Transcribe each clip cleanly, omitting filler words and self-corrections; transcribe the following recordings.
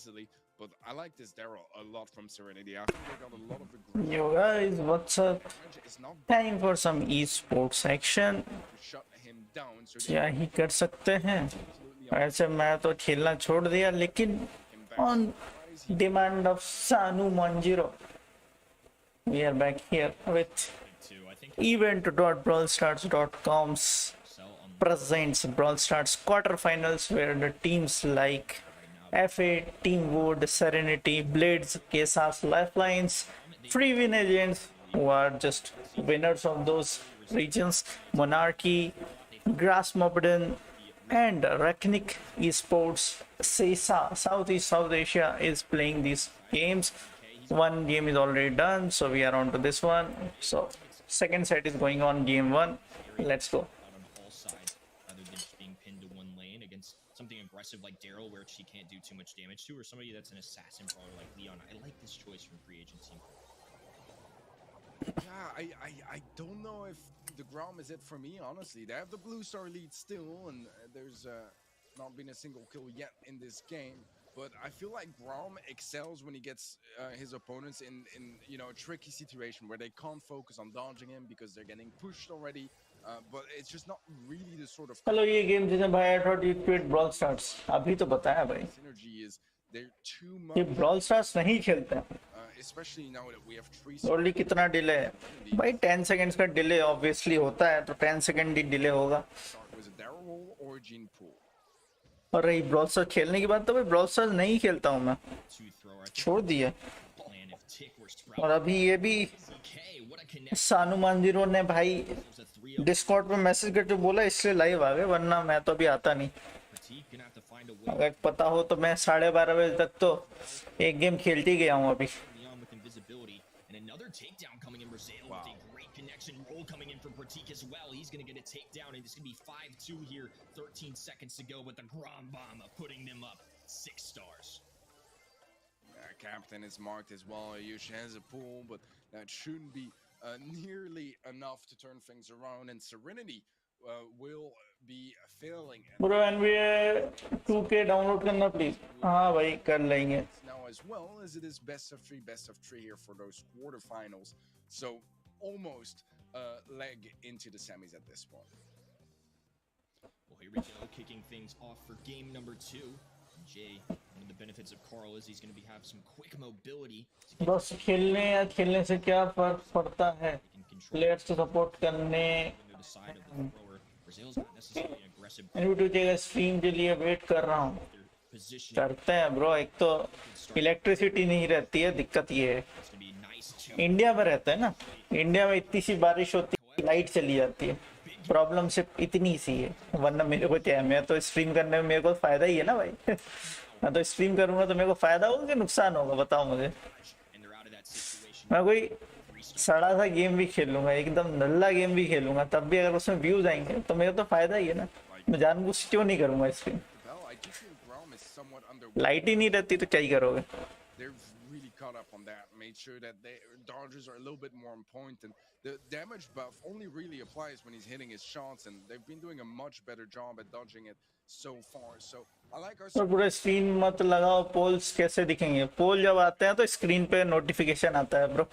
easily. But I like this Daryl a lot from Serenity. I think they got a lot of aggression. Yo guys, what's up? It's not Time for some esports action. to shut him down. So क्या ही कर सकते हैं. ऐसे मैं तो खेलना छोड़ दिया, लेकिन on demand of Sanu Manjiro, we are back here with event.brawlstars.com's presents Brawl Stars quarterfinals, where the teams like FA, Team Wood, Serenity, Blades, KSAS, Lifelines, free win agents who are just winners of those regions, Monarchy, Grass Mobidan, and Raknik Esports, SESA, South Asia is playing these games. One game is already done, so we are on to this one. So second set is going on, game one. Let's go. Something aggressive like Daryl, where she can't do too much damage to, or somebody that's an assassin brawler like Leon. I like this choice from free agency. Yeah, I don't know if the Grom is it for me, honestly. They have the blue star lead still, and there's not been a single kill yet in this game. But I feel like Grom excels when he gets his opponents in a tricky situation where they can't focus on dodging him because they're getting pushed already. But it's just not really the sort of. Hello, ये game जिसे भाई I thought you quit Brawl Stars. अभी तो बताया भाई. Synergy is they're too much. ये Brawl Stars नहीं खेलते हैं. Especially now that we have 3. Only कितना delay है? भाई 10 seconds का delay obviously होता है, तो 10 second ही delay होगा. Was it Daryl or Gene Pool? और रही Brawl Stars खेलने की बात, तो भाई Brawl Stars नहीं खेलता हूँ मैं. छोड़ दिया. और अभी ये भी सानू मंजिरो ने भाई डिस्कॉर्ड पे मैसेज करके बोला इसलिए लाइव आ गए, वरना मैं तो अभी आता नहीं. अगर पता हो तो मैं 12:30 बजे तक तो एक गेम खेलते ही गया हूँ अभी. Roll coming in from Pratik as well. He's going to get a takedown, and it's going to be 5-2 here. 13 seconds to go, but the Grom Bomb putting them up 6 stars. Captain is marked as well. Yusha has a pull, but that shouldn't be nearly enough to turn things around, and Serenity will be failing. Bro, NBA 2K download करना please. हाँ भाई कर लेंगे. Now as well as it is best of three here for those quarterfinals. So almost leg into the semis at this point. Well, here we go, kicking things off for game number 2. Jay, one of the benefits of Carl is he's going to have some quick mobility. बस खेलने या खेलने से क्या फर्क पड़ता है? Players to support करने. इनविटू जगह स्ट्रीम के लिए वेट कर रहा हूँ. करते हैं ब्रो. एक तो इलेक्ट्रिसिटी नहीं रहती है, दिक्कत ये है. इंडिया में रहता है ना, इंडिया में इतनी सी बारिश होती है लाइट चली जाती है. प्रॉब्लम सिर्फ इतनी सी है, वरना मेरे को क्या है, मैं तो स्ट्रीम करने में मेरे को फायदा ही है ना भाई. मैं तो स्ट्रीम करूंगा तो मेरे को फायदा होगा कि नुकसान होगा, बताओ मुझे. मैं कोई सड़ा सा गेम भी खेलूंगा, एकदम नल्ला गेम भी खेलूंगा, तब भी अगर उसमें व्यूज आएंगे तो मेरे तो फायदा ही है ना. मैं जानबूझ क्यों नहीं करूंगा स्ट्रीम. लाइट ही नहीं रहती तो क्या ही करोगे. Caught up on that, made sure that their dodges are a little bit more on point, and the damage buff only really applies when he's hitting his shots, and they've been doing a much better job at dodging it so far. So I like our. तो पूरा screen मत लगाओ. Poles कैसे दिखेंगे? पोल जब आते हैं तो स्क्रीन पे नोटिफिकेशन आता है ब्रो.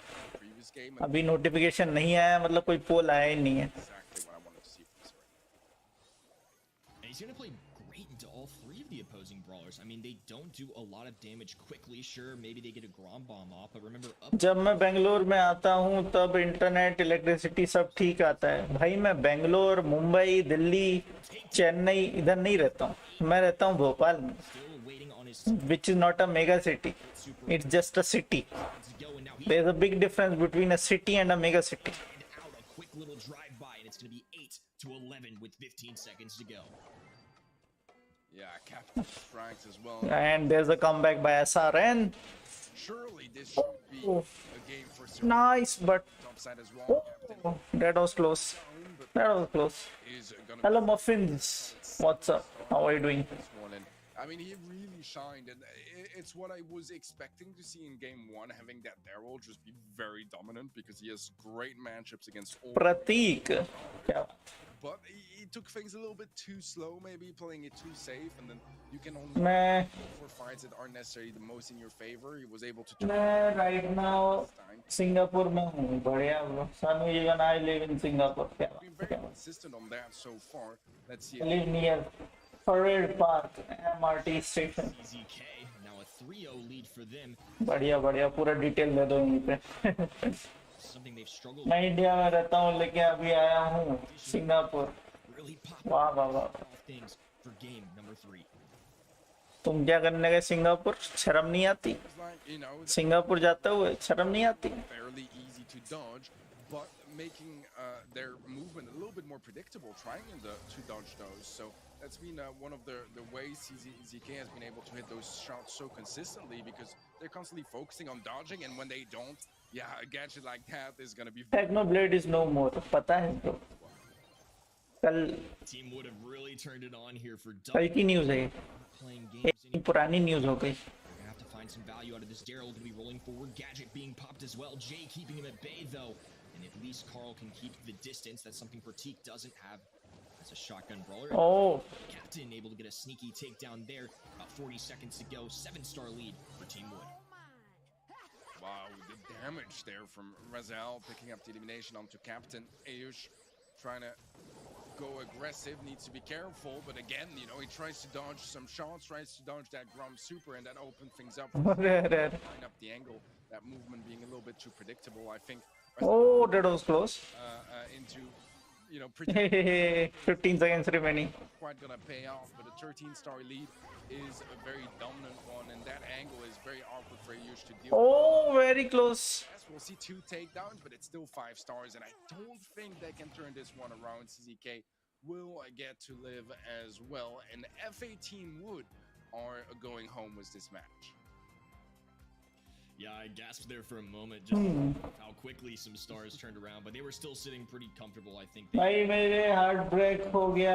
अभी नोटिफिकेशन नहीं आया, मतलब कोई पोल आया ही नहीं है. He's going to play great into all 3 of the opposing brawlers. I mean, they don't do a lot of damage quickly. Sure, maybe they get a Grom Bomb off, but remember जब मैं बेंगलोर में आता हूँ तब internet, electricity सब ठीक आता है. भाई मैं बेंगलोर, मुंबई, दिल्ली, चेन्नई इधर नहीं रहता हूँ. मैं रहता हूँ भोपाल में, which is not a mega city. It's just a city. There's a big difference between a city and a mega city. a quick little drive by, and it's going to be 8-11 with 15 seconds to go. Yeah, Captain strikes as well. And there's a comeback by SRN. Surely this should be a game for Serenity. Nice, but Topside as well. oh, that was close. That was close. Hello Muffins. What's up? How are you doing? I mean, he really shined, and it's what I was expecting to see in game one, having that Daryl just be very dominant because he has great matchups against all. प्रतीक क्या But he took things a little bit too slow, maybe playing it too safe, and then you can only मैं for fights that aren't necessarily the most in your favor. He was able to. मैं right now Singapore में हूँ बढ़िया bro Sanu even I live in Singapore क्या Been very consistent on that so far. Let's see. I live near Parade Park MRT station CZK now a 3-0 lead for them. बढ़िया बढ़िया पूरा detail दे दो यहीं पे Something they've struggled मैं India में रहता हूँ लेकिन अभी आया हूँ सिंगापुर really pop वाह वाह वाह off things for game number 3. तुम क्या करने गए सिंगापुर शर्म नहीं आती You know, सिंगापुर जाते हुए शर्म नहीं आती fairly easy to dodge, but making their movement a little bit more predictable, trying to dodge those. So that's been one of the ways CZK has been able to hit those shots so consistently because they're constantly focusing on dodging, and when they don't, yeah, a gadget like that is going to be. Technoblade is no more पता है तो कल Team would have really turned it on here for कल की news है playing games. ये पुरानी news हो गई They're gonna have to find some value out of this. Daryl gonna be rolling forward. Gadget being popped as well. Jay keeping him at bay though, and at least Carl can keep the distance. That's something Pratik doesn't have. That's a shotgun brawler. Oh, Captain able to get a sneaky takedown there. About 40 seconds to go. 7-star lead for Team Wood. Wow, the damage there from Razel picking up the elimination onto Captain Ayush, trying to go aggressive, needs to be careful, but again, you know, he tries to dodge some shots, tries to dodge that Grom super, and that opened things up. Line up the angle, that movement being a little bit too predictable, I think. oh, that was close. Into, you know, pretty 15 seconds remaining. quite gonna pay off, but a 13-star lead is a very dominant one, and that angle is very awkward for Ayush to deal with. Oh, very close. Yes, we'll see 2 takedowns, but it's still 5 stars, and I don't think they can turn this one around. CZK will get to live as well, and FA Team Wood are going home with this match. Yeah, I gasped there for a moment just how quickly some stars turned around, but they were still sitting pretty comfortable, I think. भाई मेरे heart break हो गया.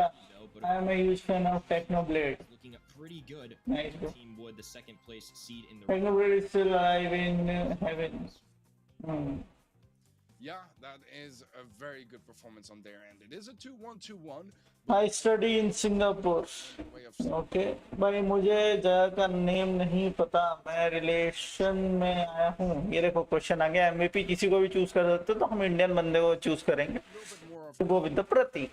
I am a huge fan of Technoblade. Looking pretty good. Nice, bro. Team Wood, the second place seed in the Technoblade is still alive in heaven. Yeah, that is a very good performance on their end. It is a 2-1-2-1. I study in Singapore. Way of Okay, भाई मुझे जगह का name नहीं पता. मैं relation में आया हूँ. ये देखो क्वेश्चन आ गया. MVP किसी को भी चूज कर सकते हो तो हम इंडियन बंदे को चूज करेंगे. तो वो with the Prateek.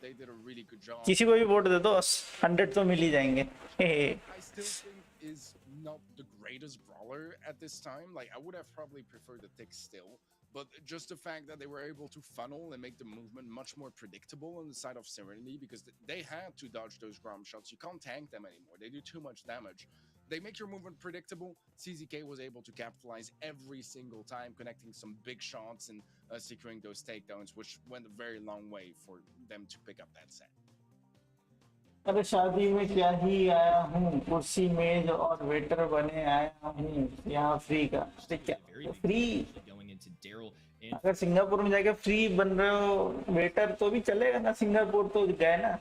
They did a really good job. किसी को भी वोट दे दो 100 तो मिल ही जाएंगे. I still think is not the greatest brawler at this time. Like, I would have probably preferred the Tick still. But just the fact that they were able to funnel and make the movement much more predictable on the side of Serenity, because they had to dodge those ground shots. You can't tank them anymore. They do too much damage. They make your movement predictable. CZK was able to capitalize every single time, connecting some big shots and securing those takedowns, which went a very long way for them to pick up that set. अरे शादी में क्या ही आया हूँ. कुर्सी मेज और waiter बने आया हूँ. यहाँ फ्री का. अरे क्या free. going into Daryl and अगर सिंगापुर में जाके फ्री बन रहे हो वेटर तो भी चलेगा ना. सिंगापुर तो गए ना.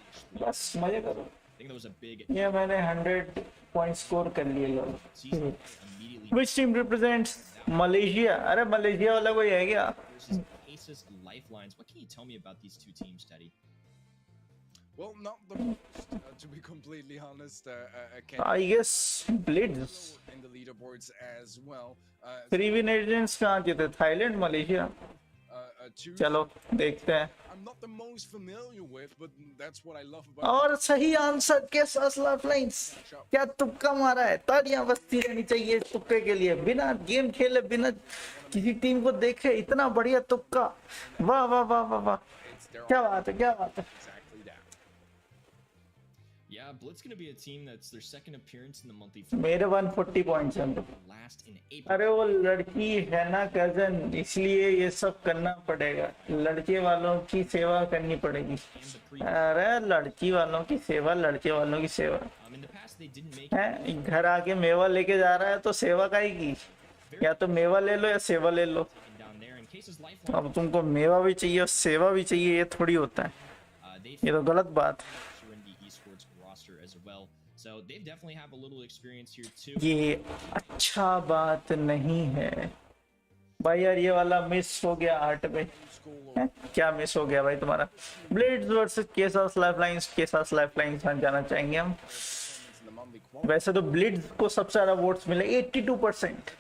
बस मजे करो. I think that was a big ये मैंने 100 पॉइंट स्कोर कर लिए लोग. immediately Which team represents Malaysia? अरे मलेशिया वाला कोई है क्या? versus Aces Lifelines. What can you tell me about these two teams, Teddy? Well, not the most, to be completely honest. I guess Blitz. In the leaderboards as well. Three win agents कहाँ जीते? Thailand Malaysia. चलो देखते हैं. I'm not the most familiar with, but that's what I love about. और सही answer cases lifelines. क्या तुक्का मारा है. तालियां बजती रहनी चाहिए तुक्के के लिए. बिना गेम खेले बिना किसी टीम को देखे इतना बढ़िया तुक्का. वाह वाह वाह वाह वाह. क्या बात है. क्या बात है. Exactly that. Yeah, Blitz gonna be a team that's their second appearance in the monthly मेरे 140 पॉइंट्स हैं. last in April. अरे वो लड़की है ना कजन, इसलिए ये सब करना पड़ेगा. लड़के वालों की सेवा करनी पड़ेगी. अरे लड़की वालों की सेवा, लड़के वालों की सेवा. In the past they didn't make है घर आके मेवा लेके जा रहा है तो सेवा का ही की. या तो मेवा ले लो या सेवा ले लो. down there in cases Lifeline. अब तुमको मेवा भी चाहिए और सेवा भी चाहिए, ये थोड़ी होता है. They ये तो गलत बात. in the Esports roster as well. So they definitely have a little experience here too. ये अच्छा बात नहीं है भाई यार, ये वाला मिस हो गया 8 पे। क्या मिस हो गया भाई तुम्हारा? ब्लेड्स वर्सेस केसास लाइफलाइंस, केसास लाइफलाइंस हां जाना चाहेंगे हम। वैसे तो ब्लिड्स को सबसे ज्यादा वोट्स मिले 82%,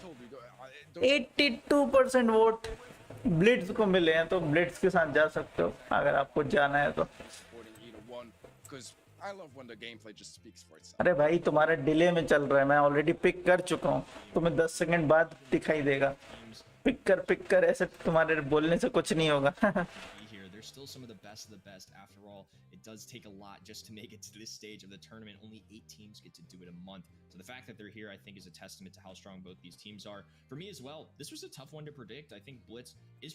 82% वोट ब्लिड्स को मिले हैं, तो ब्लिड्स के साथ जा सकते हो अगर आपको जाना है तो। अरे भाई तुम्हारा डिले में चल रहा है, मैं ऑलरेडी पिक कर चुका हूँ, तुम्हें 10 सेकंड बाद दिखाई देगा। पिक कर, ऐसे तुम्हारे बोलने से कुछ नहीं होगा। They're still some of the best. After all, it does take a lot just to make it to this stage of the tournament. Only 8 teams get to do it a month. So the fact that they're here, I think, is a testament to how strong both these teams are. For me as well, this was a tough one to predict. I think Blitz is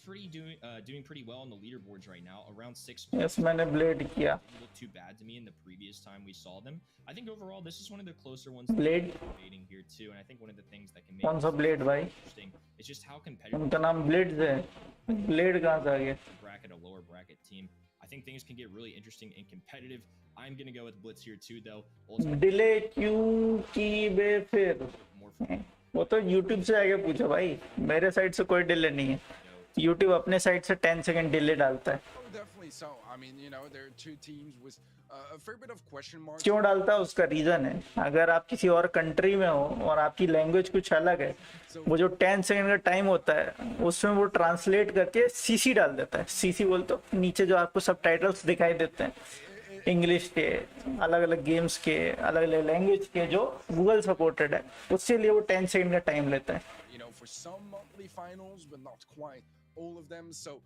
doing pretty well on the leaderboards right now, around 6. Yes, मैंने blade किया। Didn't look too bad to me in the previous time we saw them. I think overall, this is one of the closer ones. Blade Debating here too, and I think one of the things that can make कौन सा blade भाई? interesting is just how competitive. उनका नाम blades है, blade कहाँ से आ गया? Bracket, a lower bracket team. I think things can get really interesting and competitive. I'm gonna go with Blitz here too, though. Delay क्यों की बे फिर? वो तो YouTube से आगे पूछो भाई, मेरे साइड से कोई डिले नहीं है। YouTube अपने साइड से 10 सेकंड डिले डालता है। क्यों डालता है उसका रीजन है, अगर आप किसी और कंट्री में हो और आपकी लैंग्वेज कुछ अलग है, वो जो 10 सेकंड का टाइम होता है उसमें वो ट्रांसलेट करके सीसी डाल देता है। सीसी बोल तो नीचे जो आपको सबटाइटल्स दिखाई देते हैं इंग्लिश के, अलग अलग गेम्स के, अलग अलग लैंग्वेज के जो गूगल सपोर्टेड है, उसके लिए वो 10 सेकंड का टाइम लेता है। all of them, so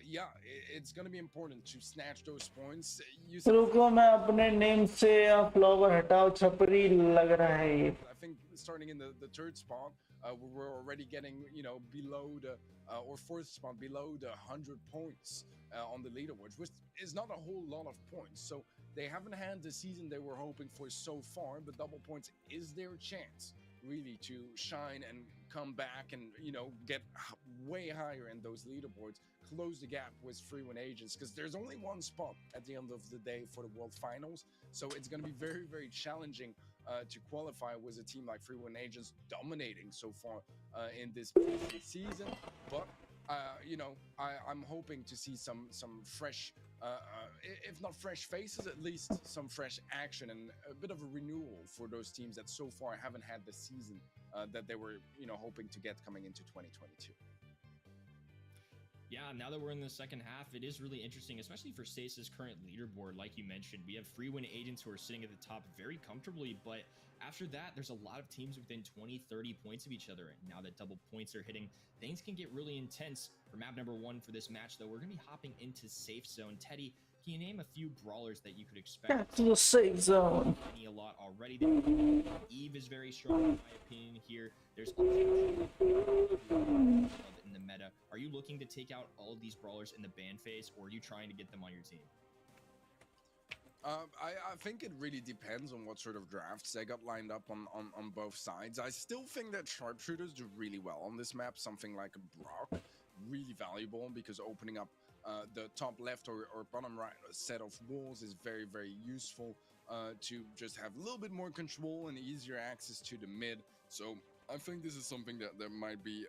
yeah, it's going to be important to snatch those points. रुको मैं अपने नेम से फ्लावर हटाओ, छपरी लग रहा है ये। I think starting in the third spot, we're already getting, below the or fourth spot below the 100 points on the leaderboard, which is not a whole lot of points. So they haven't had the season they were hoping for so far, but double points is their chance really to shine and come back and get way higher in those leaderboards, close the gap with free win agents, because there's only one spot at the end of the day for the world finals. So it's going to be very, very challenging to qualify with a team like free win agents dominating so far in this season. But I'm hoping to see some fresh, if not fresh faces, at least some fresh action and a bit of a renewal for those teams that so far haven't had the season that they were, hoping to get coming into 2022. Yeah, now that we're in the second half, it is really interesting, especially for Stace's current leaderboard. Like you mentioned, we have free win agents who are sitting at the top very comfortably, but after that, there's a lot of teams within 20, 30 points of each other. And now that double points are hitting, things can get really intense. For map number 1 for this match, though, we're going to be hopping into Safe Zone. Teddy, can you name a few brawlers that you could expect? To the Safe Zone. A lot already. Eve is very strong, in my opinion, here. There's in the meta. Are you looking to take out all of these brawlers in the ban phase, or are you trying to get them on your team? I think it really depends on what sort of drafts they got lined up on both sides. I still think that sharpshooters do really well on this map. Something like a Brock, really valuable, because opening up the top left or bottom right set of walls is very, very useful to just have a little bit more control and easier access to the mid. So I think this is something that might be,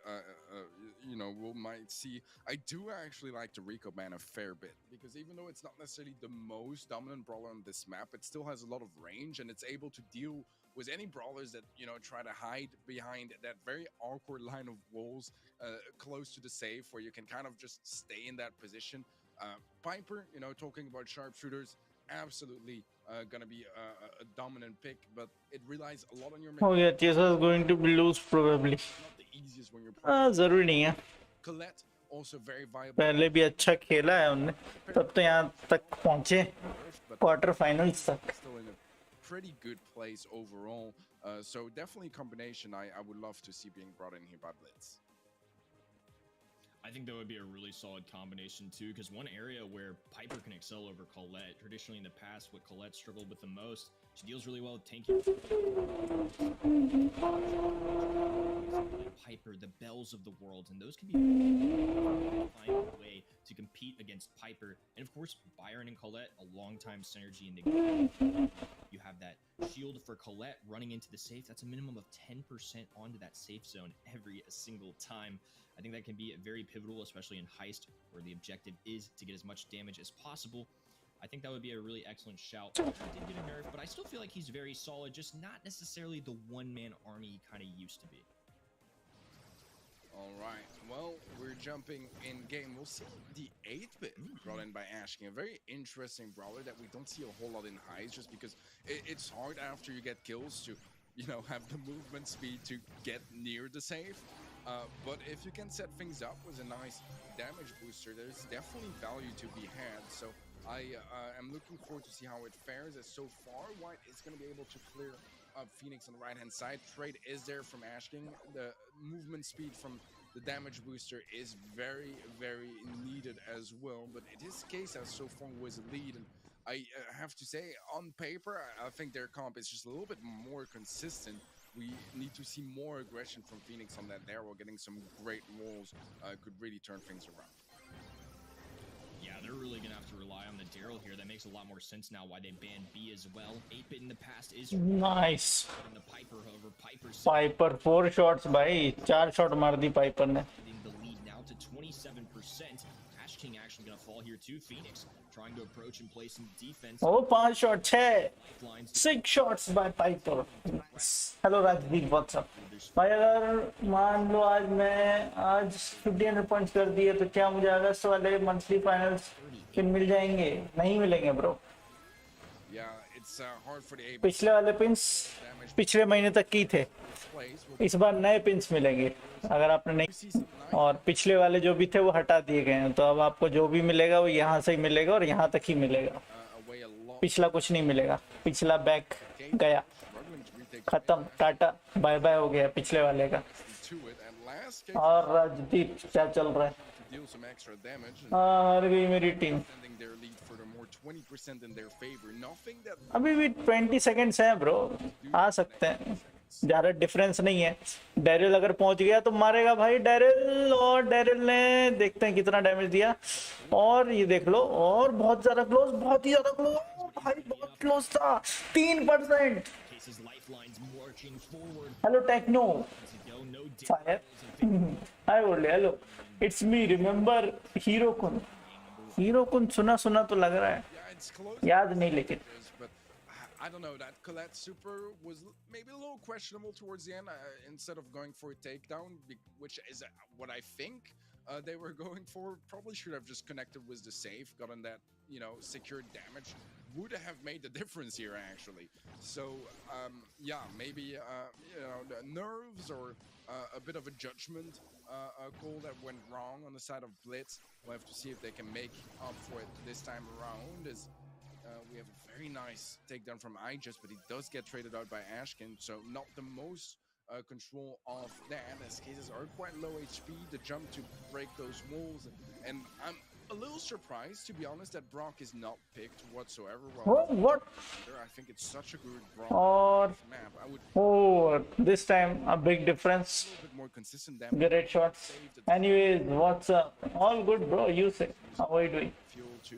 we might see. I do actually like the Rico ban a fair bit, because even though it's not necessarily the most dominant brawler on this map, it still has a lot of range, and it's able to deal with any brawlers that, try to hide behind that very awkward line of walls close to the safe, where you can kind of just stay in that position. Piper, talking about sharpshooters, absolutely gonna be a dominant pick, but it relies a lot on your. Oh yeah, Chesa is going to lose probably. Not the easiest when you're. जरूरी नहीं है. Colette also very viable. पहले भी अच्छा खेला है उन्होंने, तब तो यहाँ तक पहुँचे, क्वार्टर फाइनल्स तक. Still in a pretty good place overall. So definitely a combination I would love to see being brought in here by Blitz. I think that would be a really solid combination too, because one area where Piper can excel over Colette, traditionally in the past, what Colette struggled with the most, she deals really well with tanking. Piper, the Bells of the world, and those can be find a way to compete against Piper. And of course, Byron and Colette, a long-time synergy in the game. You have that shield for Colette running into the safe. That's a minimum of 10% onto that safe zone every single time. I think that can be very pivotal, especially in Heist, where the objective is to get as much damage as possible. I think that would be a really excellent shout. He did get a nerf, but I still feel like he's very solid, just not necessarily the one-man army he kind of used to be. All right, well, we're jumping in game. We'll see the 8-bit brought in by Ashking, a very interesting brawler that we don't see a whole lot in Heist, just because it's hard after you get kills to, you know, have the movement speed to get near the safe. But if you can set things up with a nice damage booster, there's definitely value to be had. So I am looking forward to see how it fares, as so far White is going to be able to clear up Phoenix on the right hand side. Trade is there from Ashking. The movement speed from the damage booster is very, very needed as well, but in his case has so far was a lead, and I have to say, on paper, I think their comp is just a little bit more consistent. We need to see more aggression from Phoenix on that Daryl. Getting some great walls could really turn things around. Yeah, they're really going to have to rely on the Daryl here. That makes a lot more sense now why they banned B as well. 8-bit in the past is nice. The Piper, however, Piper 4 shots bhai, 4 shot mar di Piper ne. The lead now to 27%. Ash King actually going to fall here too. Phoenix trying to approach and play some defense. Oh, 5 shots, 6 shots by Piper. Hello Rajdeep, what's up? भाई अगर मान लो आज मैं 1500 points कर दिए तो क्या मुझे अगस्त वाले मंथली फाइनल्स पिन मिल जाएंगे? नहीं मिलेंगे ब्रो। पिछले वाले पिंस पिछले महीने तक की थे, इस बार नए पिंस मिलेंगे अगर आपने नहीं, और पिछले वाले जो भी थे वो हटा दिए गए हैं, तो अब आपको जो भी मिलेगा वो यहाँ से ही मिलेगा और यहाँ तक ही मिलेगा, पिछला कुछ नहीं मिलेगा। पिछला बैक गया, खत्म, टाटा बाय बाय हो गया पिछले वाले का। और राजदीप क्या चल रहा है? हार गई मेरी टीम। अभी भी 20 सेकंड्स हैं ब्रो, आ सकते हैं, ज्यादा डिफरेंस नहीं है। डैरिल अगर पहुंच गया तो मारेगा भाई डैरिल, और डैरिल ने देखते हैं कितना डैमेज दिया, और ये देख लो, और बहुत ज्यादा क्लोज, बहुत ही ज्यादा क्लोज भाई, बहुत क्लोज था। 3%। हेलो टेक्नो फायर, हाय बोले hello, it's me, remember hero कुन। हीरो कुन सुना सुना तो लग रहा है, याद नहीं लेकिन। I don't know, that Colette super was maybe a little questionable towards the end, instead of going for a takedown, which is what I think they were going for. Probably should have just connected with the safe, gotten that, you know, secured damage. Would have made the difference here, actually. So, yeah, maybe, you know, the nerves or a bit of a judgment call that went wrong on the side of Blitz. We'll have to see if they can make up for it this time around, as we have a very nice takedown from Aegis, but he does get traded out by Ashkin, so not the most control of that, as cases are quite low HP, the jump to break those walls, and I'm a little surprised, to be honest, that Brock is not picked whatsoever. Well, what? I think it's such a good Brock map. I would. Oh, this time a big difference. A bit more consistent damage. Great shots. Anyways, what's up? All good, bro. You say. How are you doing? Fuel to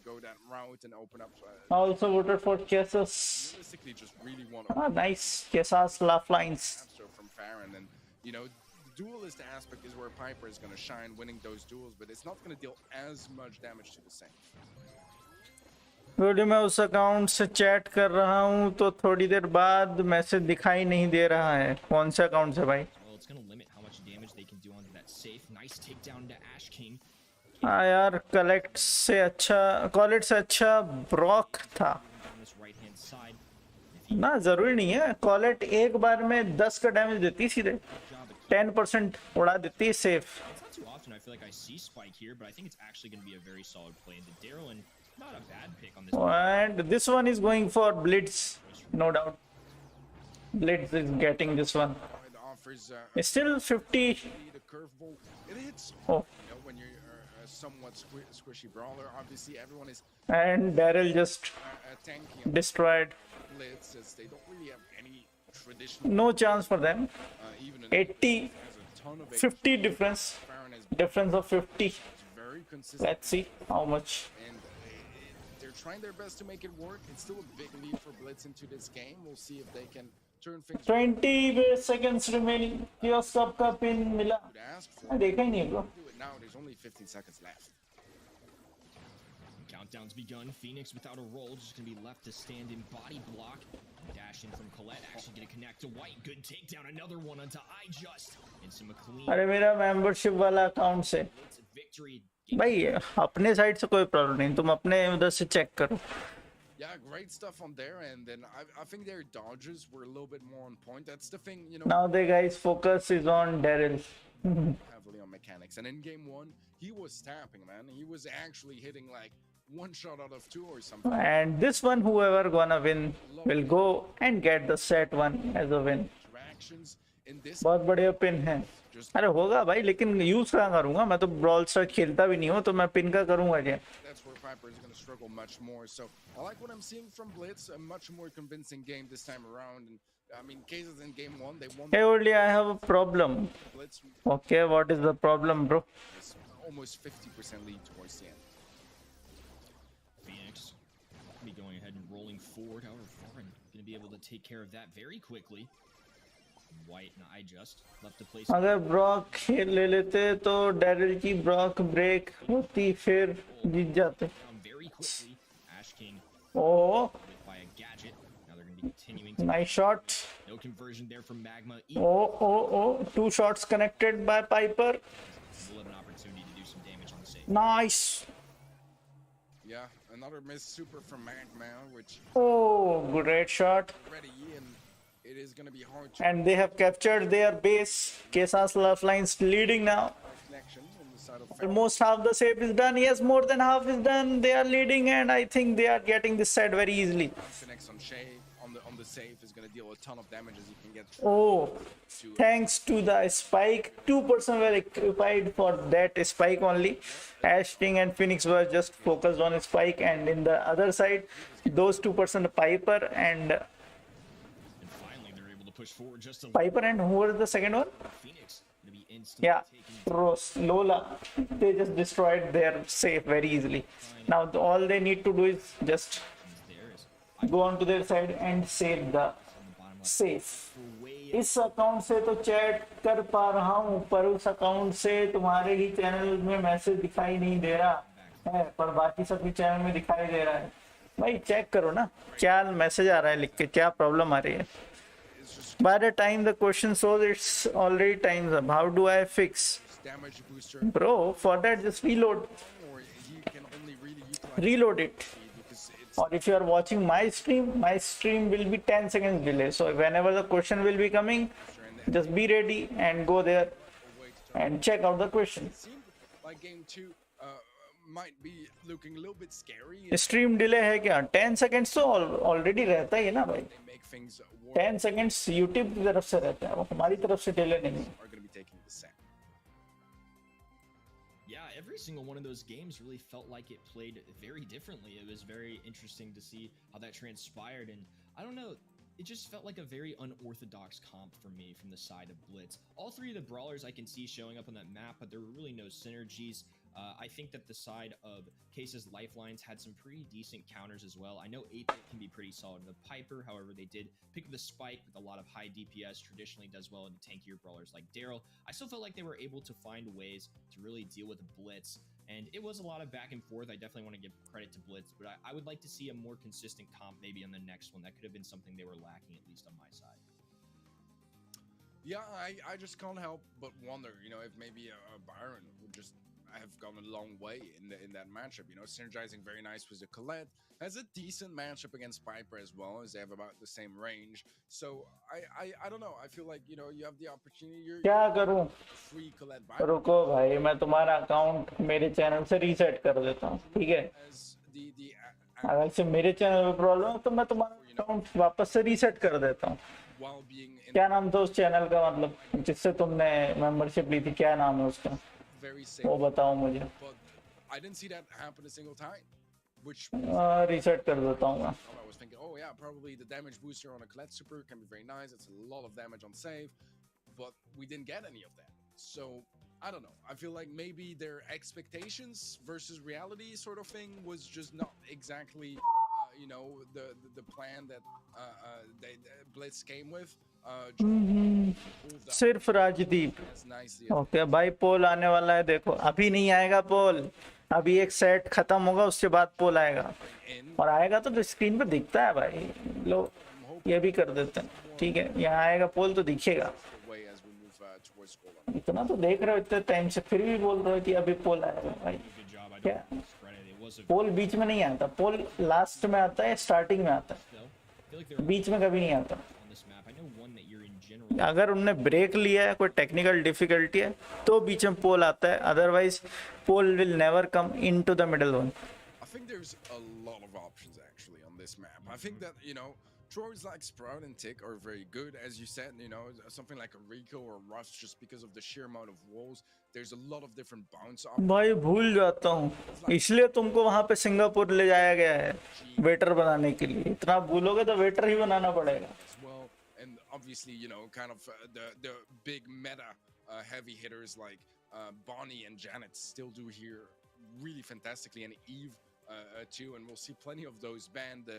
go that route and open up. I also voted for Kesas. Realistically, just really want to. Nice. Kesas laugh lines. From Farron, and you know, the duelist aspect is where Piper is going to shine, winning those duels, but it's not going to deal as much damage to the same. Video में उस account से chat कर रहा हूँ तो थोड़ी देर बाद message दिखाई नहीं दे रहा है। कौन से अकाउंट से भाई? हाँ यार, कलेक्ट से अच्छा ब्रॉक था ना, जरूरी नहीं है। कॉलेट एक बार में 10 का डैमेज देती, सीधे 10% उड़ा देती है safe. And this one is going for Blitz, no doubt. Blitz is getting this one. It's still 50. Oh. When you're a somewhat squishy brawler, obviously everyone is. And Daryl just destroyed. Blitz, as they don't really have any traditional. No chance for them. 80, 50 difference. Difference of 50. Very consistent. Let's see how much. And they're trying their best to make it work. It's still a big lead for Blitz into this game. We'll see if they can turn things 20 seconds remaining. Kiosk Cup का pin मिला. could ask for. मैं देखा ही नहीं bro. Do it now. There's only 15 seconds left. Countdown's begun. Phoenix without a roll, just gonna be left to stand in body block. Dash in from Colette, actually gonna connect to White. Good takedown, another one onto iJust. And some McLean. अरे मेरा membership वाला account से. Victory. भाई अपने side से कोई problem नहीं, तुम अपने उधर से चेक करो. Yeah, great stuff on there, and then I think their dodges were a little bit more on point. That's the thing, you know. Now the guys' focus is on Daryl. Heavily on mechanics, and in game 1, he was tapping, man. He was actually hitting like 1 shot out of 2 or something. And this one, whoever gonna win will go and get the set one as a win. Interactions in this. बहुत बढ़िया pin है. अरे होगा भाई, लेकिन use कहाँ करूँगा? मैं तो ब्रॉल स्टार खेलता भी नहीं हूँ, तो मैं पिन का करूँगा क्या? That's where Piper is going to struggle much more. So I like what I'm seeing from Blitz. A much more convincing game this time around. And I mean, cases in game 1, they won. Hey, only I have a problem. Blitz Okay, what is the problem, bro? is almost 50% lead towards the end. Phoenix be going ahead and rolling forward. However, Foreign gonna be able to take care of that very quickly. White and iJust left to place. अगर Brock खेल ले लेते तो Daryl की Brock break होती, फिर जीत जाते. Very quickly. Ash King Oh, by a gadget. Now they're gonna be continuing to nice shot. no conversion there from Magma. Oh, 2 shots connected by Piper. We'll have an opportunity to do some damage on the save. Nice. Yeah, another missed super from Magma, which Oh, great shot. already, and it is going to be hard to And they have captured their base. Kesas Lifelines leading now. connection on the side of Almost half the save is done. Yes, more than half is done. They are leading, and I think they are getting this set very easily. connects on Shay on the save is going to deal a ton of damage as you can get Oh, to thanks to the spike. 2% were equipped for that spike only. Ashting and Phoenix were just focused on spike, and in the other side, those 2% Piper and And finally, they're able to push forward just a Piper and who was the second one? Phoenix gonna be instantly Yeah, taking Rose, Lola. They just destroyed their safe very easily. Now all they need to do is just there is go on to their side and save the on the bottom left. safe. Way इस account से तो chat कर पा रहा हूँ, पर उस account से तुम्हारे ही चैनल में मैसेज दिखाई नहीं दे रहा है, पर बाकी सबके चैनल में दिखाई दे रहा है. भाई चेक करो ना क्या मैसेज आ रहा है लिख के, क्या प्रॉब्लम आ रही है. By the time the question shows, it's already time's up. How do I fix? damage booster, Bro, for that just reload or you can only really utilize reload it. because it's Or if you are watching my stream will be 10 seconds delay. So whenever the question will be coming, just be ready and go there and check out the question. seemed like game 2 might be looking a little bit scary. Stream delay है क्या? 10 seconds तो already रहता ही है ना भाई. They make things 10 seconds YouTube की तरफ से रहता है, वो हमारी तरफ से डिले नहीं है. are going to be taking the set. Yeah, every single one of those games really felt like it played very differently. It was very interesting to see how that transpired, and I don't know, it just felt like a very unorthodox comp for me from the side of Blitz. All 3 of the brawlers I can see showing up on that map, but there were really no synergies. I think that the side of Case's Lifelines had some pretty decent counters as well. I know 8-bit can be pretty solid in the Piper, however, they did pick up the Spike with a lot of high DPS, traditionally does well into tankier brawlers like Daryl. I still felt like they were able to find ways to really deal with Blitz, and it was a lot of back and forth. I definitely want to give credit to Blitz, but I would like to see a more consistent comp maybe on the next one. That could have been something they were lacking, at least on my side. Yeah, I just can't help but wonder, you know, if maybe a Byron would just have gone a long way in that matchup. You know, synergizing very nice with the Colette, has a decent matchup against Piper as well, as they have about the same range. So I don't know. I feel like, you know, you have the opportunity. You're क्या करूं? free Colette Piper रुको भाई, मैं तुम्हारा account मेरे channel से reset कर देता हूँ, ठीक है? as the अगर से मेरे चैनल में प्रॉब्लम है तो मैं तुम्हारा अकाउंट वापस से रीसेट कर देता हूँ. while being in क्या नाम था उस चैनल का, मतलब जिससे तुमने मेंबरशिप ली थी, क्या नाम है उसका, very safe. वो बताओ मुझे. But I didn't see that happen a single time. Which reset कर देता हूँ मैं. I was thinking, oh yeah, probably the damage booster on a Colette super can be very nice. It's a lot of damage on save, but we didn't get any of that. So I don't know. I feel like maybe their expectations versus reality sort of thing was just not exactly, the plan that Blitz came with. Pulled out सिर्फ Rajdeep. as nicely as okay भाई पोल आने वाला है, देखो अभी नहीं आएगा पोल, अभी एक सेट खत्म होगा उसके बाद पोल आएगा, in. और आएगा तो स्क्रीन पे दिखता है भाई, लो I'm hoping ये भी कर देते हैं. ठीक है, यहाँ आएगा पोल तो दिखेगा. the way as we move towards goal line. इतना तो देख रहे हो इतने टाइम से, फिर भी बोल रहे हो कि अभी पोल आएगा भाई. Good job. I क्या don't discredit it. It was a पोल बीच में नहीं आता, पोल लास्ट में आता है, स्टार्टिंग में आता है, though. I feel like there are बीच में कभी नहीं आता. on this map. I know one that you're in general. अगर उनने ब्रेक लिया है, कोई टेक्निकल डिफिकल्टी है तो बीच में पोल आता है, otherwise pole will never come into the middle one. I think there's a lot of options actually on this map. I think that, droids like Sprout and Tick are very good, as you said, something like a Rico or Rush, just because of the sheer amount of walls. There's a lot of different bounce options भाई भूल जाता हूँ, इसलिए तुमको वहां पे Singapore ले जाया गया है वेटर बनाने के लिए. इतना भूलोगे तो वेटर ही बनाना पड़ेगा. as well. And obviously, kind of the big meta heavy hitters like Bonnie and Janet still do here really fantastically, and Eve too. And we'll see plenty of those banned.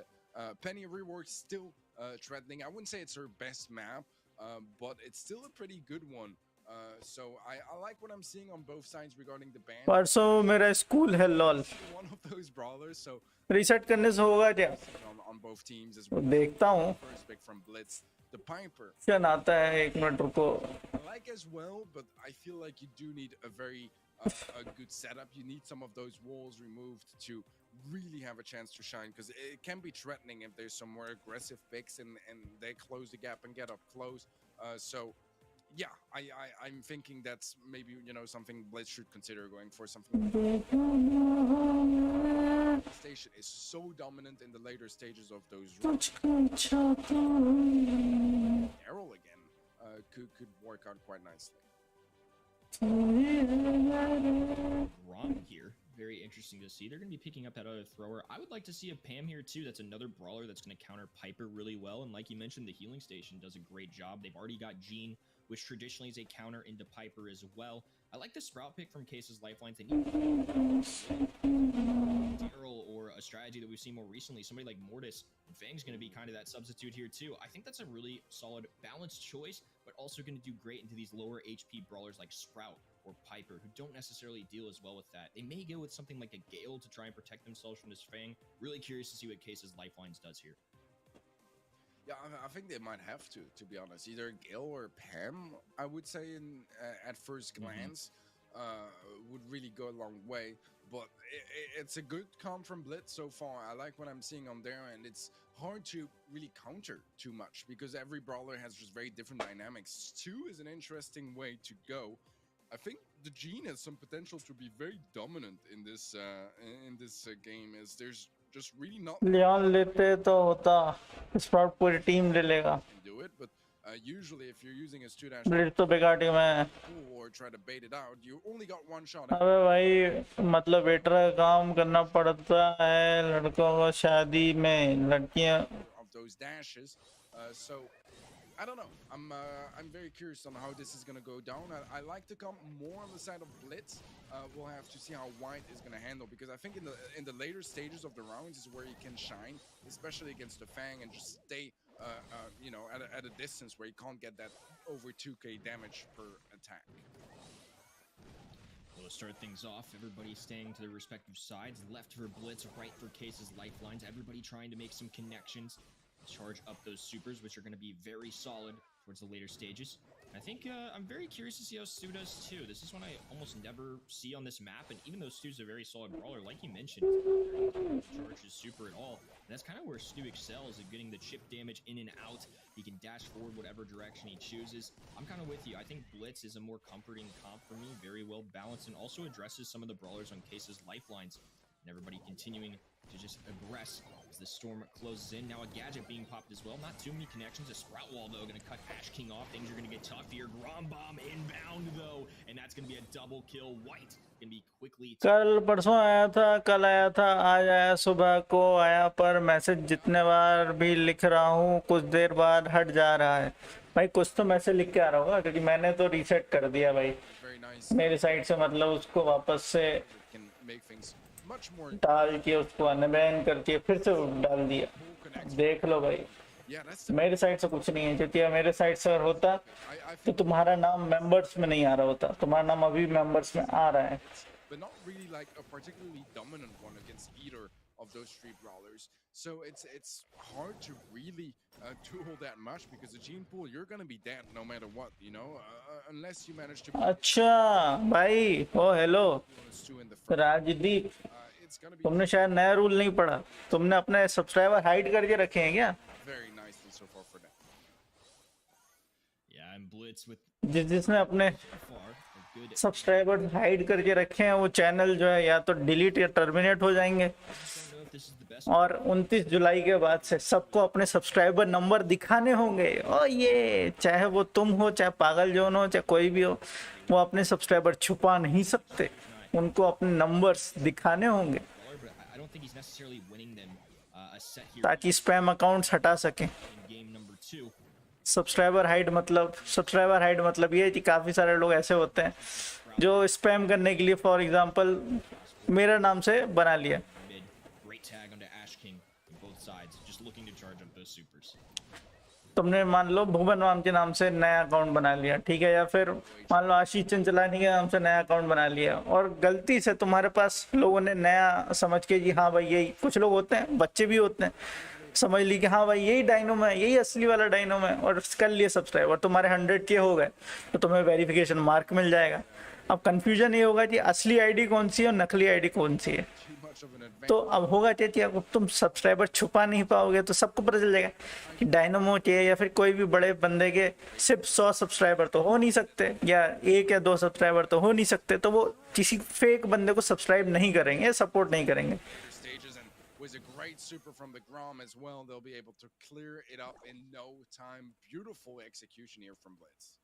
Penny rework still threatening. I wouldn't say it's her best map, but it's still a pretty good one. So I like what I'm seeing on both sides regarding the ban. परसों मेरा school है lol, One of those brawlers, so reset करने से होगा क्या? on both teams as तो well. देखता हूँ. First pick from Blitz, the Piper. क्या आता है, एक मिनट रुको. I like as well, but I feel like you do need a very a good setup. You need some of those walls removed to really have a chance to shine, because it can be threatening if there's some more aggressive picks and they close the gap and get up close. So yeah, I'm thinking that's maybe something Blitz should consider going for something. Station is so dominant in the later stages of those rounds. Arrow again could work out quite nicely. Wrong here. Very interesting to see. They're going to be picking up that other thrower. I would like to see a Pam here too. That's another brawler that's going to counter Piper really well. And like you mentioned, the healing station does a great job. They've already got Jean, which traditionally is a counter into Piper as well. I like the Sprout pick from Case's Lifelines. They need Daryl or a strategy that we've seen more recently. Somebody like Mortis and Fang's going to be kind of that substitute here too. I think that's a really solid balanced choice, but also going to do great into these lower HP brawlers like Sprout or Piper, who don't necessarily deal as well with that. They may go with something like a Gale to try and protect themselves from this Fang. Really curious to see what Case's Lifelines does here. Yeah, I think they might have to be honest. Either Gale or Pam, I would say, at first glance, would really go a long way. But it's a good comp from Blitz so far. I like what I'm seeing on there, and it's hard to really counter too much because every brawler has just very different dynamics. 2 is an interesting way to go. I think the Gene has some potential to be very dominant in this game, as there's just really not Leon लेते तो होता, स्पार्ट पूरी team ले लेगा. can do it, but usually if you're using a 2 dash blitz तो बेकार team है. or try to bait it out, you only got one shot. अबे भाई मतलब वेटर का काम करना पड़ता है लड़कों को शादी में, लड़कियां. Of those dashes, so I don't know. I'm very curious on how this is gonna go down. I like to come more on the side of Blitz. We'll have to see how White is gonna handle, because I think in the later stages of the rounds is where he can shine, especially against the Fang, and just stay at a distance where he can't get that over 2k damage per attack. Well, to start things off, everybody staying to their respective sides. Left for Blitz, right for Case's Lifelines. Everybody trying to make some connections, charge up those supers, which are going to be very solid towards the later stages. I think I'm very curious to see how Stu does too. This is one I almost never see on this map, and even though Stu's a very solid brawler, like you mentioned, charge his super at all. And that's kind of where Stu excels, at getting the chip damage in and out. He can dash forward whatever direction he chooses. I'm kind of with you. I think Blitz is a more comforting comp for me, very well balanced, and also addresses some of the brawlers on Case's Lifelines. and everybody continuing to just aggress as the storm closes in. Now a gadget being popped as well. Not too many connections. A sprout wall though going to cut Ash King off. Things are going to get tough here. Grom bomb inbound though, and that's going to be a double kill. White going to be quickly. कल परसों आया था, कल आया था, आज आया, सुबह को आया, पर मैसेज जितने बार भी लिख रहा हूँ कुछ देर बाद हट जा रहा है। भाई कुछ तो मैसेज लिख के आ रहा होगा, क्योंकि मैंने तो रीसेट कर दिया भाई मेरी साइड से, मतलब उसको वापस से डाल के उसको अनबैन करके फिर से डाल दिया। देख लो भाई, मेरे साइड से कुछ नहीं है, क्योंकि मेरे साइड से अगर होता तो तुम्हारा नाम मेंबर्स में नहीं आ रहा होता, तुम्हारा नाम अभी मेंबर्स में आ रहा है। But not really like a particularly dominant one against either of those three brawlers. So it's hard to really duel that much because the gene pool, you're gonna be dead no matter what, you know, unless you manage to. अच्छा भाई, ओ hello Rajdeep, तुमने शायद नया rule नहीं पढ़ा, तुमने अपने subscriber hide करके रखे हैं क्या? Very nicely so far for that. Yeah, I'm blitz with जिसने अपने सब्सक्राइबर हाइड करके रखे हैं वो चैनल जो है या तो डिलीट या टर्मिनेट हो जाएंगे, और 29 जुलाई के बाद से सबको अपने सब्सक्राइबर नंबर दिखाने होंगे। और ये चाहे वो तुम हो, चाहे पागल जोन हो, चाहे कोई भी हो, वो अपने सब्सक्राइबर छुपा नहीं सकते, उनको अपने नंबर्स दिखाने होंगे ताकि स्पैम अकाउंट्स हटा सकें। सब्सक्राइबर हाइड मतलब ये है कि काफ़ी सारे लोग ऐसे होते हैं जो स्पैम करने के लिए फॉर एग्जांपल मेरा नाम से बना लिया। तुमने मान लो भुवन माम के नाम से नया अकाउंट बना लिया, ठीक है, या फिर मान लो आशीष चंचलानी के नाम से नया अकाउंट बना लिया, और गलती से तुम्हारे पास लोगों ने नया समझ के जी हाँ भाई यही, कुछ लोग होते हैं, बच्चे भी होते हैं, समझ ली कि हाँ भाई यही डायनोम है, यही असली वाला डायनोम है, और कर लिए सब्सक्राइब, और तुम्हारे 100 के हो गए तो तुम्हें वेरिफिकेशन मार्क मिल जाएगा। अब कंफ्यूजन ये होगा कि असली आईडी कौन सी है और नकली आईडी कौन सी है। तो अब होगा क्या कि अब तुम सब्सक्राइबर छुपा नहीं पाओगे तो सबको पता चल जाएगा कि डायनोमो के या फिर कोई भी बड़े बंदे के सिर्फ 100 सब्सक्राइबर तो हो नहीं सकते, या 1 या 2 सब्सक्राइबर तो हो नहीं सकते, तो वो किसी फेक बंदे को सब्सक्राइब नहीं करेंगे, सपोर्ट नहीं करेंगे। Was a great super from the Grom as well. They'll be able to clear it up in no time. Beautiful execution here from Blitz.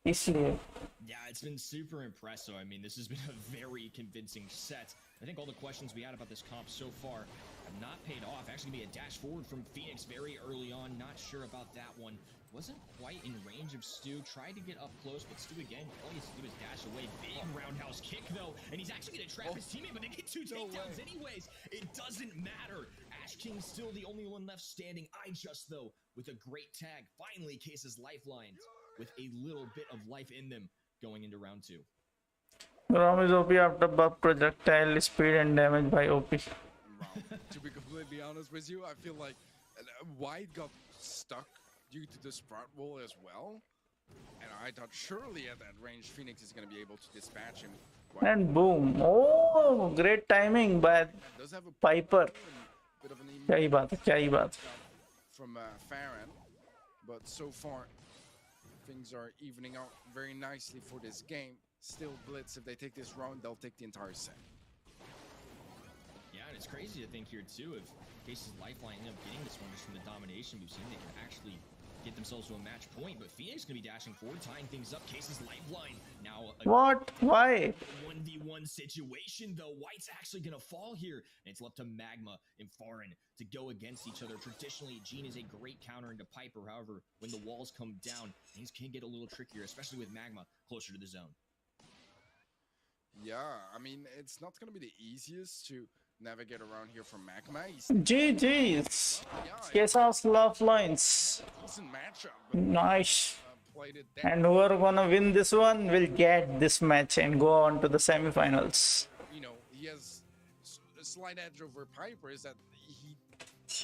Yeah, it's been super impressive. I mean, this has been a very convincing set. I think all the questions we had about this comp so far have not paid off. Actually, be a dash forward from Phoenix very early on. Not sure about that one. Wasn't quite in range of Stu. Tried to get up close, but Stu again, all he has to do is dash away. Big roundhouse kick though, and he's actually going to trap his teammate, but they get 2 takedowns anyways. It doesn't matter. Ash King's still the only one left standing. iJust though, with a great tag, finally cases lifelines with a little bit of life in them going into round 2. Grom is OP after buff projectile speed and damage by OP. To be completely honest with you, I feel like White got stuck due to the sprout wall as well, and I thought surely at that range Phoenix is going to be able to dispatch him. And boom! Oh, great timing by Piper. क्या ही बात from Farron, but so far things are evening out very nicely for this game. Still Blitz, if they take this round, they'll take the entire set. Yeah, and it's crazy to think here too, if Case's Lifeline end up getting this one just from the domination we've seen, they can actually get themselves to a match point, but Phoenix gonna be dashing forward, tying things up. Case's Lifeline now. What? Why? 1v1 situation though. White's actually gonna fall here, and it's left to Magma and Foreign to go against each other. Traditionally, Gene is a great counter into Piper. However, when the walls come down, things can get a little trickier, especially with Magma closer to the zone. Yeah, I mean, it's not gonna be the easiest to navigate around here from Magma. GG's. Quesa's Lifelines. Nice. And whoever gonna win this one will get this match and go on to the semi-finals. You know, he has a slight edge over Piper is that he...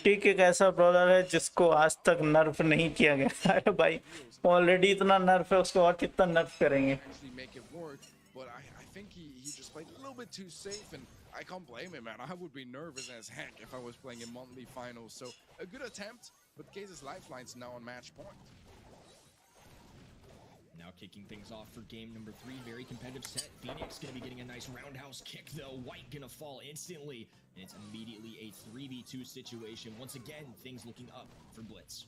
ठीक एक ऐसा brawler है जिसको आज तक नर्फ नहीं किया गया। अरे भाई, ऑलरेडी इतना नर्फ है, उसको और कितना नर्फ करेंगे? But I think he just played a little bit too safe, and I can't blame him, man. I would be nervous as heck if I was playing in monthly finals. So a good attempt, but Case's Lifeline's now on match point. Now kicking things off for game number 3, very competitive set. Phoenix gonna be getting a nice roundhouse kick though. White gonna fall instantly, and it's immediately a 3v2 situation. Once again, things looking up for Blitz.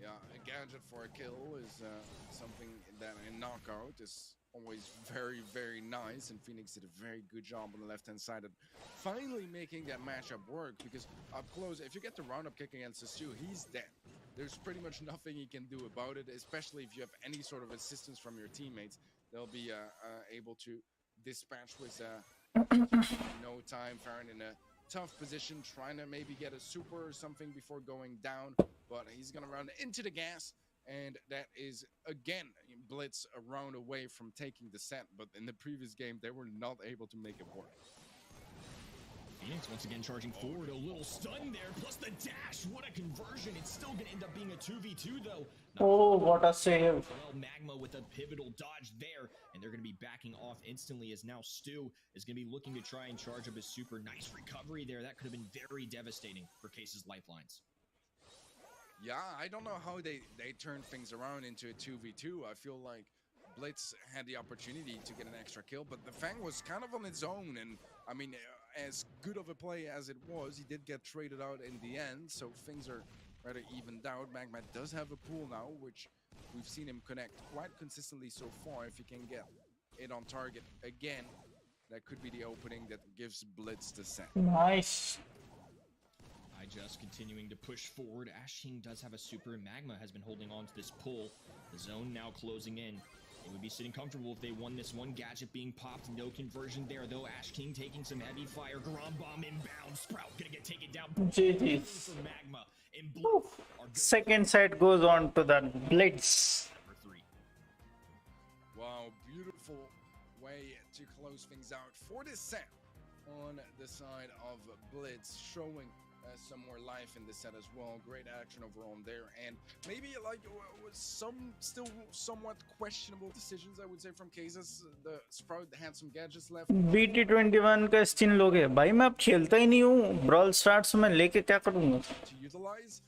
Yeah, a gadget for a kill is something that in knockout is always very, very nice, and Phoenix did a very good job on the left-hand side of finally making that matchup work, because up close, if you get the roundup kick against the Stu, he's dead. There's pretty much nothing he can do about it, especially if you have any sort of assistance from your teammates. They'll be able to dispatch with no time. Farron in a tough position, trying to maybe get a super or something before going down, but he's gonna run into the gas, and that is again Blitz a round away from taking the set, but in the previous game they were not able to make it work. Phoenix once again charging forward, a little stun there, plus the dash. What a conversion. It's still going to end up being a 2v2 though. Oh, what a save. Well, Magma with a pivotal dodge there, and they're going to be backing off instantly as now Stu is going to be looking to try and charge up his super. Nice recovery there. That could have been very devastating for Case's lifelines. Yeah, I don't know how they turned things around into a 2v2. I feel like Blitz had the opportunity to get an extra kill, but the Fang was kind of on its own, and I mean, as good of a play as it was, he did get traded out in the end, so things are rather evened out. Magma does have a pool now, which we've seen him connect quite consistently so far. If he can get it on target again, that could be the opening that gives Blitz the set. Nice. I just continuing to push forward. Ash King does have a super. Magma has been holding on to this pull. The zone now closing in. They would be sitting comfortable if they won this one. Gadget being popped, no conversion there though. Ash King taking some heavy fire. Grom bomb inbound. Sprout gonna get taken down. GG's. Magma and Blitz. Second set goes on to the Blitz. Number 3. Wow, beautiful way to close things out for this set on the side of Blitz, showing some more life in this set as well. Great action overall there, and maybe like some still somewhat questionable decisions, I would say, from cases. The Sprout had some gadgets left. BT21 का skin लोगे भाई, मैं अब खेलता ही नहीं हूँ brawl stars में, लेके क्या करूँगा to utilize,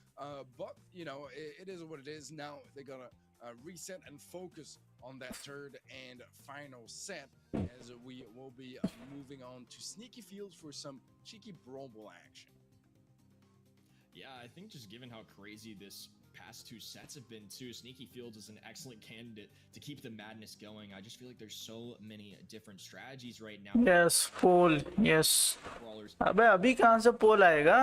but you know, it is what it is. Now they're gonna reset and focus on that third and final set, as we will be moving on to Sneaky Fields for some cheeky Brawl action. Yeah, I think just given how crazy this past 2 sets have been too, Sneaky Fields is an excellent candidate to keep the madness going. I just feel like there's so many different strategies right now. Yes, poll, yes. Brawlers अबे अभी कहाँ से पोल आएगा,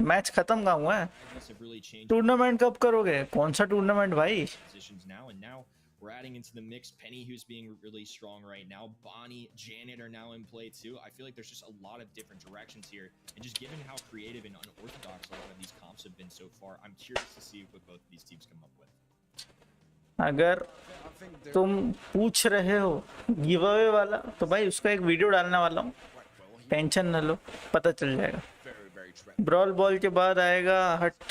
match खत्म कहाँ हुआ है, have really changed tournament कब करोगे, कौन सा टूर्नामेंट भाई. positions now, and now we're adding into the mix Penny, who's being really strong right now. Bonnie, Janet are now in play too. I feel like there's just a lot of different directions here, and just given how creative and unorthodox a lot of these comps have been so far, I'm curious to see what both of these teams come up with. अगर तुम पूछ रहे हो give away वाला, तो भाई उसका एक वीडियो डालने वाला हूँ, टेंशन न लो, पता चल जाएगा. ब्रॉल बॉल के बाद आएगा हट.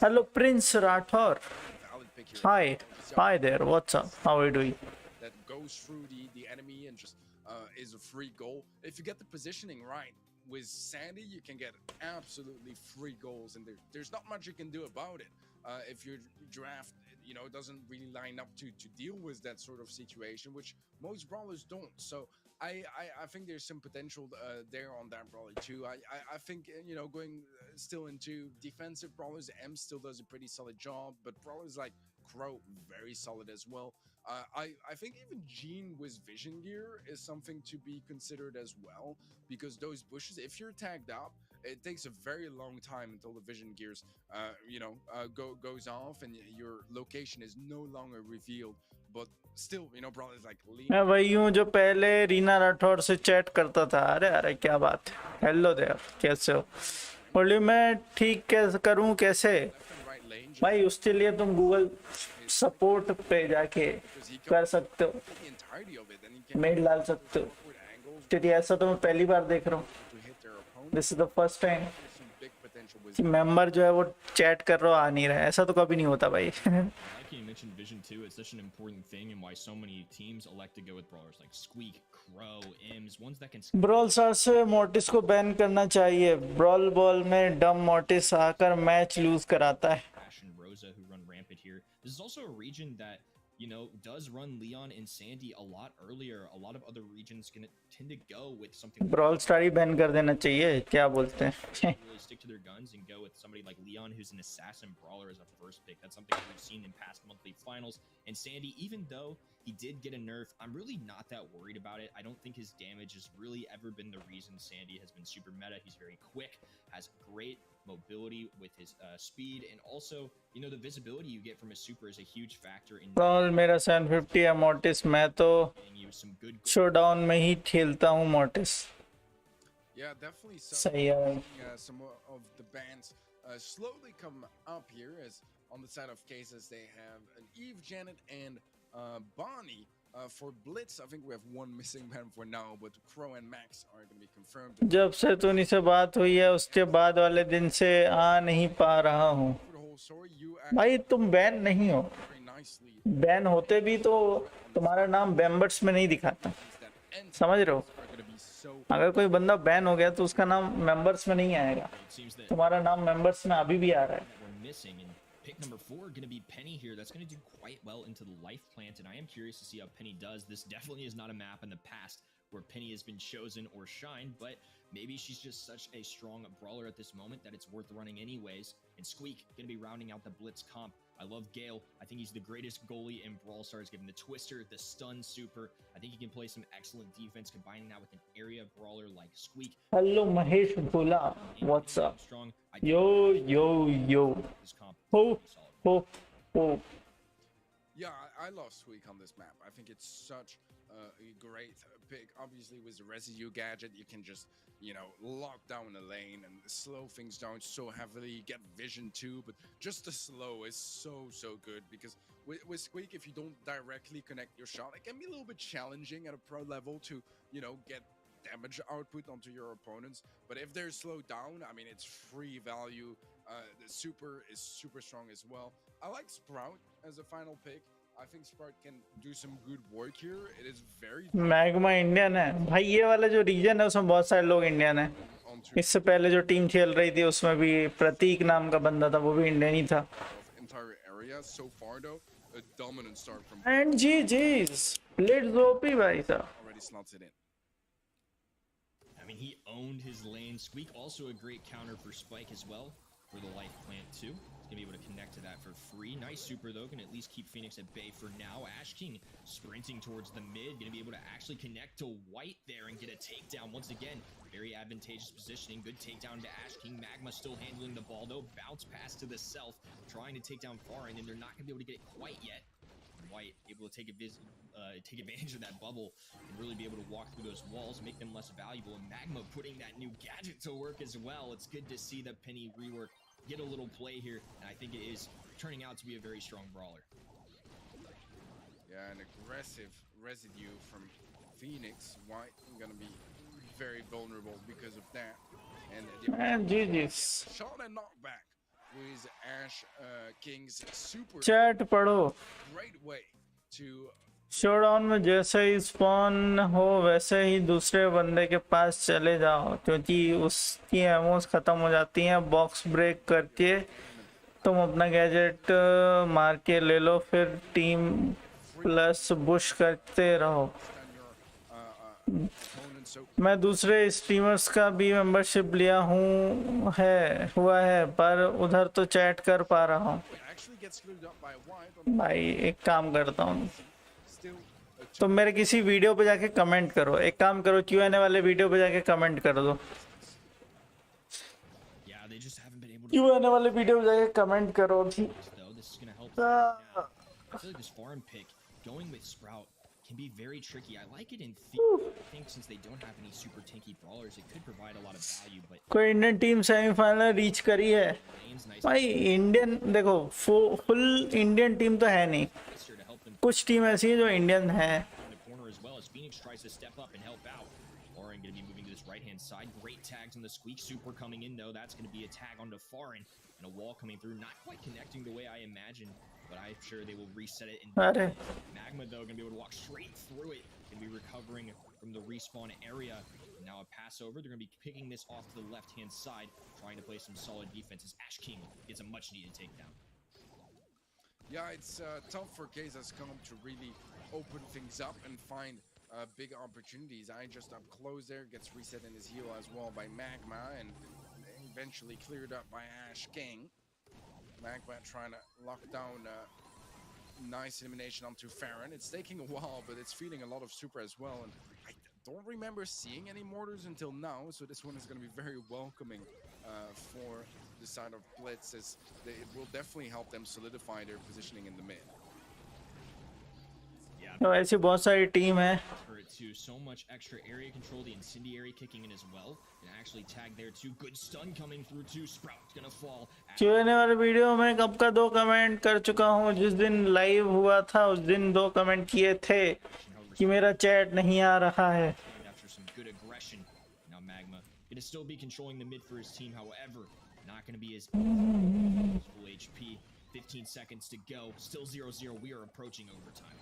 Hello Prince Rathore. Hi there, what's up? How are you doing? That goes through the enemy and just is a free goal. If you get the positioning right with Sandy, you can get absolutely free goals, and there's not much you can do about it. If your draft, you know, doesn't really line up to deal with that sort of situation, which most brawlers don't. So I think there's some potential there on that brawler too. I think, you know, going still into defensive brawlers, M still does a pretty solid job, but brawlers like Crow, very solid as well. I think even Gene with vision gear is something to be considered as well, because those bushes, if you're tagged up, it takes a very long time until the vision gears goes off and your location is no longer revealed. But still, you know, probably like मैं वही हूँ जो पहले रीना राठौर से chat करता था. अरे अरे क्या बात है, हेलो देयर, कैसे हो? बोली मैं ठीक कैसे करूँ, कैसे भाई, उसके लिए तुम गूगल सपोर्ट पे जाके कर सकते हो, मेल डाल सकते हो. तेरी ऐसा तो मैं पहली बार देख रहा हूँ. This is the first time. potential was. कि मेंबर जो है वो चैट कर रहा आ नहीं रहा है, ऐसा तो कभी नहीं होता भाई. Like you mentioned Vision 2, it's such an important thing and why so many teams elect to go with brawlers like Squeak, Crow, Ims, ones that can brawl star से मोर्टिस को बैन करना चाहिए. ब्रॉल बॉल में डम mortis आकर match loose कराता है. Ash and Rosa who run rampant here. This is also a region that, you know, does run Leon and Sandy a lot earlier. A lot of other regions gonna tend to go with something. Brawl star he ban कर देना चाहिए, क्या बोलते हैं. Really stick to their guns and go with somebody like Leon, who's an assassin brawler as a first pick. That's something we've seen in past monthly finals. And Sandy, even though he did get a nerf, I'm really not that worried about it. I don't think his damage has really ever been the reason Sandy has been super meta. He's very quick, has great mobility with his speed, and also, you know, the visibility you get from a super is a huge factor in brawl मेरा 750 है mortis, मैं तो getting you some good showdown में ही खेलता हूँ mortis. Yeah, definitely. सही है. Some of the bands slowly come up here, as on the side of cases they have an Eve, Janet, and Bonnie. For Blitz, I think we have one missing band for now, but Crow and Max are going to be confirmed. जब से तूने से बात हुई है उसके बाद वाले दिन से आ नहीं पा रहा हूँ. For the whole story, you भाई तुम बैन नहीं हो. very nicely बैन होते भी तो तुम्हारा नाम मेंबर्स में नहीं दिखाता. that ends समझ रहे हो. are going to be so. अगर कोई बंदा बैन हो गया तो उसका नाम मेंबर्स में नहीं आएगा. It seems that तुम्हारा नाम मेंबर्स में अभी भी आ रहा है. we're missing. And pick number 4 going to be Penny here. That's going to do quite well into the life plant, and I am curious to see how Penny does. This definitely is not a map in the past where Penny has been chosen or shined, but maybe she's just such a strong brawler at this moment that it's worth running anyways. And Squeak going to be rounding out the Blitz comp. I love Gale. I think he's the greatest goalie in Brawl Stars, given the Twister, the stun super. I think he can play some excellent defense, combining that with an area brawler like Squeak. Hello Mahesh Bhola, what's up. Strong. Yo yo yo. This comp हो is solid. हो हो. Yeah, I love Squeak on this map. I think it's such a great pick. Obviously, with the residue gadget, you can just, you know, lock down the lane and slow things down so heavily. Get vision too, but just the slow is so good, because with Squeak, if you don't directly connect your shot, it can be a little bit challenging at a pro level to, you know, get damage output onto your opponents. But if they're slowed down, I mean, it's free value. The super is super strong as well. I like Sprout as a final pick. I think Sprout can do some good work here. It is very magma Indian है भाई. ये वाला जो reason है उसमें बहुत सारे लोग इंडियन हैं. onto इससे पहले जो टीम खेल रही थी उसमें भी प्रतीक नाम का बंदा था, वो भी इंडियन ही था. entire area. So far though, a dominant start from and GGs let's OP भाई साहब. already slots it in. I mean, he owned his lane. Squeak also a great counter for Spike as well for the life plant too. He's gonna be able to connect to that for free. Nice super though, can at least keep Phoenix at bay for now. Ash King sprinting towards the mid, gonna be able to actually connect to White there and get a takedown once again. Very advantageous positioning. Good takedown to Ash King. Magma still handling the ball though. Bounce pass to the self, trying to take down Far, and then they're not gonna be able to get it quite yet. White able to take advantage of that bubble and really be able to walk through those walls, make them less valuable. And Magma putting that new gadget to work as well. It's good to see the Penny rework get a little play here, and I think it is turning out to be a very strong brawler. Yeah, an aggressive residue from Phoenix. White gonna be very vulnerable because of that. And and GGs. shot and knockback with Ash King's super chat पढ़ो. great way to showdown में जैसे ही spawn हो वैसे ही दूसरे बंदे के पास चले जाओ, क्योंकि उसकी एमोस खत्म हो जाती हैं. बॉक्स ब्रेक करके तुम अपना गैजेट मार के ले लो, फिर टीम प्लस बुश करते रहो. stand your opponent. So मैं दूसरे स्ट्रीमर्स का भी मेंबरशिप लिया हुआ है, पर उधर तो चैट कर पा रहा हूँ. it actually gets screwed up by White. भाई एक काम करता हूँ, Still a तो मेरे किसी वीडियो पे जाके कमेंट करो. एक काम करो, Q&A वाले वीडियो पे जाके कमेंट कर दो. Yeah, they just haven't been able to Q&A वाले वीडियो पे जाके कमेंट करो. though. This is gonna help. Now, I feel like this farm pick going with Sprout can be very tricky. I like it in theory. I think since they don't have any super tanky brawlers, it could provide a lot of value. But कोई Indian team semifinal reach करी है lane's nice भाई. Indian देखो, full Indian team तो है नहीं. to help them कुछ team ऐसी है जो इंडियन है. in the corner as well as Phoenix tries to step up and help out. Or Foreign going to be moving to this right-hand side. Great tags on the Squeak Super coming in, though. That's going to be a tag onto Foreign. And a wall coming through. Not quite connecting the way I imagined, but I'm sure they will reset it. And Magma, though, going to be able to walk straight through it. Going to be recovering from the respawn area. Now a pass over. They're going to be picking this off to the left-hand side, trying to play some solid defense as Ash King gets a much-needed takedown. Yeah, it's tough for KZ's Comp to really open things up and find big opportunities. I just up close there, gets reset in his heal as well by Magma, and eventually cleared up by Ash King. Magma trying to lock down nice elimination onto Farron. It's taking a while, but it's feeling a lot of super as well. And I don't remember seeing any mortars until now, so this one is going to be very welcoming for the side of Blitz, as it will definitely help them solidify their positioning in the mid. तो ऐसी बहुत सारी team है. So much extra area control, the incendiary kicking in as well, and actually tag there too. Good stun coming through too. Sprout's gonna fall. चुने वाले video में कब का 2 कमेंट कर चुका हूँ. जिस दिन लाइव हुआ था उस दिन 2 कमेंट किए थे कि मेरा चैट नहीं आ रहा है. After some good aggression, now Magma gonna still be controlling the mid for his team. However, not gonna be as full HP. 15 seconds to go. Still 0-0. We are approaching overtime.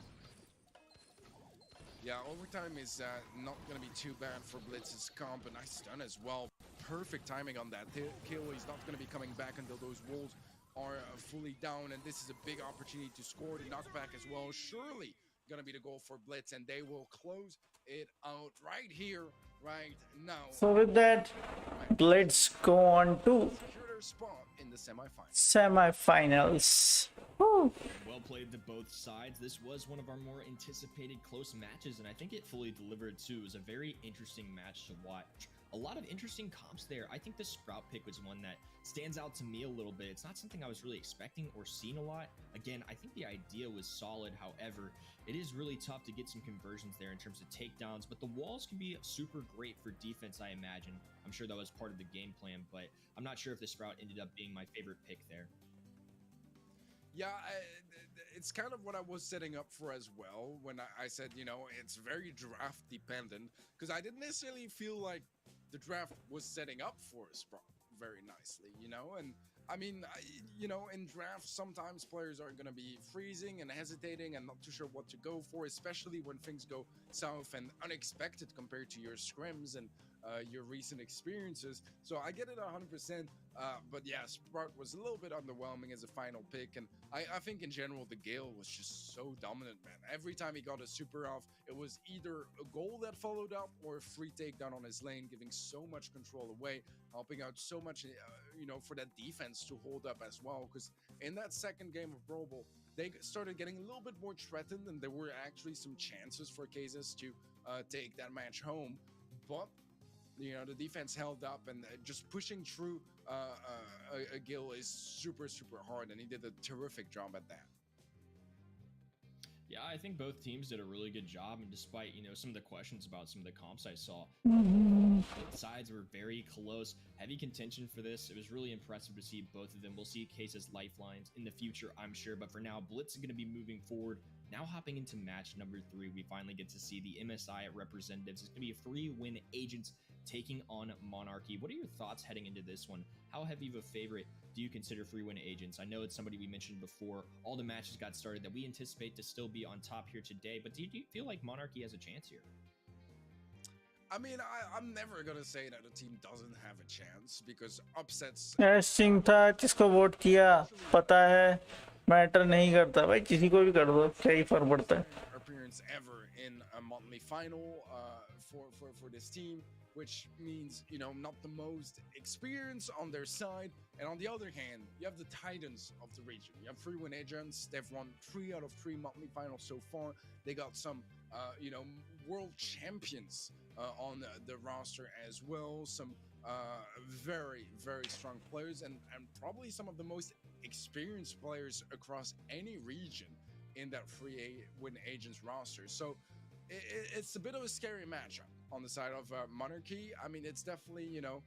Yeah, overtime is not going to be too bad for Blitz's Comp. A nice stun as well. Perfect timing on that kill. He's not going to be coming back until those walls are fully down. And this is a big opportunity to score the knockback as well. Surely going to be the goal for Blitz. And they will close it out right here, right now. So with that, let's go on to spot in the semifinals. Woo. Well played to both sides. This was one of our more anticipated close matches, and I think it fully delivered too. It was a very interesting match to watch. A lot of interesting comps there. I think the Sprout pick was one that stands out to me a little bit. It's not something I was really expecting or seeing a lot. Again, I think the idea was solid. However, it is really tough to get some conversions there in terms of takedowns, but the walls can be super great for defense, I imagine. I'm sure that was part of the game plan, but I'm not sure if the Sprout ended up being my favorite pick there. Yeah, it's kind of what I was setting up for as well when I said, you know, it's very draft dependent, because I didn't necessarily feel like the draft was setting up for a Sprout very nicely, you know? And I mean, you know, in drafts, sometimes players are going to be freezing and hesitating and not too sure what to go for, especially when things go south and unexpected compared to your scrims and your recent experiences. So I get it 100%, but yeah, Sprout was a little bit underwhelming as a final pick, and I think in general the Gale was just so dominant, man. Every time he got a super off, it was either a goal that followed up or a free takedown on his lane, giving so much control away, helping out so much, you know, for that defense to hold up as well. Because in that second game of Brawl, they started getting a little bit more threatened, and there were actually some chances for KZ's to take that match home, but you know, the defense held up, and just pushing through a Gil is super hard, and he did a terrific job at that. Yeah, I think both teams did a really good job, and despite, you know, some of the questions about some of the comps I saw, both sides were very close. Heavy contention for this. It was really impressive to see both of them. We'll see KZ's lifelines in the future, I'm sure, but for now, Blitz is going to be moving forward. Now hopping into match number 3, we finally get to see the MSI representatives. It's going to be a 3-win Agents taking on Monarchy. What are your thoughts heading into this one? How heavy of a favorite do you consider 3-win Agents? I know it's somebody we mentioned before. All the matches got started that we anticipate to still be on top here today, but do you feel like Monarchy has a chance here? I mean, I'm never gonna say that a team doesn't have a chance, because upsets. Singh था किसको vote किया पता है, matter नहीं करता भाई, किसी को भी कर दो, क्या ही फर्क पड़ता है. Appearance ever in a monthly final for this team, which means, you know, not the most experience on their side. And on the other hand, you have the titans of the region. You have 3-win Agents. They've won 3 out of 3 monthly finals so far. They got some, you know, world champions on the roster as well. Some very strong players, and probably some of the most experienced players across any region in that 3-win Agents roster. So it's a bit of a scary matchup on the side of Monarchy. I mean, it's definitely, you know,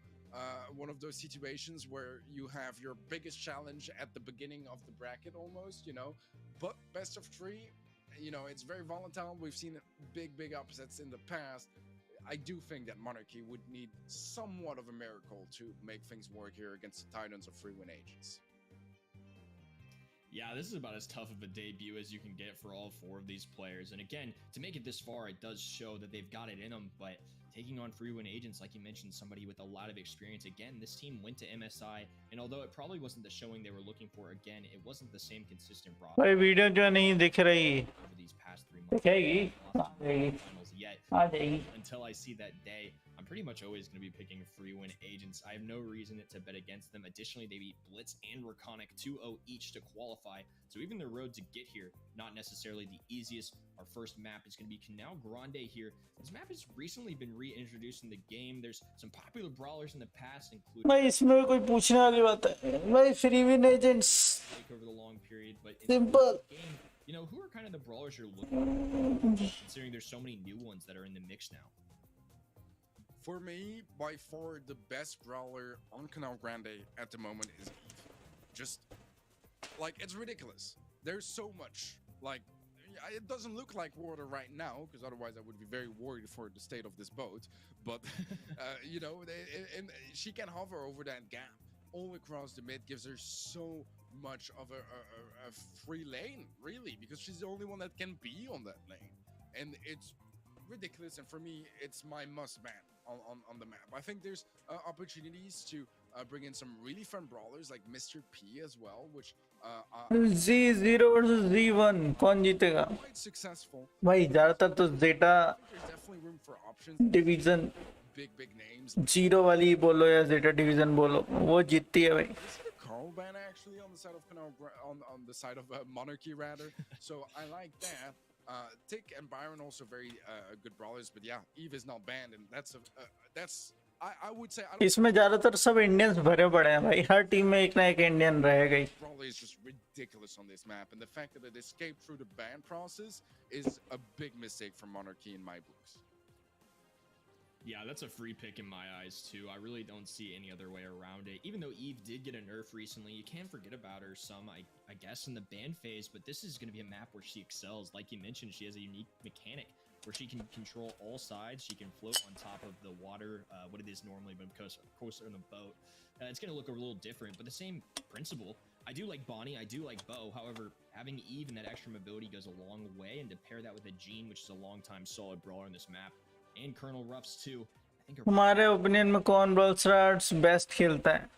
one of those situations where you have your biggest challenge at the beginning of the bracket almost, you know, but best of 3, you know, it's very volatile. We've seen big upsets in the past. I do think that Monarchy would need somewhat of a miracle to make things work here against the Titans of free win agents. Yeah, this is about as tough of a debut as you can get for all four of these players. And again, to make it this far, it does show that they've got it in them. But taking on free win agents, like you mentioned, somebody with a lot of experience. Again, this team went to MSI, and although it probably wasn't the showing they were looking for, again, it wasn't the same consistent roster. भाई video जो नहीं दिख रही over these past 3 months. दिखेगी आ जाएगी Yet, आ जाएगी until I see that day, I'm pretty much always going to be picking free win agents. I have no reason to bet against them. Additionally, they beat Blitz and Raconic 2-0 each to qualify. So even the road to get here, not necessarily the easiest. Our first map is going to be Canal Grande here. This map has recently been reintroduced in the game. There's some popular brawlers in the past, including भाई इसमें कोई पूछने वाली बात है भाई free win agents over the long period. But in simple the game, you know, who are kind of the brawlers you're looking for, considering there's so many new ones that are in the mix now? For me, by far the best brawler on Canal Grande at the moment is Eve. Just like, it's ridiculous. There's so much. Like, it doesn't look like water right now, because otherwise I would be very worried for the state of this boat. But you know, she can hover over that gap all across the mid, gives her so much of a free lane, really, because she's the only one that can be on that lane, and it's ridiculous. And for me, it's my must ban on the map. I think there's opportunities to bring in some really fun brawlers like Mr. P as well, which Z0 versus Z1 कौन जीतेगा quite successful. भाई ज्यादातर तो जेटा There's definitely room for options. Division Big names. Zero वाली बोलो या जेटा division बोलो वो जीतती है भाई This is a Carl ban actually on the side of on the side of Monarchy rather. So I like that. Tick and Byron also very good brawlers, but yeah, Eve is not banned, and that's I would say I don't इसमें ज्यादातर सब Indians भरे पड़े हैं भाई हर team में एक ना एक इंडियन रहेगा ही Brawl is just ridiculous on this map, and the fact that it escaped through the ban process is a big mistake for Monarchy in my books. Yeah, that's a free pick in my eyes, too. I really don't see any other way around it. Even though Eve did get a nerf recently, you can't forget about her some, I guess, in the ban phase. But this is going to be a map where she excels. Like you mentioned, she has a unique mechanic where she can control all sides. She can float on top of the water, what it is normally, but because, of course, on a boat. It's going to look a little different, but the same principle. I do like Bonnie. I do like Bo. However, having Eve and that extra mobility goes a long way. And to pair that with a Jean, which is a long-time solid brawler in this map, and Colonel Ruffs too. I think हमारे opinion में कौन brawl stars best खेलता है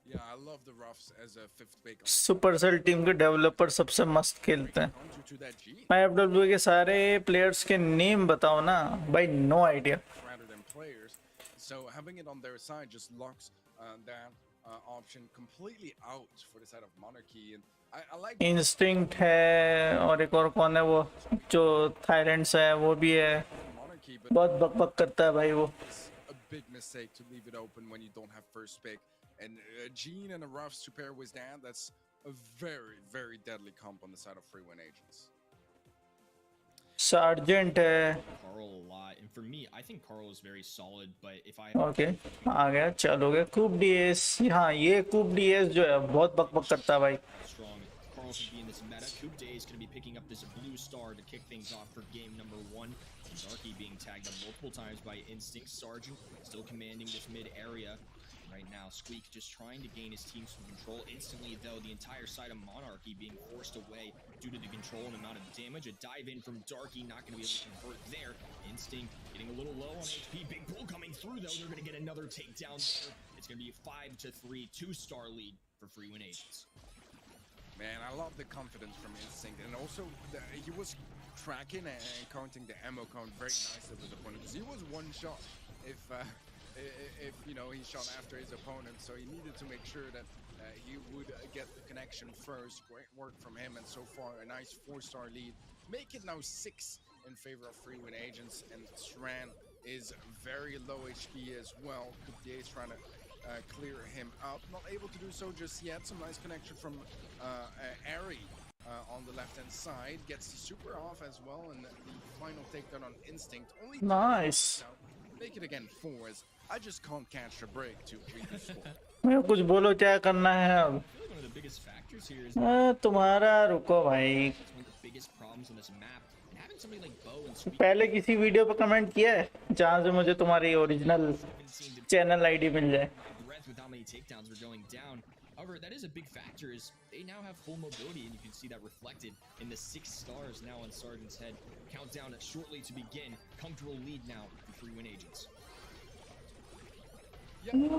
Yeah, I love the Ruffs as a fifth pick. Supercell team के developer सबसे मस्त खेलते हैं To that G मैं एफडब्ल्यू के सारे प्लेयर्स के नेम बताओ ना भाई no idea rather than players. So having it on their side just locks that option completely out for the side of Monarchy, and I like instinct है और एक और कौन है वो जो थाईलैंड से है वो भी है Monarchy, but बहुत बकबक करता है भाई वो it's a big mistake to leave it open when you don't have first pick. And Jean and a Ruffs to pair with that's a very deadly comp on the side of free win agents. Sergeant है Carl a lot, and for me, I think Carl is very solid. But if I okay आ गया चलोगे कूप DS हाँ ये कूप DS जो है बहुत बकबक करता है भाई strong, Carl should be in this meta. Coupe Day is going to be picking up this blue star to kick things off for game number 1. Darky being tagged up multiple times by Instinct. Sergeant still commanding this mid area. Right now, Squeak just trying to gain his team some control. Instantly, though, the entire side of Monarchy being forced away due to the control and amount of damage. A dive in from Darky, not going to be able to convert there. Instinct getting a little low on HP. Big pull coming through, though. They're going to get another takedown there. It's going to be a 5-3, 2-star lead for free win agents. Man, I love the confidence from Instinct, and also he was tracking and counting the ammo count very nicely with his opponent, because he was one shot if you know he shot after his opponent, so he needed to make sure that he would get the connection first. Great work from him, and so far a nice 4-star lead. Make it now 6 in favor of free win agents, and Stran is very low HP as well. Coupier is trying to clear him out, not able to do so just yet. Some nice connection from Ari on the left hand side, gets the super off as well, and the final takedown on Instinct. Only Nice. Make it again 4, as I just can't catch a break to read the score. मैं कुछ बोलो क्या करना है अब I feel like one of the biggest factors here is तुम्हारा रुको भाई one of the biggest problems on this map. And having somebody like Bo and Squeak पहले किसी वीडियो पे कमेंट किया है जहाँ से मुझे तुम्हारी original haven't seemed to channel ID मिल जाए? breath with how many takedowns were going down. However, that is a big factor, is they now have full mobility, and you can see that reflected in the 6 stars now on Sergeant's head. Countdown shortly to begin. Comfortable lead now for Free Win Agents. Leave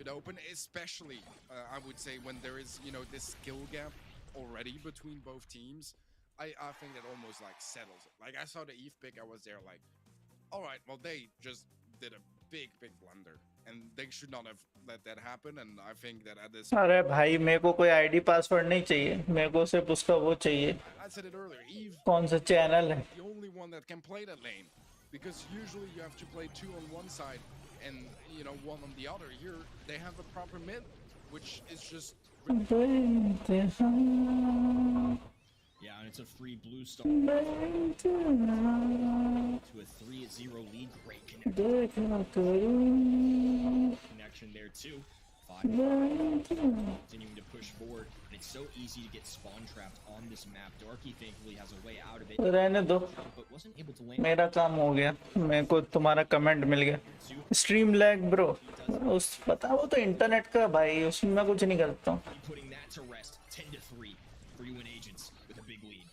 it open, especially I would say when there is, you know, this skill gap already between both teams. I think that almost like settles it. Like I saw the Eve pick, I was there like, all right, well they just did a big blunder, and they should not have let that happen. And I think that at this, अरे भाई मेरे को कोई ID password नहीं चाहिए, मेरे को सिर्फ उसका वो चाहिए, I said it earlier, Eve कौन सा चैनल है. the only one that can play that lane, because usually you have to play 2 on one side and, you know, 1 on the other. Here they have a proper mid, which is just Yeah, and it's a free blue star to a 3-0 lead. Great connection there too. 5 continuing to push forward, and it's so easy to get spawn trapped on this map. Darky thankfully has a way out of it, रहने दो, but wasn't able to land. मेरा काम हो गया, मेरे को तुम्हारा comment मिल गया. स्ट्रीम लैग ब्रो, उस पता वो तो इंटरनेट का भाई, उसमें मैं कुछ नहीं करता हूँ. Putting that to rest. 10-3 for UN Agents with a big lead.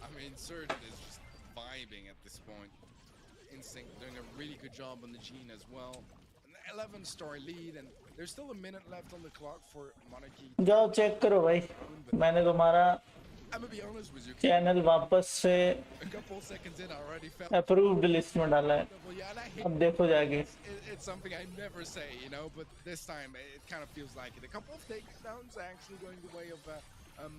I mean, Surgeon is just vibing at this point. Instinct doing a really good job on the Gene as well. An 11-star lead, and there's still a minute left on the clock for Monarchy. जाओ check करो भाई, मैंने तुम्हारा I'm gonna be honest with you. Channel वापस से A couple seconds in, I already felt. Approved list में डाला है. Yeah, and I hate अब देखो जाके. it's something I never say, you know, but this time it kind of feels like it. A couple of takedowns actually going the way of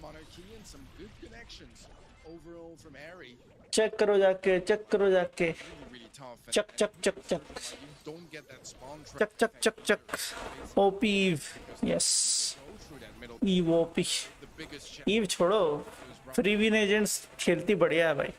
Monarchy, and some good connections overall from Harry. Check करो जाके, check करो जाके. Really, really tough. And Chuck Chuck Chuck Chuck you don't get that spawn trap. Chuck Chuck Chuck Chuck. OP Eve, yes Go through that middle. Eve OP. The biggest challenge. Eve छोड़ो, free win agents खेलती बढ़िया है भाई. Yeah,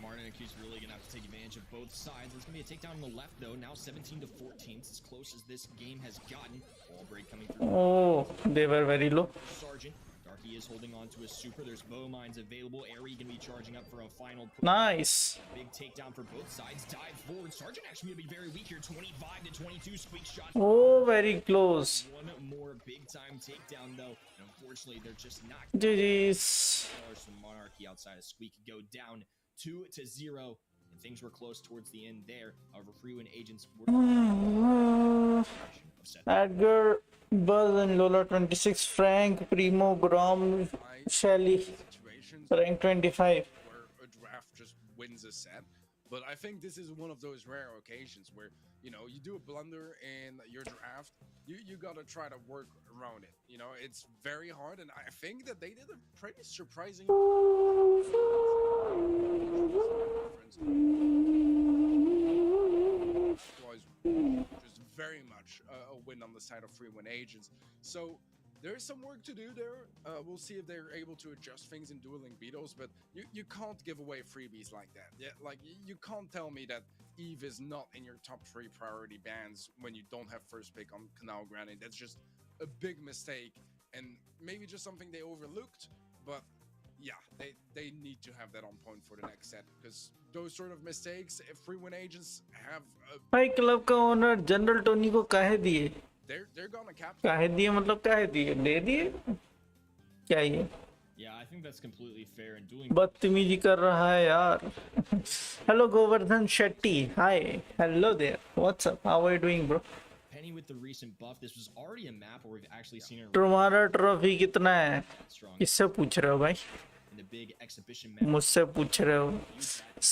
Martin is really gonna have to take advantage of both sides. There's gonna be a takedown on the left though. Now 17-14. It's as close as this game has gotten. Ball break coming through. Oh, they were very low. Sergeant. Darky is holding on to his super. There's bow mines available. Airy gonna be charging up for a final push. Nice. Big takedown for both sides. Dive forward. Sergeant actually gonna be very weak here. 25-22. Squeak shot. Oh, very close. One more big time takedown though. And unfortunately, they're just not. GG's. From Monarchy outside of Squeak go down 2-0. And things were close towards the end there. However, Free Win Agents were Edgar, Buzz and Lola 26, Frank, Primo, Grom, Shelly, Situations rank 25. where a draft just wins a set. But I think this is one of those rare occasions where, you know, you do a blunder in your draft, you gotta try to work around it. You know, it's very hard, and I think that they did a pretty surprising. Was just very much a win on the side of Free Win Agents. So there's some work to do there. We'll see if they're able to adjust things in dueling beetles, but you can't give away freebies like that. Yeah, like you can't tell me that Eve is not in your top 3 priority bans when you don't have first pick on Canal Grande. That's just a big mistake, and maybe just something they overlooked. But yeah, they need to have that on point for the next set, because those sort of mistakes, if Free Win Agents have भाई club का owner general Tony को काहे दिए? they're gonna cap. काहे दिए मतलब काहे दिए? दे दिए? क्या ये? Yeah, I think that's completely fair. And doing बदतमीजी कर रहा है यार. Hello Govardhan Shetty. Hi. Hello there. What's up? How are you doing, bro? Penny with the recent buff, this was already a map where we've actually seen her तुम्हारा trophy कितना है? strong किससे पूछ रहे हो भाई? in the big exhibition map मुझसे पूछ रहे हो?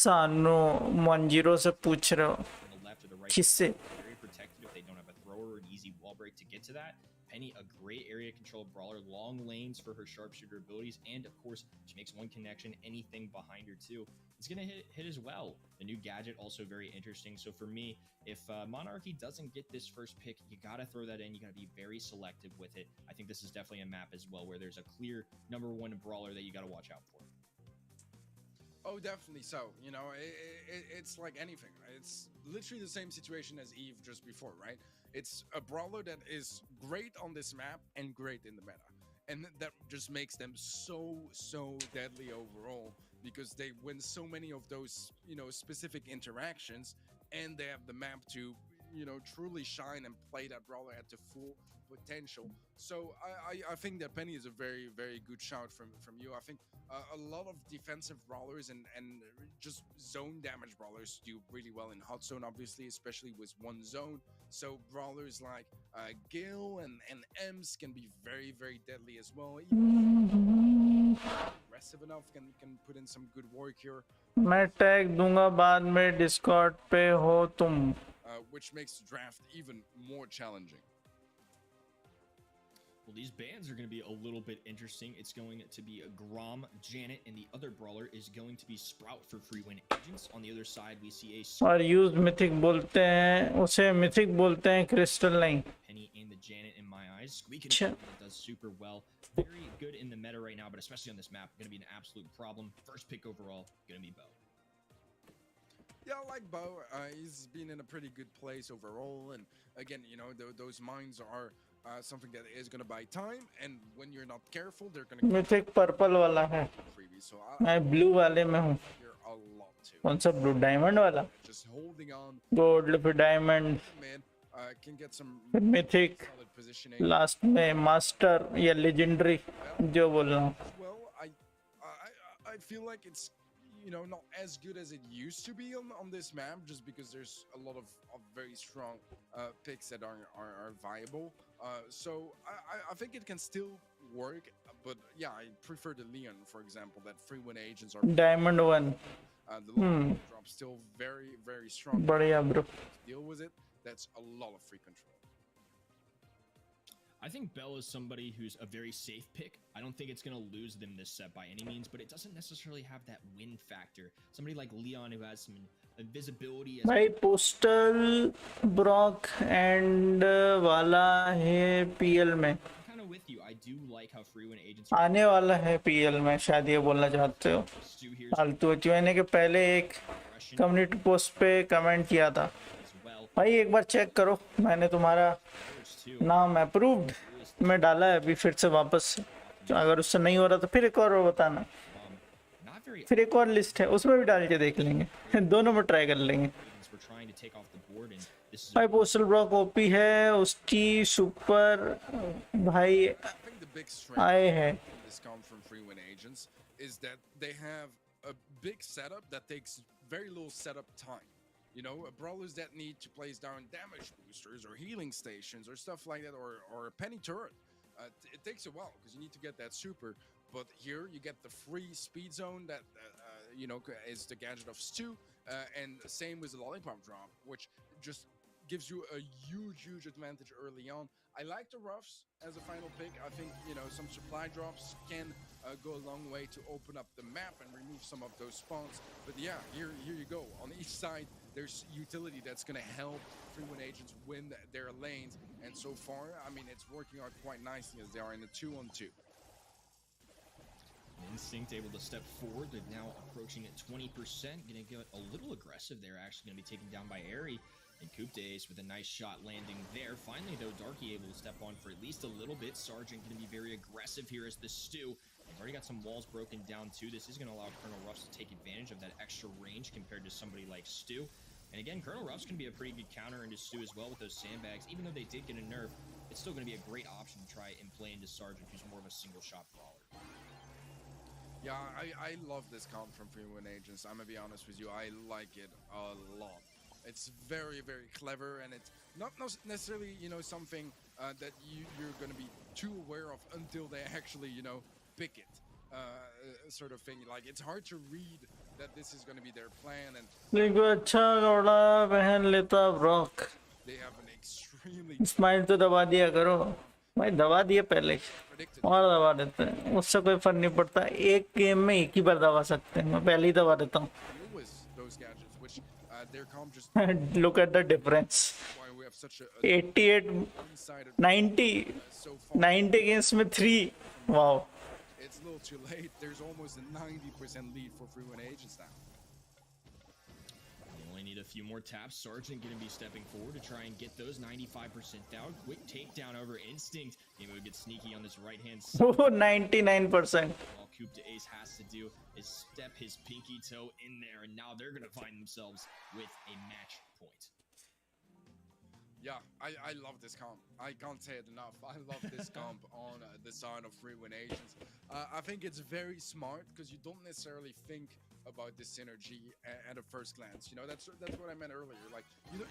सानो मंजीरो से पूछ रहे हो? on the left or the right. किससे? Very protected if they don't have a thrower or an easy wall break to get to that. Penny, a great area control brawler, long lanes for her sharpshooter abilities, and of course, she makes one connection, anything behind her too. It's gonna hit as well. The new gadget also very interesting. So for me, if Monarchy doesn't get this first pick, you gotta throw that in. You gotta be very selective with it. I think this is definitely a map as well where there's a clear #1 brawler that you gotta watch out for. Oh, definitely so. You know, it's like anything. It's literally the same situation as Eve just before, right? It's a brawler that is great on this map and great in the meta. And that just makes them so deadly overall because they win so many of those, you know, specific interactions, and they have the map to, you know, truly shine and play that brawler at the full potential. So I think that Penny is a very good shout from you. I think a lot of defensive brawlers and just zone damage brawlers do really well in hot zone, obviously, especially with one zone. So brawlers like Gil and Ems can be very deadly as well. Even aggressive enough can put in some good work here, मैं tag दूंगा बाद में Discord पे हो तुम which makes the draft even more challenging. Well, these bans are going to be a little bit interesting. It's going to be a Grom, Janet, and the other brawler is going to be Sprout for free win agents. On the other side, we see a और use mythic बोलते हैं उसे mythic बोलते हैं crystal नहीं Penny and the Janet in my eyes. Squeak and does super well. Very good in the meta right now, but especially on this map, going to be an absolute problem. First pick overall, going to be Bo. Yeah, I like Bo. He's been in a pretty good place overall. And again, you know, those mines are something that is going to buy time. And when you're not careful, they're going to mythic purple वाला है freebie. So मैं blue वाले में हूँ hear a lot too. कौन सा blue diamond वाला Just holding on, gold फिर diamond man. Can get some फिर मिथिक solid positioning. लास्ट में मास्टर या लेजेंडरी जो बोल रहा हूँ Well, I feel like it's, you know, not as good as it used to be on this map, just because there's a lot of very strong picks that are viable. So I think it can still work, but yeah, I prefer the Leon, for example. That free win agents are diamond one the long drop still very strong. बढ़िया bro Deal with it. That's a lot of free control. I think Bell is somebody who's a very safe pick. I don't think it's going to lose them this set by any means, but it doesn't necessarily have that win factor. Somebody like Leon who has some invisibility. भाई postal Brock and वाला है PL में I'm kind of with you. I do like how free win agents आने वाला है PL में शायद ये बोलना चाहते हो Stu here फालतू मैंने के पहले एक कम्युनिटी पोस्ट पे कमेंट किया था as well. भाई एक बार चेक करो मैंने तुम्हारा Too. नाम अप्रूव्ड मैं डाला है अभी फिर से वापस तो अगर उससे नहीं हो रहा तो फिर एक और बताना Not very फिर एक और लिस्ट है उसमें भी डाल के देख लेंगे दोनों में ट्राई कर लेंगे agents were trying to take off the board, and this is भाई पोस्टल ब्रॉक ओपी है उसकी सुपर भाई I think the big strength आए है in this come from free win agents is that they have a big setup that takes very little setup time. You know, brawlers that need to place down damage boosters or healing stations or stuff like that, or a penny turret. It takes a while because you need to get that super. But here you get the free speed zone that, you know, is the gadget of Stu. And same with the lollipop drop, which just gives you a huge advantage early on. I like the roughs as a final pick. I think, you know, some supply drops can go a long way to open up the map and remove some of those spawns. But yeah, here you go. On each side, there's utility that's going to help free win agents win their lanes. And so far, I mean, it's working out quite nicely as they are in a 2-on-2. Instinct able to step forward. They're now approaching at 20%. Going to get a little aggressive. They're actually going to be taken down by Airy. And Coupe Days with a nice shot landing there. Finally, though, Darky able to step on for at least a little bit. Sergeant going to be very aggressive here as the Stu. They've already got some walls broken down, too. This is going to allow Colonel Ruffs to take advantage of that extra range compared to somebody like Stu. And again, Colonel Ruffs can be a pretty good counter into Stu as well with those sandbags. Even though they did get a nerf, it's still going to be a great option to try and play into Sergeant, who's more of a single-shot brawler. Yeah, I love this comp from free win agents. I'm going to be honest with you. I like it a lot. It's very clever, and it's not necessarily, you know, something that you're going to be too aware of until they actually, you know, pick it, sort of thing. Like, it's hard to read that this is going to be their plan, and they have an extremely smile तो दबा दिया करो भाई दबा दिए पहले predicted और दबा देते हैं उससे कोई फर्क नहीं पड़ता एक गेम में एक ही बार दबा सकते हैं मैं पहले ही दबा देता हूँ deal with those gadgets, which their comp just look at the difference why we have such a 88 one-sided 90 so far. 90 against में 3 wow it's a little too late. There's almost a 90% lead for Free Win Agents now. They only need a few more taps. Sergeant going to be stepping forward to try and get those 95% down. Quick takedown over Instinct. Maybe we get sneaky on this right-hand side. Oh, 99%. All Coop to Ace has to do is step his pinky toe in there, and now they're going to find themselves with a match point. Yeah, I love this comp. I can't say it enough. I love this comp on the side of Free Win Agents. I think it's very smart because you don't necessarily think about this synergy at a first glance. You know, that's what I meant earlier. Like,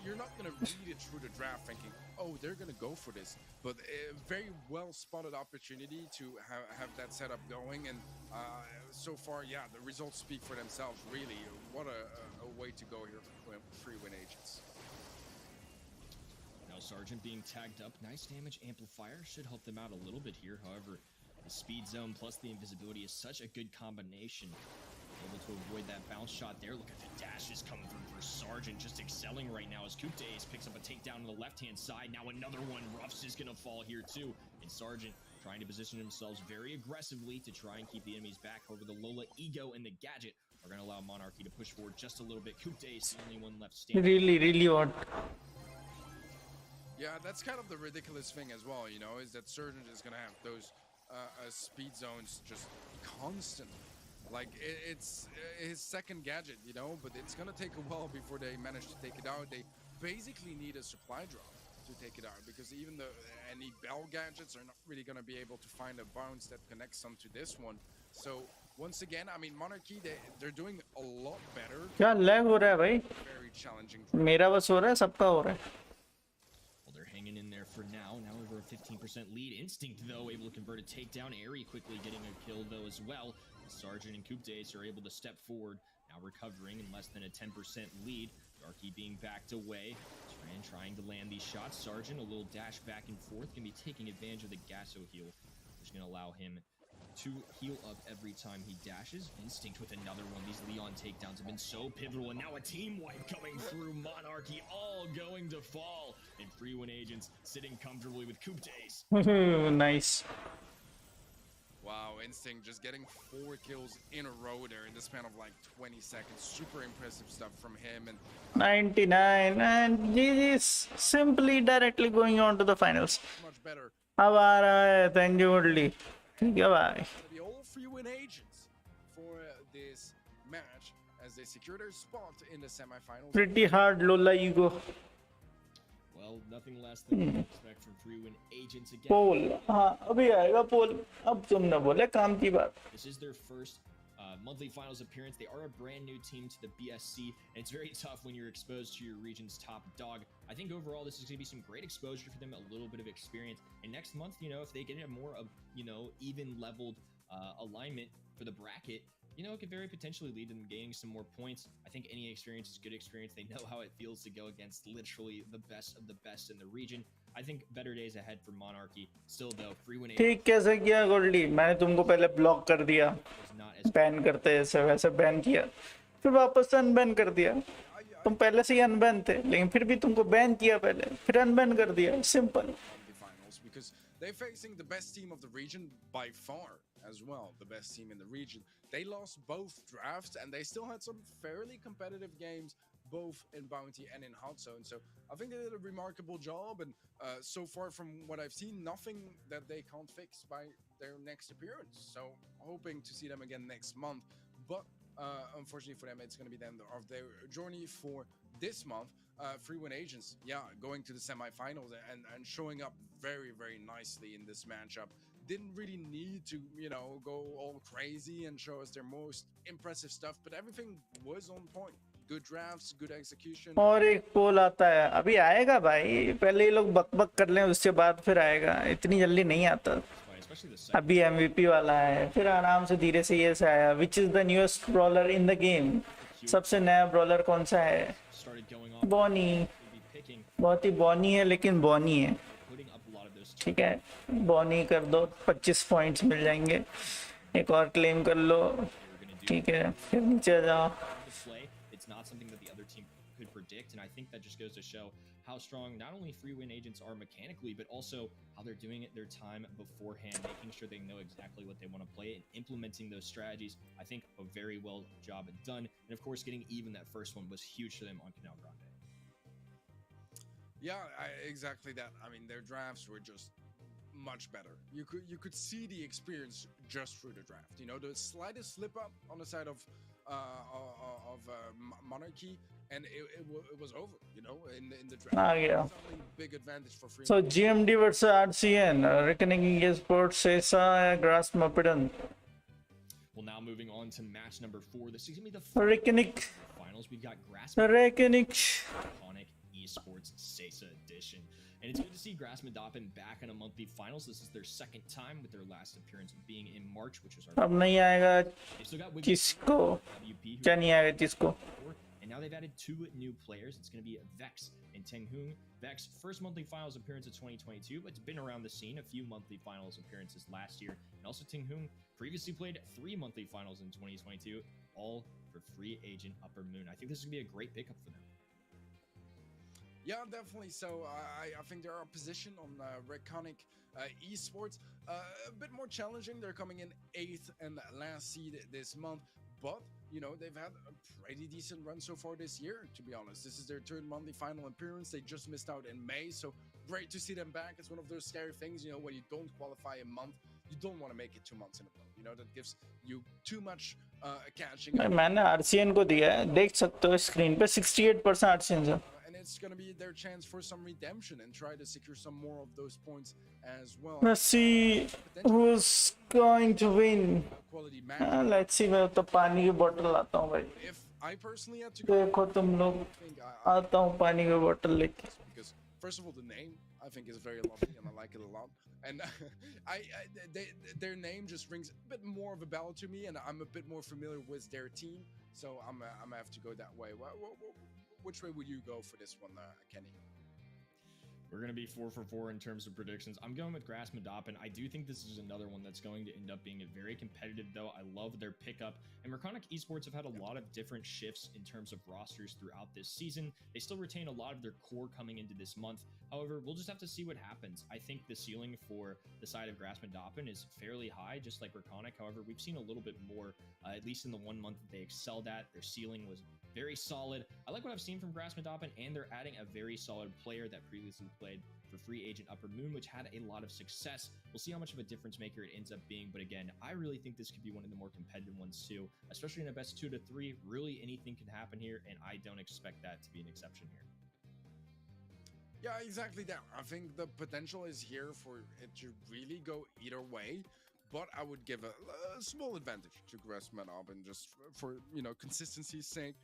you're not going to read it through the draft thinking, oh, they're going to go for this. But a very well spotted opportunity to have that setup going. And so far, yeah, the results speak for themselves, really. What a way to go here for Free Win Agents. Now Sergeant being tagged up, nice damage amplifier, should help them out a little bit here. However, the speed zone plus the invisibility is such a good combination. Able to avoid that bounce shot there. Look at the dashes coming through for Sergeant, just excelling right now as Coop de Ace picks up a takedown on the left-hand side. Now another one, Ruffs is gonna fall here too. And Sergeant trying to position themselves very aggressively to try and keep the enemies back. However, the Lola, Ego, and the Gadget are gonna allow Monarchy to push forward just a little bit. Coop de Ace, the only one left standing. Really what? Yeah, that's kind of the ridiculous thing as well, you know, is that Sergeant is going to have those speed zones just constant. Like, it's his second gadget, you know, but it's going to take a while before they manage to take it out. They basically need a supply drop to take it out because even any Bell gadgets are not really going to be able to find a bounce that connects them to this one. So, once again, I mean, Monarchy, they're doing a lot better. क्या lag हो रहा है भाई? Very challenging. मेरा बस हो रहा है, सबका हो रहा है. They're hanging in there for now over a 15% lead. Instinct, though, able to convert a takedown. Airy quickly getting a kill, though, as well. Sergeant and Coop de Ace are able to step forward, now recovering in less than a 10% lead. Darky being backed away. Trying to land these shots. Sergeant, a little dash back and forth, going to be taking advantage of the Gasso heal, which is going to allow him to heal up every time he dashes. Instinct with another one. These Leon takedowns have been so pivotal, and now a team wipe coming through. Monarchy all going to fall, and Free Win Agents sitting comfortably with Coop de Ace. Nice. Wow, Instinct just getting 4 kills in a row there in the span of like 20 seconds. Super impressive stuff from him. And 99 and GG's simply directly going on to the finals. much better. अब आ रहा है, thank you Woodley. ठीक है भाई. The all Free Win Agents for this match as they secure their spot in the semifinals. Pretty hard Lola ego. Well, nothing less than we expect from Free Win Agents again. पोल हाँ अभी आएगा पोल. अब तुम ना बोले काम की बात. This is their first monthly finals appearance. They are a brand new team to the BSC, and it's very tough when you're exposed to your region's top dog. I think overall this is going to be some great exposure for them, a little bit of experience. And next month, you know, if they get a more, even leveled alignment for the bracket, you know, it could very potentially lead to them gaining some more points. I think any experience is good experience. They know how it feels to go against literally the best of the best in the region. I think better days ahead for Monarchy. Still though, Free Win ठीक कैसे किया गोल्डी? मैंने तुमको पहले block कर दिया, ban करते ऐसे वैसे बैन किया, फिर वापस से अनबैन कर दिया. तुम पहले से ही अनबैन थे, लेकिन फिर भी तुमको बैन किया पहले, फिर अनबैन कर दिया. Simple. Because they're facing the best team of the region by far as well, the best team in the region. They lost both drafts and they still had some fairly competitive games, both in Bounty and in Hot Zone. So I think they did a remarkable job, and so far from what I've seen, nothing that they can't fix by their next appearance. So hoping to see them again next month, but unfortunately for them, it's going to be the end of their journey for this month. Free Win Agents, yeah, going to the semifinals and showing up very, very nicely in this matchup. Didn't really need to, you know, go all crazy and show us their most impressive stuff, but everything was on point. Good drafts, good execution. और एक पोल आता है, अभी आएगा भाई. पहले ये लोग बक कर लें, उसके बाद फिर आएगा. इतनी जल्दी नहीं आता. अभी MVP वाला है, फिर आराम से धीरे से ये से आया. Which is the newest brawler in the game? सबसे नया brawler कौन सा है? बॉनी. बहुत ही बॉनी है, लेकिन बॉनी है. ठीक है, बॉनी कर दो, 25 पॉइंट्स मिल जाएंगे. एक और क्लेम कर लो. ठीक है, फिर नीचे जाओ. It's not something that the other team could predict, and I think that just goes to show how strong not only free win agents are mechanically, but also how they're doing it their time beforehand, making sure they know exactly what they want to play and implementing those strategies. I think a very well job done. And of course, getting even that first one was huge for them on Canal Grande. Yeah, exactly that. I mean, their drafts were just much better. You could see the experience just through the draft. You know, the slightest slip up on the side of Monarchy, and it was over. You know, in the draft. Yeah. Big advantage for free. So GMD versus RCN, Reckoning Esports, Sesa, Grass Mapidan. Well, now moving on to match number 4. This is gonna be the Reckoning finals. We've got Grass Reckoning Iconic Esports Sesa edition. And it's good to see Grass Madopin back in a monthly finals. This is their second time, with their last appearance being in March, which was our. अब नहीं आएगा They've still got किसको WP, क्या नहीं आएगा किसको and now they've added 2 new players. It's going to be Vex and Tenghung. Vex, first monthly finals appearance of 2022, but it's been around the scene, a few monthly finals appearances last year. And also Tenghung previously played 3 monthly finals in 2022, all for free agent Upper Moon. I think this is going to be a great pickup for them. Yeah, definitely. So I think they're a position on Reconic Esports a bit more challenging. They're coming in 8th and last seed this month, but you know, they've had a pretty decent run so far this year, to be honest. This is their 3rd monthly final appearance. They just missed out in May, so great to see them back. It's one of those scary things, you know, when you don't qualify a month, you don't want to make it 2 months in a row. You know, that gives you too much catching up. मैंने RCN को दिया है, देख सकते हो screen पे 68% RCN है. And it's going to be their chance for some redemption and try to secure some more of those points as well. Let's see who's going to win. Quality match. Let's see, मैं तो पानी की बोतल लाता हूँ भाई. If I personally had to go, देखो तुम लोग, आता हूँ पानी की बोतल लेके. because first of all, the name I think is very lovely and I like it a lot. And their name just rings a bit more of a bell to me, and I'm a bit more familiar with their team, so I'm gonna have to go that way. Which way would you go for this one, Kenny? We're going to be 4 for 4 in terms of predictions. I'm going with Grass Madopin. I do think this is another one that's going to end up being a very competitive, though. I love their pickup. And Reconic Esports have had a lot of different shifts in terms of rosters throughout this season. They still retain a lot of their core coming into this month. However, we'll just have to see what happens. I think the ceiling for the side of Grass Madopin is fairly high, just like Reconic. However, we've seen a little bit more, at least in the 1 month that they excelled at. Their ceiling was very solid. I like what I've seen from Grass Madopin, and they're adding a very solid player that previously played for free agent Upper Moon, which had a lot of success. We'll see how much of a difference maker it ends up being, but again, I really think this could be one of the more competitive ones too, especially in a best 2 to 3. Really, anything can happen here, and I don't expect that to be an exception here. Yeah, exactly that. I think the potential is here for it to really go either way, but I would give a small advantage to Grass Madopin just for, you know, consistency's sake.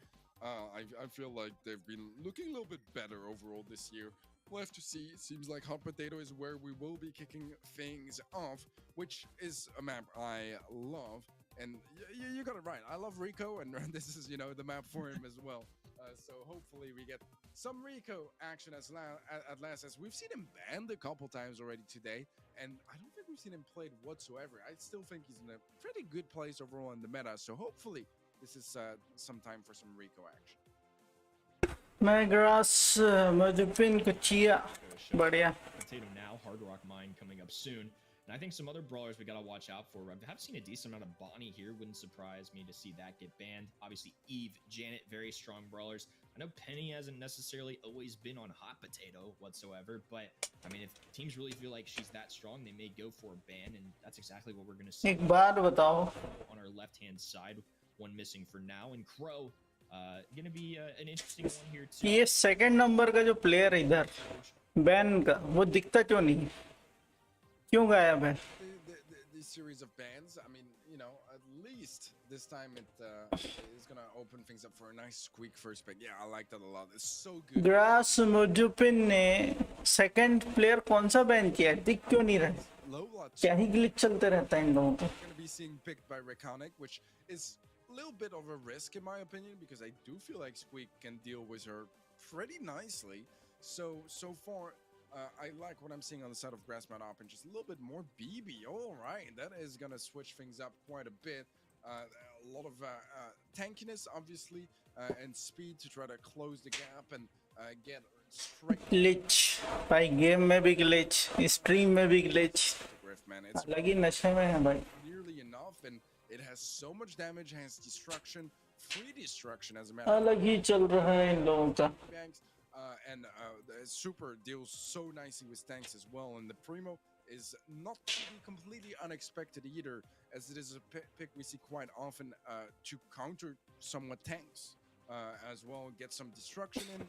I feel like they've been looking a little bit better overall this year. We'll have to see. It seems like Hot Potato is where we will be kicking things off, which is a map I love. And you got it right. I love Rico, and this is, you know, the map for him as well. So hopefully we get some Rico action at last, as we've seen him banned a couple times already today, and I don't think we've seen him played whatsoever. I still think he's in a pretty good place overall in the meta, so hopefully this is some time for some Rico action. मैं grass मधुपिन को chia बढ़िया. Potato now, Hard Rock Mine coming up soon. And I think some other brawlers we got to watch out for. I have seen a decent amount of Bonnie here. Wouldn't surprise me to see that get banned. Obviously, Eve, Janet, very strong brawlers. I know Penny hasn't necessarily always been on Hot Potato whatsoever, but I mean, if teams really feel like she's that strong, they may go for a ban, and that's exactly what we're going to see. एक बात बताओ. On our left-hand side, one missing for now, and Crow, going to be an interesting one here too. ये second number का जो player है इधर ban का, वो दिखता क्यों नहीं? क्यों गायब है? These series of bans, I mean, you know, at least this time it is gonna open things up for a nice squeak first pick. Yeah, I like that a lot. It's so good. ग्रास मधुपिन ने second player कौन सा ban किया है? दिख क्यों नहीं रहा? क्या ही ग्लिच चलते रहता है इन लोगों को? Gonna be seeing picked by Reconic, which is a little bit of a risk in my opinion, because I do feel like Squeak can deal with her pretty nicely. So far, I like what I'm seeing on the side of Grass Madopin, just a little bit more BB. All right, that is going to switch things up quite a bit. A lot of tankiness, obviously, and speed to try to close the gap and get straight glitch भाई, game में भी glitch, stream में भी glitch, Griff, man. It's अलग ही नशे में है भाई. nearly enough, and it has so much damage, has destruction, free destruction as a matter of अलग ही चल रहा है इन लोगों का. banks, and the super deals so nicely with tanks as well, and the Primo is not to be completely unexpected either, as it is a pick we see quite often to counter somewhat tanks as well, get some destruction in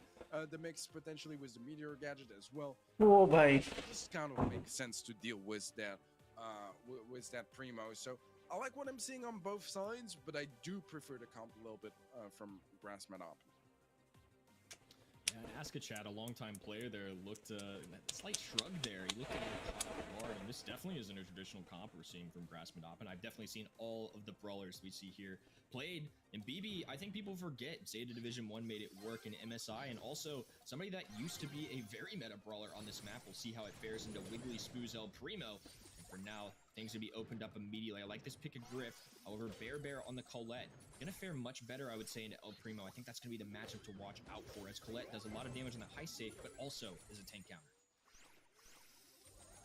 the mix potentially with the meteor gadget as well. ओ भाई, Just kind of makes sense to deal with that Primo. So I like what I'm seeing on both sides, but I do prefer the comp a little bit from Grassman up. Yeah, and Aska Chad, a longtime player there, looked slight shrug there. He looked a little caught off guard, and this definitely isn't a traditional comp we're seeing from Grassman up. And I've definitely seen all of the brawlers we see here played. And BB, I think people forget Zeta Division 1 made it work in MSI, and also somebody that used to be a very meta brawler on this map. We'll see how it fares into Wiggly Spooz El Primo. For now, things will be opened up immediately. I like this pick of Griff. However, Bear on the Colette. Gonna fare much better, I would say, into El Primo. I think that's gonna be the matchup to watch out for, as Colette does a lot of damage on the high safe, but also is a tank counter.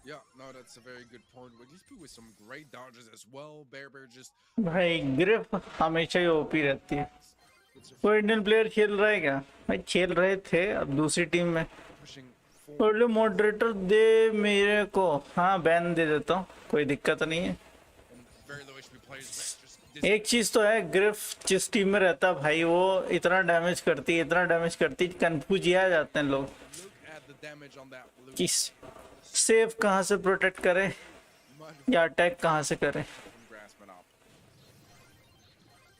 Yeah, no, that's a very good point. Wiggly Spoo with some great dodges as well. Bear just भाई grief हमेशा ही OP रहती है. कोई Indian player खेल रहा है क्या भाई? खेल रहे थे, अब दूसरी टीम में. pushing forward. बोले मॉडरेटर दे मेरे को. हाँ, बैन दे देता हूँ, कोई दिक्कत नहीं है. And very low HP players just एक चीज तो है, ग्रिफ जिस टीम में रहता भाई, वो इतना डैमेज करती, कंफ्यूज आ जाते हैं लोग look at the damage on that blue कि सेफ कहाँ से प्रोटेक्ट करें या अटैक कहाँ से करें. from Grassman up.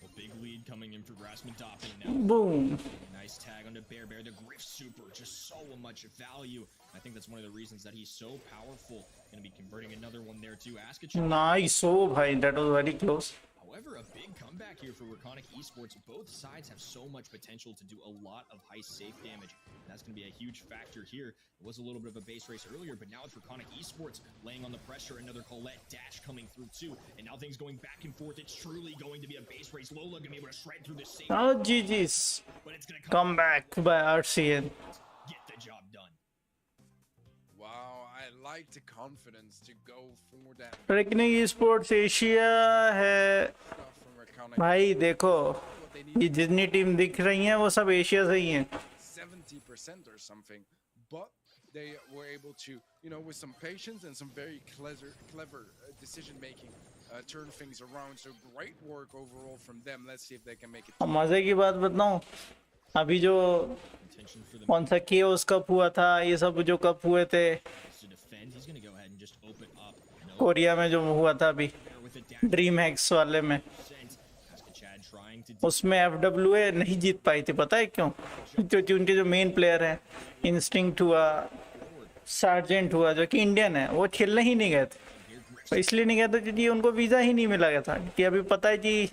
Well, big lead coming in for Grassman Dopping now. Boom. Nice tag onto Bear. The Griff Super, just so much value. I think that's one of the reasons that he's so powerful. Gonna be converting another one there too. Askachuk. Nice. Oh भाई, that was very close. However, a big comeback here for Reconic Esports. Both sides have so much potential to do a lot of high safe damage. That's going to be a huge factor here. It was a little bit of a base race earlier, but now it's Reconic Esports laying on the pressure. Another Colette dash coming through too. And now things going back and forth. It's truly going to be a base race. Lola going to be able to shred through this safe. Oh, GG's. But it's going to Come back by RCN. get the job done. Wow, I like the confidence to go for that reckoning sports Asia है stuff from Reconic. भाई. देखो, What they need ये जितनी team दिख रही हैं वो सब एशिया से ही हैं. 70% or something, but they were able to, with some patience and some very clever decision making, turn things around. So great work overall from them. Let's see if they can make it. अब मजे की बात बताऊं, अभी जो Intention for the कौन सा chaos cup हुआ था, ये सब जो कप हुए थे to defend. He's going to go ahead and just open up. No Korea में, जो हुआ था अभी there with a dash. Dream hacks वाले में, Chad trying to उसमें FWA नहीं जीत पाई थी. पता है क्यों? क्योंकि उनके जो मेन प्लेयर हैं, इंस्टिंक्ट हुआ, सार्जेंट हुआ, जो कि इंडियन है, वो खेलने ही नहीं गए थे. तो इसलिए नहीं गया था क्योंकि उनको वीज़ा ही नहीं मिला गया था. कि अभी पता है कि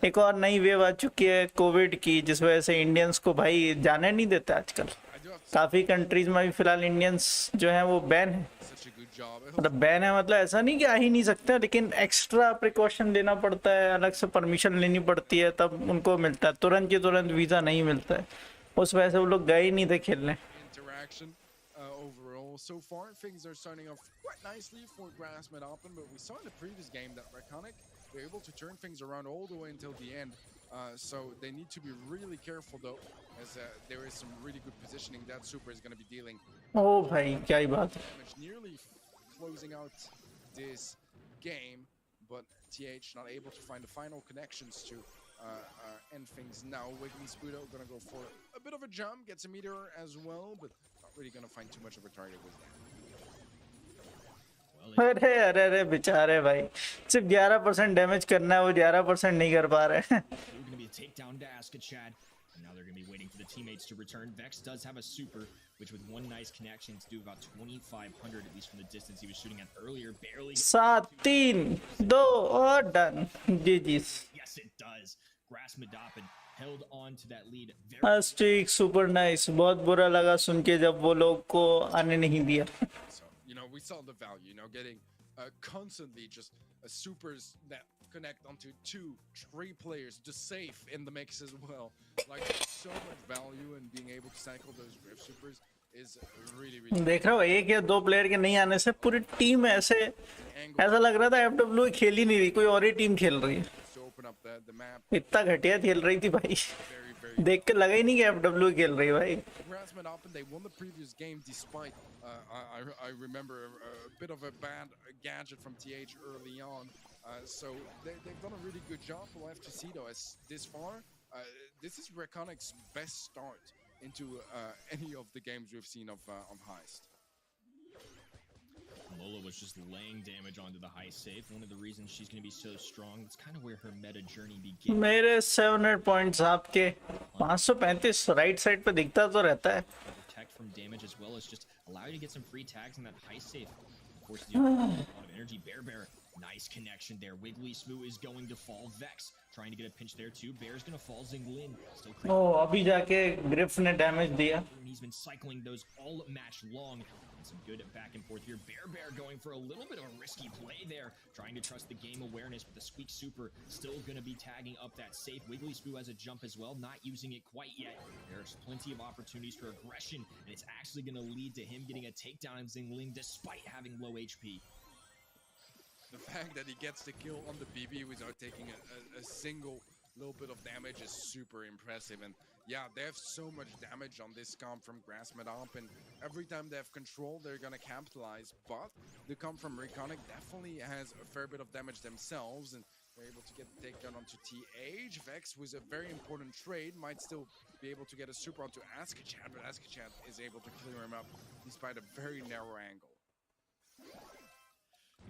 एक और नई वेव आ चुकी है कोविड की, जिस वजह से इंडियंस को भाई जाने नहीं देते आजकल. I do have काफ़ी कंट्रीज में भी फिलहाल इंडियंस जो हैं वो बैन है. such a good job. मतलब बैन है, मतलब ऐसा नहीं कि आ ही नहीं सकते, लेकिन एक्स्ट्रा प्रिकॉशन लेना पड़ता है, अलग से परमिशन लेनी पड़ती है, तब उनको मिलता है. तुरंत के तुरंत वीज़ा नहीं मिलता है. उस वजह से वो लोग गए ही नहीं थे खेलने. Interaction overall. So far, things are starting off quite nicely for Grassman Open, but we saw in the previous game that Reconic were able to turn things around all the way until the end. So they need to be really careful though, as there is some really good positioning that Super is going to be dealing. ओ भाई, क्या ही बात है. Damage nearly closing out this game, but TH not able to find the final connections to end things now. Wiggly Spudo gonna go for a bit of a jump, gets a meteor as well, but not really gonna find too much of a target with that. अरे अरे अरे बेचारे भाई, सिर्फ 11% damage करना है, वो 11% नहीं कर पा रहे हैं. going to be a takedown to Askachad. And now they're going to be waiting for the teammates to return. Vex does have a super, which with one nice connection to do about 2,500, at least from the distance he was shooting at earlier. Barely. 7 3 2 और done. GG's. Yes, it does. Grass Madopin held on to that lead. Very अस्टिक super nice. बहुत बुरा लगा सुन के जब वो लोग को आने नहीं दिया. So, we saw the value, getting constantly just supers that connect onto 2-3 players, just safe in the mix as well. Like, so much value in being able to cycle those Griff supers is really देख रहा हो, एक या दो player के नहीं आने से पूरी टीम ऐसे ऐसा लग रहा था एफडब्ल्यू खेल ही नहीं रही, कोई और ही टीम खेल रही है। to open up the map. इतना घटिया खेल रही थी भाई, देख के लगा ही नहीं कि एफडब्ल्यू खेल रही है भाई। Harassment up, and they won the previous game despite I remember a bit of a bad gadget from TH early on. So they've done a really good job. We'll have to see though, as this far, this is Reconic's best start into any of the games we've seen of Heist. Lola was just laying damage onto the high safe. One of the reasons she's going to be so strong. It's kind of where her meta journey begins. मेरे 700 points आपके 535 right side पे दिखता तो रहता है। Protect from damage as well as just allow you to get some free tags in that high safe. Of course, the a lot of energy. Bear, nice connection there. Wiggly Smoo is going to fall. Vex trying to get a pinch there too. Bear's going to fall. Zinglin still creeping. ओ अभी जाके grief ने damage दिया। He's been cycling those all match long. Some good back and forth here. Bear going for a little bit of a risky play there. Trying to trust the game awareness, but the Squeak Super still going to be tagging up that safe. Wiggly Spoo has a jump as well, not using it quite yet. There's plenty of opportunities for aggression, and it's actually going to lead to him getting a takedown of Zingling despite having low HP. The fact that he gets the kill on the BB without taking a single little bit of damage is super impressive. And yeah, they have so much damage on this comp from Grassmedop, and every time they have control, they're gonna capitalize. But the comp from Reconic definitely has a fair bit of damage themselves, and they're able to get the takedown onto TH. Vex was a very important trade, might still be able to get a super onto Askachat, but Askachat is able to clear him up despite a very narrow angle.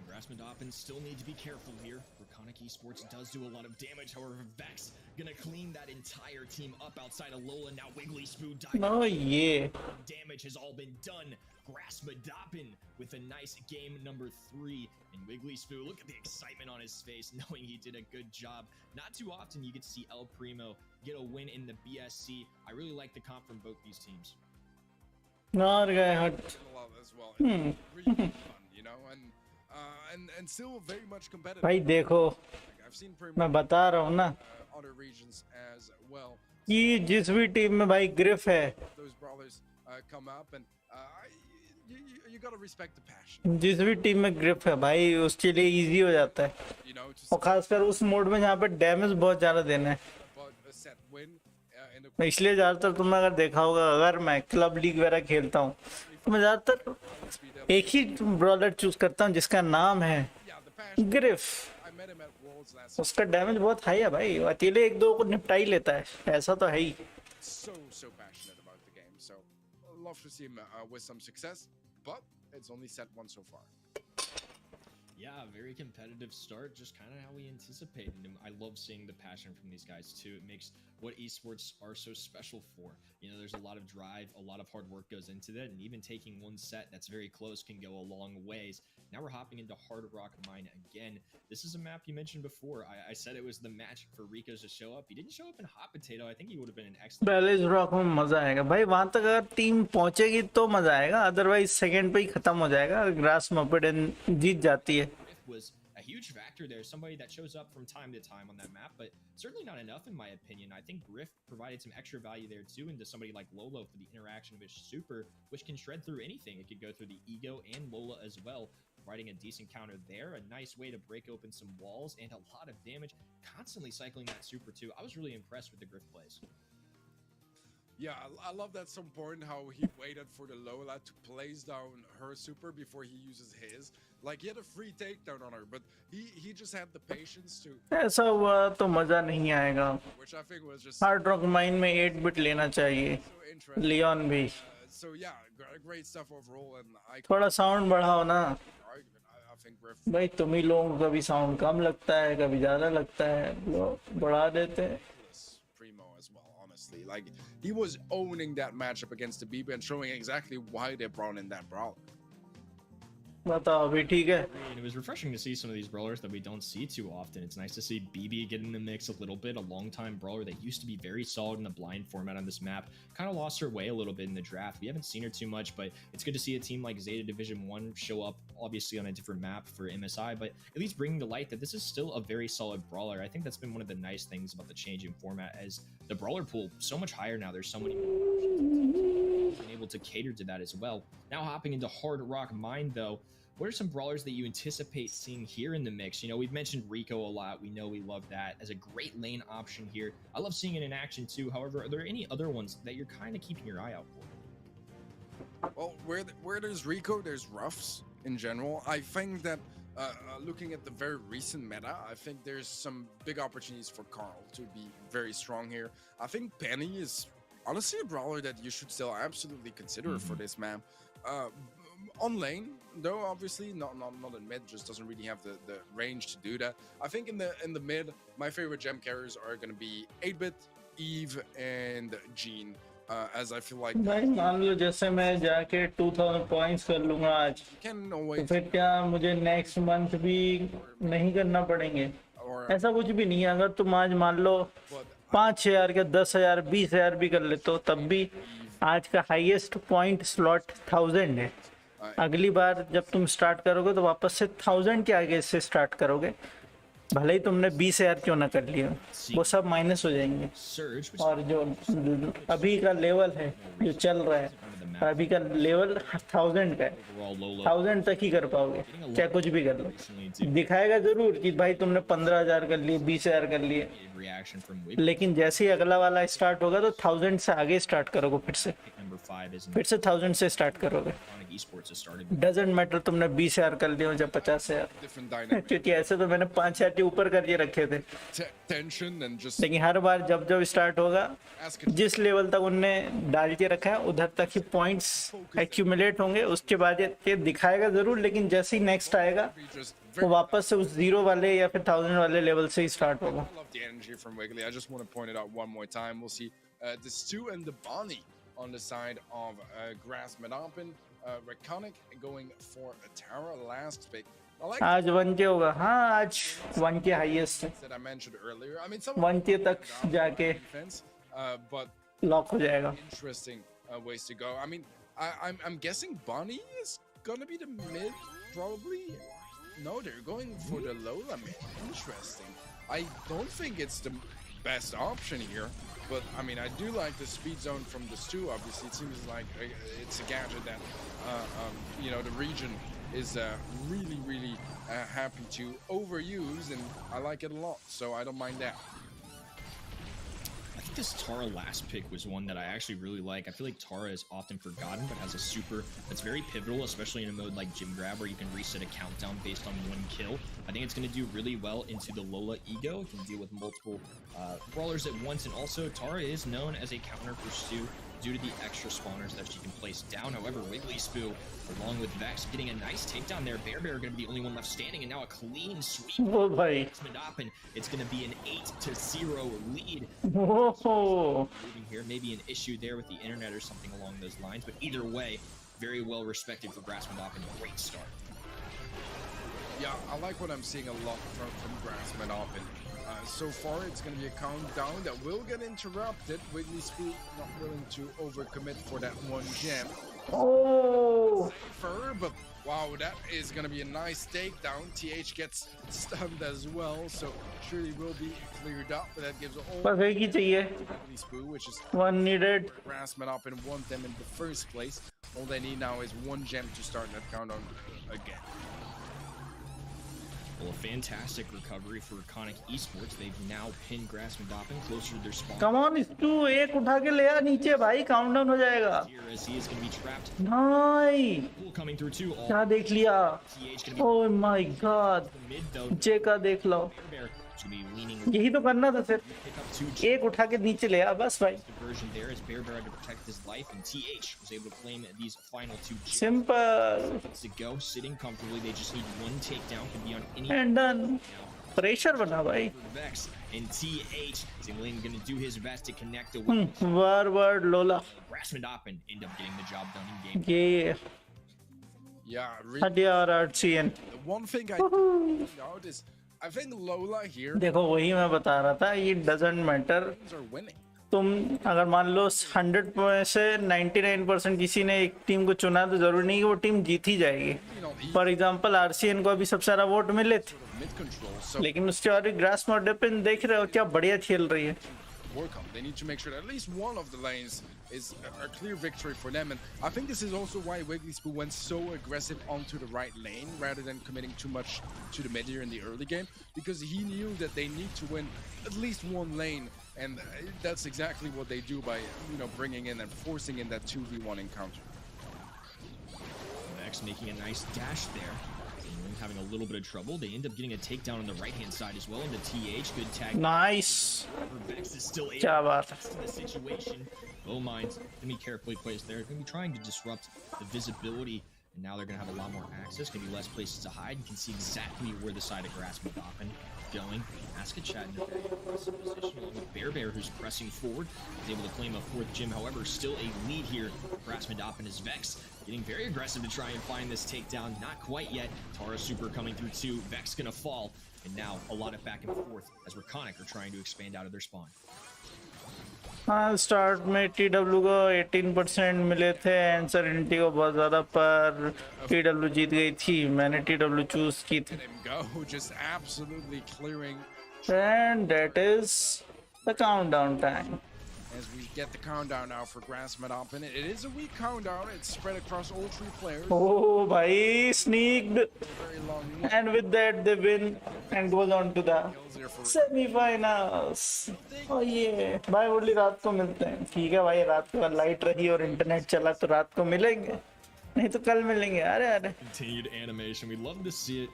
Grassmedopin still need to be careful here. Reconic Esports does do a lot of damage, however, Vex gonna clean that entire team up outside of Lola. Now Wiggly Spoo died. Oh yeah. Damage has all been done. Grassmedopin with a nice game number 3. And Wiggly Spoo, look at the excitement on his face, knowing he did a good job. Not too often you get to see El Primo get a win in the BSC. I really like the comp from both these teams. Not guy hurt. A lot as well. Really fun, you know, and still very much competitive. भाई देखो, I've seen मैं बता रहा हूँ ना other regions as well. कि जिस भी टीम में भाई ग्रिफ है, Those brawlers come up, and you gotta respect the passion. जिस भी टीम में ग्रिफ है भाई उसके लिए इजी हो जाता है, You know, और खासकर उस मोड में जहाँ पे डैमेज बहुत ज्यादा देना है। but a set win in the मैं इसलिए ज्यादातर तुमने अगर देखा होगा, अगर मैं क्लब लीग वगैरह खेलता हूँ तो मैं ज्यादातर एक ही ब्रॉलर चूज करता हूँ जिसका नाम है grief. I met him at Worlds last उसका डैमेज बहुत हाई है भाई, अकेले एक दो को निपटा ही लेता है, ऐसा तो है ही। so passionate about the game, so I'd love to see him with some success, but it's only set one so far. Yeah, very competitive start, just kind of how we anticipated. And I love seeing the passion from these guys too. It makes what esports are so special for. You know, there's a lot of drive, a lot of hard work goes into that, and even taking one set that's very close can go a long ways. Now we're hopping into Hard Rock Mine again. This is a map you mentioned before. I said it was the match for Rico's to show up. He didn't show up in Hot Potato. I think he would have been an excellent. Balance rock में मजा आएगा भाई, वहां तक अगर team पहुंचेगी तो मजा आएगा, अदरवाइज सेकंड पे ही खत्म हो जाएगा। ग्रास मपेडन जीत जाती है। Was a huge factor there, somebody that shows up from time to time on that map, but certainly not enough in my opinion. I think Griff provided some extra value there too into somebody like Lolo for the interaction of his super, which can shred through anything. It could go through the ego and Lola as well, providing a decent counter there. A nice way to break open some walls and a lot of damage, constantly cycling that super too. I was really impressed with the Griff plays. Yeah, I love that so important how he waited for the Lola to place down her super before he uses his. Like, he had a free takedown on her, but he just had the patience to. ऐसा हुआ तो मजा नहीं आएगा। Which I think was just hard rock mine में 8 bit लेना चाहिए, so interesting. Leone भी। So yeah, great stuff overall, and I थोड़ा साउंड बढ़ाओ ना argument. I think Griff भाई, तुम ही लोगों को कभी साउंड कम लगता है, कभी ज्यादा लगता है, लोग बढ़ा देते हैं। Primo as well, honestly. Like, he was owning that matchup against the BB and showing exactly why they brought in that brawler. बताओ अभी ठीक है। And it was refreshing to see some of these brawlers that we don't see too often. It's nice to see BB get in the mix a little bit, a long-time brawler that used to be very solid in the blind format on this map. Kind of lost her way a little bit in the draft. We haven't seen her too much, but it's good to see a team like Zeta Division 1 show up, obviously on a different map for MSI, but at least bringing to light that this is still a very solid brawler. I think that's been one of the nice things about the change in format, as the brawler pool so much higher now. There's so many been able to cater to that as well. Now hopping into Hard Rock Mine though, what are some brawlers that you anticipate seeing here in the mix? You know, we've mentioned Rico a lot. We know we love that as a great lane option here. I love seeing it in action too. However, are there any other ones that you're kind of keeping your eye out for? Well, where there's Rico, there's Ruffs in general. I think that looking at the very recent meta, I think there's some big opportunities for Carl to be very strong here. I think Penny is honestly a brawler that you should still absolutely consider for this map. On lane, though, obviously not in mid, just doesn't really have the range to do that. I think in the mid, my favorite gem carriers are going to be 8-bit, Eve, and Jean. As I feel like भाई मान लो जैसे मैं जाके 2000 points कर लूंगा आज, can तो always फिर क्या मुझे नेक्स्ट मंथ भी नहीं करना पड़ेंगे? or ऐसा कुछ भी नहीं है। अगर तुम आज मान लो 5,000 के 10,000 20,000 भी कर लेते हो, तब भी आज का हाईएस्ट पॉइंट स्लॉट 1000 है। अगली बार जब तुम स्टार्ट करोगे तो वापस से 1000 के आगे से स्टार्ट करोगे, भले ही तुमने 20,000 क्यों ना कर लिया, वो सब माइनस हो जाएंगे। और जो अभी का लेवल है जो चल रहा है, अभी का लेवल 1000 का है, 1000 तक ही कर पाओगे, चाहे कुछ भी कर लो। दिखाएगा जरूर कि भाई तुमने 15,000 कर लिए, 20,000 कर लिए, लेकिन जैसे ही अगला वाला स्टार्ट होगा तो 1000 से आगे स्टार्ट करोगे, फिर से 1000 से स्टार्ट करोगे। डजेंट मैटर तुमने 20,000 कर लिए हो या 50,000, क्योंकि ऐसे तो मैंने 5,000 के ऊपर करके रखे थे। लेकिन हर बार जब जब स्टार्ट होगा, जिस लेवल तक उनने डाल के रखा है उधर तक ही पॉइंट्स एक्यूमुलेट होंगे। उसके बाद ये दिखाएगा जरूर, लेकिन जैसे ही नेक्स्ट आएगा वो वापस से उस 0 वाले या फिर 1000 वाले लेवल से ही स्टार्ट होगा। On the side of Grass Medopen, Reconic going for a Tara last pick. आज 1K होगा, हाँ आज 1K हाईएस्ट है, that I mentioned earlier. I mean, some 1K तक जाके defense, but लॉक हो जाएगा। interesting ways to go. I mean, I'm guessing Bonnie is gonna be the mid, probably. No, they're going for the Lola mid. Interesting. I don't think it's the best option here. But I mean, I do like the speed zone from the Stu. Obviously, it seems like it's a gadget that you know, the region is really happy to overuse, and I like it a lot. So I don't mind that. I think this Tara last pick was one that I actually really like. I feel like Tara is often forgotten, but has a super that's very pivotal, especially in a mode like Gym Grab, where you can reset a countdown based on 1 kill. I think it's going to do really well into the Lola ego. It can deal with multiple brawlers at once, and also Tara is known as a counter for Stu due to the extra spawners that she can place down. However, Wiggly Spoo, along with Vex, getting a nice takedown there. Bear going to be the only one left standing, and now a clean sweep. Oh, bhai. It's going to be an 8-0 lead. Oh. Moving here, maybe an issue there with the internet or something along those lines, but either way, very well respected for Grassman. Great start. Yeah, I like what I'm seeing a lot from Grassman. So far, it's going to be a countdown that will get interrupted. Wiggly Spoo not willing to overcommit for that 1 gem. Oh! Safer, but wow, that is going to be a nice takedown. TH gets stunned as well, so surely will be cleared up. But that gives all Wiggly Spoo, which is one needed. Grassman and want them in the first place. All they need now is 1 gem to start that countdown again. Well, a fantastic recovery for Iconic Esports. They've now pinned Grassman closer to their spawn. Come on, Stu, एक उठा के ले आ नीचे भाई, countdown हो जाएगा. Here as he is going to be trapped. Nice. Coming through too. क्या देख लिया? Oh my God. नीचे का देख लो. यही तो करना था सिर्फ. एक उठा के नीचे ले आ बस भाई. Diversion there as Bear had to protect his life, and TH was able to claim these final 2 gems. Simple. To go sitting comfortably. They just need 1 takedown. Can be on any. And done. Pressure बना भाई. Vex and TH Zingling going to do his best to connect the win. Word Lola. Grassman end up getting the job done in game. Yeah. Yeah, really. Hadia और RCN. The one thing I noticed is I think Lola here देखो वही मैं बता रहा था, ये doesn't matter. teams are winning. तुम अगर मान लो 100 में से 99% किसी ने एक टीम को चुना तो जरूरी नहीं कि वो टीम जीत ही जाएगी. फॉर एग्जांपल आरसीएन को अभी सबसे सारा वोट मिले थे, Mid control, so लेकिन उसके और ग्रास मॉडेपिन देख रहे हो क्या बढ़िया खेल रही है. work on. They need to make sure that at least one of the lanes is a clear victory for them. And I think this is also why Wigglyspoo went so aggressive onto the right lane rather than committing too much to the mid here in the early game, because he knew that they need to win at least one lane, and that's exactly what they do by bringing in and forcing in that 2v1 encounter. Vex making a nice dash there. Having a little bit of trouble. They end up getting a takedown on the right-hand side as well into TH. Good tag. Nice. Vex is still able क्या to बात है. adjust to the situation. Low Minds gonna be carefully placed there. Gonna be trying to disrupt the visibility, and now they're gonna have a lot more access. Gonna be less places to hide. You can see exactly where the side of Grass Madopin going. Ask a chat in a very aggressive position along with Bear who's pressing forward. He's able to claim a fourth gym. However, still a lead here. Grass Madopin is Vex. Getting very aggressive to try and find this takedown. Not quite yet. Tara Super coming through too. Vex gonna fall. And now a lot of back and forth as Raconic are trying to expand out of their spawn. हाँ, start में TW को 18% मिले थे, एंसरिटी को बहुत ज़्यादा, पर TW जीत गई थी. मैंने TW चूज की थी. Let him go, just absolutely clearing. And that is the countdown time. As we get the countdown now for Grass Madopin. It is a weak countdown. It's spread across all 3 players. Oh, भाई, sneaked. Very long And with that, they win and goes on to the kills there for semi-finals. Oh yeah. भाई बोली रात को मिलते हैं. ठीक है भाई, रात को लाइट रही और इंटरनेट चला तो रात को मिलेंगे, नहीं तो कल मिलेंगे. अरे अरे. Continued animation. We love to see it.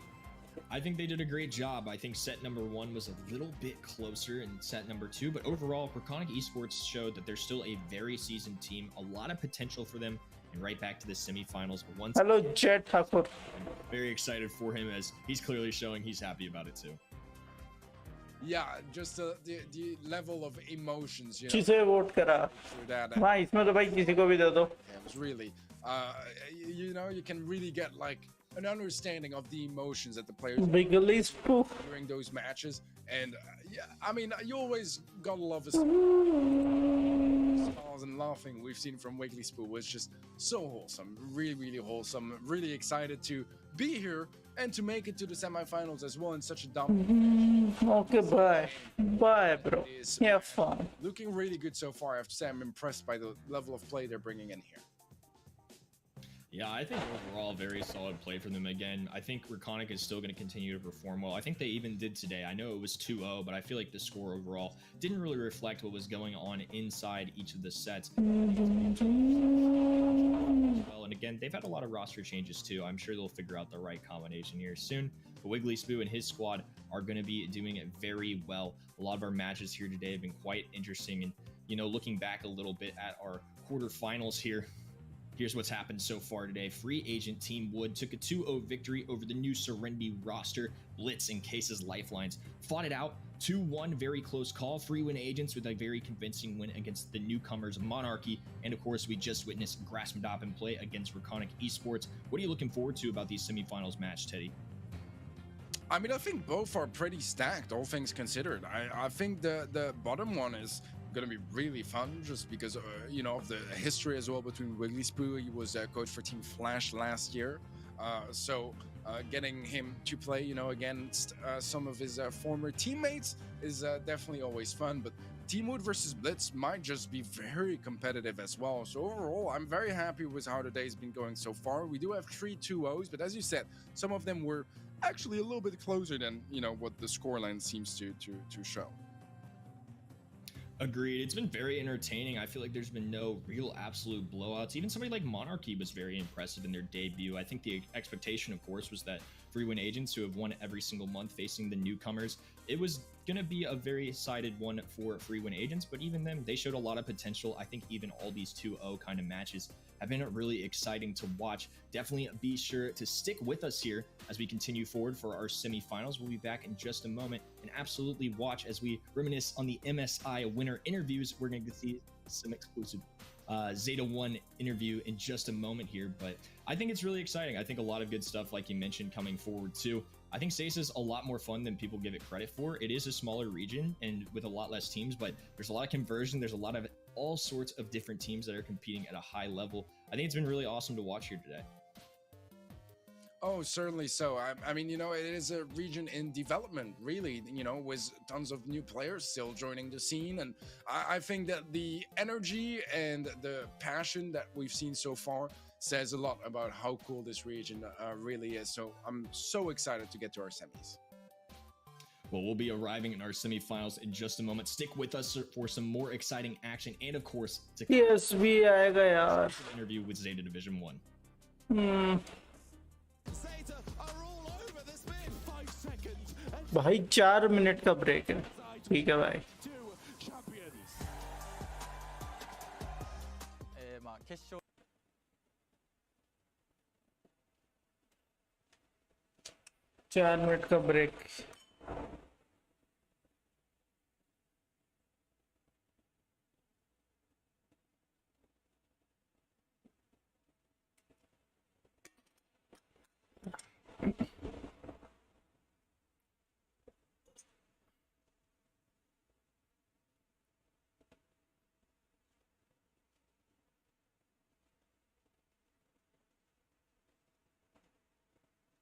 I think they did a great job. I think set number 1 was a little bit closer in set number 2, but overall, Raconic Esports showed that they're still a very seasoned team. A lot of potential for them, and right back to the semifinals. But once Hello, Jet Thakur. I'm very excited for him as he's clearly showing he's happy about it too. Yeah, just the level of emotions, किसे vote करा? that हाँ, इसमें तो भाई किसी को भी दे दो. it was really you can really get like an understanding of the emotions that the players Wigglyspoo. during those matches. And yeah, I mean, you always gotta love his smiles and laughing we've seen from Wigglyspoo was just so wholesome, really, really wholesome. Really excited to be here and to make it to the semifinals as well in such a dominant. Okay, bye. Bye, bro. Have fun. Looking really good so far. I have to say, I'm impressed by the level of play they're bringing in here. Yeah, I think overall very solid play from them again. I think Raconic is still going to continue to perform well. I think they even did today. I know it was 2-0, but I feel like the score overall didn't really reflect what was going on inside each of the sets. Well, and again, they've had a lot of roster changes too. I'm sure they'll figure out the right combination here soon. But Wigglyspoo and his squad are going to be doing it very well. A lot of our matches here today have been quite interesting. And, looking back a little bit at our quarterfinals here, here's what's happened so far today. Free agent Team Wood took a 2-0 victory over the new Serenity roster. Blitz and Case's Lifelines fought it out. 2-1, very close call. Free win agents with a very convincing win against the newcomers Monarchy. And of course, we just witnessed Grass Madopin play against Raconic Esports. What are you looking forward to about these semifinals match, Teddy? I mean, I think both are pretty stacked, all things considered. I think the bottom one is going to be really fun just because, of the history as well between Wigglyspoo. He was coach for Team Flash last year. So getting him to play, against some of his former teammates is definitely always fun. But Team Wood versus Blitz might just be very competitive as well. So overall, I'm very happy with how the day's been going so far. We do have 3 2-0s, but as you said, some of them were actually a little bit closer than, what the scoreline seems to show. Agreed. It's been very entertaining. I feel like there's been no real absolute blowouts. Even somebody like Monarchy was very impressive in their debut. I think the expectation, of course, was that free win agents who have won every single month facing the newcomers, it was going to be a very sided one for free win agents, but even them, they showed a lot of potential. I think even all these 2-0 kind of matches have been really exciting to watch. Definitely be sure to stick with us here as we continue forward for our semifinals. We'll be back in just a moment and absolutely watch as we reminisce on the MSI winner interviews. We're going to see some exclusive Zeta 1 interview in just a moment here, but I think it's really exciting. I think a lot of good stuff, like you mentioned, coming forward too. I think SACE is a lot more fun than people give it credit for. It is a smaller region and with a lot less teams, but there's a lot of conversion. There's a lot of all sorts of different teams that are competing at a high level. I think it's been really awesome to watch here today. Oh, certainly so. I mean, it is a region in development, really, with tons of new players still joining the scene. And I think that the energy and the passion that we've seen so far says a lot about how cool this region really is. So I'm so excited to get to our semis. Well, we'll be arriving in our semifinals in just a moment. Stick with us for some more exciting action and, of course, to yes, we आएगा यार. Interview with Zeta Division 1. भाई 4 minute का break है. ठीक है भाई. 4 minute का break.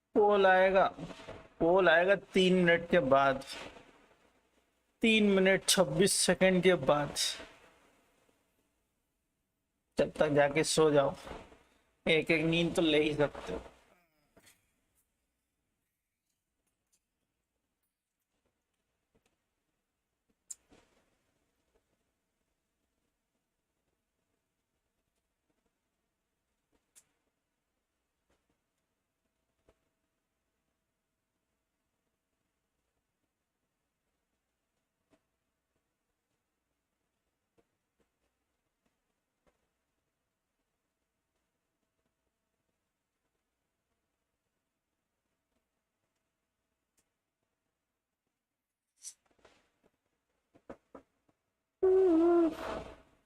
पोल आएगा 3 मिनट के बाद. 3 मिनट 26 सेकंड के बाद. जब तक जाके सो जाओ. एक नींद तो ले ही सकते हो.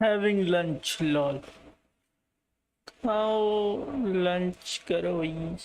Having lunch, lol. How lunch करो भाई.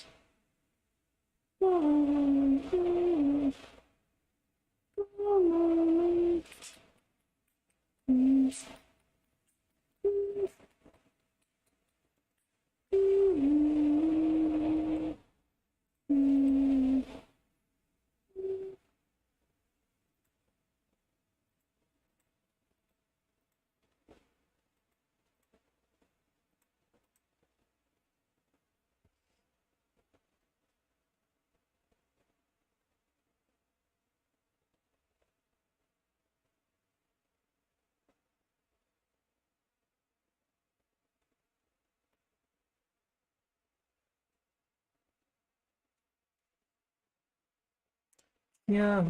Yeah,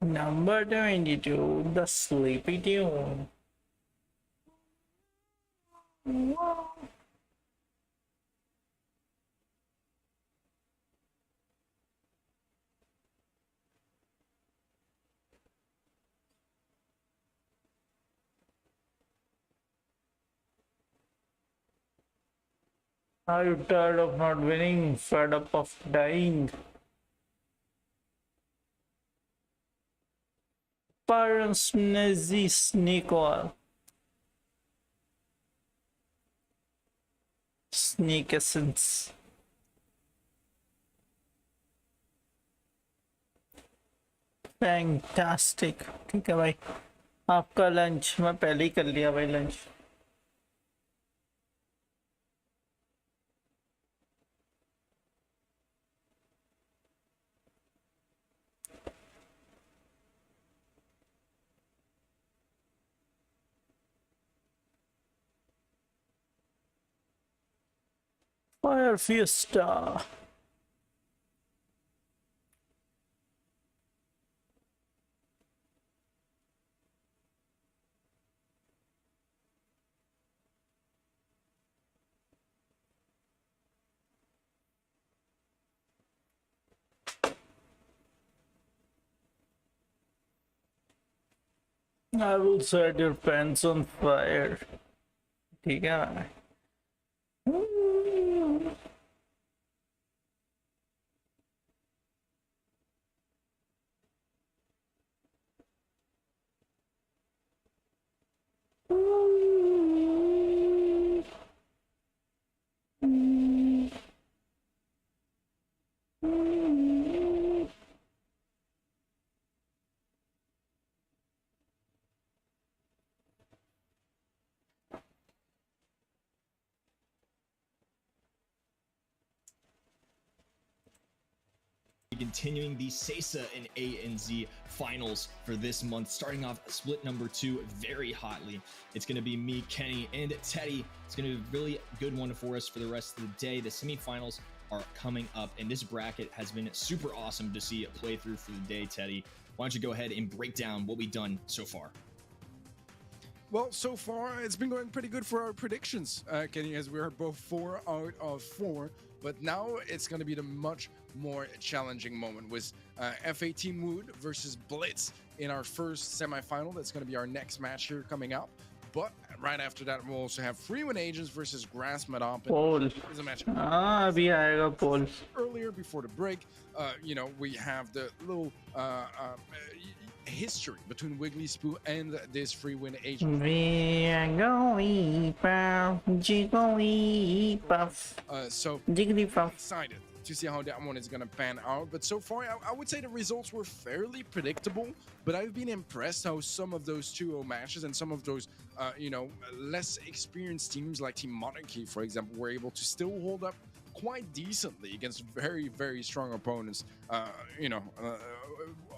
Number 22, the Sleepy Tune. Are you tired of not winning? Fed up of dying? Parents Nazi Snake Oil. Snake Essence. Fantastic. ठीक है भाई. आपका लंच मैं पहले ही कर लिया भाई lunch. Fire Fiesta. I will set your pants on fire. ठीक है. Continuing the CESA and ANZ finals for this month, starting off split number 2 very hotly. It's going to be me, Kenny, and Teddy. It's going to be a really good one for us for the rest of the day. The semifinals are coming up, and this bracket has been super awesome to see it play through for the day. Teddy, why don't you go ahead and break down what we've done so far? Well, so far it's been going pretty good for our predictions, Kenny, as we are both 4 out of 4. But now it's going to be the much more challenging moment with FA Team Wood versus Blitz in our first semifinal. That's going to be our next match here coming up. But right after that, we'll also have Freewind Agents versus Grass Madop. Poll. Is a match. अभी आएगा poll. Earlier, before the break, we have the little history between Wiggly Spoo and this Freewind Agent. We are going puff, jiggly puff. So Jiggly puff. excited to see how that one is going to pan out. But so far, I would say the results were fairly predictable. But I've been impressed how some of those 2-0 matches and some of those, less experienced teams like Team Monarchy, for example, were able to still hold up quite decently against very, very strong opponents,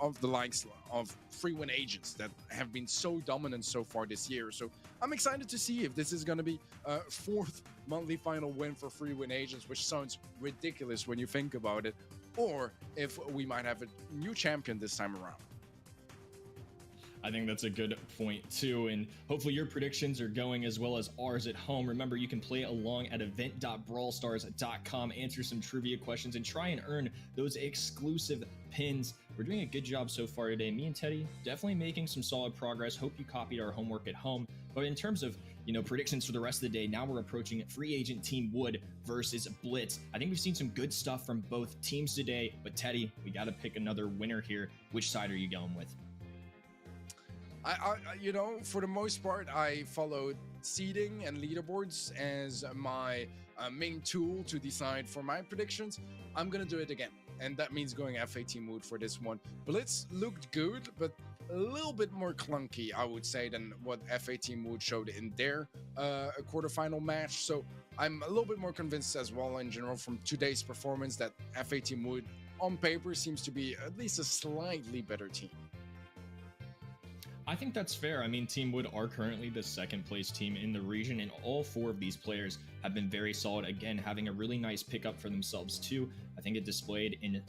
of the likes of Freewind Agents that have been so dominant so far this year. So I'm excited to see if this is going to be a 4th monthly final win for Freewind Agents, which sounds ridiculous when you think about it, or if we might have a new champion this time around. I think that's a good point too, and hopefully your predictions are going as well as ours at home. Remember, you can play along at event.brawlstars.com, answer some trivia questions, and try and earn those exclusive pins. We're doing a good job so far today. Me and Teddy definitely making some solid progress. Hope you copied our homework at home. But in terms of predictions for the rest of the day, now we're approaching Free Agent Team Wood versus Blitz. I think we've seen some good stuff from both teams today, but Teddy, we got to pick another winner here. Which side are you going with? For the most part, I followed seeding and leaderboards as my main tool to decide for my predictions. I'm gonna do it again, and that means going FA Team Wood for this one. Blitz looked good, but a little bit more clunky, I would say, than what FA Team Wood showed in their quarterfinal match. So I'm a little bit more convinced as well in general from today's performance that FA Team Wood on paper seems to be at least a slightly better team. I think that's fair. I mean, Team Wood are currently the 2nd place team in the region, and all 4 of these players have been very solid. Again, having a really nice pickup for themselves too. I think it displayed in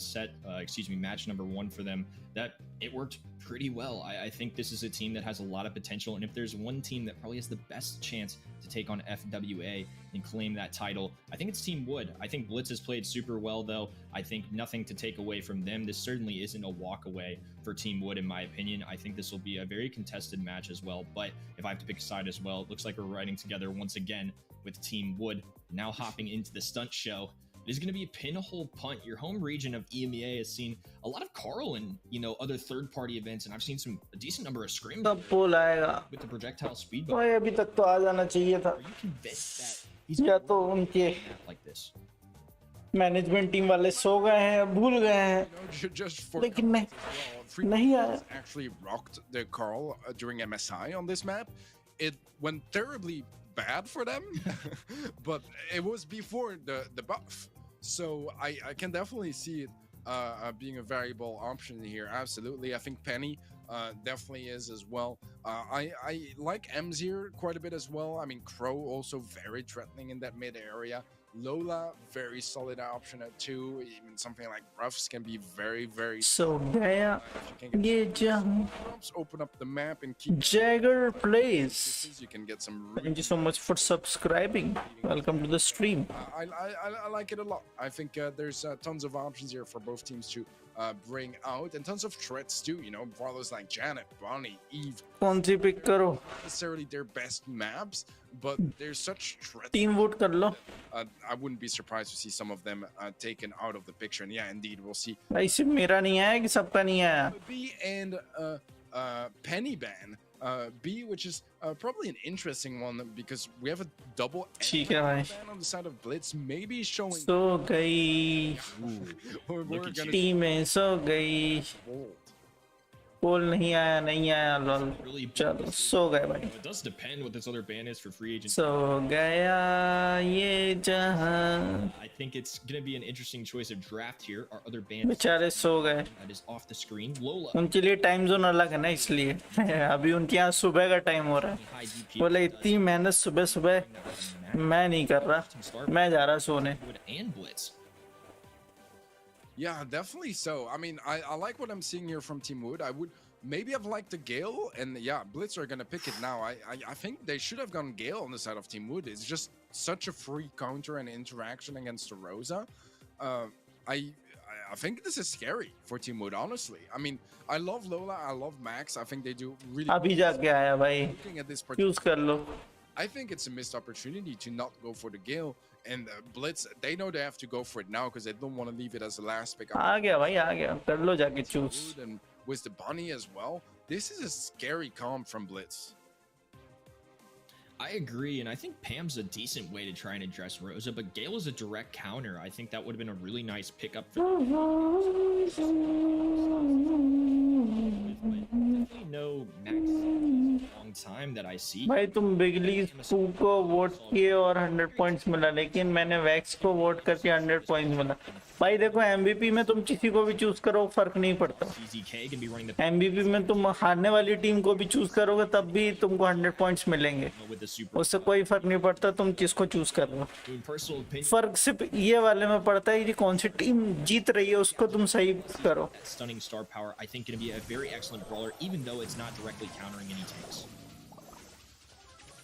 match number 1 for them that it worked pretty well. I think this is a team that has a lot of potential, and if there's one team that probably has the best chance to take on FWA and claim that title, I think it's Team Wood. I think Blitz has played super well, though. I think nothing to take away from them. This certainly isn't a walk away for Team Wood, in my opinion. I think this will be a very contested match as well, but if I have to pick a side as well, it looks like we're riding together once again with Team Wood. Now hopping into the stunt show. It is going to be a pinhole punt. Your home region of EMEA has seen a lot of Carl and other third-party events, and I've seen a decent number of scrim तब पोल आएगा. with the projectile speed. ओए अभी तक तो आ जाना चाहिए था. Are you convinced that he's या तो उनके like this? मैनेजमेंट टीम वाले सो गए हैं, भूल गए हैं. Just for लेकिन मैं Free नहीं आया. actually rocked the Carl during MSI on this map. It went terribly bad for them, but it was before the buff, so I can definitely see it being a variable option here. Absolutely. I think Penny definitely is as well. I like Ems here quite a bit as well. I mean, Crow also very threatening in that mid area. Lola, very solid option at 2. Even something like Ruffs can be very, very सो गया ये जहां. open up the map and keep Jagger plays. you can get some Thank you so much for subscribing. Welcome to the stream. I like it a lot. I think there's tons of options here for both teams to bring out, and tons of threats too. You know, brawlers like Janet, Bonnie, Eve. कौन सी pick करो? Not necessarily their best maps, but there's such threats. Team vote कर लो. I wouldn't be surprised to see some of them taken out of the picture. And yeah, indeed, we'll see. भाई सिर्फ मेरा नहीं आया कि सबका नहीं आया. B and Penny ban. B, which is probably an interesting one because we have a double ठीक है भाई. ban on the side of Blitz, maybe showing. सो गई. We're Look at gonna team में सो गई. bold. बोल नहीं आया लॉल. Really चलो सो गए भाई. It does depend what this other ban is for free agents. सो गया ये जहां. I think it's gonna be an interesting choice of draft here. Our other ban बेचारे सो गए. that is off the screen. Lola. उनके लिए time zone अलग है ना इसलिए. अभी उनके यहाँ सुबह का टाइम हो रहा है. High DP. बोले इतनी मेहनत सुबह सुबह मैं नहीं कर रहा. मैं जा रहा सोने. And Blitz. Yeah, definitely so. I mean, I like what I'm seeing here from Team Wood. I would maybe have liked the Gale, and yeah, Blitz are gonna pick it now. I think they should have gone Gale on the side of Team Wood. It's just such a free counter and interaction against the Rosa. I think this is scary for Team Wood, honestly. I mean, I love Lola, I love Max. I think they do really. अभी जाके आया भाई. Looking at this use कर लो. I think it's a missed opportunity to not go for the Gale. And Blitz, they know they have to go for it now because they don't want to leave it as the last pick. आ गया भाई आ गया. कर लो जाके choose. And with the bunny as well, this is a scary comp from Blitz. I agree, and I think Pam's a decent way to try and address Rosa, but Gale is a direct counter. I think that would have been a really nice pickup for definitely no max long time that I see. भाई तुम बिगली सू को vote किए और 100 points मिला, लेकिन मैंने wax को vote करके 100 पॉइंट्स मिला. भाई देखो एमवीपी में तुम किसी को भी चूज करो फर्क नहीं पड़ता. CZK can be running the MVP में तुम हारने वाली टीम को भी चूज करोगे तब भी तुमको 100 पॉइंट्स मिलेंगे. with the super उससे कोई फर्क नहीं पड़ता तुम किसको चूज कर रहे हो. doing personal opinion. फर्क सिर्फ ये वाले में पड़ता है कि कौन सी टीम जीत रही है उसको तुम सही करो. That stunning star power, I think, going to be a very excellent brawler, even though it's not directly countering any tanks.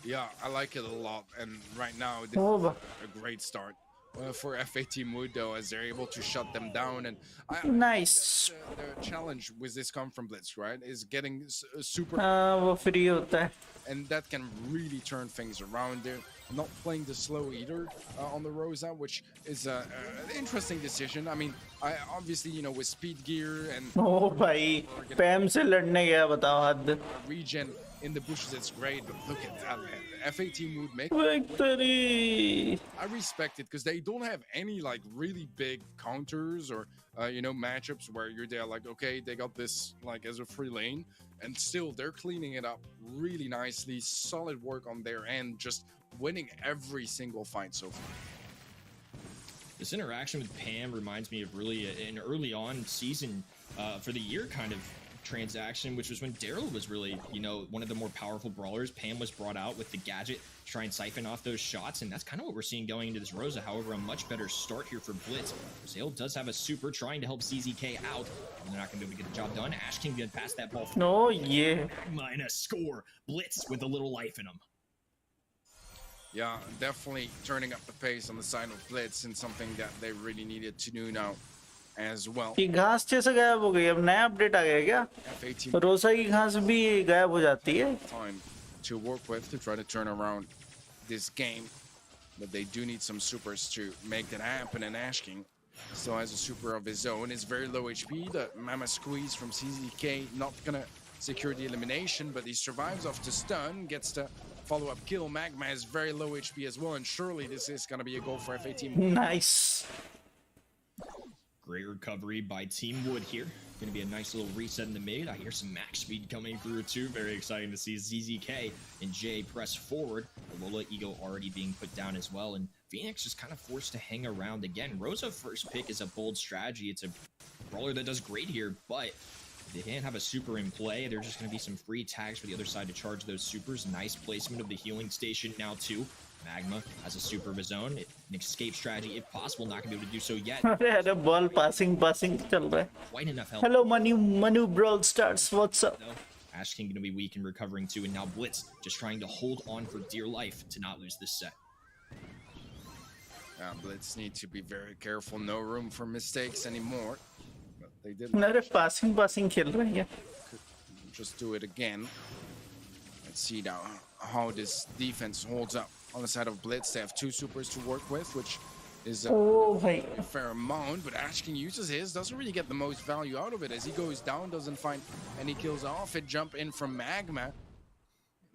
Yeah, I like it a lot. And right now, this Oh, is a great start for FA Team Wood, though, as they're able to shut them down. And Nice. the challenge with this come from Blitz, right, is getting super. हाँ वो free होता है. And that can really turn things around. They're not playing the slow eater on the Rosa, which is an interesting decision. I mean, I obviously, you know, with speed gear and ओ भाई पैम से लड़ने गया बताओ हद. regen in the bushes, it's great. But look at that, man. The FA Team Wood make. Victory. I respect it because they don't have any like really big counters or you know, matchups where you're there like, okay, they got this like as a free lane, and still they're cleaning it up really nicely. Solid work on their end, just winning every single fight so far. This interaction with Pam reminds me of really an early on season for the year kind of transaction, which was when Daryl was really, you know, one of the more powerful brawlers. Pam was brought out with the gadget to try and siphon off those shots, and that's kind of what we're seeing going into this Rosa. However, a much better start here for Blitz. Zale does have a super trying to help CZK out, and they're not going to be able to get the job done. Ash King gonna pass that ball. No, yeah. Minus score. Blitz with a little life in him. Yeah, definitely turning up the pace on the side of Blitz, and something that they really needed to do now as well. ये घास जैसे गायब हो गई. अब नया update आ गया क्या? FA Team रोसा की घास भी गायब हो जाती है. time to work with to try to turn around this game, but they do need some supers to make that happen. And Ash King still has a super of his own. It's very low HP. The Mama Squeeze from CZK not gonna secure the elimination, but he survives off the stun, gets the follow-up kill. Magma has very low HP as well, and surely this is gonna be a goal for FA Team. Nice. Great recovery by Team Wood here. Going to be a nice little reset in the mid. I hear some max speed coming through too. Very exciting to see ZZK and Jay press forward. The Lola Eagle already being put down as well. And Phoenix just kind of forced to hang around again. Rosa first pick is a bold strategy. It's a brawler that does great here, but if they can't have a super in play, there's just going to be some free tags for the other side to charge those supers. Nice placement of the healing station now too. Magma has a super of his own. An escape strategy, if possible, not going to be able to do so yet. अरे ball passing चल रहा है. Quite enough help. Hello Manu Brawl Stars, what's up? Though. Ash King going to be weak and recovering too, and now Blitz just trying to hold on for dear life to not lose this set. Blitz need to be very careful. No room for mistakes anymore. But they did अरे passing खेल रहे हैं. just do it again. Let's see now how this defense holds up on the side of Blitz. They have 2 supers to work with, which is Oh भाई. a fair amount, but Ashkin uses his, doesn't really get the most value out of it as he goes down, doesn't find any kills off it. Jump in from Magma.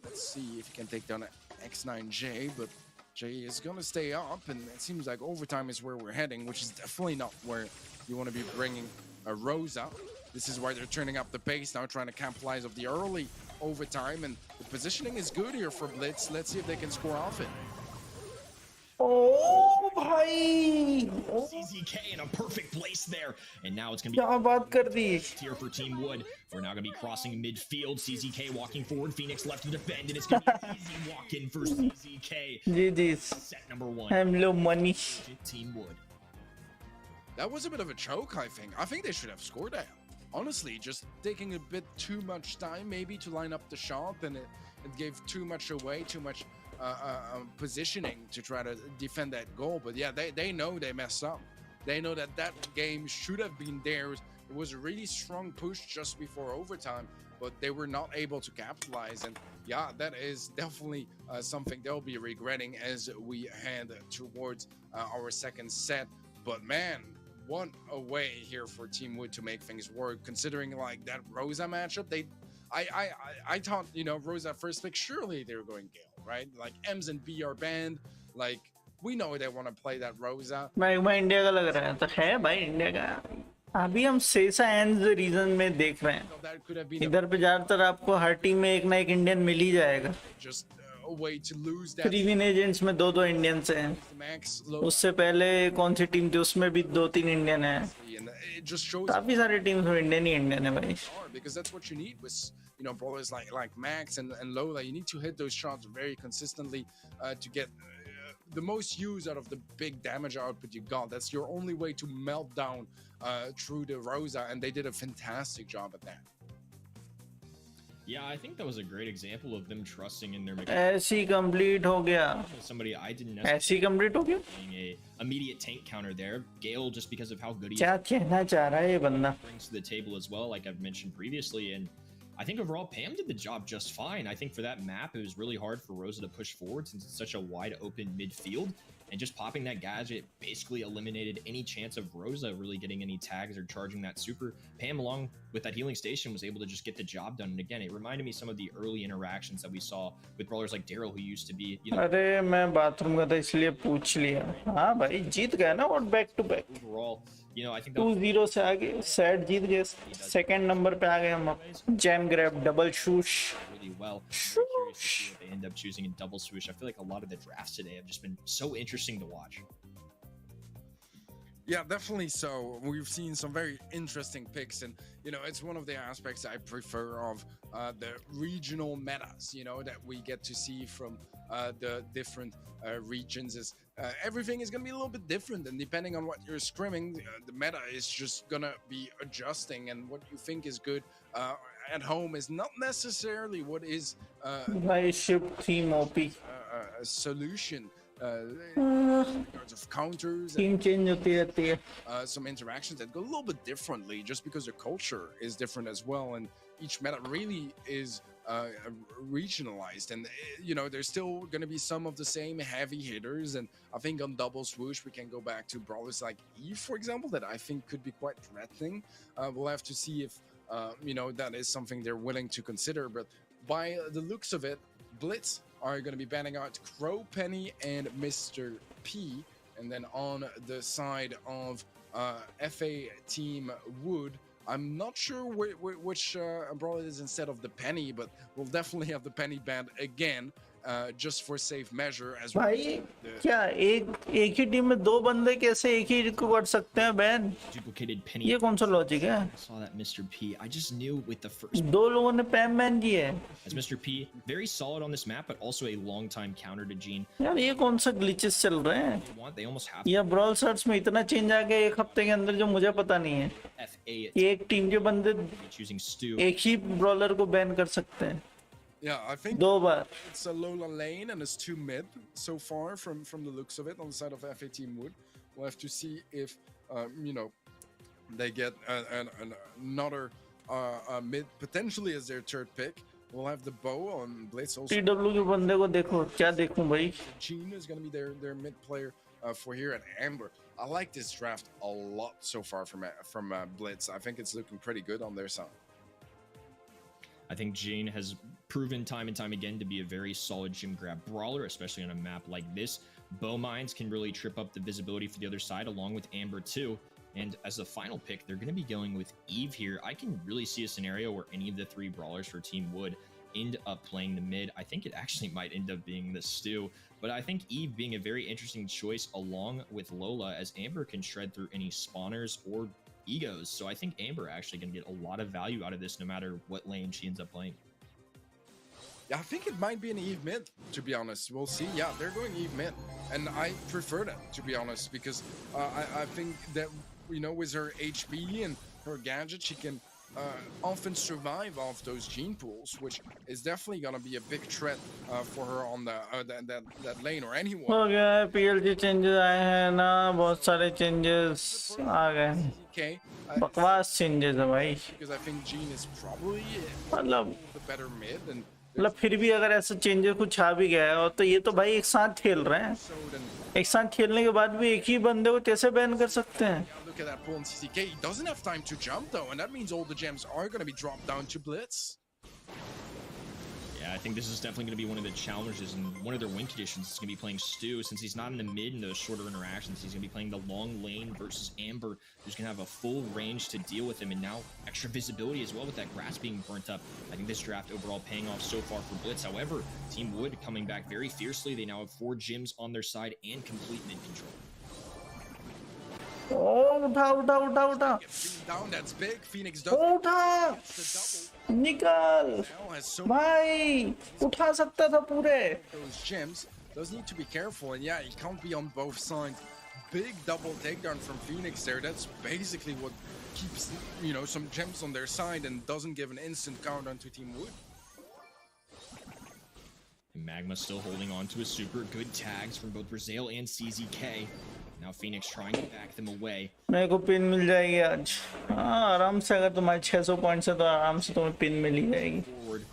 Let's see if he can take down X9J, but J is gonna stay up, and it seems like overtime is where we're heading, which is definitely not where you want to be bringing a Rosa. This is why they're turning up the pace now, trying to capitalize of the early overtime, and the positioning is good here for Blitz. Let's see if they can score off it. Oh भाई. CZK in a perfect place there, and now it's gonna क्या बात कर दी. here for Team Wood. We're now gonna be crossing midfield. CZK walking forward. Phoenix left to defend, and it's gonna be an easy walk in for CZK. Ji. Set number 1. हम लोग money. Team Wood. That was a bit of a choke, I think. I think they should have scored that. Honestly, just taking a bit too much time maybe to line up the shot, and it gave too much away, too much positioning to try to defend that goal. But yeah, they know they messed up. They know that game should have been theirs. It was a really strong push just before overtime, but they were not able to capitalize. And yeah, that is definitely something they'll be regretting as we head towards our second set. But man, one away here for Team Wood to make things work, considering like that Rosa matchup. I thought, you know, Rosa first pick, surely they were going Gale, right? Like M's and B are banned. Like we know they want to play that Rosa. मैं India का लग रहा है तो है भाई India का. अभी हम सेसा एंड रीजन में देख रहे हैं. So that could have been इधर पे ज्यादातर आपको हर टीम में एक ना एक इंडियन मिल ही जाएगा. just a way to lose that. 3 win agents में 2 इंडियन्स हैं. Max उससे पहले कौन सी टीम थी उसमें भी 2-3 इंडियन हैं. and it just shows काफी सारी टीम्स में इंडियन है भाई. because that's what you need with, you know, brawlers like Max and Lola. You need to hit those shots very consistently to get the most use out of the big damage output you got. That's your only way to melt down through the Rosa, and they did a fantastic job at that. Yeah, I think that was a great example of them trusting in their ऐसी complete हो गया. somebody I didn't ऐसी complete हो गया. being a immediate tank counter there. Gale, just because of how good he क्या कहना चाह रहा है ये बंदा. brings to the table as well, like I've mentioned previously. And I think overall Pam did the job just fine. I think for that map, it was really hard for Rosa to push forward since it's such a wide open midfield. And just popping that gadget basically eliminated any chance of Rosa really getting any tags or charging that super. Pam, along with that healing station, was able to just get the job done. And again, it reminded me some of the early interactions that we saw with brawlers like Daryl, who used to be, you know, अरे मैं bathroom का था इसलिए पूछ लिया. हाँ भाई जीत गया ना और back to back. overall, you know, I think that 2-0 से आगे. सेट जीत गए. सेकंड नंबर पे आ गए हम. जैम ग्रैब डबल शूश. really well. I'm very curious to see what they end up choosing in double swoosh. I feel like a lot of the drafts today have just been so interesting to watch. Yeah, definitely so. We've seen some very interesting picks, and you know, it's one of the aspects I prefer of the regional metas, you know, that we get to see from the different regions. Is everything is going to be a little bit different, and depending on what you're scrimming, the meta is just going to be adjusting, and what you think is good at home is not necessarily what is भाई shift theme OP. a solution. Regards of counters team change होती रहती है. some interactions that go a little bit differently just because the culture is different as well, and each meta really is regionalized, and you know, there's still going to be some of the same heavy hitters. And I think on double swoosh we can go back to brawlers like Eve, for example, that I think could be quite threatening. We'll have to see if you know, that is something they're willing to consider, but by the looks of it, Blitz are going to be banning out Crow, Penny, and Mr. P. And then on the side of FA Team Wood, I'm not sure which brawl it is instead of the Penny, but we'll definitely have the Penny banned again, just for safe measure as well. भाई क्या एक ही team में 2 बंदे कैसे एक ही को कर सकते हैं बैन. Duplicated Penny. ये कौन सा लॉजिक है. I saw that Mr. P. I just knew with the first 2 लोगों ने पैम बैन किया है. as Mr. P, very solid on this map, but also a long time counter to Gene. यार ये कौन सा ग्लिचेस चल रहे हैं. They almost have या ब्रॉल सर्ट्स में इतना चेंज आ गया एक हफ्ते के अंदर जो मुझे पता नहीं है. FA एक टीम के बंदे choosing Stu. एक ही ब्रॉलर को बैन कर सकते हैं. Yeah, I think 2 bar. it's a Lola lane and it's 2 mid so far from the looks of it on the side of FA Team Wood. We'll have to see if you know, they get another mid potentially as their third pick. We'll have the bow on Blitz also. TW के बंदे को देखो, क्या देखूं भाई? Gene is going to be their mid player for here at Amber. I like this draft a lot so far from Blitz. I think it's looking pretty good on their side. I think Jane has proven time and time again to be a very solid gym grab brawler, especially on a map like this. Bow mines can really trip up the visibility for the other side, along with Amber too. And as the final pick, they're going to be going with Eve here. I can really see a scenario where any of the three brawlers for Team Wood end up playing the mid. I think it actually might end up being the Stu, but I think Eve being a very interesting choice along with Lola, as Amber can shred through any spawners or egos. So I think Amber actually going to get a lot of value out of this no matter what lane she ends up playing. Yeah, I think it might be an Eve mid, to be honest. We'll see. Yeah, they're going Eve mid, and I prefer that, to be honest, because I think that, you know, with her HP and her gadget, she can often survive off those gene pools, which is definitely going to be a big threat for her on the that lane or anyone. हो गया है, PLG changes आए हैं ना, बहुत सारे changes आ गए हैं, Okay, बकवास changes है भाई. because I think Gene is probably मतलब the better mid, and फिर भी अगर ऐसा changes कुछ आ भी गया है, और तो ये तो भाई एक साथ खेल रहे हैं, एक साथ खेलने के बाद भी एक ही बंदे को कैसे बैन कर सकते हैं? look at that pull in CCK. He doesn't have time to jump though, and that means all the gems are going to be dropped down to Blitz. Yeah, I think this is definitely going to be one of the challenges, and one of their win conditions is going to be playing Stu. Since he's not in the mid in those shorter interactions, he's going to be playing the long lane versus Amber, who's going to have a full range to deal with him, and now extra visibility as well with that grass being burnt up. I think this draft overall paying off so far for Blitz. However, Team Wood coming back very fiercely. They now have 4 gyms on their side and complete mid control. Oh, उठा. Down, that's big. Phoenix does उठा. निकल. has so भाई, उठा सकता था पूरे. those gems. Does need to be careful, and yeah, he can't be on both sides. Big double takedown from Phoenix there. That's basically what keeps, you know, some gems on their side and doesn't give an instant countdown to Team Wood. And Magma still holding on to his super. Good tags from both Brazil and CZK. Now Phoenix trying to back them away. मेरे को pin मिल जाएगी आज. हाँ, आराम से अगर तुम्हारे 600 points है तो आराम से तुम्हें पिन मिल ही जाएगी. Forward.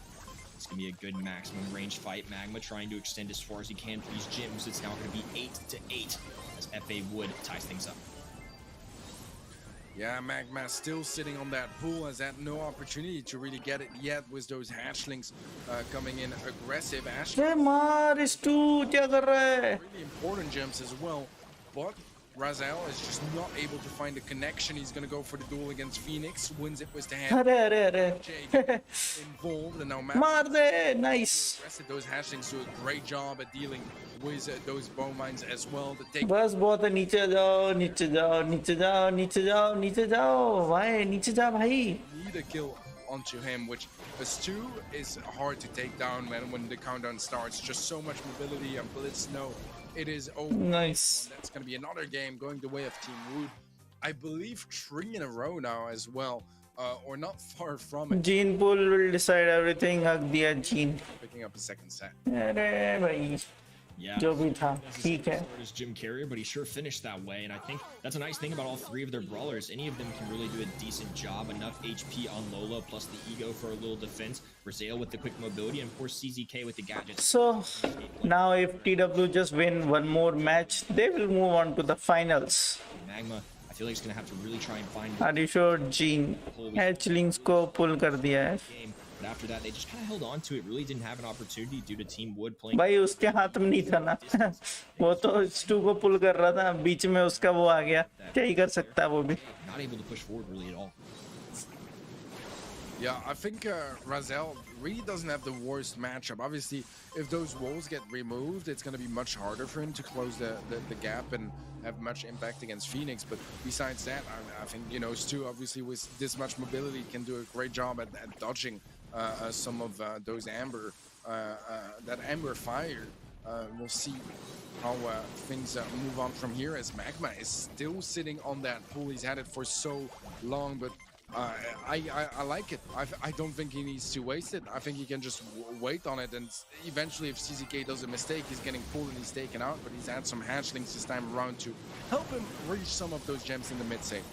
It's going to be a good maximum range fight. Magma trying to extend as far as he can for these gyms. It's now going to be 8-8 as FA Wood ties things up. Yeah, Magma still sitting on that pool, has had no opportunity to really get it yet with those hatchlings coming in aggressive. ये मार Stu क्या कर रहा है? Really important gems as well, but Razel is just not able to find a connection. He's going to go for the duel against Phoenix, wins it with the hand. अरे. Involved, and now Magma मार दे, nice. those hatchlings do a great job at dealing with those bow mines as well. The take बस बहुत है, नीचे जाओ भाई, नीचे जा भाई. need a kill onto him, which Stu is hard to take down, man, when the countdown starts. Just so much mobility, and Blitz know it is over. Nice. And that's going to be another game going the way of Team Wood. I believe 3 in a row now as well, or not far from it. Gene pool will decide everything. हक दिया Gene. Picking up a second set. अरे भाई. Yeah, जो भी था, ठीक है. His gym carrier, but he sure finished that way, and I think that's a nice thing about all 3 of their brawlers. Any of them can really do a decent job. Enough HP on Lola, plus the ego for a little defense. Brazil with the quick mobility, and of course CZK with the gadgets. So now if TW just win one more match, they will move on to the finals. Magma, I feel like he's gonna have to really try and find. Are you sure Gene hatchlings को pull कर दिया है? Game. But after that, they just kind of held on to it. Really didn't have an opportunity due to Team Wood playing. भाई उसके हाथ में नहीं था ना. वो तो Stu को pull कर रहा था, बीच में उसका वो आ गया. क्या ही कर सकता है वो भी? Not able to push forward really at all. Yeah, I think Razel really doesn't have the worst matchup. Obviously, if those walls get removed, it's going to be much harder for him to close the gap and have much impact against Phoenix. But besides that, I think, you know, Stu, obviously, with this much mobility, can do a great job at dodging some of those Amber, that Amber fire. We'll see how things move on from here, as Magma is still sitting on that pool. He's had it for so long, but I like it. I don't think he needs to waste it. I think he can just wait on it, and eventually if CZK does a mistake, he's getting pulled and he's taken out, but he's had some hatchlings this time around to help him reach some of those gems in the mid safe.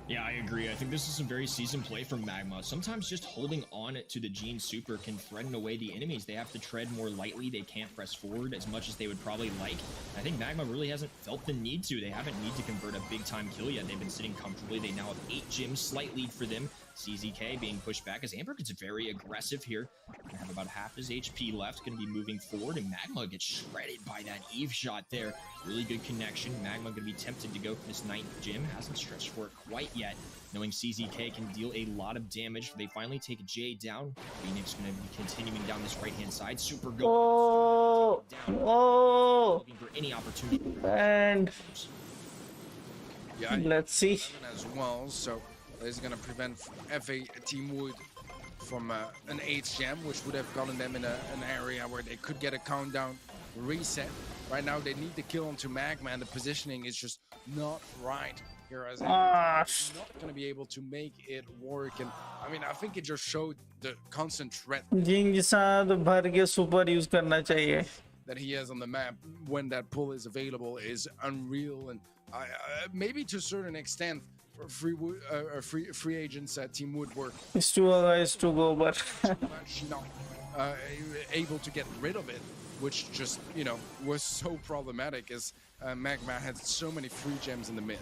Yeah, I agree. I think this is some very seasoned play from Magma. Sometimes just holding on to the Gene Super can threaten away the enemies. They have to tread more lightly. They can't press forward as much as they would probably like. I think Magma really hasn't felt the need to. They haven't need to convert a big-time kill yet. They've been sitting comfortably. They now have 8 gems, slight lead for them. CZK being pushed back as Amber gets very aggressive here. Gonna have about half his HP left. Gonna be moving forward, and Magma gets shredded by that Eve shot there. Really good connection. Magma gonna be tempted to go for this 9th gem. Hasn't stretched for it quite yet, knowing CZK can deal a lot of damage. They finally take Jay down. Phoenix gonna be continuing down this right-hand side. Super go. Looking for any opportunity. And Yeah, let's see. as well. So this is going to prevent FA Team Wood from an 8th gem, which would have gotten them in an area where they could get a countdown reset. Right now, they need the kill onto Magma, and the positioning is just not right here. As he's not going to be able to make it work. And I mean, I think it just showed the constant threat जिन के साथ भर के super use करना चाहिए. that he has on the map when that pull is available is unreal. And maybe to a certain extent, free agents at Team Wood were It's too guys to go, but actually not able to get rid of it, which just, you know, was so problematic as Magma had so many free gems in the mid.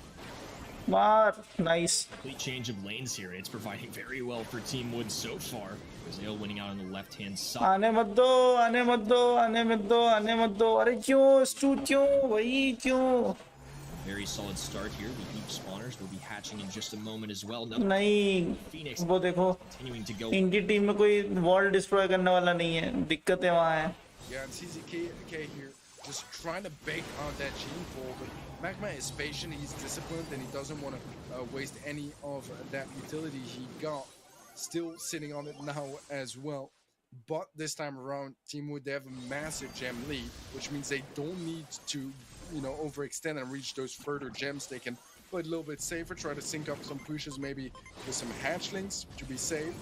Mar, nice. Complete change of lanes here. It's providing very well for Team Wood so far. Brazil winning out on the left-hand side. आने मत दो, आने मत दो, आने मत दो, आने मत दो. अरे क्यों? स्टू क्यों? वही क्यों? Very solid start here. The deep spawners will be hatching in just a moment as well. नहीं, Phoenix वो देखो. continuing to go. इनकी टीम में कोई वॉल डिस्ट्रॉय करने वाला नहीं है. दिक्कतें वहाँ हैं. Yeah, and CZK here just trying to bake on that gene pull, but Magma is patient, he's disciplined, and he doesn't want to waste any of that utility he got. Still sitting on it now as well. But this time around, Team Wood, they have a massive gem lead, which means they don't need to, you know, overextend and reach those further gems. They can play a little bit safer, try to sync up some pushes, maybe with some hatchlings to be safe.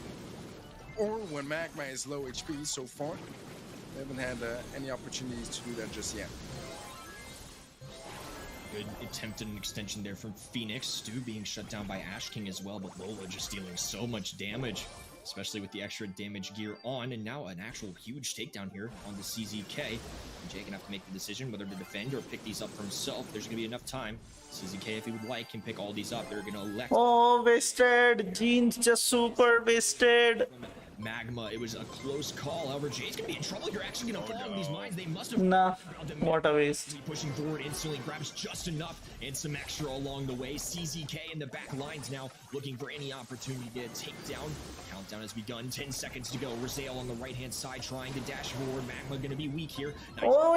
Or when Magma is low HP so far, they haven't had any opportunities to do that just yet. Good attempt at an extension there from Phoenix. Stu being shut down by Ash King as well, but Lola just dealing so much damage, especially with the extra damage gear on, and now an actual huge takedown here on the CZK. And Jay gonna have to make the decision whether to defend or pick these up for himself. There's gonna be enough time. CZK, if he would like, can pick all these up. They're gonna elect. Oh, wasted. Jeans just super wasted. Magma, it was a close call. However, Jay's gonna be in trouble. You're actually gonna fall in these mines. They must have. Nah, what a waste. Pushing forward instantly, grabs just enough and some extra along the way. CZK in the back lines now, looking for any opportunity to take down. Countdown has begun. 10 seconds to go. Razael on the right-hand side trying to dash forward. Magma gonna be weak here. Nice. Oh,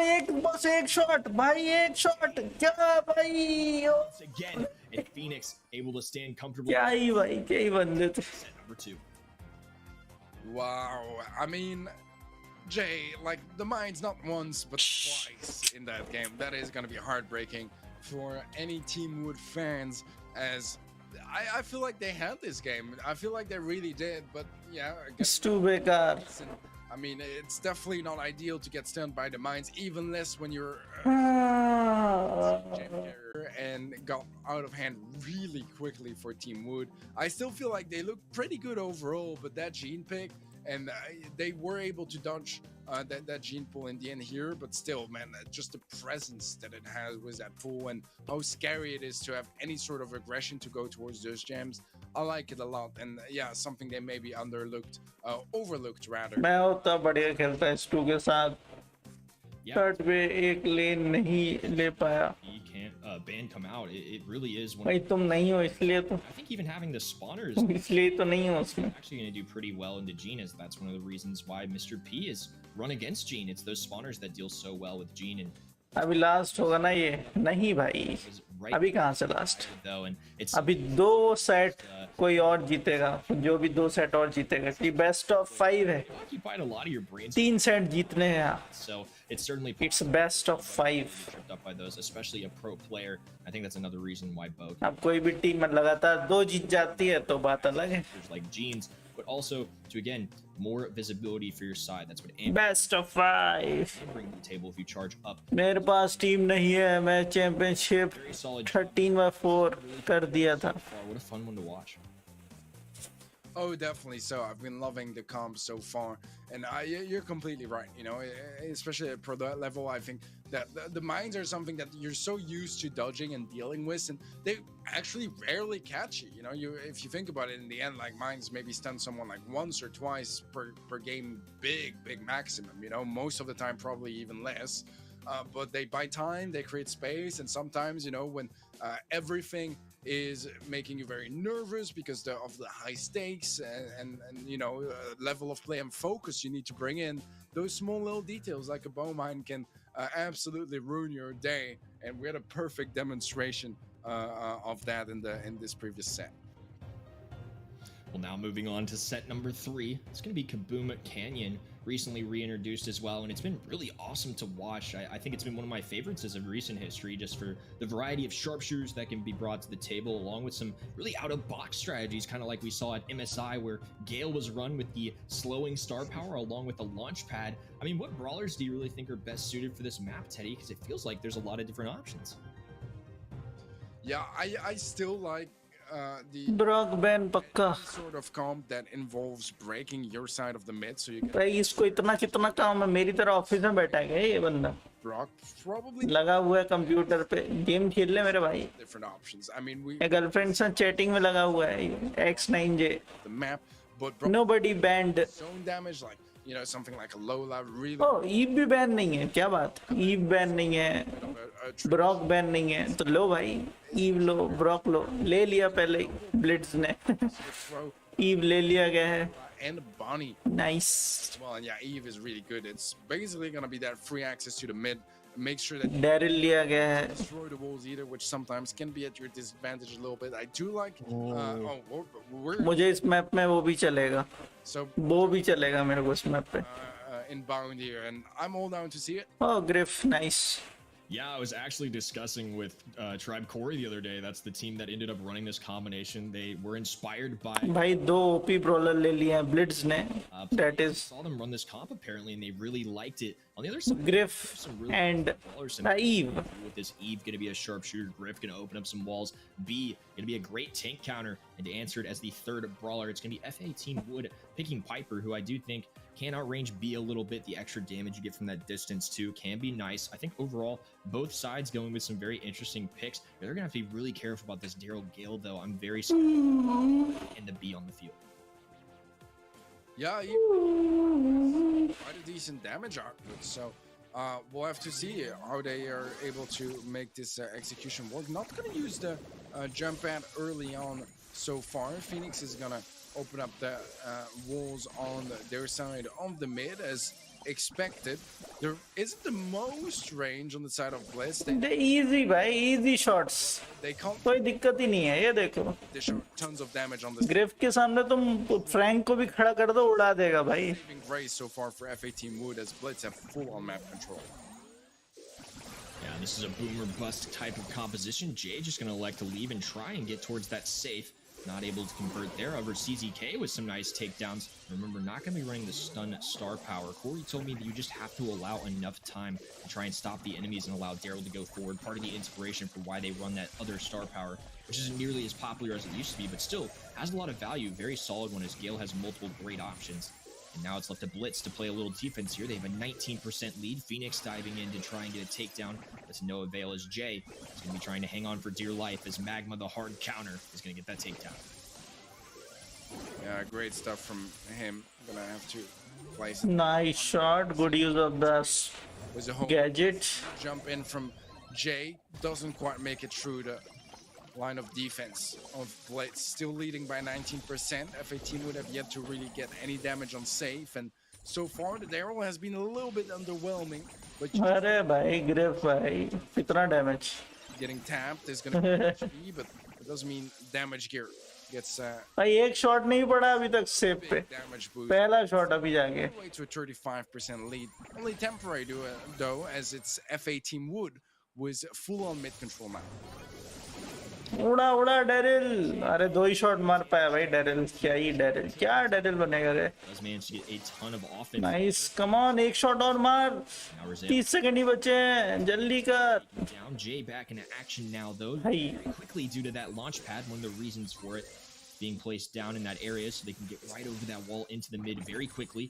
बस एक shot, भाई एक shot. क्या भाई? Once again, and Phoenix able to stand comfortably. क्या ही भाई, क्या ही बंदे थे. Set number 2. Wow, I mean, Jay, like, the mine's not once, but twice in that game. That is going to be heartbreaking for any Team Wood fans, as I feel like they had this game. I feel like they really did, but yeah. It's too बेकार. I mean, it's definitely not ideal to get stunned by the mines, even less when you're and got out of hand really quickly for Team Wood. I still feel like they look pretty good overall, but that gene pick, and they were able to dodge that gene pull in the end here, but still, man, just the presence that it has with that pull and how scary it is to have any sort of aggression to go towards those gems. I like it a lot, and yeah, something they maybe overlooked rather. मैं उतना बढ़िया खेलता है stew के साथ. Third पे एक लेन नहीं ले पाया. He can't ban come out. It really is one. भाई तुम नहीं हो इसलिए तो. I think even having the spawners इसलिए तो नहीं हो उसमें. actually going to do pretty well into Gene, as that's one of the reasons why Mr. P is run against Gene. It's those spawners that deal so well with Gene, and अभी last होगा ना ये. नहीं भाई, अभी कहाँ से last? though, and it's अभी 2 सेट कोई और जीतेगा. जो भी 2 सेट और जीतेगा. ये बेस्ट ऑफ 5 है. occupied a lot of your brains. 3 set जीतने हैं. So it's certainly It's best of 5. tripped up by those, especially a pro player. I think that's another reason why Bo अब कोई भी team लगातार 2 जीत जाती है तो बात अलग है. like Gene's but also to, again, more visibility for your side. That's what Best of 5 can bring to the table if you charge up. मेरे पास टीम नहीं है, मैं चैंपियनशिप Very solid. 13/4 कर दिया था. What a fun one to watch. Oh, definitely so. I've been loving the comp so far, and you're completely right. You know, especially at pro level, I think that the mines are something that you're so used to dodging and dealing with, and they actually rarely catch you. You know, if you think about it, in the end, like mines maybe stun someone like once or twice per game, big maximum. You know, most of the time probably even less. But they buy time, they create space, and sometimes, you know, when everything is making you very nervous because of the high stakes and you know, level of play and focus you need to bring in, those small little details like a bow mine can absolutely ruin your day, and we had a perfect demonstration of that in this previous set. Well, now moving on to set number 3, it's going to be Kaboom Canyon, recently reintroduced as well, and it's been really awesome to watch. I think it's been one of my favorites as of recent history, just for the variety of sharpshooters that can be brought to the table, along with some really out-of-box strategies, kind of like we saw at MSI, where Gale was run with the slowing star power along with the launch pad. I mean, what brawlers do you really think are best suited for this map, Teddy? Because it feels like there's a lot of different options. Yeah, I still like the Brock Ben पक्का. sort of comp that involves breaking your side of the mid, so you get भाई इसको इतना कितना काम है, मेरी तरह office में बैठा है ये बंदा, Brock probably लगा हुआ है कंप्यूटर पे, गेम खेल ले मेरे भाई. different options. I mean, we girlfriend से चैटिंग में लगा हुआ है X9J. the map, but Brock Nobody banned. zone damage, like, you know, something like a Lola really oh Eve भी बैन नहीं है, क्या बात, ईव बैन नहीं है, ब्रॉक बैन नहीं है, तो लो भाई, ईव लो, ब्रॉक लो, ले लिया पहले ही ब्लिट्ज ने. throw ईव ले लिया गया है. and Bonnie Nice. as well. And yeah, Eve is really good. It's basically gonna be that free access to the mid. Make sure that you Daryl लिया गया है. don't destroy the walls either, which sometimes can be at your disadvantage a little bit. I do like we're मुझे इस map में वो भी चलेगा, so वो भी चलेगा मेरे को इस मैप पे. inbound here, and I'm all down to see it. Oh, Griff, nice. Yeah, I was actually discussing with Tribe Corey the other day. That's the team that ended up running this combination. They were inspired by... भाई 2 OP brawler ले लिए हैं blitz ने. That is saw them run this comp apparently, and they really liked it. On the other side, Griff some really and brawlers Eve. with this Eve going to be a sharpshooter, Griff going to open up some walls, B going to be a great tank counter, and to answer it as the third brawler, it's going to be FA Team Wood picking Piper, who I do think can outrange B a little bit. The extra damage you get from that distance too can be nice. I think overall both sides going with some very interesting picks. They're gonna have to be really careful about this Daryl Gale though. I'm very scared in the B on the field. Yeah, quite a decent damage output. So we'll have to see how they are able to make this execution work. Not gonna use the jump pad early on so far. Phoenix is gonna open up the walls on their side of the mid as expected. There isn't the most range on the side of Bliss. The easy भाई, easy shots. They can't. कोई दिक्कत ही नहीं है, ये देखो. They show tons of damage on this. Grief के सामने तुम फ्रैंक को भी खड़ा कर दो, उड़ा देगा भाई. Saving grace so far for FA Team Wood as Blitz have full on map control. Yeah, this is a boomer bust type of composition. Jay just gonna elect to leave and try and get towards that safe. Not able to convert there. Over CZK with some nice takedowns. Remember, not going to be running the stun star power. Corey told me that you just have to allow enough time to try and stop the enemies and allow Daryl to go forward. Part of the inspiration for why they run that other star power, which isn't nearly as popular as it used to be, but still has a lot of value. Very solid one as Gale has multiple great options. And now it's left to Blitz to play a little defense here. They have a 19% lead. Phoenix diving in to try and get a takedown. That's no avail as Jay is going to be trying to hang on for dear life as Magma, the hard counter, is going to get that takedown. Yeah, great stuff from him. Gonna have to place. Nice shot. Good use of the Was a whole gadget. jump in from Jay. Doesn't quite make it through the line of defense of Blitz. Still leading by 19%. FA Team would have yet to really get any damage on safe, and so far the Daryl has been a little bit underwhelming. But अरे भाई grief भाई कितना damage. getting tapped is gonna be HP, but it doesn't mean damage gear gets भाई एक shot नहीं पड़ा अभी तक सेफ पे. big damage boost. पहला शॉट अभी जाके. All the way to a 35% lead. Only temporary though, as it's FA Team Wood was full on mid control now. उड़ा उड़ा डेरिल, अरे 2 ही शॉट मार पाया भाई डेरिल, क्या ही डेरिल, क्या डेरिल बनेगा रे। Does manage to get a ton of offense. Nice, come on, एक शॉट और मार, Now Rosale 30 सेकंड ही बचे हैं, जल्दी कर। down. Jay back into action now though. Hey. Very quickly due to that launch pad. One of the reasons for it being placed down in that area so they can get right over that wall into the mid very quickly.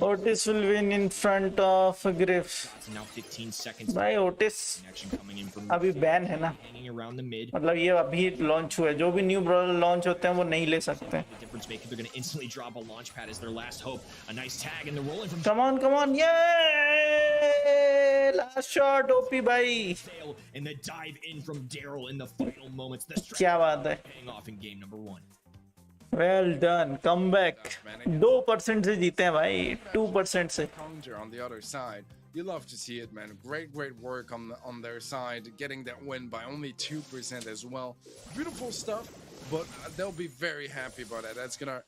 Otis will win in front of Griff. So now 15 seconds. भाई Otis Action coming in from अभी ban है ना, hanging around the mid. मतलब ये अभी launch हुआ है, जो भी न्यू ब्रॉलर लॉन्च होते हैं वो नहीं ले सकते। The difference maker, they're going to instantly drop a launch pad as their last hope. A nice tag and the rolling from come on, ये लास्ट शॉट ओपी भाई, Sale and the dive in from Daryl in the final moments. The क्या बात है, paying off in game number 1. Well done, come back, 2% से जीते हैं भाई, 2% से। Counter on the other side. You love to see it, man. Great work on their side, getting that win by only 2% as well. Beautiful stuff, but they'll be very happy about it. That's gonna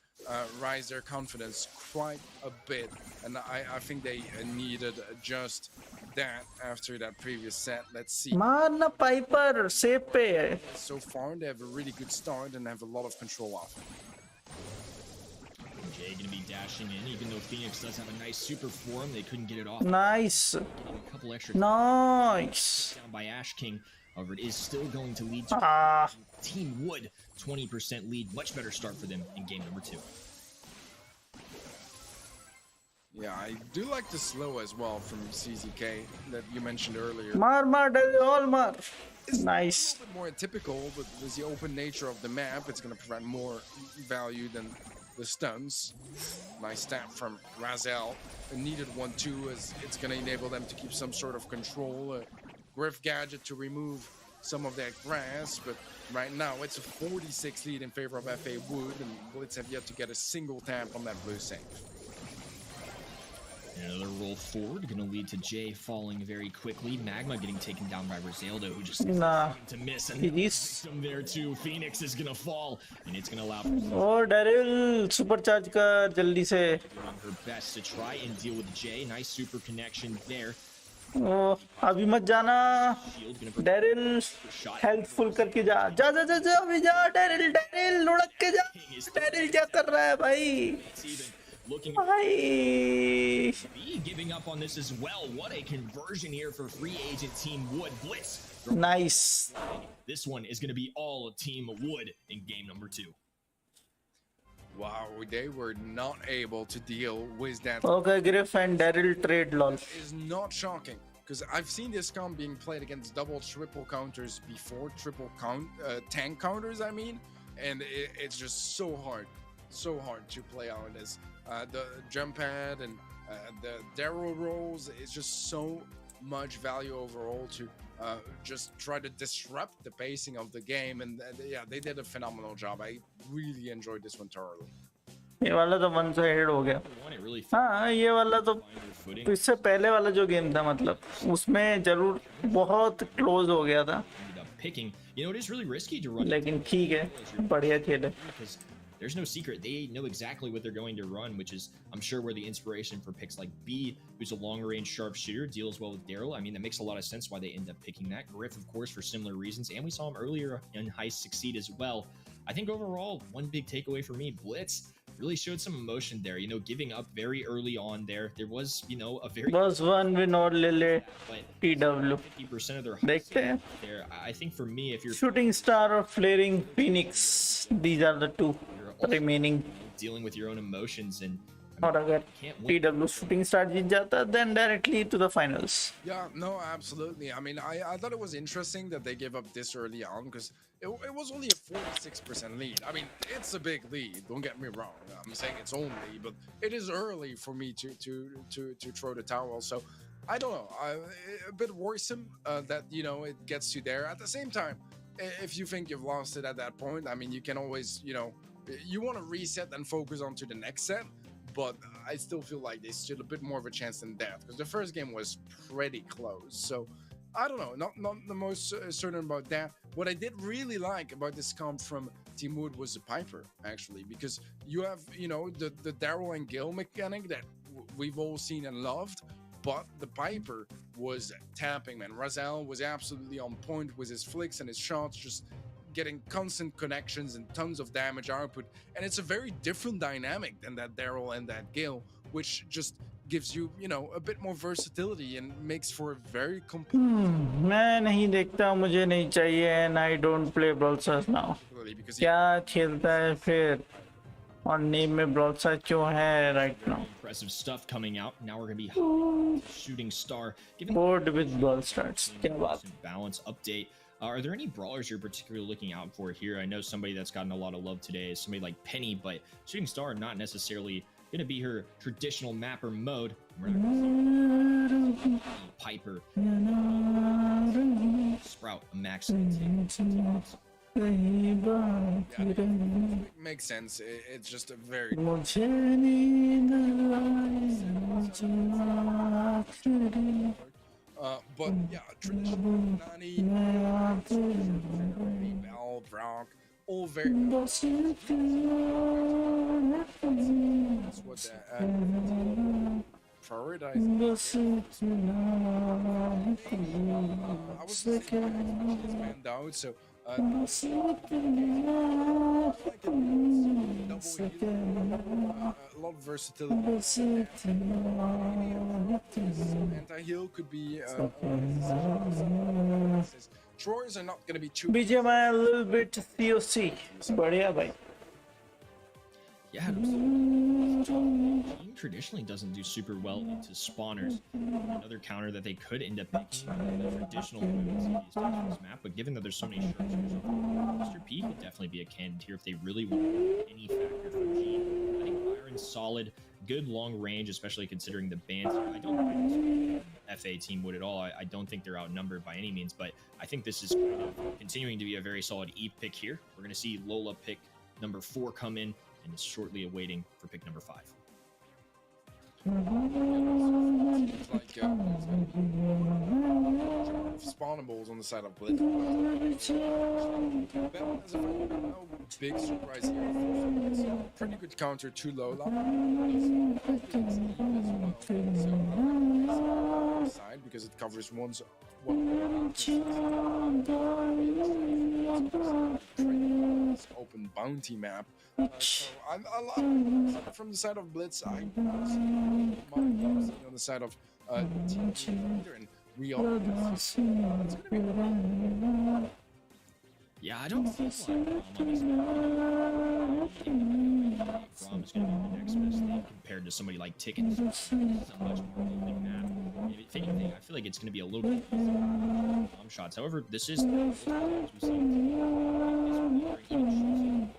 rise their confidence quite a bit, and I think they needed just that after that previous set. Let's see. मारना Piper, safe पे है। So far, they have a really good start and have a lot of control off. Jay going to be dashing in, even though Phoenix does have a nice super for him. They couldn't get it off. Nice Getting a couple extra nice, down by Ash King. However, it is still going to lead to Team Wood 20% lead. Much better start for them in game number 2. Yeah, I do like the slow as well from CZK that you mentioned earlier. मार Daryl, all मार, It's nice. a little bit more typical, but with the open nature of the map, it's going to provide more value than the stuns. Nice stab from Razel. A needed one too, as it's going to enable them to keep some sort of control. Griff gadget to remove some of that grass, but right now it's a 46 lead in favor of FA Wood, and Blitz have yet to get a single tap on that blue save. Another roll forward, going to lead to Jay falling very quickly. Magma getting taken down by Rosaldo, who just Nah. to miss. And He's some there too. Phoenix is going to fall, and it's going to allow oh Darryl super charge कर जल्दी से। doing her best to try and deal with Jay. Nice super connection there. ओ अभी मत जाना Shield going to Daryl, health full करके जा जा जा जा जा, अभी जा डेरिल, डेरिल लुढ़क के जा, डेरिल क्या कर रहा है भाई, even looking भाई be giving up on this as well. What a conversion here for free agent Team Wood. Blitz. Nice. This one is going to be all Team Wood in game number 2. Wow, they were not able to deal with that. Okay, grief and Daryl trade lol. Is not shocking, because I've seen this comp being played against double, triple counters before, tank counters, I mean, and it's just so hard to play on this. The jump pad and the Daryl rolls is just so much value overall to just try to disrupt the pacing of the game, and yeah, they did a phenomenal job. I really enjoyed this one thoroughly. ये वाला तो 1 side हो गया। One, it really हाँ, ये वाला तो find their footing. इससे पहले वाला जो गेम था, मतलब उसमें जरूर बहुत क्लोज हो गया था, Ended up picking. You know, it is really risky to run लेकिन ठीक है, बढ़िया खेले। because there's no secret. They know exactly what they're going to run, which is, I'm sure, where the inspiration for picks like B, who's a long-range sharpshooter, deals well with Daryl. I mean, that makes a lot of sense why they end up picking that. Griff, of course, for similar reasons, and we saw him earlier in Heist succeed as well. I think overall, one big takeaway for me, Blitz really showed some emotion there, you know, giving up very early on there. There was, you know, a very बस 1 win और ले ले but TW। 50% of their देखते हैं, there. I think for me, if you're Shooting Star और Flaring Phoenix, these are the 2 remaining। dealing with your own emotions and और अगर can't win. TW Shooting Star जीत जाता, then directly to the finals। Yeah, no, absolutely. I mean, I thought it was interesting that they gave up this early on, because it was only a 46% lead. I mean, it's a big lead. Don't get me wrong. I'm saying it's only, but it is early for me to throw the towel. So I don't know. A bit worrisome that, you know, it gets you there. At the same time, if you think you've lost it at that point, I mean, you can always, you know, you want to reset and focus on to the next set. But I still feel like they stood a bit more of a chance than that, because the first game was pretty close. So I don't know, not the most certain about that. What I did really like about this comp from Team Wood was the Piper, actually, because you have, you know, the Daryl and Gil mechanic that we've all seen and loved, but the Piper was tapping, man. Razel was absolutely on point with his flicks and his shots, just getting constant connections and tons of damage output, and it's a very different dynamic than that Daryl and that Gale, which just gives you, you know, a bit more versatility and makes for a very complete. मैं नहीं देखता, मुझे नहीं चाहिए, and I don't play Brawl Stars now. क्या खेलता है फिर? और नेम में Brawl Stars क्यों है right now? Impressive stuff coming out. Now we're gonna be shooting star. Bored with Brawl Stars. क्या बात? Balance update. Are there any brawlers you're particularly looking out for here? I know somebody that's gotten a lot of love today is somebody like Penny, but Shooting Star not necessarily going to be her traditional mapper mode. We're not gonna see Piper, Sprout, a max. Makes sense. It's just a very. But yeah, traditional Nani, Bell, Brock, all very. That's what prioritize. I was manned out, so a lot of versatility. Anti-heal could be. Drawers are not going to be too. BGMI a little bit COC. बढ़िया भाई. Yeah, traditionally doesn't do super well into spawners. Another counter that they could end up picking the traditional this map, but given that there's so many sharpshooters, Mr. P could definitely be a candidate here if they really want any factor for Gene. I think Byron's solid, good long range, especially considering the bans. I don't think this FA team would at all. I don't think they're outnumbered by any means, but I think this is continuing to be a very solid E pick here. We're going to see Lola pick number 4 come in, and is shortly awaiting for pick number 5. Like spawnables on the side of Blitz. No big surprise here. Pretty good counter to Lola. Side because it covers one open bounty map. So I love from the side of Blitz. I on the side of Team Leader, and we all. Yeah, I don't feel like Braum is going to be the next best thing compared to somebody like Tickets. It's not much more of a big map. If anything, I feel like it's going to be a little bit bomb shots. However, this is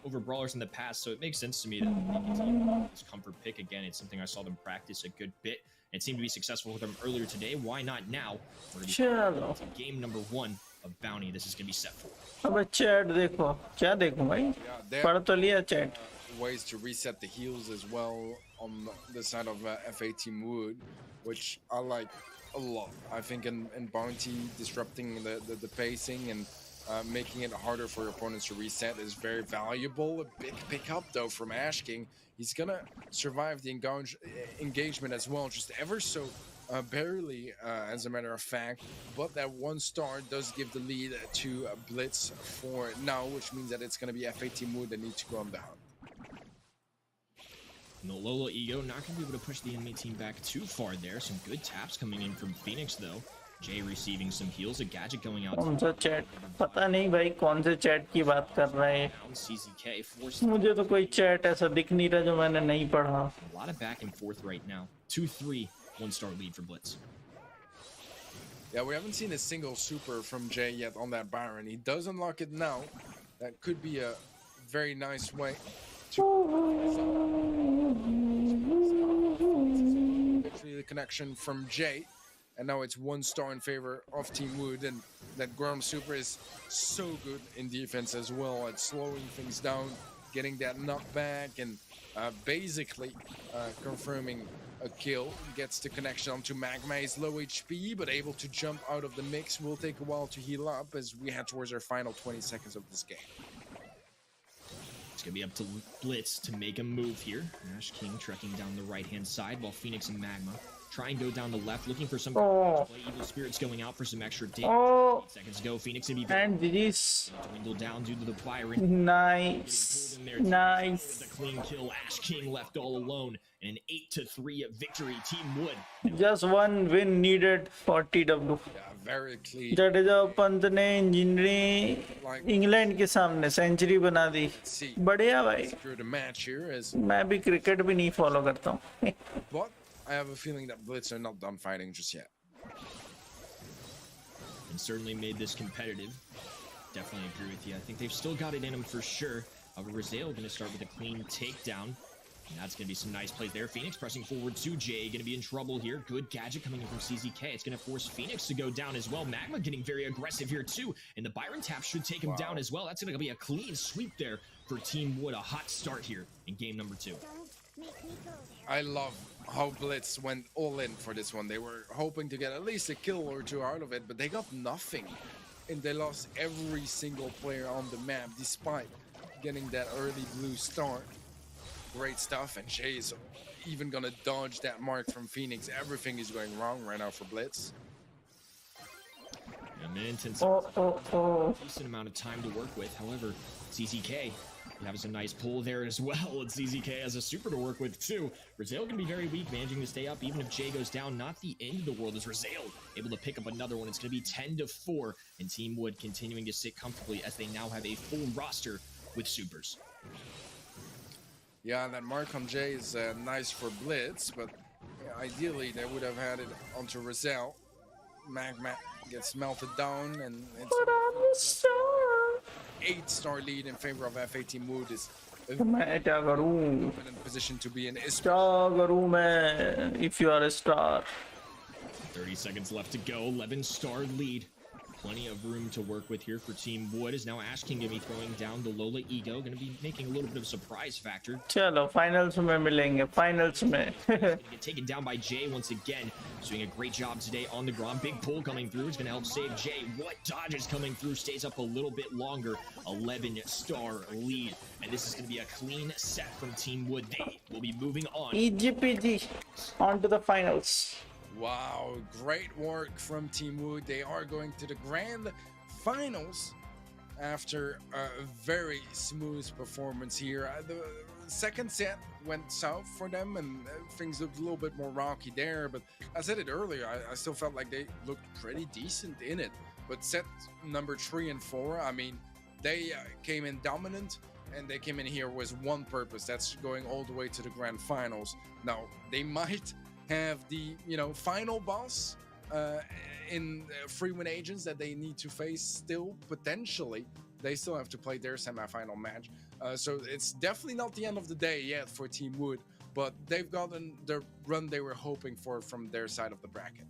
over brawlers in the past, so it makes sense to me that this comfort pick again. It's something I saw them practice a good bit. It seemed to be successful with them earlier today. Why not now? We're going to be game number 1 of Bounty. This is going to be set for. अब chat देखो, क्या देखूं भाई? पढ़ तो लिया chat. Ways to reset the heals as well on the side of FA Team Wood, which I like a lot. I think in Bounty, disrupting the pacing and making it harder for your opponents to reset is very valuable. A big pickup though from Ash King. He's gonna survive the engagement as well, just ever so barely, as a matter of fact. But that 1 star does give the lead to Blitz for now, which means that it's gonna be FA Team Wood that needs to go on down. No Lola Ego not going to be able to push the enemy team back too far there. Some good taps coming in from Phoenix though. Jay receiving some heals. A gadget going out. कौन सा chat? पता नहीं भाई कौन से chat की बात कर रहा है. मुझे तो कोई chat ऐसा दिख नहीं रहा जो मैंने नहीं पढ़ा. A lot of back and forth right now. 2-3, 1-star lead for Blitz. Yeah, we haven't seen a single super from Jay yet on that Byron. He does unlock it now. That could be a very nice way to the connection from Jay. And now it's 1 star in favor of Team Wood, and that Grom super is so good in defense as well at slowing things down, getting that knockback, and basically confirming a kill. Gets the connection onto Magma. He's low HP, but able to jump out of the mix. Will take a while to heal up as we head towards our final 20 seconds of this game. gonna be up to Blitz to make a move here. Ash King trekking down the right-hand side while Phoenix and Magma try and go down the left, looking for some play. Evil Spirits going out for some extra damage. 8 seconds ago, Phoenix gonna be And this dwindle down due to the Byron. nice, nice. With a clean kill, Ash King left all alone, and an 8-3 victory. Team Wood. Just one win needed for TW. Yeah, very clean. Jadeja Pant ने engineering England के सामने century बना दी. बढ़िया भाई. Through the match here as मैं भी cricket भी नहीं फॉलो करता हूँ. but I have a feeling that Blitz are not done fighting just yet. And certainly made this competitive. Definitely agree with you. I think they've still got it in them for sure. However, Razale going to start with a clean takedown. And that's going to be some nice plays there. Phoenix pressing forward to Jay. Going to be in trouble here. Good gadget coming in from CZK. It's going to force Phoenix to go down as well. Magma getting very aggressive here too. And the Byron tap should take him down as well. That's going to be a clean sweep there for Team Wood. A hot start here in game number 2. I love how Blitz went all in for this one. They were hoping to get at least a kill or two out of it, but they got nothing. And they lost every single player on the map despite getting that early blue start. Great stuff, and Jay's even gonna dodge that mark from Phoenix. Everything is going wrong right now for Blitz. Decent amount of time to work with. However, CZK has a nice pull there as well, and CZK has a super to work with too. Razale gonna be very weak, managing to stay up even if Jay goes down. Not the end of the world as Razale able to pick up another one. It's gonna be 10-4, and Team Wood continuing to sit comfortably as they now have a full roster with supers. Yeah, that mark on Jay is nice for Blitz, but ideally they would have had it onto Razale. Magma gets melted down, and it's 8-star lead in favor of F8 Team Wood is in position to be in Esports. If you are a star. 30 seconds left to go. 11-star lead. Plenty of room to work with here for Team Wood. Is now Ash King going to be throwing down the Lola Ego. Going to be making a little bit of surprise factor. Chalo, finals mein milenge. Finals mein. Get taken down by Jay once again. He's doing a great job today on the ground. Big pull coming through. It's going to help save Jay. What dodges coming through? Stays up a little bit longer. 11-star lead. And this is going to be a clean set from Team Wood. They will be moving on. EGPG. On to the finals. Wow, great work from Team Wood. They are going to the grand finals after a very smooth performance here. The second set went south for them and things looked a little bit more rocky there, but I said it earlier, I still felt like they looked pretty decent in it. But set number 3 and 4, I mean, they came in dominant, and they came in here with one purpose. That's going all the way to the grand finals. Now, they might have the final boss in free win agents that they need to face still. Potentially they still have to play their semifinal match, so it's definitely not the end of the day yet for Team Wood, but they've gotten the run they were hoping for from their side of the bracket.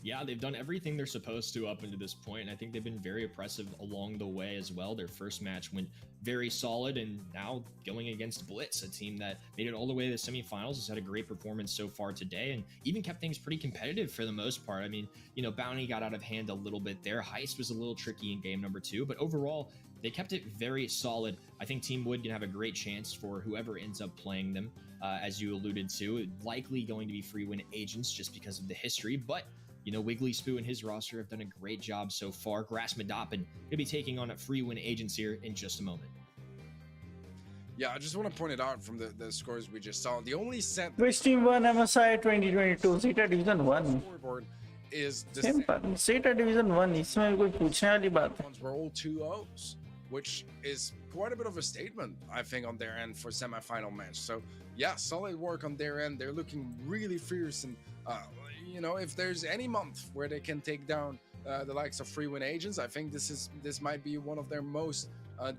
Yeah, they've done everything they're supposed to up into this point, and I think they've been very impressive along the way as well. Their first match went very solid, and now going against Blitz, a team that made it all the way to the semifinals, has had a great performance so far today, and even kept things pretty competitive for the most part. I mean, Bounty got out of hand a little bit there. Heist was a little tricky in game number 2, but overall, they kept it very solid. I think Team Wood can have a great chance for whoever ends up playing them, as you alluded to. Likely going to be free win agents just because of the history, but Wiggly Spoo and his roster have done a great job so far. Grass Madopin going to be taking on a free win agents here in just a moment. Yeah, I just want to point it out from the scores we just saw. The only set which team won MSI 2022? Zeta Division 1 scoreboard is the simple. Zeta Division 1 इसमें कोई पूछने वाली बात है. ones were all 2-0s, which is quite a bit of a statement, I think, on their end for semifinal match. So yeah, solid work on their end. They're looking really fierce, and if there's any month where they can take down the likes of free win agents, I think this might be one of their most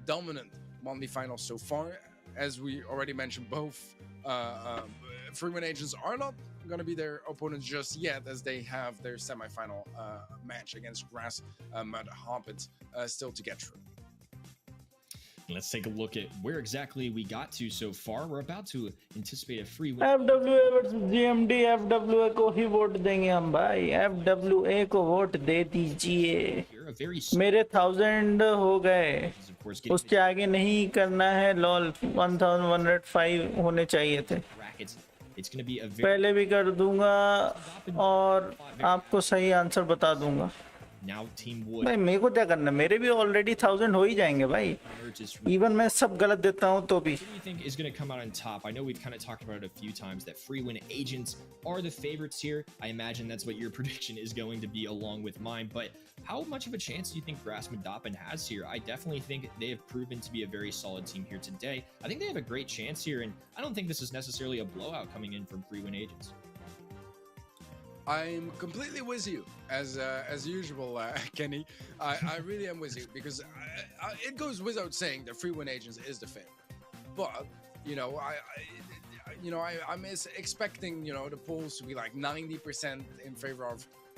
dominant monthly finals so far. As we already mentioned, both free win agents are not going to be their opponents just yet, as they have their semifinal match against Grass Mud Hoppets still to get through. Let's take a look at where exactly we got to so far. We're about to anticipate a free win. FWA versus GMD. FWA को ही vote देंगे हम भाई. FWA को vote दे दीजिए. Here, a very मेरे 1000 हो गए, of course getting उसके आगे नहीं करना है लॉल, 1105 होने चाहिए थे, brackets. It's going to be a very पहले भी कर दूंगा और आपको सही आंसर बता दूंगा। now Team Wood भाई मेरे को क्या करना, मेरे भी ऑलरेडी 1000 हो ही जाएंगे भाई, emerges. इवन मैं सब गलत देता हूँ तो भी। Who do you think is going to come out on top? I know we've kind of talked about it a few times that free win agents are the favorites here. I imagine that's what your prediction is going to be along with mine. But how much of a chance do you think Grass Madopin has here? I definitely think they have proven to be a very solid team here today. I think they have a great chance here, and I don't think this is necessarily a blowout coming in from free win agents. I'm completely with you as usual, Kenny. I really am with you because it goes without saying that free win agents is the favorite. But I'm expecting the polls to be like 90% in favor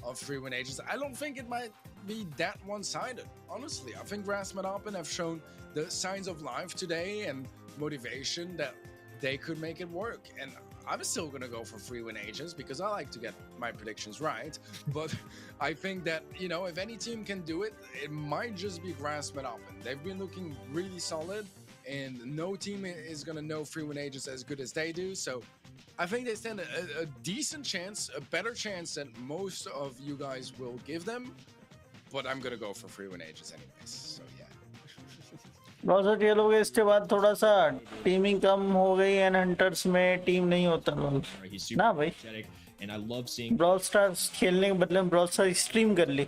of free win agents. I don't think it might be that one-sided. Honestly, I think Grass Madopin have shown the signs of life today and motivation that they could make it work. And I'm still going to go for free win agents because I like to get my predictions right. But I think that, if any team can do it, it might just be Grass Madopin. They've been looking really solid, and no team is going to know free win agents as good as they do. So I think they stand a decent chance, a better chance than most of you guys will give them. But I'm going to go for free win agents anyways. So yeah. बहुत ये लोग इसके बाद थोड़ा सा teeming कम हो गई and hunters में टीम नहीं होता लोग ना भाई। And I love seeing brawl stars खेलने के बदले में ब्रॉल स्टार स्ट्रीम कर ली,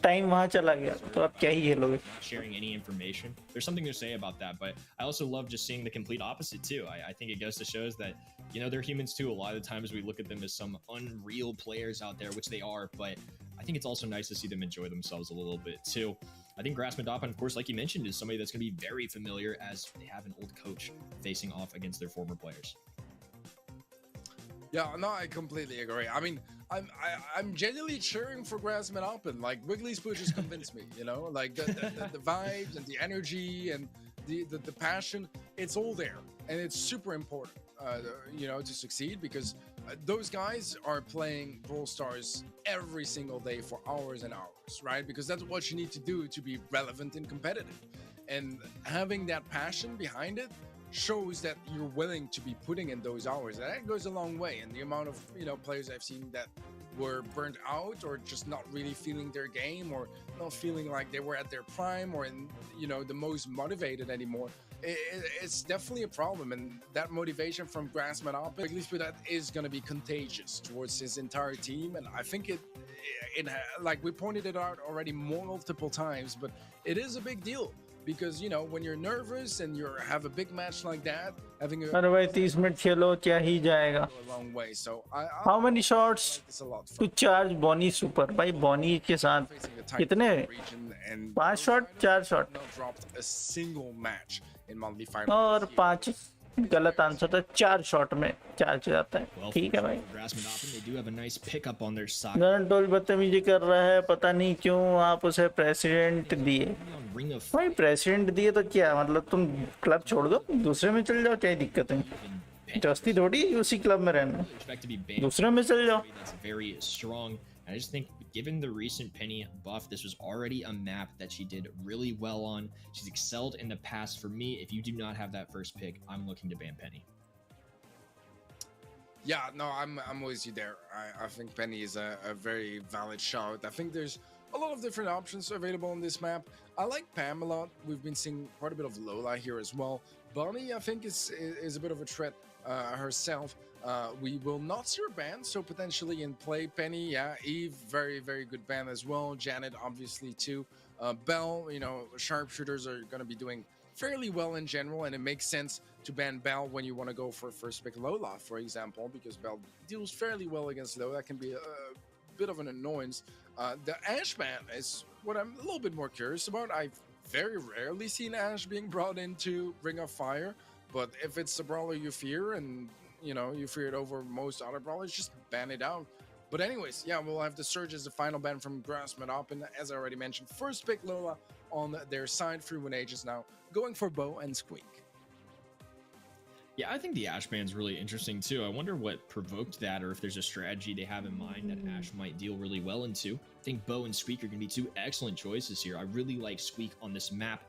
टाइम वहां चला गया, तो अब क्या ही है लोग sharing any information. There's something to say about that, but I also love just seeing the complete opposite too. I think it goes to shows that they're humans too. A lot of the times we look at them as some unreal players out there, which they are, but I think it's also nice to see them enjoy themselves a little bit too. I think Grass Madopin, of course, like you mentioned, is somebody that's going to be very familiar as they have an old coach facing off against their former players. Yeah, no, I completely agree. I mean, I'm genuinely cheering for Grass Madopin. Like Wiggly's Pooch just convinced me, like the vibes and the energy and the passion, it's all there, and it's super important, to succeed because those guys are playing Brawl Stars every single day for hours and hours, right? Because that's what you need to do to be relevant and competitive, and having that passion behind it shows that you're willing to be putting in those hours. And that goes a long way. And the amount of players I've seen that were burnt out or just not really feeling their game or not feeling like they were at their prime or in the most motivated anymore, it's definitely a problem. And that motivation from Grass Madopin, at least that is going to be contagious towards his entire team. And I think it like we pointed it out already multiple times, but it is a big deal. Because when you're nervous and you have a big match like that, having a भाई 30 minute खेलो क्या ही जाएगा। a long way. So How many shots to charge Bonnie Super? भाई Bonnie के साथ कितने? 5 shot 4 shot dropped a single match in monthly final. और 5 गलत answer था, 4 शॉट में चार्ज जाता है। ठीक है भाई। गन टोल बदतमीजी कर रहा है, पता नहीं क्यों आप उसे प्रेसिडेंट दिए। भाई प्रेसिडेंट दिए तो क्या मतलब, तुम क्लब छोड़ दो दूसरे में चल जाओ, क्या दिक्कत है? जस्ती थोड़ी उसी क्लब में रहना, दूसरे में चल जाओ। I just think given the recent Penny buff, this was already a map that she did really well on. She's excelled in the past. For me, if you do not have that first pick, I'm looking to ban Penny. Yeah, no, I'm with you there. I think Penny is a very valid shout. I think there's a lot of different options available on this map. I like Pam a lot. We've been seeing quite a bit of Lola here as well. Bonnie, I think, is a bit of a threat herself. We will not see her ban, so potentially in play. Penny, yeah. Eve, very, very good ban as well. Janet, obviously, too. Belle, sharpshooters are going to be doing fairly well in general, and it makes sense to ban Belle when you want to go for first pick Lola, for example, because Belle deals fairly well against Lola. That can be a bit of an annoyance. The Ashe ban is what I'm a little bit more curious about. I've very rarely seen Ashe being brought into Ring of Fire, but if it's the brawler you fear and you fear it over most other brawlers, just ban it out. But anyways, yeah, we'll have the Surge as the final ban from Grass Madopin. As I already mentioned, first pick Lola on their side, free win agents now, going for Bo and Squeak. Yeah, I think the Ash ban's really interesting too. I wonder what provoked that, or if there's a strategy they have in mind that Ash might deal really well into. I think Bo and Squeak are going to be two excellent choices here. I really like Squeak on this map.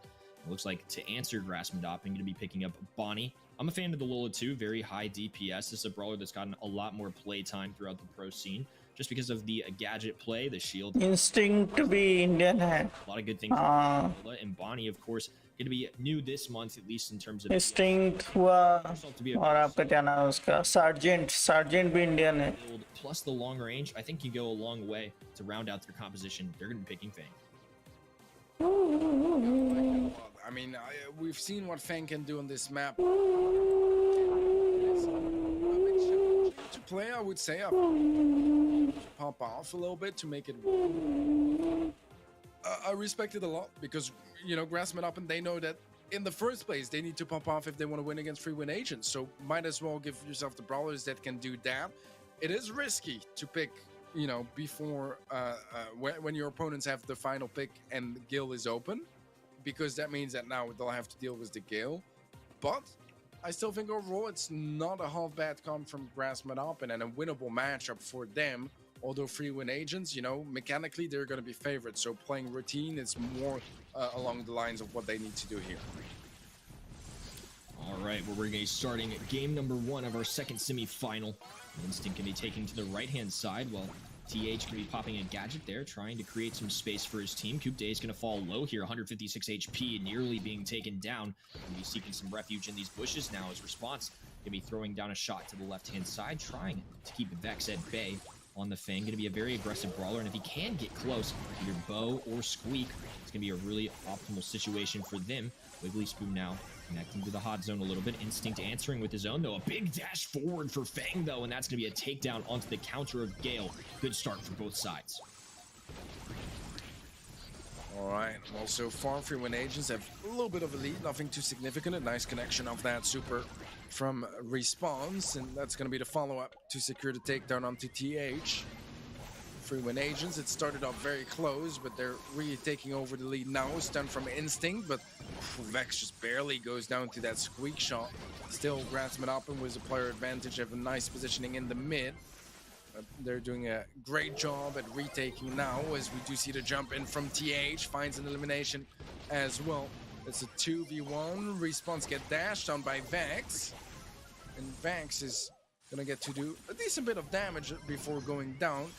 It looks like to answer Grassmodop, I'm going to be picking up Bonnie. I'm a fan of the Lola too, very high DPS. This is a brawler that's gotten a lot more playtime throughout the pro scene, just because of the gadget play, the shield. Instinct to be Indian hai. A lot of good things. Lola and Bonnie, of course, going to be new this month, at least in terms of Instinct हुआ और आपका क्या नाम है उसका Sergeant भी Indian है. Plus the long range, I think can go a long way to round out their composition. They're going to be picking Fang. I mean, we've seen what Fang can do on this map. To play, I would say, pop off a little bit to make it. I respect it a lot because, you know, Grassman and they know that in the first place they need to pop off if they want to win against free win agents. So might as well give yourself the brawlers that can do that. It is risky to pick, you know, before when your opponents have the final pick and the Gale is open, because that means that now they'll have to deal with the Gale. But I still think overall it's not a half bad comp from Grassman and a winnable matchup for them. Although free win agents, you know, mechanically they're going to be favored. So playing routine is more along the lines of what they need to do here. All right, well, we're going to be starting game number 1 of our second semi-final. Instinct can be taken to the right-hand side while TH can be popping a gadget there, trying to create some space for his team. Coupe Day is going to fall low here, 156 HP, nearly being taken down. He'll be seeking some refuge in these bushes now. His response going to be throwing down a shot to the left-hand side, trying to keep Vex at bay on the Fang. Going to be a very aggressive brawler, and if he can get close, either Bo or Squeak, it's going to be a really optimal situation for them. Wiggly Spoon now connecting to the hot zone a little bit. Instinct answering with his own, though. A big dash forward for Fang, though, and that's going to be a takedown onto the counter of Gale. Good start for both sides. All right, well, so far, free win agents have a little bit of a lead, nothing too significant. A nice connection of that super from Response, and that's going to be the follow-up to secure the takedown onto TH. Free win agents, it started off very close, but they're really taking over the lead now. Stun from Instinct, but Vex just barely goes down to that Squeak shot. Still, Grassman Open with a player advantage, have a nice positioning in the mid. They're doing a great job at retaking now, as we do see the jump in from TH, finds an elimination as well. It's a 2v1, Response get dashed on by Vex, and Vex is gonna get to do a decent bit of damage before going down.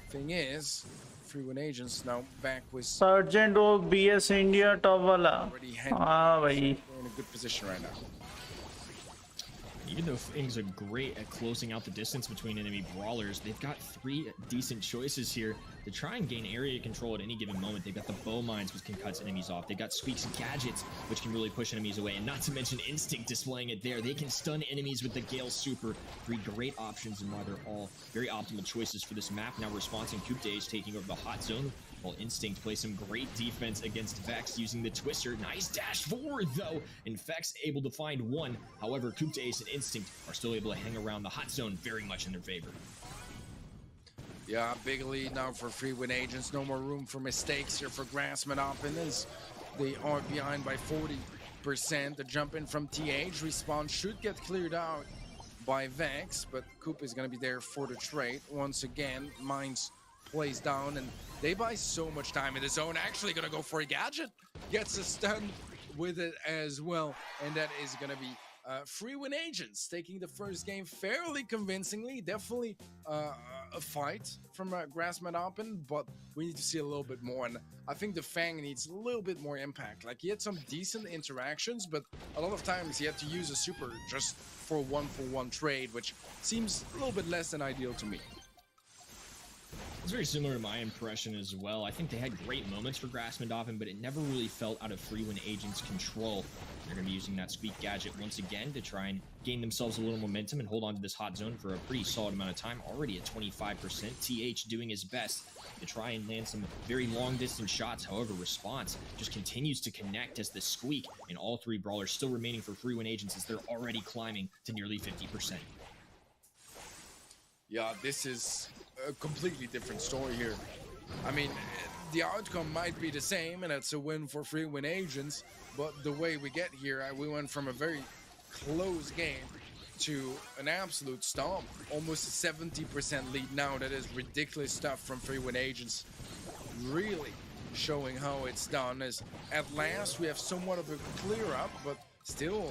Thing is, free win agents now back with Sergeant वो BS India top वाला. हाँ भाई. They're in a good position right now. Even though things are great at closing out the distance between enemy brawlers, they've got 3 decent choices here to try and gain area control at any given moment. They've got the bow mines, which can cut enemies off. They've got Squeak's gadgets, which can really push enemies away. And not to mention Instinct displaying it there. They can stun enemies with the Gale Super. 3 great options, and why they're all very optimal choices for this map. Now Response and Coupe Day is taking over the hot zone, while Instinct plays some great defense against Vex using the Twister. Nice dash forward, though, and Vex able to find one. However, Coupe Day and Instinct are still able to hang around the hot zone very much in their favor. Yeah, big lead now for free win agents. No more room for mistakes here for Grassman Open as they are behind by 40%. The jump in from TH. Response should get cleared out by Vex, but Coop is going to be there for the trade. Once again, Mines plays down, and they buy so much time in the zone. Actually going to go for a gadget. Gets a stun with it as well, and that is going to be free win agents taking the first game fairly convincingly. Definitely a fight from Grassman Open, but we need to see a little bit more, and I think the Fang needs a little bit more impact. Like, he had some decent interactions, but a lot of times he had to use a super just for one-for-one trade, which seems a little bit less than ideal to me. It's very similar to my impression as well. I think they had great moments for Grassman Open, but it never really felt out of free win agents' control. They're going to be using that Squeak gadget once again to try and gain themselves a little momentum and hold on to this hot zone for a pretty solid amount of time. Already at 25%. TH doing his best to try and land some very long distance shots. However, Response just continues to connect as the Squeak and all 3 brawlers still remaining for free win agents as they're already climbing to nearly 50%. Yeah, this is a completely different story here. I mean, the outcome might be the same, and it's a win for free win agents, but the way we get here, we went from a very close game to an absolute stomp. Almost a 70% lead now. That is ridiculous stuff from Free Win Agents. Really showing how it's done, as at last we have somewhat of a clear up, but still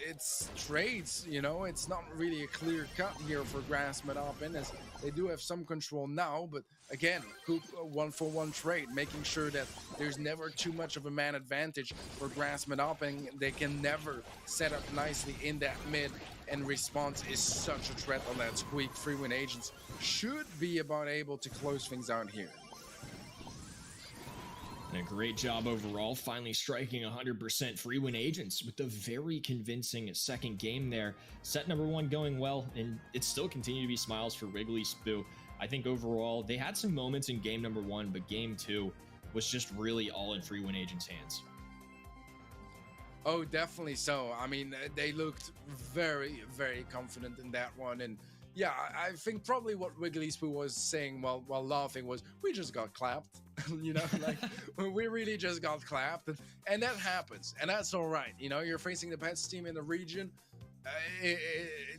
it's trades, you know, it's not really a clear cut here for Grassman Open, as they do have some control now, but again, Coop 1-for-1 trade, making sure that there's never too much of a man advantage for Grassman Open. They can never set up nicely in that mid, and response is such a threat on that squeak. Free Win Agents should be about able to close things out here. And a great job overall, finally striking 100% Free Win Agents with a very convincing second game there. Set number 1 going well, and it still continued to be smiles for Wiggly Spoo. I think overall, they had some moments in game number 1, but game 2 was just really all in Free Win Agents' hands. Oh, definitely so. I mean, they looked very, very confident in that one, and yeah, I think probably what Wiggly Spoo was saying while laughing was, we just got clapped. You know, like, we really just got clapped, and that happens, and that's all right. You know, you're facing the Pets team in the region.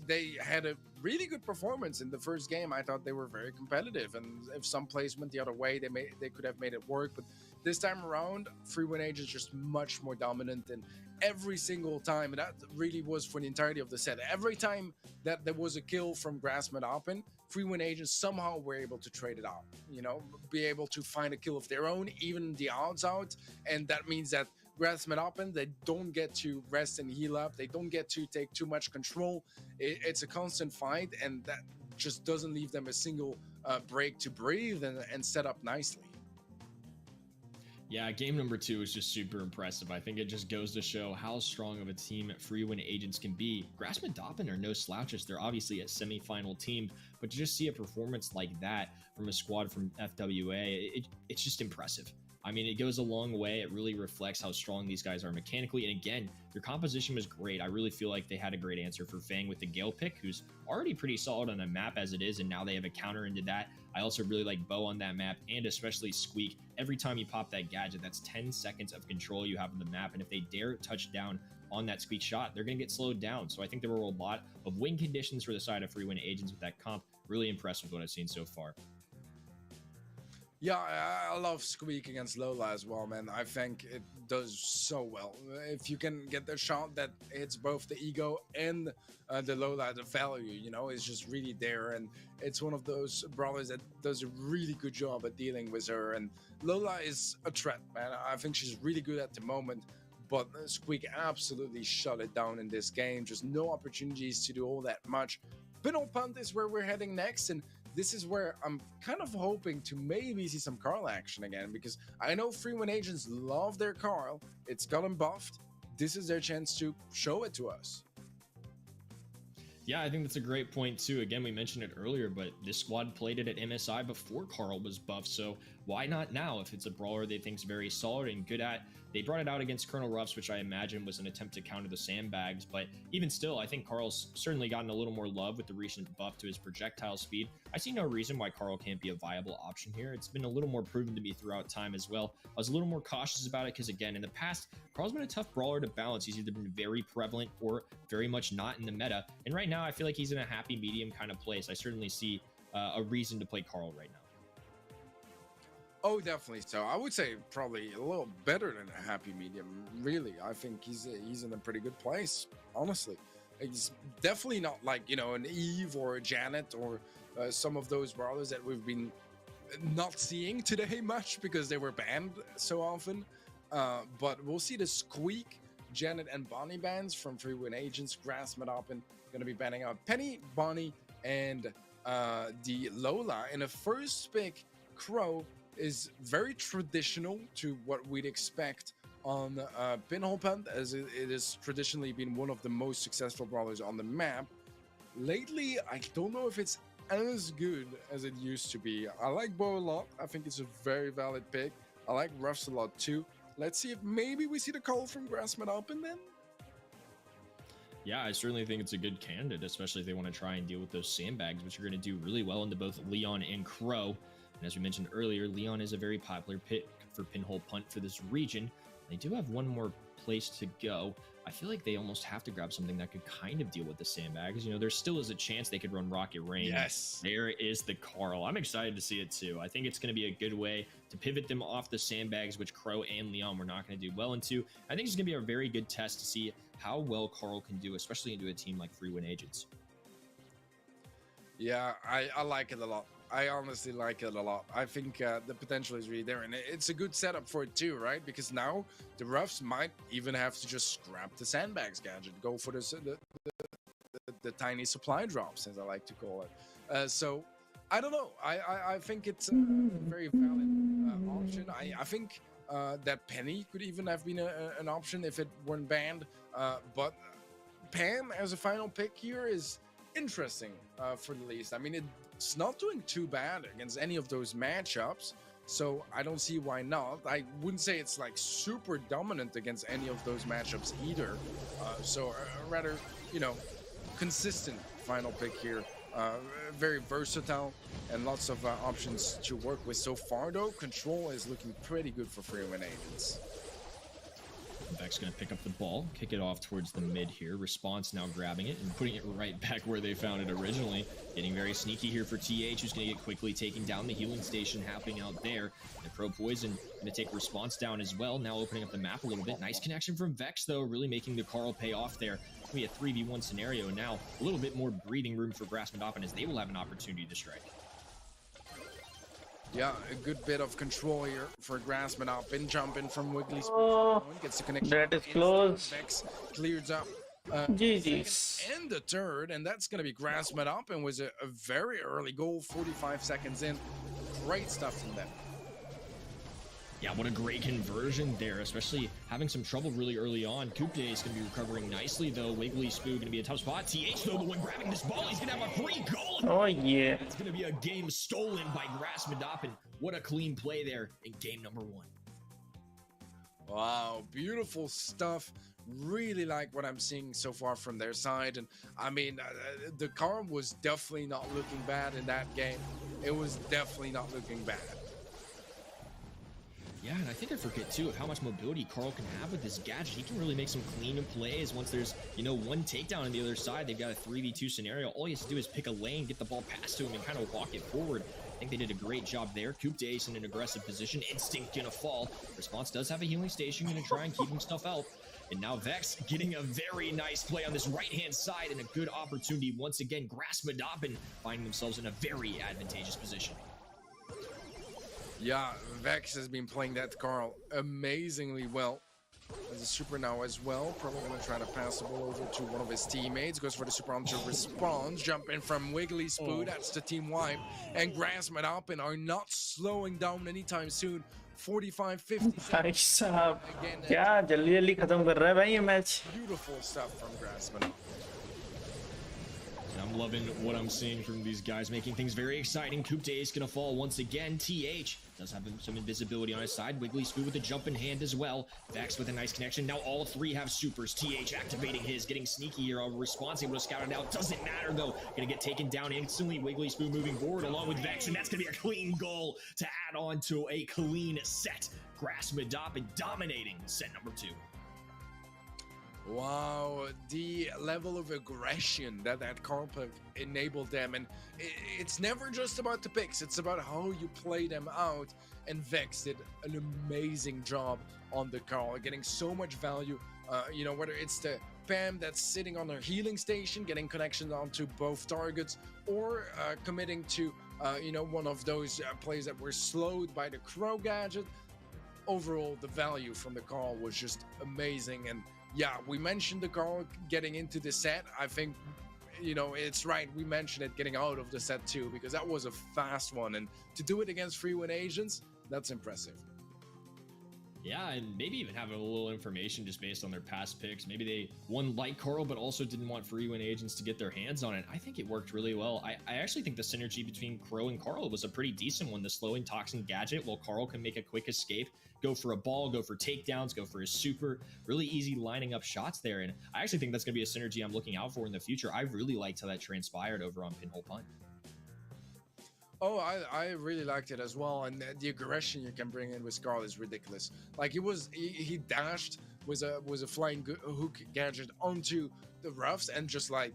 They had a really good performance in the first game. I thought they were very competitive, and if some plays went the other way, they could have made it work. But this time around, Free Win Agents just much more dominant, and every single time, and that really was for the entirety of the set. Every time that there was a kill from Grassman Open, Free Win Agents somehow were able to trade it out, you know, be able to find a kill of their own, even the odds out. And that means that Grassman Open, they don't get to rest and heal up. They don't get to take too much control. It's a constant fight, and that just doesn't leave them a single break to breathe and set up nicely. Yeah, game number 2 is just super impressive. I think it just goes to show how strong of a team Free Win Agents can be. Grassman Doppin are no slouches. They're obviously a semifinal team, but to just see a performance like that from a squad from FWA, it's just impressive. I mean, it goes a long way. It really reflects how strong these guys are mechanically. And again, their composition was great. I really feel like they had a great answer for Fang with the Gale pick, who's already pretty solid on the map as it is, and now they have a counter into that. I also really like Bo on that map, and especially Squeak. Every time you pop that gadget, that's 10 seconds of control you have on the map, and if they dare touch down on that Squeak shot, they're going to get slowed down. So I think there were a lot of win conditions for the side of Free Win Agents with that comp. Really impressed with what I've seen so far. Yeah, I love Squeak against Lola as well, man. I think it does so well. If you can get the shot that hits both the ego and the Lola, the value, you know, is just really there. And it's one of those brawlers that does a really good job at dealing with her. And Lola is a threat, man. I think she's really good at the moment. But Squeak absolutely shut it down in this game. Just no opportunities to do all that much. Pinhole Punt is where we're heading next. And this is where I'm kind of hoping to maybe see some Carl action again, because I know Free Win Agents love their Carl. It's gotten buffed. This is their chance to show it to us. Yeah, I think that's a great point too. Again, we mentioned it earlier, but this squad played it at MSI before Carl was buffed, so why not now if it's a brawler they think's very solid and good at? They brought it out against Colonel Ruffs, which I imagine was an attempt to counter the sandbags, but even still, I think Carl's certainly gotten a little more love with the recent buff to his projectile speed. I see no reason why Carl can't be a viable option here. It's been a little more proven to me throughout time as well. I was a little more cautious about it because, again, in the past, Carl's been a tough brawler to balance. He's either been very prevalent or very much not in the meta, and right now I feel like he's in a happy medium kind of place. I certainly see a reason to play Carl right now. Oh, definitely so. I would say probably a little better than a happy medium. Really, I think he's in a pretty good place. Honestly, he's definitely not like, you know, an Eve or a Janet or some of those brawlers that we've been not seeing today much because they were banned so often. But we'll see the Squeak, Janet, and Bonnie bans from Free Win Agents. Grassman Open going to be banning out Penny, Bonnie, and the Lola. In a first pick, Crow is very traditional to what we'd expect on Pinhole Punt, as it has traditionally been one of the most successful brawlers on the map. Lately, I don't know if it's as good as it used to be. I like Bo a lot. I think it's a very valid pick. I like Ruffs a lot too. Let's see if maybe we see the call from Grassman Open then. Yeah, I certainly think it's a good candidate, especially if they want to try and deal with those sandbags, which are going to do really well into both Leon and Crow. And as we mentioned earlier, Leon is a very popular pick for Pinhole Punt for this region. They do have one more place to go. I feel like they almost have to grab something that could kind of deal with the sandbags. You know, there still is a chance they could run Rocket Rain. Yes. There is the Carl. I'm excited to see it too. I think it's going to be a good way to pivot them off the sandbags, which Crow and Leon were not going to do well into. I think it's going to be a very good test to see how well Carl can do, especially into a team like Free Win Agents. Yeah, I like it a lot. I honestly like it a lot. I think the potential is really there, and it's a good setup for it too, right? Because now the Roughs might even have to just scrap the sandbags gadget, go for the tiny supply drops, as I like to call it. So I don't know. I think it's a very valid option. I think that Penny could even have been an option if it weren't banned. But Pam as a final pick here is interesting for the least. I mean, it's not doing too bad against any of those matchups, so I don't see why not. I wouldn't say it's like super dominant against any of those matchups either. So rather, you know, consistent final pick here. Very versatile and lots of options to work with so far, though. Control is looking pretty good for Free Win Agents. Vex going to pick up the ball, kick it off towards the mid here. Response now grabbing it and putting it right back where they found it originally. Getting very sneaky here for TH, who's going to get quickly taking down the healing station happening out there. The Pro Poison going to take Response down as well, now opening up the map a little bit. Nice connection from Vex, though, really making the Carl pay off there. It's going to be a 3v1 scenario now. A little bit more breathing room for Grassmandoffin as they will have an opportunity to strike. Yeah, a good bit of control here for Grassman up and jumping from Wiggly's. Gets the connection. That is close. Vex clears up. GG's. And the third, and that's going to be Grassman up, and was a very early goal, 45 seconds in. Great stuff from them. Yeah, what a great conversion there, especially having some trouble really early on. Coupe Day is going to be recovering nicely, though. Wiggly Spoo going to be a tough spot. TH, though, the one grabbing this ball, he's going to have a free goal. Oh, yeah. It's going to be a game stolen by Grassmandoffin. What a clean play there in game number 1. Wow, beautiful stuff. Really like what I'm seeing so far from their side. And I mean, the car was definitely not looking bad in that game. It was definitely not looking bad. Yeah, and I think I forget, too, of how much mobility Carl can have with this gadget. He can really make some clean plays once there's, you know, one takedown on the other side. They've got a 3v2 scenario. All he has to do is pick a lane, get the ball past to him, and kind of walk it forward. I think they did a great job there. Coupe Days in an aggressive position. Instinct gonna fall. Response does have a healing station, gonna try and keep himself out. And now Vex getting a very nice play on this right-hand side and a good opportunity. Once again, Grassmandoffin finding themselves in a very advantageous position. Yeah, Vex has been playing that Carl amazingly well. As a super now as well. Probably going to try to pass the ball over to one of his teammates. Goes for the super onto Response. Jump in from Wiggly Spoo. That's the team wipe. And Grassmandoffin are not slowing down anytime soon. 45-50. भाई साहब क्या जल्दी खत्म कर रहा है भाई ये match. Beautiful stuff from Grassmandoffin. I'm loving what I'm seeing from these guys, making things very exciting. Coupe Day is going to fall once again. TH does have some invisibility on his side. Wiggly Spoo with a jump in hand as well. Vex with a nice connection. Now all three have supers. TH activating his, getting sneaky here. Response able to scout it out. Doesn't matter though. Going to get taken down instantly. Wiggly Spoo moving forward along with Vex, and that's going to be a clean goal to add on to a clean set. Grassmandoffin dominating set number 2. Wow, the level of aggression that Carl pick enabled them, and it's never just about the picks, it's about how you play them out, and Vex did an amazing job on the Carl, getting so much value, you know, whether it's the Pam that's sitting on her healing station, getting connection onto both targets, or committing to, you know, one of those plays that were slowed by the Crow gadget. Overall, the value from the Carl was just amazing, and yeah, we mentioned the Carl getting into the set. I think, you know, it's right. We mentioned it getting out of the set too, because that was a fast one. And to do it against Free Win Agents, that's impressive. Yeah, and maybe even having a little information just based on their past picks. Maybe they won like Carl, but also didn't want Free Win Agents to get their hands on it. I think it worked really well. I actually think the synergy between Crow and Carl was a pretty decent one. The slowing Toxin gadget, while Carl can make a quick escape, go for a ball, go for takedowns, go for his super. Really easy lining up shots there. And I actually think that's going to be a synergy I'm looking out for in the future. I really liked how that transpired over on Pinhole Punt. Oh, I really liked it as well, and the aggression you can bring in with Carl is ridiculous. Like he dashed was a flying hook gadget onto the roughs, and just like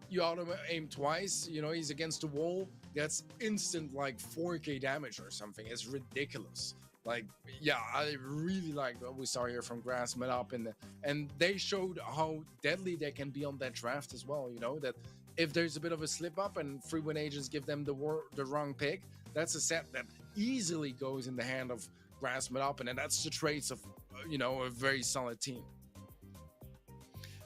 you auto aim twice, you know, he's against the wall. That's instant like 4K damage or something. It's ridiculous. Like, yeah, I really like what we saw here from Grassman up, and they showed how deadly they can be on that draft as well. You know, that if there's a bit of a slip up and free win agents give them the wrong pick, that's a set that easily goes in the hand of Grassman up, and that's the traits of you know, a very solid team.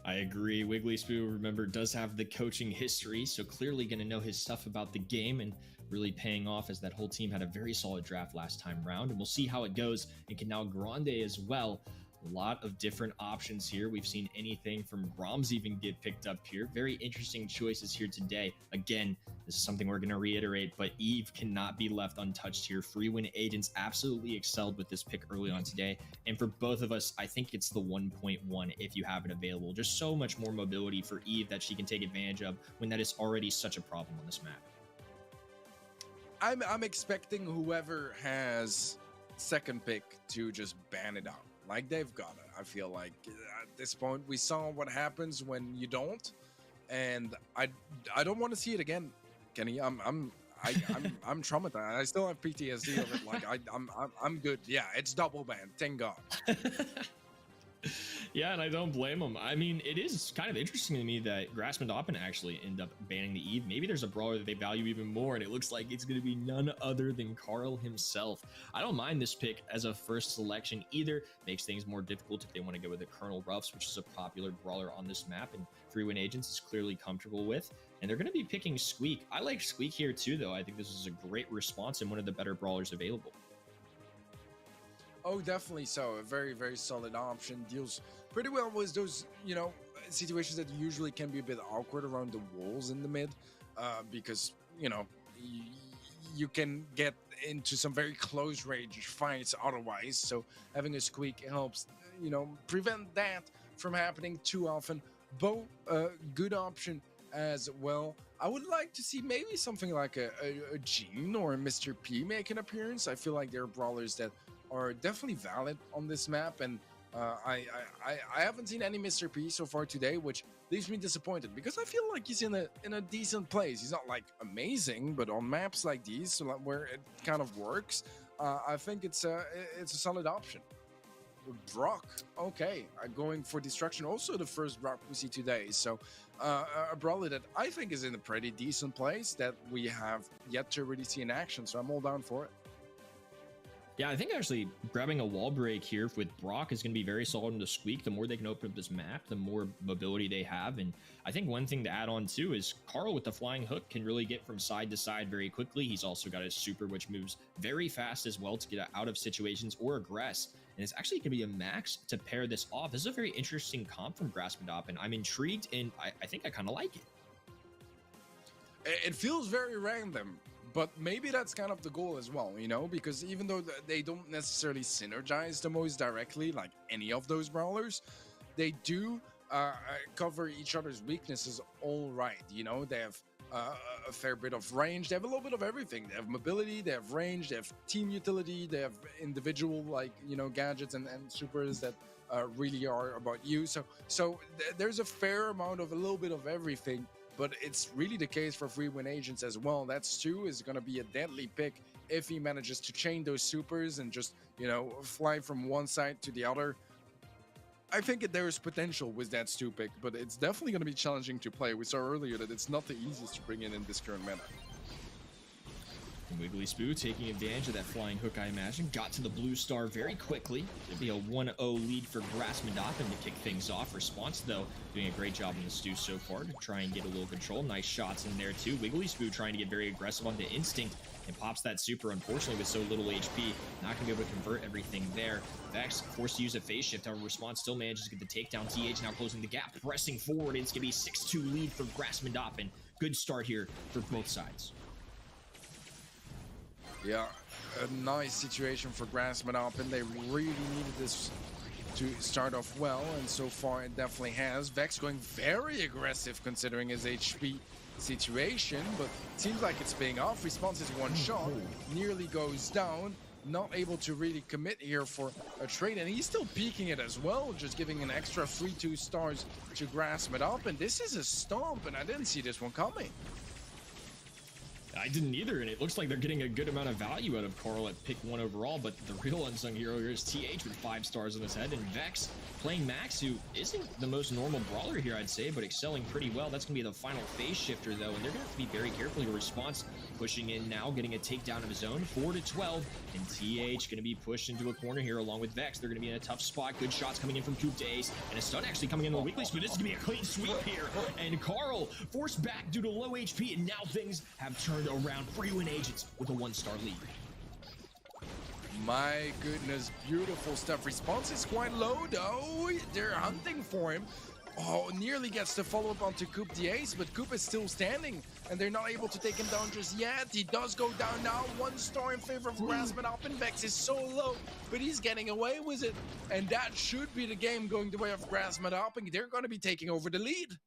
I agree. Wiggly Spoo, remember, does have the coaching history, so clearly going to know his stuff about the game, and really paying off as that whole team had a very solid draft last time round. And we'll see how it goes in Canal Grande as well. A lot of different options here. We've seen anything from Brahms even get picked up here. Very interesting choices here today. Again, this is something we're going to reiterate, but Eve cannot be left untouched here. Free win agents absolutely excelled with this pick early on today. And for both of us, I think it's the 1.1 if you have it available. Just so much more mobility for Eve that she can take advantage of when that is already such a problem on this map. I'm expecting whoever has second pick to just ban it out. Like, they've got it. I feel like at this point we saw what happens when you don't, and I don't want to see it again, Kenny. I'm traumatized. I still have PTSD of it. Like, I'm good. Yeah, it's double ban. Thank God. Yeah, and I don't blame him. I mean, it is kind of interesting to me that Grassman Doppin actually end up banning the Eve. Maybe there's a brawler that they value even more, and it looks like it's going to be none other than Carl himself. I don't mind this pick as a first selection either. Makes things more difficult if they want to go with the Colonel Ruffs, which is a popular brawler on this map, and Free Win Agents is clearly comfortable with. And they're going to be picking Squeak. I like Squeak here too, though. I think this is a great response and one of the better brawlers available. Oh, definitely so. A very, very solid option. Deals pretty well with those, you know, situations that usually can be a bit awkward around the walls in the mid, because, you know, you can get into some very close range fights otherwise. So having a Squeak helps, you know, prevent that from happening too often. Bo, good option as well. I would like to see maybe something like a Gene or a Mr. P make an appearance. I feel like they're brawlers that are definitely valid on this map, and I haven't seen any Mr. P so far today, which leaves me disappointed because I feel like he's in a decent place. He's not like amazing, but on maps like these where it kind of works, I think it's a solid option. Brock, okay, going for destruction. Also the first Brock we see today, so a brawler that I think is in a pretty decent place that we have yet to really see in action. So I'm all down for it. Yeah, I think actually grabbing a wall break here with Brock is going to be very solid in the Squeak. The more they can open up this map, the more mobility they have. And I think one thing to add on too is Carl with the flying hook can really get from side to side very quickly. He's also got his super, which moves very fast as well to get out of situations or aggress. And it's actually going to be a max to pair this off. This is a very interesting comp from Grassman, and I'm intrigued, and I think I kind of like it. It feels very random. But maybe that's kind of the goal as well, you know, because even though they don't necessarily synergize the most directly, like any of those brawlers, they do cover each other's weaknesses all right. You know, they have a fair bit of range. They have a little bit of everything. They have mobility, they have range, they have team utility, they have individual, like, you know, gadgets and supers that really are about you. So there's a fair amount of a little bit of everything. But it's really the case for Free Win Agents as well. That Stu is going to be a deadly pick if he manages to chain those supers and just, you know, fly from one side to the other. I think there's potential with that Stu pick, but it's definitely going to be challenging to play. We saw earlier that it's not the easiest to bring in this current meta. Wiggly Spoo taking advantage of that flying hook, I imagine. Got to the blue star very quickly. It'd be a 1-0 lead for Grassman Doppin to kick things off. Response, though, doing a great job in the Stu so far to try and get a little control. Nice shots in there, too. Wiggly Spoo trying to get very aggressive on the instinct and pops that super, unfortunately, with so little HP. Not going to be able to convert everything there. Vex forced to use a phase shift. However, Response still manages to get the takedown. TH now closing the gap, pressing forward. It's going to be a 6-2 lead for Grassman Doppin. Good start here for both sides. Yeah, a nice situation for Grassman up, and they really needed this to start off well, and so far it definitely has. Vex going very aggressive considering his HP situation, but it seems like it's paying off. Response is one shot, nearly goes down. not able to really commit here for a trade, and he's still peeking it as well, just giving an extra free 2 stars to grasp it up. And this is a stomp, and I didn't see this one coming. I didn't either, and it looks like they're getting a good amount of value out of Carl at pick 1 overall, but the real unsung hero here is TH with 5 stars on his head, and Vex playing Max, who isn't the most normal brawler here, I'd say, but excelling pretty well. That's going to be the final phase shifter, though, and they're going to have to be very careful here. Response pushing in now, getting a takedown of his own, 4-12, and TH going to be pushed into a corner here along with Vex. They're going to be in a tough spot. Good shots coming in from Coop to Ace, and a stun actually coming in the weekly split. This is going to be a clean sweep here, and Carl forced back due to low HP, and now things have turned around. Free win agents with a 1-star lead. My goodness, beautiful stuff. Response is quite low though. They're hunting for him. Oh, nearly gets the follow-up onto Coop the Ace, but Coop is still standing, and they're not able to take him down just yet. He does go down now. 1 star in favor of Grasp, and Vex is so low, but he's getting away with it. And that should be the game going the way of Grasp. They're going to be taking over the lead.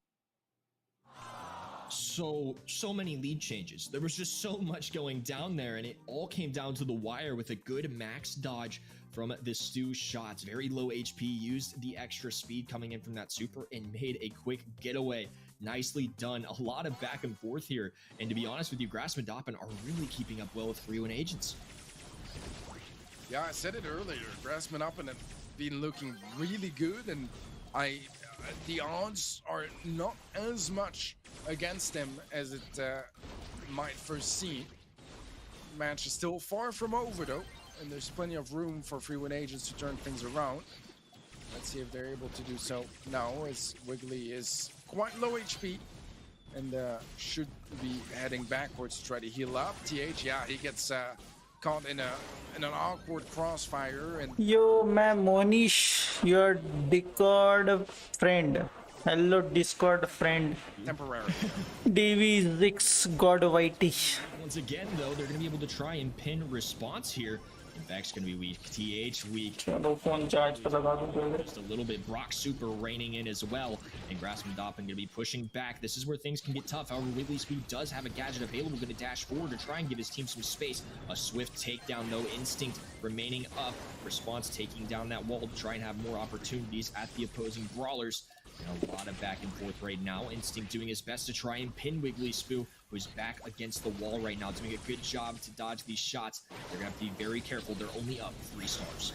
So many lead changes. There was just so much going down there, and it all came down to the wire with a good max dodge from the Stu shots. Very low HP, used the extra speed coming in from that super and made a quick getaway. Nicely done. A lot of back and forth here, and to be honest with you, Grasp and Doppin are really keeping up well with free win agents. Yeah, I said it earlier. Grasp and have been looking really good, and the odds are not as much against them as it might first seem. Match is still far from over though, and there's plenty of room for free win agents to turn things around. Let's see if they're able to do so now, as Wiggly is quite low HP and should be heading backwards to try to heal up. TH, yeah, he gets caught in an awkward crossfire. And yo, man, Monish, your Discord friend. Hello, Discord friend. Temporary. DV6 God Whitey. Once again, though, they're going to be able to try and pin response here. In fact, it's going to be weak. TH weak. Just a little bit. Brock super raining in as well. And Grasp and Doppin going to be pushing back. This is where things can get tough. However, Wiggly Spoon does have a gadget available. Going to dash forward to try and give his team some space. A swift takedown, though. Instinct remaining up. Response taking down that wall to try and have more opportunities at the opposing brawlers. And a lot of back and forth right now. Instinct doing his best to try and pin Wiggly Spoo, who's back against the wall right now, doing a good job to dodge these shots. They're going to have to be very careful. They're only up 3 stars.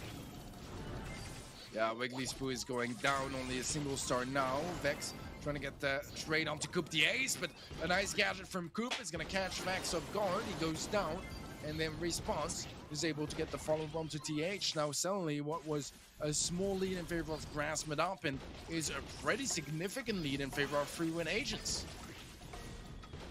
Yeah, Wiggly Spoo is going down, only a single star now. Vex trying to get the trade onto Coop the Ace, but a nice gadget from Coop is going to catch Vex off guard. He goes down, and then Response is able to get the follow-up onto TH. Now suddenly what was a small lead in favor of Grasp Medalpin is a pretty significant lead in favor of free win agents.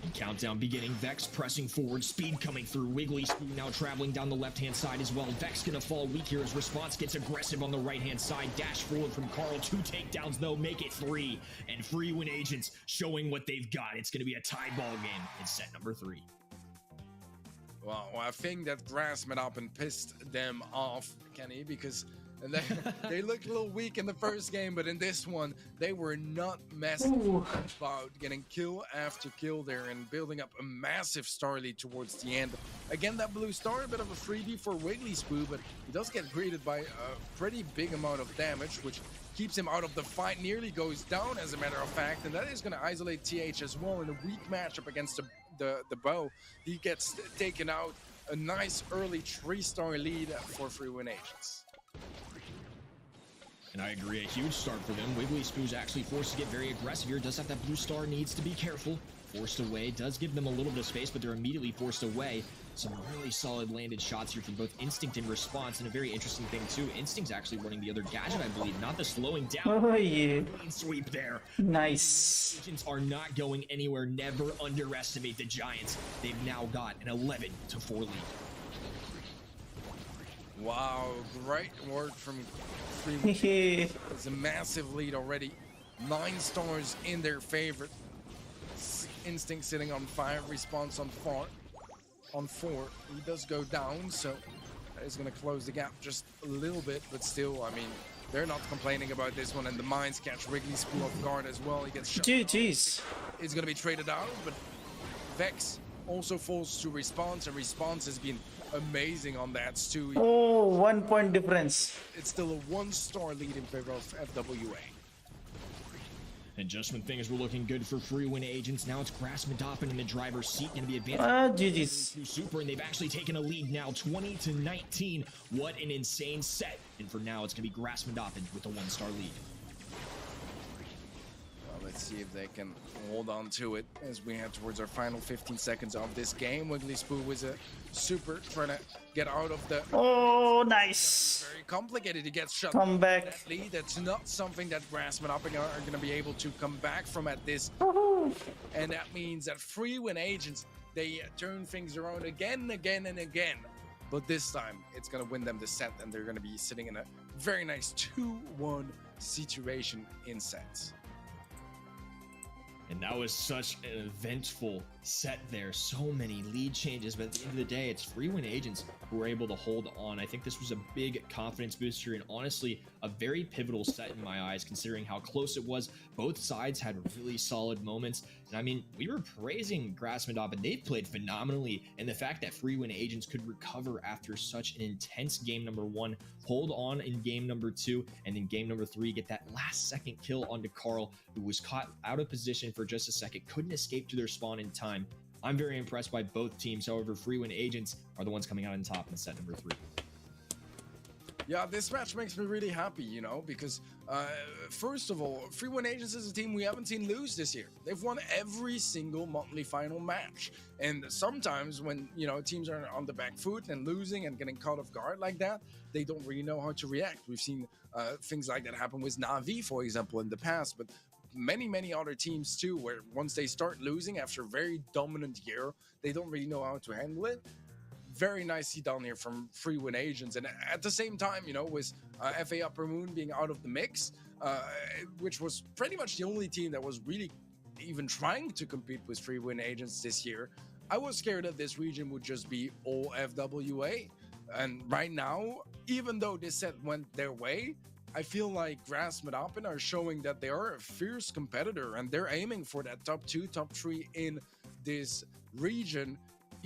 And countdown beginning. Vex pressing forward, speed coming through. Wiggly Spoon now traveling down the left-hand side as well. Vex gonna fall weak here as Response gets aggressive on the right-hand side. Dash forward from Carl. 2 takedowns though, make it 3. And free win agents showing what they've got. It's gonna be a tie ball game in set number 3. Well, I think that Grasp Medalpin pissed them off, Kenny, because they looked a little weak in the first game, but in this one, they were not messing about, getting kill after kill there and building up a massive star lead towards the end. Again, that blue star, a bit of a freebie for Wiggly Spoo, but he does get greeted by a pretty big amount of damage, which keeps him out of the fight, nearly goes down as a matter of fact, and that is going to isolate TH as well in a weak matchup against the bow. He gets taken out. A nice early 3-star lead for free win agents. And I agree, a huge start for them. Wiggly Spoo's actually forced to get very aggressive here. Does have that blue star, needs to be careful. Forced away, does give them a little bit of space, but they're immediately forced away. Some really solid landed shots here from both Instinct and Response, and a very interesting thing too, Instinct's actually running the other gadget, I believe, not the slowing down. Oh yeah. Clean sweep there. Nice. Agents are not going anywhere. Never underestimate the Giants. They've now got an 11-4 lead. Wow, great work from Free. It's a massive lead already. 9 stars in their favor. Instinct sitting on 5, Response on 4. He does go down, so that is going to close the gap just a little bit, but still, I mean, they're not complaining about this one, and the mines catch Wiggly Spool off guard as well. He gets shot. GG's. It's going to be traded out, but Vex also falls to Response, and Response has been amazing on that too. Oh, 1 point difference. It's still a 1-star lead in favor of FWA. And just when things were looking good for free win agents, now it's Grass Madopin in the driver's seat, going to be advanced. GG's. Super, and they've actually taken a lead now, 20-19. What an insane set! And for now, it's going to be Grass Madopin with a 1-star lead. Let's see if they can hold on to it as we head towards our final 15 seconds of this game. Wiggly Spoo is a super trying to get out of the... Oh, nice. Very complicated to get shut. Come back. That lead. That's not something that Grassman are going to be able to come back from at this. And that means that free win agents, they turn things around again, and again. But this time, it's going to win them the set, and they're going to be sitting in a very nice 2-1 situation in sets. And that was such an eventful set there. So many lead changes, but at the end of the day, it's free win agents who were able to hold on. I think this was a big confidence booster and honestly a very pivotal set in my eyes, considering how close it was. Both sides had really solid moments. And I mean, we were praising Grass Madop, and they've played phenomenally. And the fact that free win agents could recover after such an intense game number 1, hold on in game number 2, and in game number 3, get that last second kill onto Carl, who was caught out of position for just a second, couldn't escape to their spawn in time. I'm very impressed by both teams. However, free win agents are the ones coming out on top in set number 3. Yeah, this match makes me really happy, you know, because first of all, Free Win Agents is a team we haven't seen lose this year. They've won every single monthly final match. And sometimes when, you know, teams are on the back foot and losing and getting caught off guard like that, they don't really know how to react. We've seen things like that happen with Na'Vi, for example, in the past, but many other teams too, where once they start losing after a very dominant year, they don't really know how to handle it. Very nicely done here from Free Win Agents. And at the same time, you know, with FA Upper Moon being out of the mix, which was pretty much the only team that was really even trying to compete with Free Win Agents this year, I was scared that this region would just be all FWA. And right now, even though this set went their way, I feel like Grass Madopin are showing that they are a fierce competitor and they're aiming for that top 2, top 3 in this region.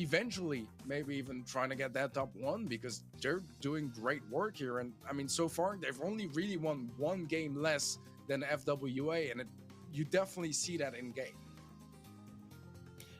Eventually, maybe even trying to get that top 1, because they're doing great work here. And I mean, so far, they've only really won 1 game less than FWA, and you definitely see that in game.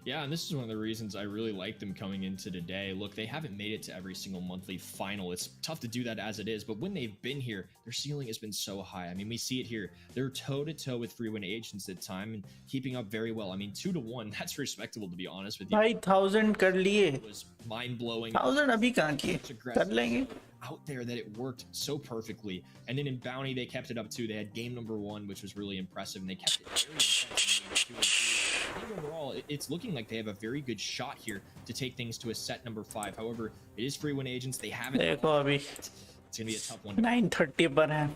Yeah, and this is one of the reasons I really like them coming into today. Look, they haven't made it to every single monthly final. It's tough to do that as it is, but when they've been here, their ceiling has been so high. I mean, we see it here. They're toe-to-toe with Free Win Agents at time and keeping up very well. I mean, 2-1, that's respectable, to be honest with you. 5,000 कर लिए. It was mind-blowing. 1,000 अभी कहाँ किए? कर लेंगे. Out there that it worked so perfectly. And then in Bounty, they kept it up too. They had game number 1, which was really impressive, and they kept it very intense in games 2 and 3. I think overall, it's looking like they have a very good shot here to take things to a set number 5. However, it is Free Win Agents. They haven't. देखो अभी. It's gonna be a tough one. 9:30 पर है.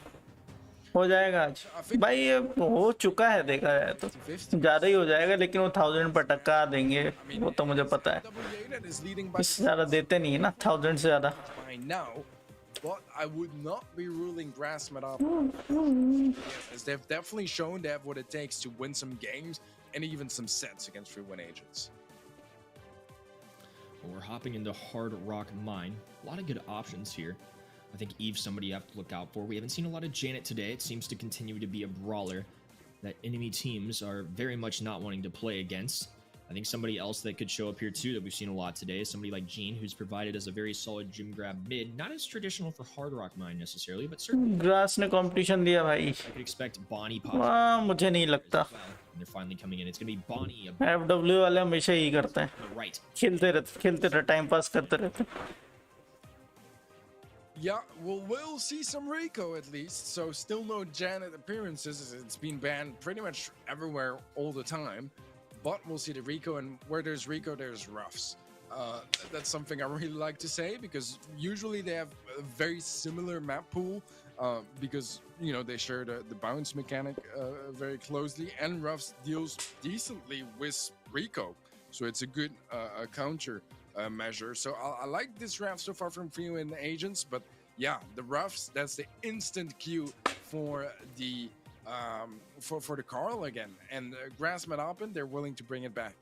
हो जाएगा आज. भाई ये हो चुका है, देखा जाए तो ज्यादा ही हो जाएगा, लेकिन वो 1000 पर टक्का देंगे, वो तो मुझे पता है. इससे ज्यादा देते नहीं है ना, 1000 से ज्यादा. But I would not be ruling Grass Madop. As they've definitely shown they have what it takes to win some games and even some sets against Free Win Agents. Well, we're hopping into Hard Rock Mine. A lot of good options here. I think Eve's somebody you have to look out for. We haven't seen a lot of Janet today. It seems to continue to be a brawler that enemy teams are very much not wanting to play against. I think somebody else that could show up here too that we've seen a lot today is somebody like Jean, who's provided as a very solid gym grab mid. Not as traditional for Hard Rock Mine necessarily, but certainly Grass ने competition दिया भाई. I could expect Bonnie pop. मुझे नहीं लगता. And they're finally coming in. It's going to be Bonnie. FW वाले हमेशा यही करते हैं. Right. खेलते रहते टाइम पास करते रहते. Yeah, well, we'll see some Rico at least. So still no Janet appearances. It's been banned pretty much everywhere all the time. But we'll see the Rico, and where there's Rico, there's Ruffs. That's something I really like to say, because usually they have a very similar map pool, because, you know, they share the bounce mechanic very closely, and Ruffs deals decently with Rico. So it's a good counter measure. So I like this draft so far from Free Win Agents, but yeah, the Ruffs, that's the instant cue for the for the Carl again, and Grass Madopin, they're willing to bring it back.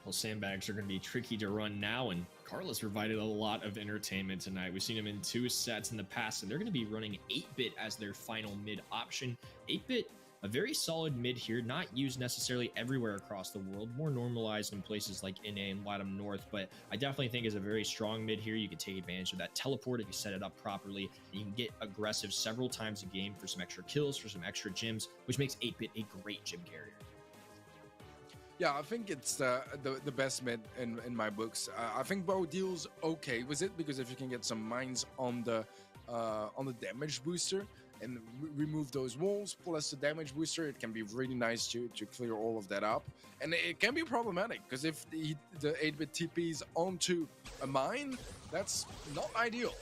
Well, sandbags are going to be tricky to run now, and Carlos provided a lot of entertainment tonight. We've seen him in 2 sets in the past, and they're going to be running 8-bit as their final mid option. 8-bit, a very solid mid here, not used necessarily everywhere across the world, more normalized in places like NA and LATAM North, but I definitely think is a very strong mid here. You can take advantage of that teleport if you set it up properly. You can get aggressive several times a game for some extra kills, for some extra gems, which makes 8-bit a great gym carrier. Yeah, I think it's the best mid in my books. I think Bo deals okay with it because if you can get some mines on the damage booster and remove those walls plus the damage booster, it can be really nice to clear all of that up. And it can be problematic because if the 8-bit TPs onto a mine, that's not ideal.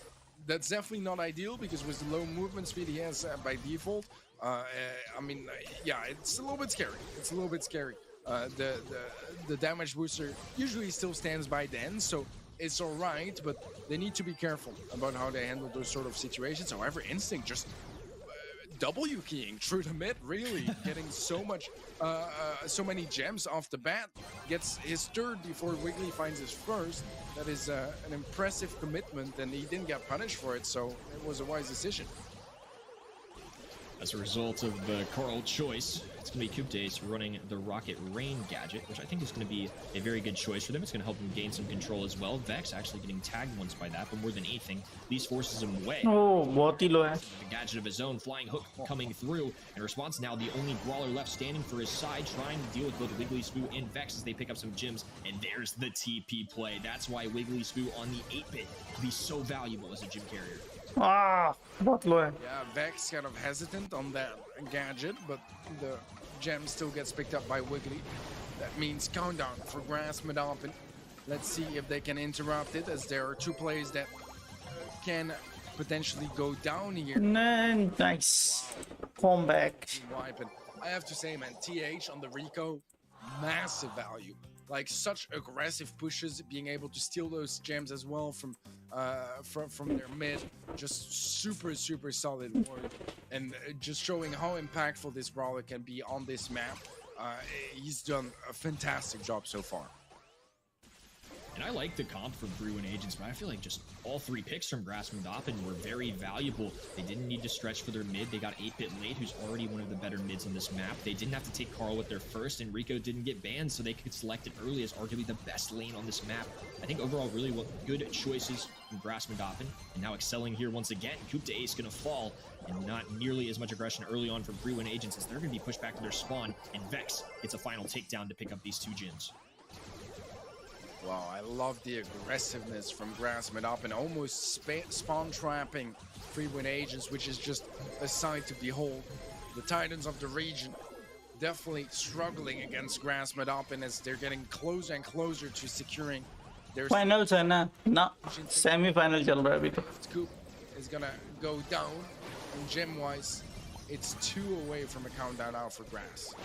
That's definitely not ideal because with the low movement speed he has by default, I mean, yeah, it's a little bit scary. It's a little bit scary. The damage booster usually still stands by then, so it's all right, but they need to be careful about how they handle those sort of situations. However, Instinct just W keying through the mid, really getting so many gems off the bat, gets his third before Wiggly finds his first. That is an impressive commitment, and he didn't get punished for it, so it was a wise decision. As a result of the Carl choice, it's going to be Kupte's running the Rocket Rain gadget, which I think is going to be a very good choice for them. It's going to help them gain some control as well. Vex actually getting tagged once by that, but more than anything, these forces him away. Oh, बहुत ही low है. The gadget of his own, flying hook coming through. In response now, the only brawler left standing for his side, trying to deal with both Wiggly Spoo and Vex as they pick up some gems. And there's the TP play. That's why Wiggly Spoo on the 8-bit can be so valuable as a gym carrier. Ah, बहुत low है. Yeah, Vex kind of hesitant on that gadget, but the gem still gets picked up by Wiggly. That means countdown for Grass Mid-Open. Let's see if they can interrupt it, as there are 2 players that can potentially go down here. Nice. Comeback. I have to say, man, TH on the Rico, massive value. Like, such aggressive pushes, being able to steal those gems as well from their mid, just super solid work, and just showing how impactful this brawler can be on this map. He's done a fantastic job so far. And I like the comp for Brew and Agents, but I feel like just all 3 picks from Grass Mid-Open were very valuable. They didn't need to stretch for their mid. They got 8-bit late, who's already one of the better mids on this map. They didn't have to take Carl with their first, and Rico didn't get banned, so they could select it early as arguably the best lane on this map. I think overall really good choices from Grass Mid-Open, and now excelling here once again. Kupte Ace gonna fall, and not nearly as much aggression early on from Brew and Agents as they're gonna be pushed back to their spawn, and Vex gets a final takedown to pick up these 2 gems. Wow, I love the aggressiveness from Grass Mid-Open, almost spawn trapping Freewin Agents, which is just a sight to behold. The Titans of the region definitely struggling against Grass Mid-Open as they're getting closer and closer to securing their finals है ना? ना, semi-final चल रहा है अभी तो. Scoop is gonna go down, and gem-wise, it's 2 away from a countdown out for Grass.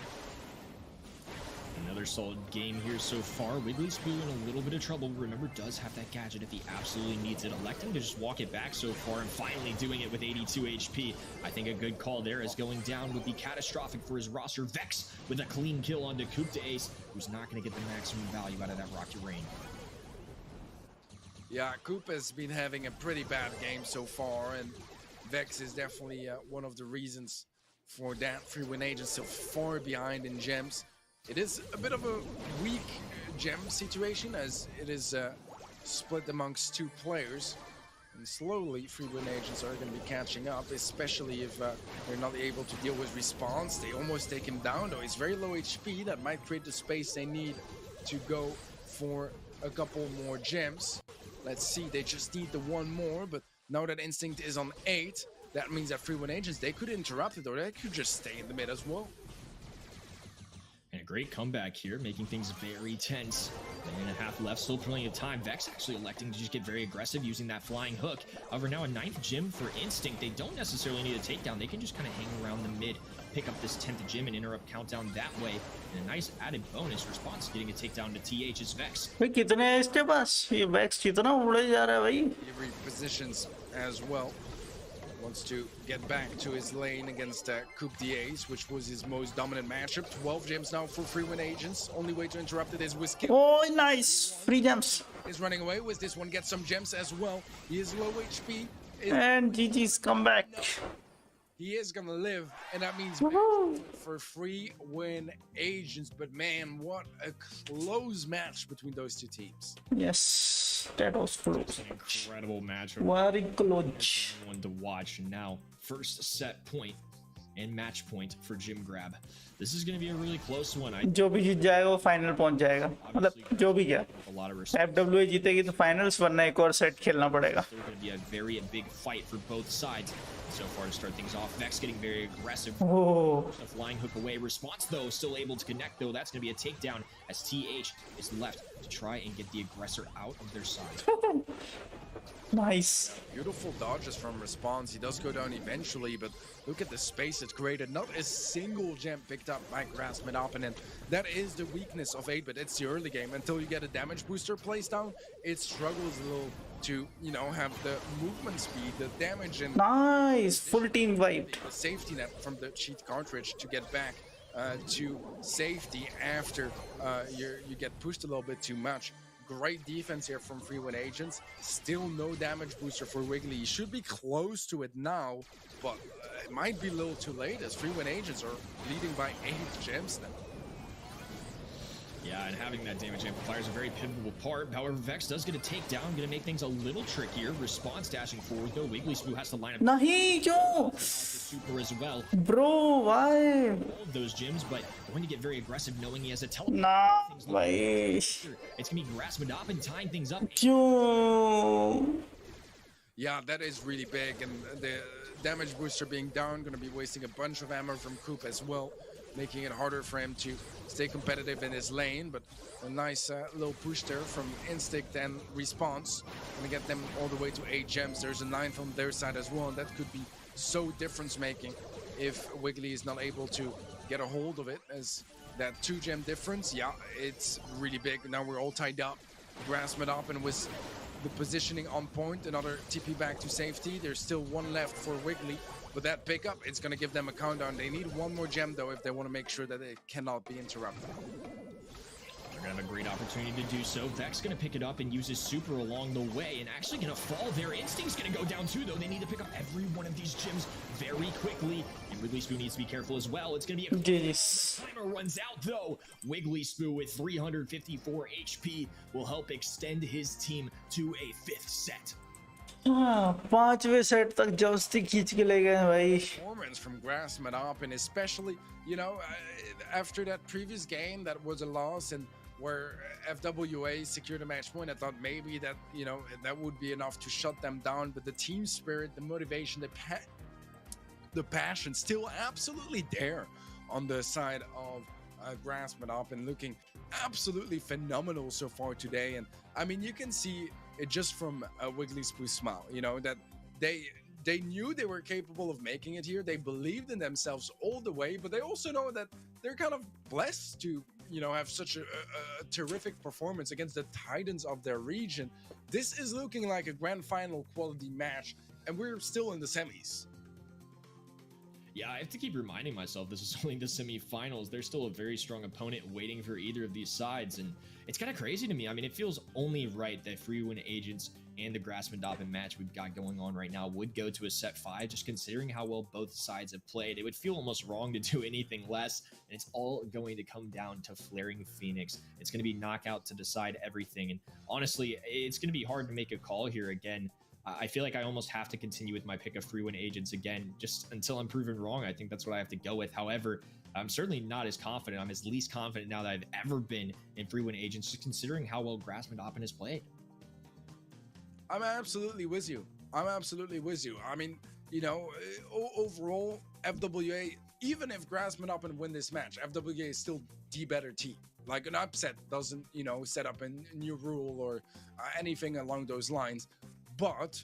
Another solid game here so far. Wiggly Spoo in a little bit of trouble. Remember, does have that gadget if he absolutely needs it. Electing to just walk it back so far and finally doing it with 82 HP. I think a good call there, as going down would be catastrophic for his roster. Vex with a clean kill onto Kupte Ace, who's not going to get the maximum value out of that Rocket Rain. Yeah, Coop has been having a pretty bad game so far, and Vex is definitely one of the reasons for that. Freewin Agents still far behind in gems. It is a bit of a weak gem situation, as it is split amongst 2 players. And slowly, Freewin Agents are going to be catching up, especially if they're not able to deal with response. They almost take him down, though. He's very low HP. That might create the space they need to go for a couple more gems. Let's see, they just need the 1 more, but now that Instinct is on 8, that means that Freewin Agents, they could interrupt it, or they could just stay in the mid as well. And a great comeback here, making things very tense. Minute and a half left, still plenty of time. Vex actually electing to just get very aggressive using that flying hook. However, now a 9th gem for Instinct. They don't necessarily need a takedown. They can just kind of hang around the mid, pick up this 10th gem and interrupt countdown that way. And a nice added bonus response, getting a takedown to TH's Vex. भाई कितने हैं इसके पास? ये Vex कितना उड़े जा रहा है भाई? He repositions as well. wants to get back to his lane against Coupe d'Ace, which was his most dominant matchup. 12 gems now for free win agents. Only way to interrupt it is with skill. Oh, nice. Free gems. Is running away with this one, gets some gems as well. He is low HP. And GG's comeback. He is gonna live, and that means for free win agents. But man, what a close match between those two teams. Yes, that was close. An incredible match. Very close. One to watch. And now, first set point and match point for Jim Grab. This is going to be a really close one. जो भी जीत जाएगा वो final पहुंच जाएगा. मतलब जो भी क्या. FWA जीतेगी तो फाइनल्स, वरना एक और सेट खेलना पड़ेगा. There's going to be a very big fight for both sides. So far to start things off, Vex getting very aggressive. Oh. A flying hook away. Response though, still able to connect though. That's going to be a takedown as TH is left to try and get the aggressor out of their side. Nice. Beautiful dodges from Response. He does go down eventually, but look at the space it's created. Not a single gem picked up by Grassman opponent. That is the weakness of 8-bit. It's the early game. Until you get a damage booster placed down, it struggles a little to, you know, have the movement speed, the damage, and nice full team wipe. The safety net from the cheat cartridge to get back to safety after you get pushed a little bit too much. Great defense here from free win agents. Still no damage booster for Wiggly. He should be close to it now, but it might be a little too late as free win agents are leading by 8 gems now. Yeah, and having that damage amplifier is a very pivotal part. However, Vex does get a takedown, going to make things a little trickier. Response dashing forward, though. Wiggly Spoo has to line up. Nahi, jo. Super as well. Bro, why? All of those gyms, but going to get very aggressive knowing he has a teleport. Nah, why? It's going to be Grassmadop tying things up. Yeah, that is really big, and the damage booster being down, going to be wasting a bunch of ammo from Coop as well, making it harder for him to stay competitive in his lane. But a nice little push there from Instinct and Response. Gonna get them all the way to 8 gems. There's a 9 from their side as well, and that could be so difference-making if Wiggly is not able to get a hold of it, as that 2 gem difference, yeah, it's really big. Now we're all tied up. Grassmadop and with the positioning on point, another TP back to safety. There's still 1 left for Wiggly. But that pickup, it's going to give them a countdown. They need 1 more gem, though, if they want to make sure that it cannot be interrupted. They're going to have a great opportunity to do so. Vex going to pick it up and use his super along the way, and actually going to fall there. Instinct's going to go down, too, though. They need to pick up every one of these gems very quickly. And Wiggly Spoo needs to be careful as well. It's going to be a... Timer runs out, though. Wiggly Spoo with 354 HP will help extend his team to a 5th set. पांचवें set तक जबरदस्ती खींच के ले गए भाई. Performance from Grassmadop, and especially, you know, after that previous game that was a loss and where FWA secured a match point, I thought maybe that, you know, that would be enough to shut them down. But the team spirit, the motivation, the passion still absolutely there on the side of Grassmadop, and looking absolutely phenomenal so far today. And I mean, you can see it just from Wiggly Spoo's smile, you know, that they knew they were capable of making it here. They believed in themselves all the way, but they also know that they're kind of blessed to, you know, have such a terrific performance against the titans of their region. This is looking like a grand final quality match, and we're still in the semis. Yeah, I have to keep reminding myself this is only the semifinals. There's still a very strong opponent waiting for either of these sides, and it's kind of crazy to me. I mean, it feels only right that free win agents and the Grassmadop match we've got going on right now would go to a set 5, just considering how well both sides have played. It would feel almost wrong to do anything less, and it's all going to come down to Flaring Phoenix. It's going to be knockout to decide everything, and honestly, it's going to be hard to make a call here again. I feel like I almost have to continue with my pick of free win agents again, just until I'm proven wrong. I think that's what I have to go with. However, I'm certainly not as confident. I'm as least confident now that I've ever been in free win agents, just considering how well Grassmadop has played. I'm absolutely with you. I'm absolutely with you. I mean, you know, overall, FWA, even if Grassmadop win this match, FWA is still the better team. Like, an upset doesn't, you know, set up a new rule or anything along those lines. But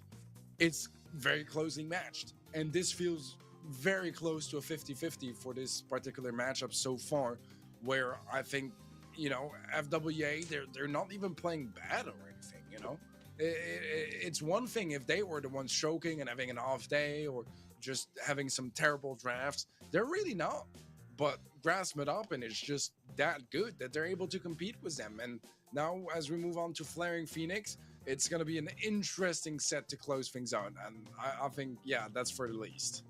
it's very closely matched, and this feels very close to a 50-50 for this particular matchup so far, where I think, you know, FWA, they're not even playing bad or anything, you know. It's one thing if they were the ones choking and having an off day or just having some terrible drafts. They're really not. But Grass Open is just that good that they're able to compete with them. And now, as we move on to Flaring Phoenix, it's going to be an interesting set to close things out. And I think, yeah, that's for the least.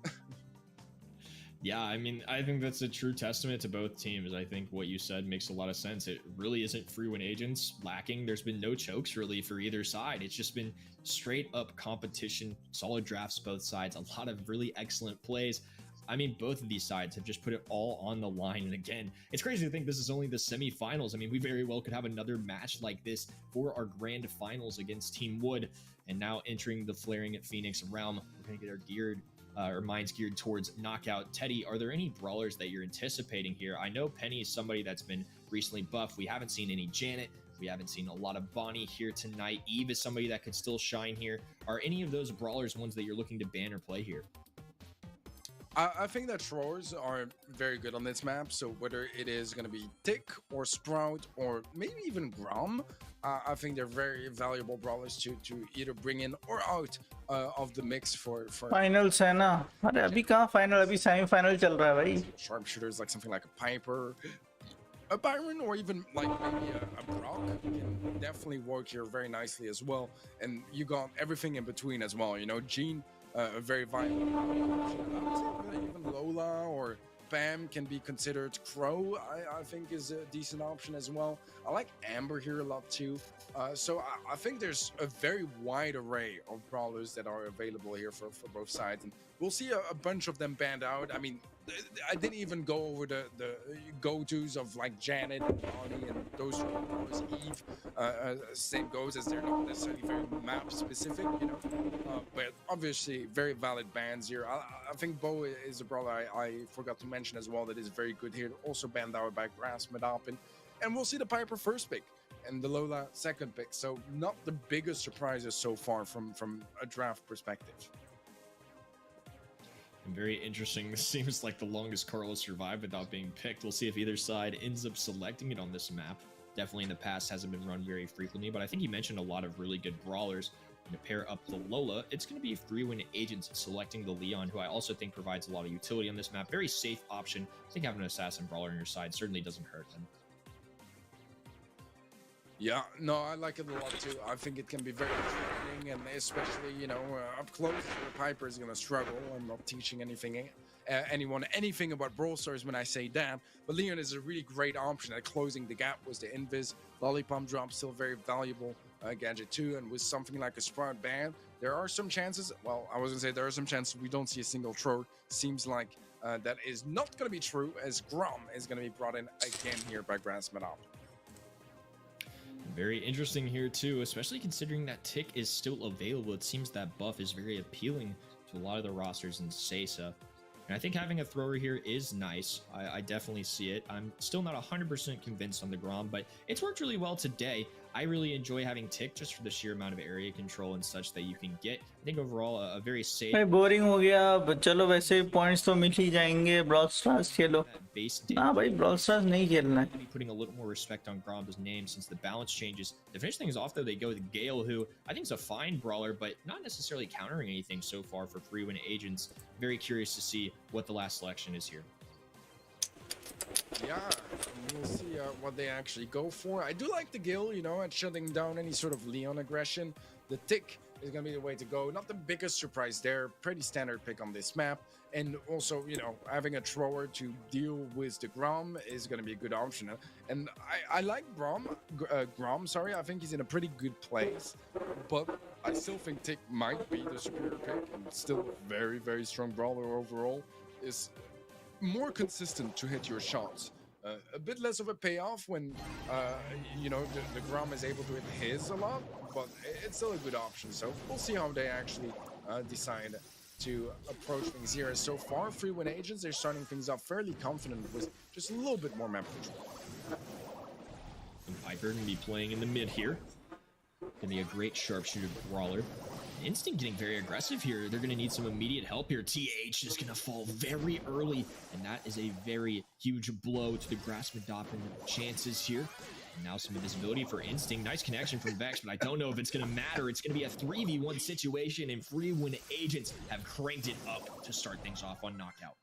Yeah, I mean, I think that's a true testament to both teams. I think what you said makes a lot of sense. It really isn't free win agents lacking. There's been no chokes really for either side. It's just been straight up competition, solid drafts both sides, a lot of really excellent plays. I mean, both of these sides have just put it all on the line. And again, it's crazy to think this is only the semifinals. I mean, we very well could have another match like this for our grand finals against Team Wood. And now entering the Flaring Phoenix realm, we're going to get our minds geared towards Knockout. Teddy, are there any brawlers that you're anticipating here? I know Penny is somebody that's been recently buffed. We haven't seen any Janet. We haven't seen a lot of Bonnie here tonight. Eve is somebody that could still shine here. Are any of those brawlers ones that you're looking to ban or play here? I think that throwers are very good on this map. So whether it is going to be Tick or Sprout or maybe even Grom, I think they're very valuable brawlers to either bring in or out of the mix for finals है ना अरे अभी कहाँ final अभी semi-final चल रहा है भाई sharpshooters, like something like a Piper, a Byron, or even like maybe a Brock can definitely work here very nicely as well. And you got everything in between as well, you know. Jean, a very violent option. I would say even Lola or Bam can be considered. Crow, I think, is a decent option as well. I like Amber here a lot too. So I think there's a very wide array of brawlers that are available here for both sides. And we'll see a bunch of them banned out. I mean, I didn't even go over the go-tos of like Janet and Bonnie and those brawlers. Eve, same goes, as they're not necessarily very map specific, you know. But obviously very valid bans here. I think Bo is a brawler I forgot to mention as well that is very good here. Also banned out by Grass Medapin. And we'll see the Piper first pick and the Lola second pick. So not the biggest surprises so far from a draft perspective. Very interesting. This seems like the longest Carlos survived without being picked. We'll see if either side ends up selecting it on this map. Definitely in the past hasn't been run very frequently, but I think you mentioned a lot of really good brawlers. And to pair up the Lola, it's going to be 3-win agents selecting the Leon, who I also think provides a lot of utility on this map. Very safe option. I think having an assassin brawler on your side certainly doesn't hurt them. Yeah, no, I like it a lot too. I think it can be very threatening, and especially, you know, up close, the Piper is going to struggle. I'm not teaching anyone anything about Brawl Stars when I say that, but Leon is a really great option at closing the gap with the Invis. Lollipop drop still very valuable gadget too, and with something like a Sprout ban, there are some chances. Well, I was going to say there are some chances we don't see a single throw. Seems like that is not going to be true, as Grom is going to be brought in again here by Grass Medap. Very interesting here too, especially considering that Tick is still available. It seems that buff is very appealing to a lot of the rosters in Sesa. And I think having a thrower here is nice. I definitely see it. I'm still not 100% convinced on the Grom, but it's worked really well today. I really enjoy having Tick just for the sheer amount of area control and such that you can get. I think overall a very safe. भाई boring हो गया, चलो वैसे points तो मिल ही जाएंगे. Brawl stars खेलो. ना भाई brawl stars नहीं खेलना है. Putting a little more respect on Grom's name since the balance changes. The finish things off though, they go with Gale, who I think is a fine brawler, but not necessarily countering anything so far for 3-win agents. Very curious to see what the last selection is here. Yeah, we'll see what they actually go for. I do like the Gil, you know, at shutting down any sort of Leon aggression. The Tick is going to be the way to go. Not the biggest surprise there. Pretty standard pick on this map. And also, you know, having a thrower to deal with the Grom is going to be a good option. And I like Grom. I think he's in a pretty good place. But I still think Tick might be the superior pick. And still a very, very strong brawler overall. Is more consistent to hit your shots. A bit less of a payoff when, you know, the Grom is able to hit his a lot, but it's still a good option. So we'll see how they actually decide to approach things here. So far, 3-win agents, they're starting things off fairly confident with just a little bit more map control. And Piper going to be playing in the mid here. Going to be a great sharpshooter brawler. Instinct getting very aggressive here. They're going to need some immediate help here. TH is going to fall very early, and that is a very huge blow to the Grass Medapin chances here. Now some invisibility for Instinct. Nice connection from Vex, but I don't know if it's going to matter. It's going to be a 3v1 situation, and Free Win Agents have cranked it up to start things off on Knockout.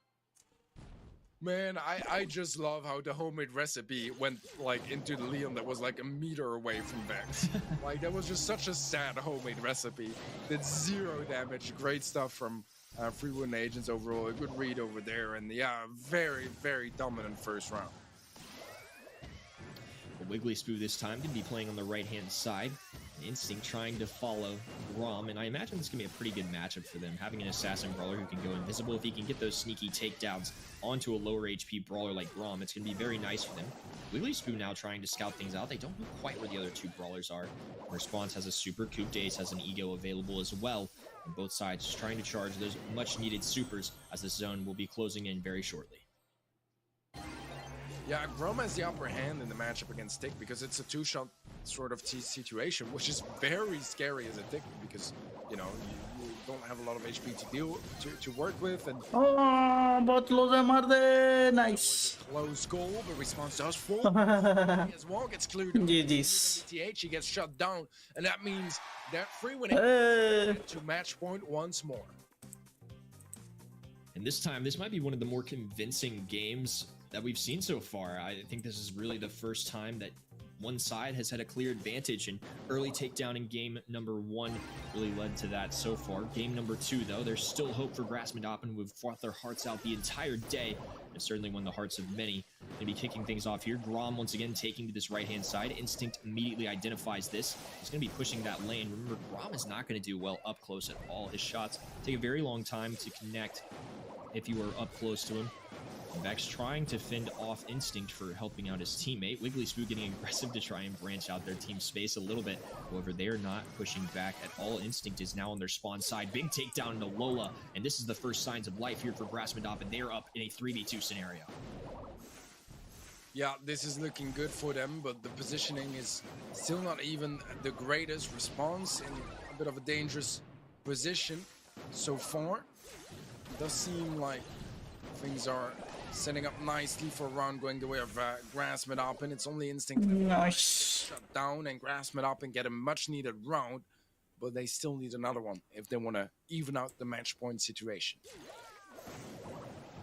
Man, I just love how the homemade recipe went like into the Leon that was like a meter away from Vex. Like that was just such a sad homemade recipe. Did 0 damage. Great stuff from Free Win Agents overall. A good read over there, and yeah, very, very dominant first round. Wiggly Spoo this time going to be playing on the right-hand side. Instinct trying to follow Grom, and I imagine this can be a pretty good matchup for them. Having an assassin brawler who can go invisible, if he can get those sneaky takedowns onto a lower HP brawler like Grom, it's going to be very nice for them. Wiggly Spoo now trying to scout things out. They don't know quite where the other 2 brawlers are. Response has a super, Coop Days has an ego available as well, and both sides just trying to charge those much-needed supers as this zone will be closing in very shortly. Yeah, Grom has the upper hand in the matchup against Tick because it's a 2-shot sort of situation, which is very scary as a Tick because, you know, you don't have a lot of HP to work with. And बहुत close है, मार दे. Nice. Close goal, but Response does fall. As well gets cleared. GG's. He gets shut down, and that means that Free Win to match point once more. And this time, this might be one of the more convincing games that we've seen so far. I think this is really the first time that one side has had a clear advantage, and early takedown in game number 1 really led to that so far. Game number 2, though, there's still hope for Grassmandapen, who have fought their hearts out the entire day and certainly won the hearts of many. Going to be kicking things off here. Grom once again taking to this right-hand side. Instinct immediately identifies this. He's going to be pushing that lane. Remember, Grom is not going to do well up close at all. His shots take a very long time to connect if you are up close to him. Vex trying to fend off Instinct for helping out his teammate. Wiggly Spoo getting aggressive to try and branch out their team space a little bit. However, they're not pushing back at all. Instinct is now on their spawn side. Big takedown into Lola. And this is the first signs of life here for Grassmandapen. They're up in a 3v2 scenario. Yeah, this is looking good for them, but the positioning is still not even the greatest. Response in a bit of a dangerous position so far. It does seem like things are setting up nicely for a round going the way of Grassmandapen. It's only Instinct Nice. shut down, and Grassmandapen get a much needed round, but they still need another one if they want to even out the match point situation.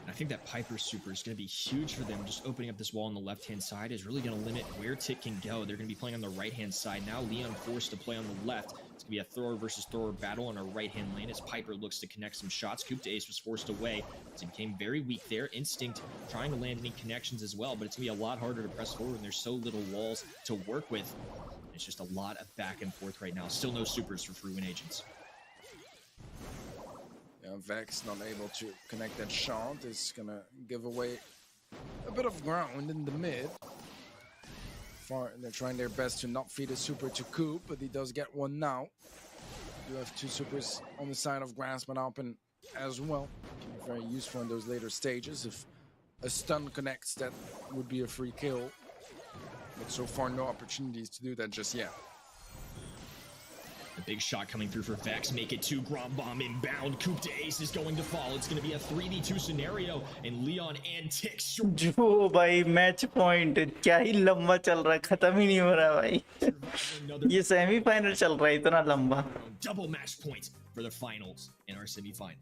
I think that Piper super is going to be huge for them. Just opening up this wall on the left-hand side is really going to limit where Tick can go. They're going to be playing on the right-hand side. Now Leon forced to play on the left. It's going to be a thrower versus thrower battle on our right-hand lane as Piper looks to connect some shots. Coop to Ace was forced away as he became very weak there. Instinct trying to land any connections as well, but it's going to be a lot harder to press forward when there's so little walls to work with. It's just a lot of back and forth right now. Still no supers for Free Win Agents. Yeah, Vex not able to connect that shot is gonna give away a bit of ground in the mid. They're trying their best to not feed a super to Coop, but he does get one now. You have 2 supers on the side of Grassmandapen as well. Can be very useful in those later stages. If a stun connects, that would be a free kill. But so far, no opportunities to do that just yet. The big shot coming through for Vex. Make it 2. Grom bomb inbound. Coop to Ace is going to fall. It's going to be a 3v2 scenario. And Leon and Tick. जो भाई match point क्या ही लंबा चल रहा है, खत्म ही नहीं हो रहा भाई. ये सेमीफाइनल चल रहा है इतना लंबा. Double match point for the finals in our semifinal.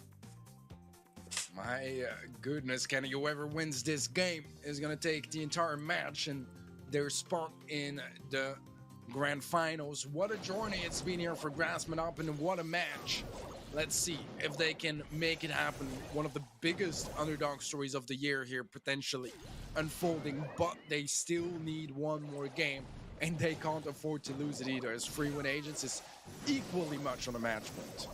My goodness, Kenny, whoever wins this game is going to take the entire match and their spot in the grand finals. What a journey it's been here for Grassmandapen, and what a match. Let's see if they can make it happen. One of the biggest underdog stories of the year here potentially unfolding, but they still need one more game, and they can't afford to lose it either, as Free Win Agents is equally much on a match point.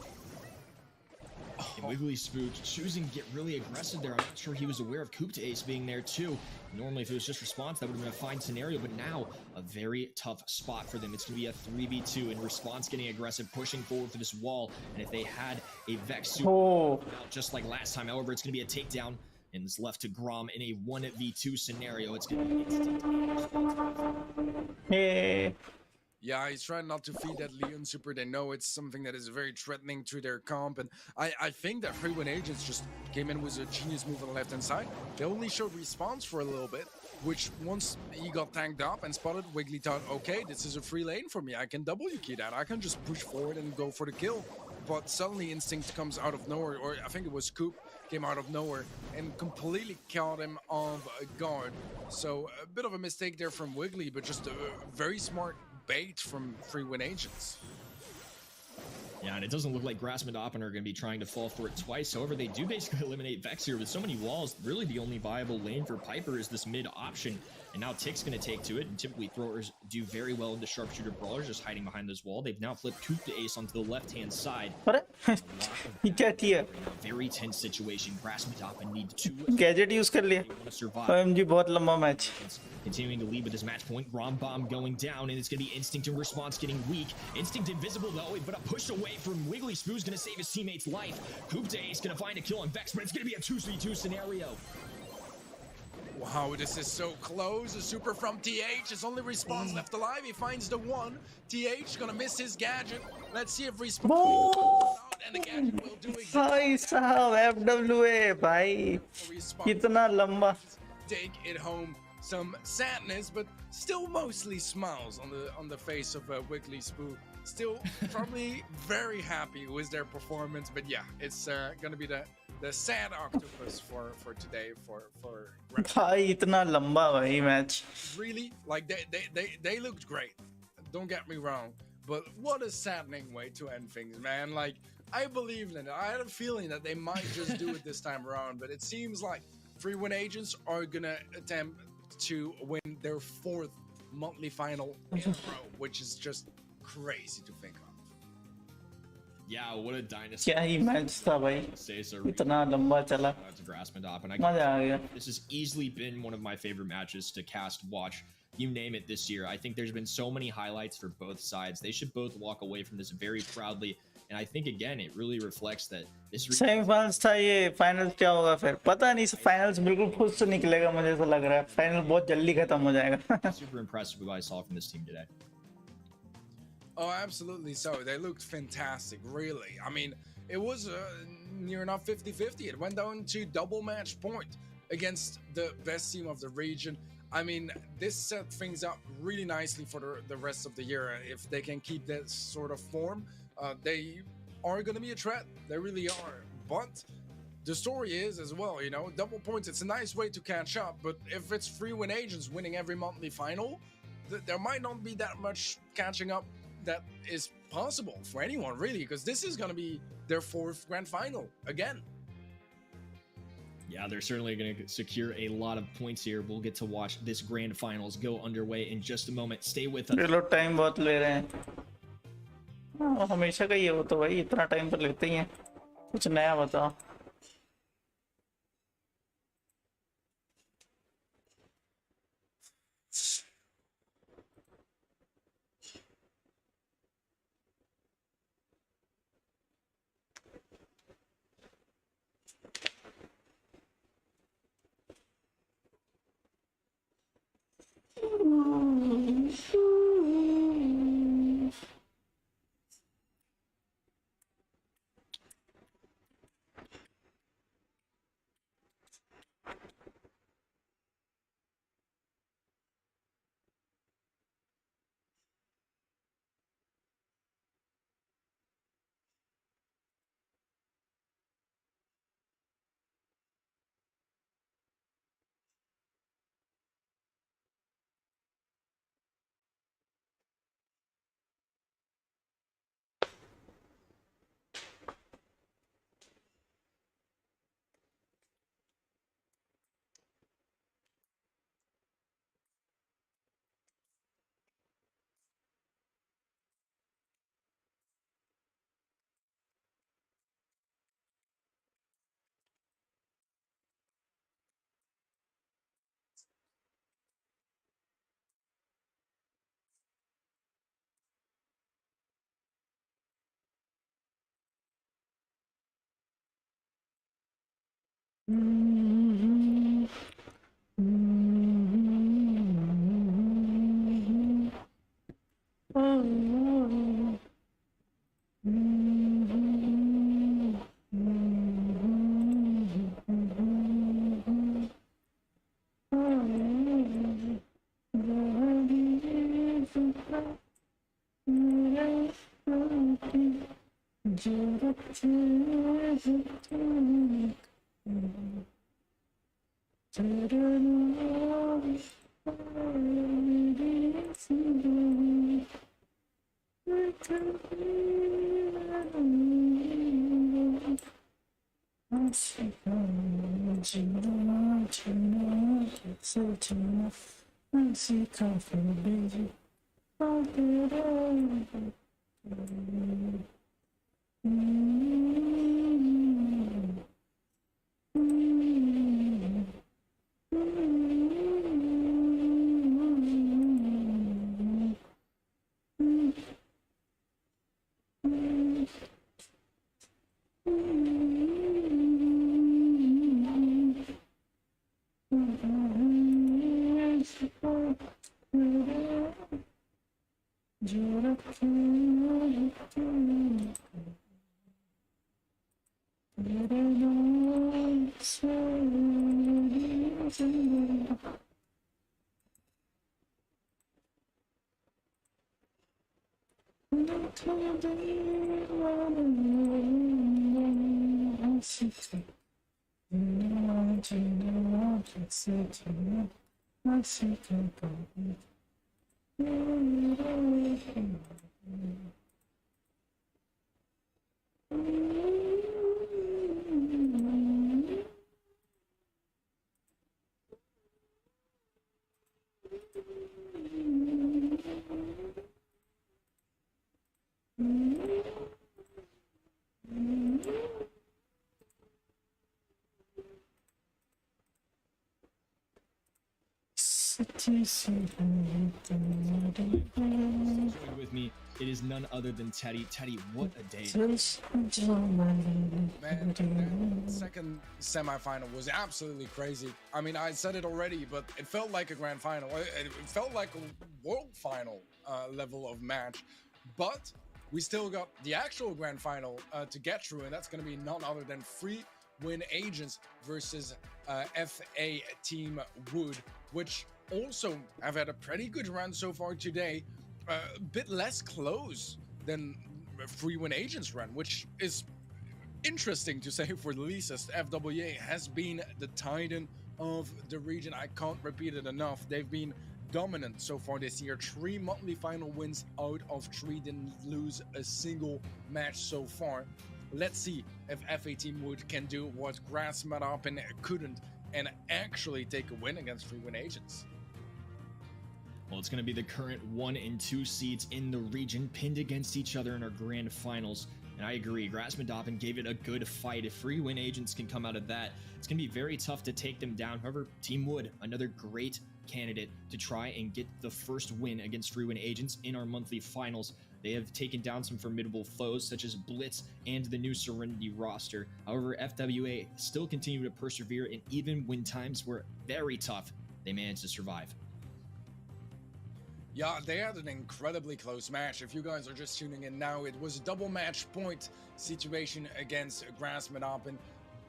And Wiggly Spoo choosing to get really aggressive there. I'm not sure he was aware of Coop to Ace being there too. Normally, if it was just response, that would have been a fine scenario, but now a very tough spot for them. It's going to be a 3v2 in response, getting aggressive, pushing forward for this wall. And if they had a Vex super, just like last time, however, it's going to be a takedown. And it's left to Grom in a 1v2 scenario. It's going to be instant. Hey. Yeah, he's trying not to feed that Leon super. They know it's something that is very threatening to their comp. And I think that Free Win Agents just came in with a genius move on the left-hand side. They only showed response for a little bit, which once he got tanked up and spotted, Wiggly thought, okay, this is a free lane for me. I can W key that. I can just push forward and go for the kill. But suddenly Instinct comes out of nowhere, or I think it was Coop came out of nowhere and completely caught him off guard. So a bit of a mistake there from Wiggly, but just a very smart bait from Free Win Agents. Yeah, and it doesn't look like Grassman and Oppen are going to be trying to fall for it twice. However, they do basically eliminate Vex here with so many walls. Really, the only viable lane for Piper is this mid option. And now Tick's going to take to it. And typically, throwers do very well into sharpshooter brawlers, just hiding behind this wall. They've now flipped Coop to Ace onto the left-hand side. He get here. Very tense situation. Grassman and Oppen need to Gadget use कर लिया. OMG बहुत लंबा match. Continuing to lead with his match point. Rom bomb going down, and it's going to be Instinct in response getting weak. Instinct invisible though, but a push away from Wiggly. Spoo's going to save his teammate's life. Coop to Ace going to find a kill on Vex, but it's going to be a 2v2 scenario. Wow, this is so close. A super from TH. His only response left alive. He finds the one. TH gonna miss his gadget. Let's see if response and the gadget will do exactly. भाई साहब FWA भाई कितना लंबा. Take it home. Some sadness, but still mostly smiles on the face of Wiggly Spoo. Still probably very happy with their performance, but yeah, it's gonna be the sad octopus for today for भाई इतना लंबा भाई match. Really, like they looked great, don't get me wrong, but what a saddening way to end things, man. Like, I believed in it. I had a feeling that they might just do it this time around, but it seems like Free Win Agents are gonna attempt to win their 4th monthly final in a row, which is just crazy to think of. Yeah, what a dynasty. क्या ही match था भाई. इतना लंबा चला. मजा आ गया. This has easily been one of my favorite matches to cast, watch, you name it, this year. I think there's been so many highlights for both sides. They should both walk away from this very proudly. And I think, again, it really reflects that this... Semi-finals था ये, finals क्या होगा फिर? पता नहीं, finals बिल्कुल खुद से निकलेगा, मुझे ऐसा लग रहा है. Final बहुत जल्दी खत्म हो जाएगा. Super impressed with what I saw from this team today. Oh, absolutely so. They looked fantastic, really. I mean, it was near enough 50-50. It went down to double match point against the best team of the region. I mean, this set things up really nicely for the rest of the year. If they can keep that sort of form, they are going to be a threat. They really are. But the story is as well, you know, double points, it's a nice way to catch up. But if it's Free Win Agents winning every monthly final, there might not be that much catching up that is possible for anyone, really, because this is going to be their 4th grand final again. Yeah, they're certainly going to secure a lot of points here. We'll get to watch this grand finals go underway in just a moment. Stay with us. ये लोग time बहुत ले रहे हैं. हमेशा का ये होता है भाई, इतना टाइम तो लेते ही हैं. कुछ नया बताओ. With me, it is none other than Teddy. Teddy, what a day! Man, that second semifinal was absolutely crazy. I mean, I said it already, but it felt like a grand final. It felt like a world final level of match. But we still got the actual grand final to get through, and that's going to be none other than Free Win Agents versus FA Team Wood, which also have had a pretty good run so far today. A bit less close than Free Win Agents run, which is interesting to say for the least, as FWA has been the titan of the region. I can't repeat it enough. They've been dominant so far this year. 3 monthly final wins out of 3, didn't lose a single match so far. Let's see if FA Team Wood can do what Grassmatapen couldn't and actually take a win against Free Win Agents. Well, it's going to be the current 1 and 2 seeds in the region pinned against each other in our grand finals. And I agree, Grassmatapen gave it a good fight. If Free Win Agents can come out of that, it's going to be very tough to take them down. However, Team Wood, another great candidate to try and get the first win against Free Win Agents in our monthly finals. They have taken down some formidable foes such as Blitz and the new Serenity roster. However, FWA still continue to persevere, and even when times were very tough, they managed to survive. Yeah, they had an incredibly close match. If you guys are just tuning in now, it was a double match point situation against Grassmatapen,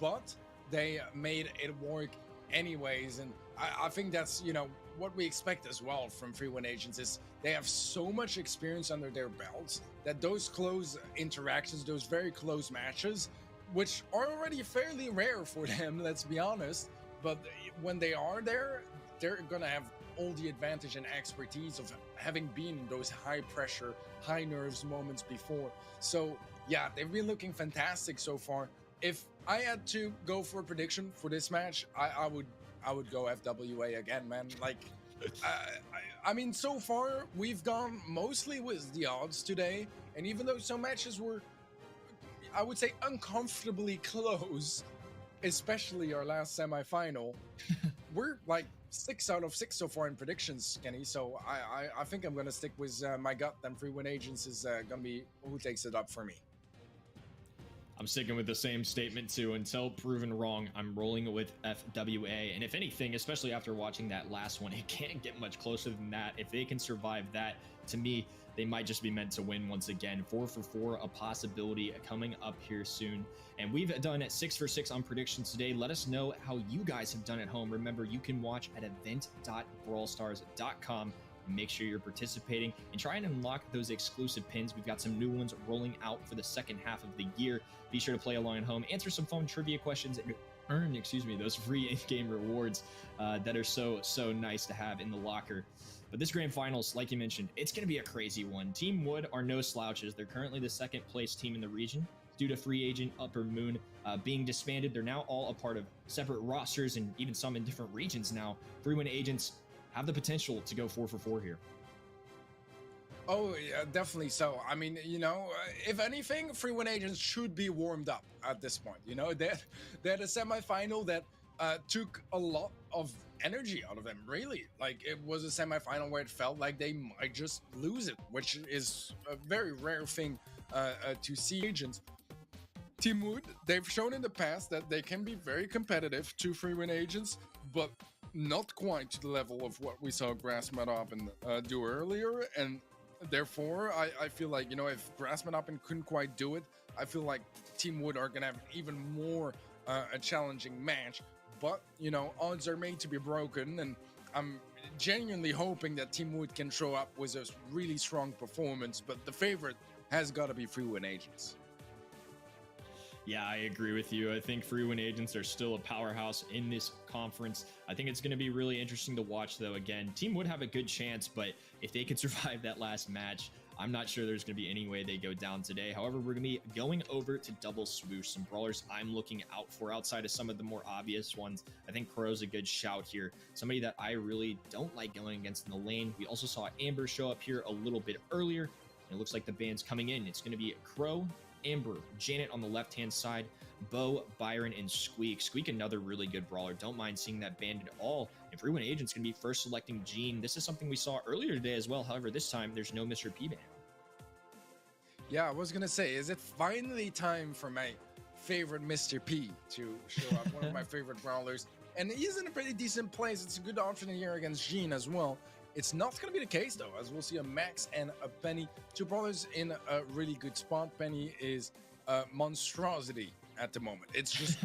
but they made it work anyways. And I think that's, you know, what we expect as well from Free Win Agents is they have so much experience under their belts that those close interactions, those very close matches, which are already fairly rare for them, let's be honest, but when they are there, they're gonna have all the advantage and expertise of having been in those high pressure, high nerves moments before. So yeah, they've been looking fantastic so far. If I had to go for a prediction for this match, I would go FWA again, man. Like, I mean, so far we've gone mostly with the odds today, and even though some matches were, I would say, uncomfortably close, especially our last semi-final, we're like 6 out of 6 so far in predictions, Kenny. So I think I'm gonna stick with my gut. Then Free Win Agents is gonna be who takes it up for me. I'm sticking with the same statement too. Until proven wrong, I'm rolling with FWA. And if anything, especially after watching that last one, it can't get much closer than that. If they can survive that, to me, they might just be meant to win once again. 4 for 4, a possibility coming up here soon. And we've done 6 for 6 on predictions today. Let us know how you guys have done at home. Remember, you can watch at event.brawlstars.com. make sure you're participating and try and unlock those exclusive pins. We've got some new ones rolling out for the second half of the year. Be sure to play along at home, answer some fun trivia questions, and earn, those free in-game rewards that are so nice to have in the locker. But this grand finals, like you mentioned, it's going to be a crazy one. Team Wood are no slouches. They're currently the second place team in the region. Due to free agent Upper Moon being disbanded, they're now all a part of separate rosters and even some in different regions now. Free Win Agents have the potential to go 4 for 4 here. Oh, yeah, definitely so. I mean, if anything, Free Win Agents should be warmed up at this point. They had a semifinal that took a lot of energy out of them, really. Like, it was a semifinal where it felt like they might just lose it, which is a very rare thing to see. Agents. Team Wood, they've shown in the past that they can be very competitive to Free Win Agents, but not quite to the level of what we saw Grassmatoppen do earlier, and therefore I feel like, if Grassmatoppen couldn't quite do it, I feel like Team Wood are gonna have even more a challenging match. But odds are made to be broken, and I'm genuinely hoping that Team Wood can show up with a really strong performance, but the favorite has got to be Free Win Agents. Yeah, I agree with you. I think Free Win Agents are still a powerhouse in this conference. I think it's going to be really interesting to watch, though. Again, Team Wood have a good chance, but if they could survive that last match, I'm not sure there's going to be any way they go down today. However, we're going to be going over to Double Swoosh, some brawlers I'm looking out for outside of some of the more obvious ones. I think Crow's a good shout here. Somebody that I really don't like going against in the lane. We also saw Amber show up here a little bit earlier, and it looks like the band's coming in. It's going to be Crow, Amber, Janet on the left-hand side, Bo, Byron, and Squeak. Squeak, another really good brawler. Don't mind seeing that band at all. And Free Win Agent's going to be first selecting Gene. This is something we saw earlier today as well. However, this time there's no Mr. P band. Yeah, I was going to say, is it finally time for my favorite Mr. P to show up? One of my favorite brawlers. And he's in a pretty decent place. It's a good option here against Gene as well. It's not going to be the case, though, as we'll see a Max and a Penny. Two brawlers in a really good spot. Penny is a monstrosity at the moment. It's just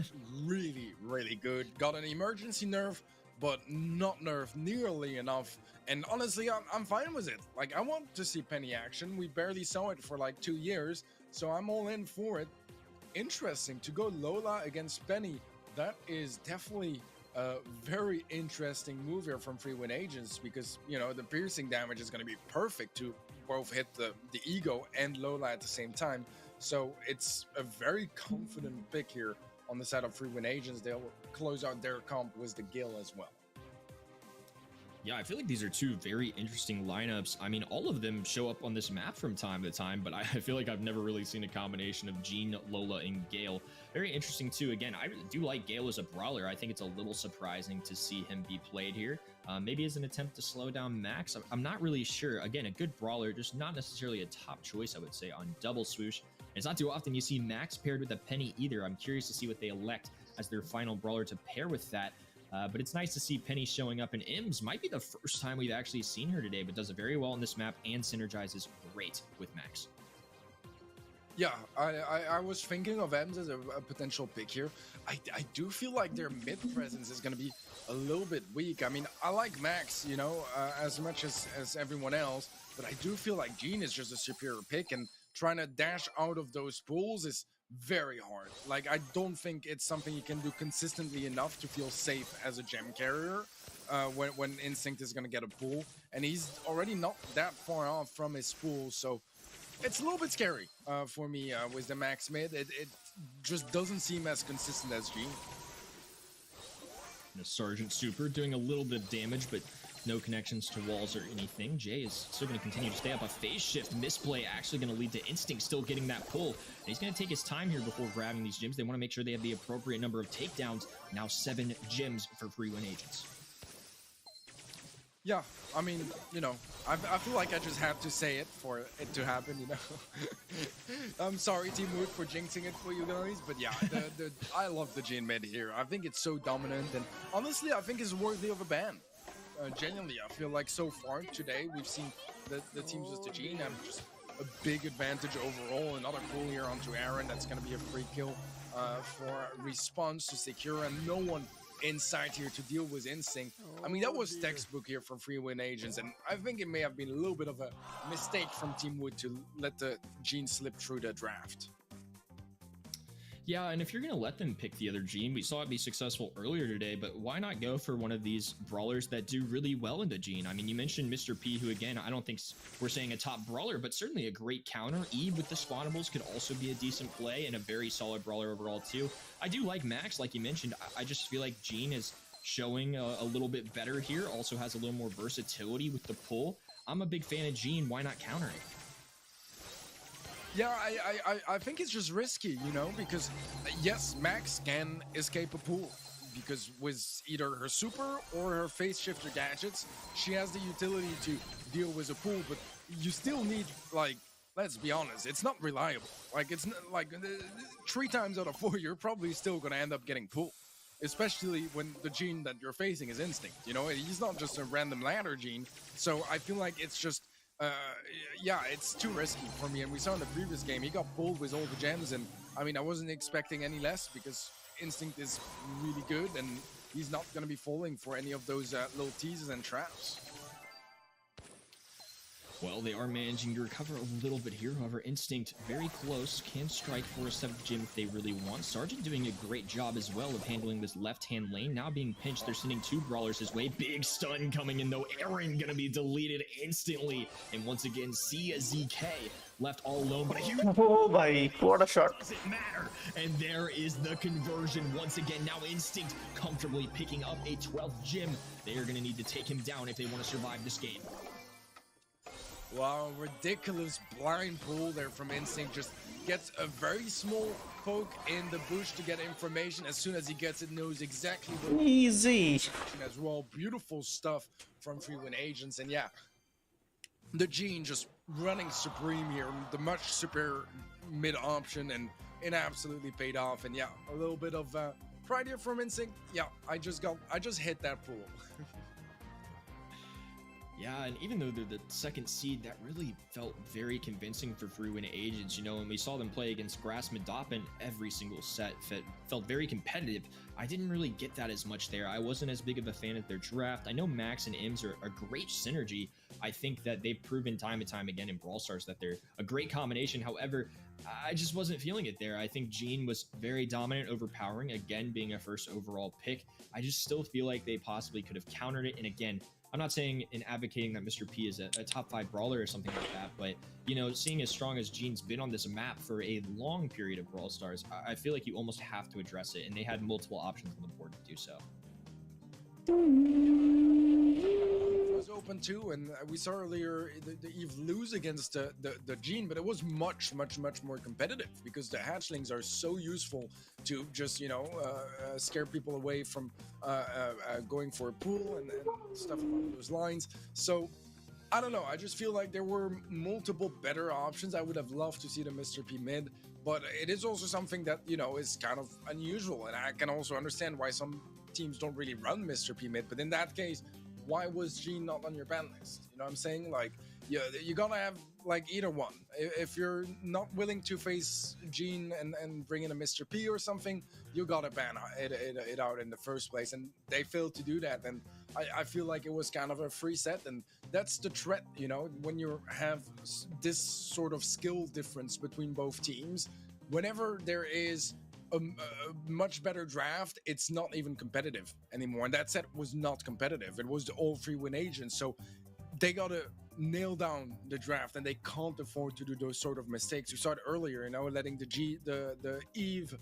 really, really good. Got an emergency nerf, but not nerfed nearly enough. And honestly, I'm fine with it. Like, I want to see Penny action. We barely saw it for like 2 years, so I'm all in for it. Interesting to go Lola against Penny. That is definitely a very interesting move here from Free Win Agents, because the piercing damage is going to be perfect to both hit the ego and Lola at the same time. So it's a very confident pick here on the side of Free Win Agents. They'll close out their comp with the Gil as well. Yeah, I feel like these are two very interesting lineups. I mean, all of them show up on this map from time to time, but I feel like I've never really seen a combination of Gene, Lola, and Gale. Very interesting, too. Again, I really do like Gale as a brawler. I think it's a little surprising to see him be played here. Maybe as an attempt to slow down Max. I'm not really sure. Again, a good brawler, just not necessarily a top choice, I would say, on Double Swoosh. It's not too often you see Max paired with a Penny either. I'm curious to see what they elect as their final brawler to pair with that. But it's nice to see Penny showing up, and Ims might be the first time we've actually seen her today, but does it very well on this map and synergizes great with Max. Yeah, I was thinking of Ems as a potential pick here. I do feel like their mid presence is going to be a little bit weak. I mean, I like Max, as much as everyone else, but I do feel like Gene is just a superior pick, and trying to dash out of those pools is very hard. Like, I don't think it's something you can do consistently enough to feel safe as a gem carrier when Instinct is going to get a pool, and he's already not that far off from his pool, so it's a little bit scary for me with the Max mid. It just doesn't seem as consistent as Gene. The Sergeant Super doing a little bit of damage, but no connections to walls or anything. Jay is still going to continue to stay up. A phase shift misplay actually going to lead to Instinct still getting that pull. And he's going to take his time here before grabbing these gems. They want to make sure they have the appropriate number of takedowns. Now 7 gems for Free Win Agents. Yeah, I mean, I feel like I just have to say it for it to happen, I'm sorry, Team Wood, for jinxing it for you guys, but yeah, I love the Gene mid here. I think it's so dominant, and honestly, I think it's worthy of a ban. Genuinely, I feel like so far today, we've seen the teams with the Gene have just a big advantage overall. Another pull here onto Aaron. That's going to be a free kill for Response to secure, and no one insight here to deal with Instinct. I mean, that was textbook here from Free Win Agents, and I think it may have been a little bit of a mistake from Team Wood to let the Gene slip through the draft. Yeah, and if you're going to let them pick the other Gene, we saw it be successful earlier today, but why not go for one of these brawlers that do really well in the Gene? I mean, you mentioned Mr. P, who, again, I don't think we're saying a top brawler, but certainly a great counter. Eve with the spawnables could also be a decent play and a very solid brawler overall, too. I do like Max, like you mentioned. I just feel like Gene is showing a little bit better here, also has a little more versatility with the pull. I'm a big fan of Gene. Why not counter it? Yeah, I think it's just risky, you know, because yes, Max can escape a pool because with either her super or her phase shifter gadgets, she has the utility to deal with a pool, but you still need, like, let's be honest, it's not reliable. Like, it's not, like 3 times out of 4, you're probably still going to end up getting pulled, especially when the Gene that you're facing is Instinct, you know, he's not just a random ladder Gene. So I feel like it's just, yeah, it's too risky for me. And we saw in the previous game, he got pulled with all the gems. And I mean, I wasn't expecting any less because Instinct is really good and he's not going to be falling for any of those little teases and traps. Well, they are managing to recover a little bit here. However, Instinct very close, can strike for a 7th gym if they really want. Sergeant doing a great job as well of handling this left-hand lane. Now being pinched, they're sending 2 brawlers his way. Big stun coming in though. Aaron gonna be deleted instantly. And once again, CZK left all alone, but a huge... Oh, bhai, what a shot. Doesn't matter. And there is the conversion once again. Now Instinct comfortably picking up a 12th gym. They are gonna need to take him down if they want to survive this game. Wow, ridiculous blind pull there from Instinct. Just gets a very small poke in the bush to get information. As soon as he gets it, knows exactly what easy as well. Beautiful stuff from Free Win Agents. And yeah, the Gene just running supreme here. The much superior mid option, and it absolutely paid off. And yeah, a little bit of pride here from Instinct. Yeah, I just hit that pool. Yeah, and even though they're the 2nd seed, that really felt very convincing for Free Win Agents. You know, when we saw them play against Grass Madoppin, every single set felt very competitive. I didn't really get that as much there. I wasn't as big of a fan of their draft. I know Max and Ims are a great synergy. I think that they've proven time and time again in Brawl Stars that they're a great combination. However, I just wasn't feeling it there. I think Gene was very dominant, overpowering, again, being a 1st overall pick. I just still feel like they possibly could have countered it. And again, I'm not saying and advocating that Mr. P is a top 5 brawler or something like that, but, you know, seeing as strong as Gene's been on this map for a long period of Brawl Stars, I feel like you almost have to address it, and they had multiple options on the board to do so. Was open too, and we saw earlier the Eve lose against the Gene, but it was much more competitive because the hatchlings are so useful to just, you know, scare people away from going for a pool and stuff along those lines. So I don't know, I just feel like there were multiple better options. I would have loved to see the Mr. P mid, but it is also something that, you know, is kind of unusual, and I can also understand why some teams don't really run Mr. P mid. But in that case, why was Gene not on your ban list? You know what I'm saying? Like, you gotta have like either one. If you're not willing to face Gene and bring in a Mr. P or something, you gotta ban it out in the first place. And they failed to do that. And I feel like it was kind of a free set. And that's the threat, you know, when you have this sort of skill difference between both teams. Whenever there is a much better draft, it's not even competitive anymore. And that set was not competitive. It was all Free Win Agents. So they gotta nail down the draft, and they can't afford to do those sort of mistakes. We saw it earlier, you know, letting the Eve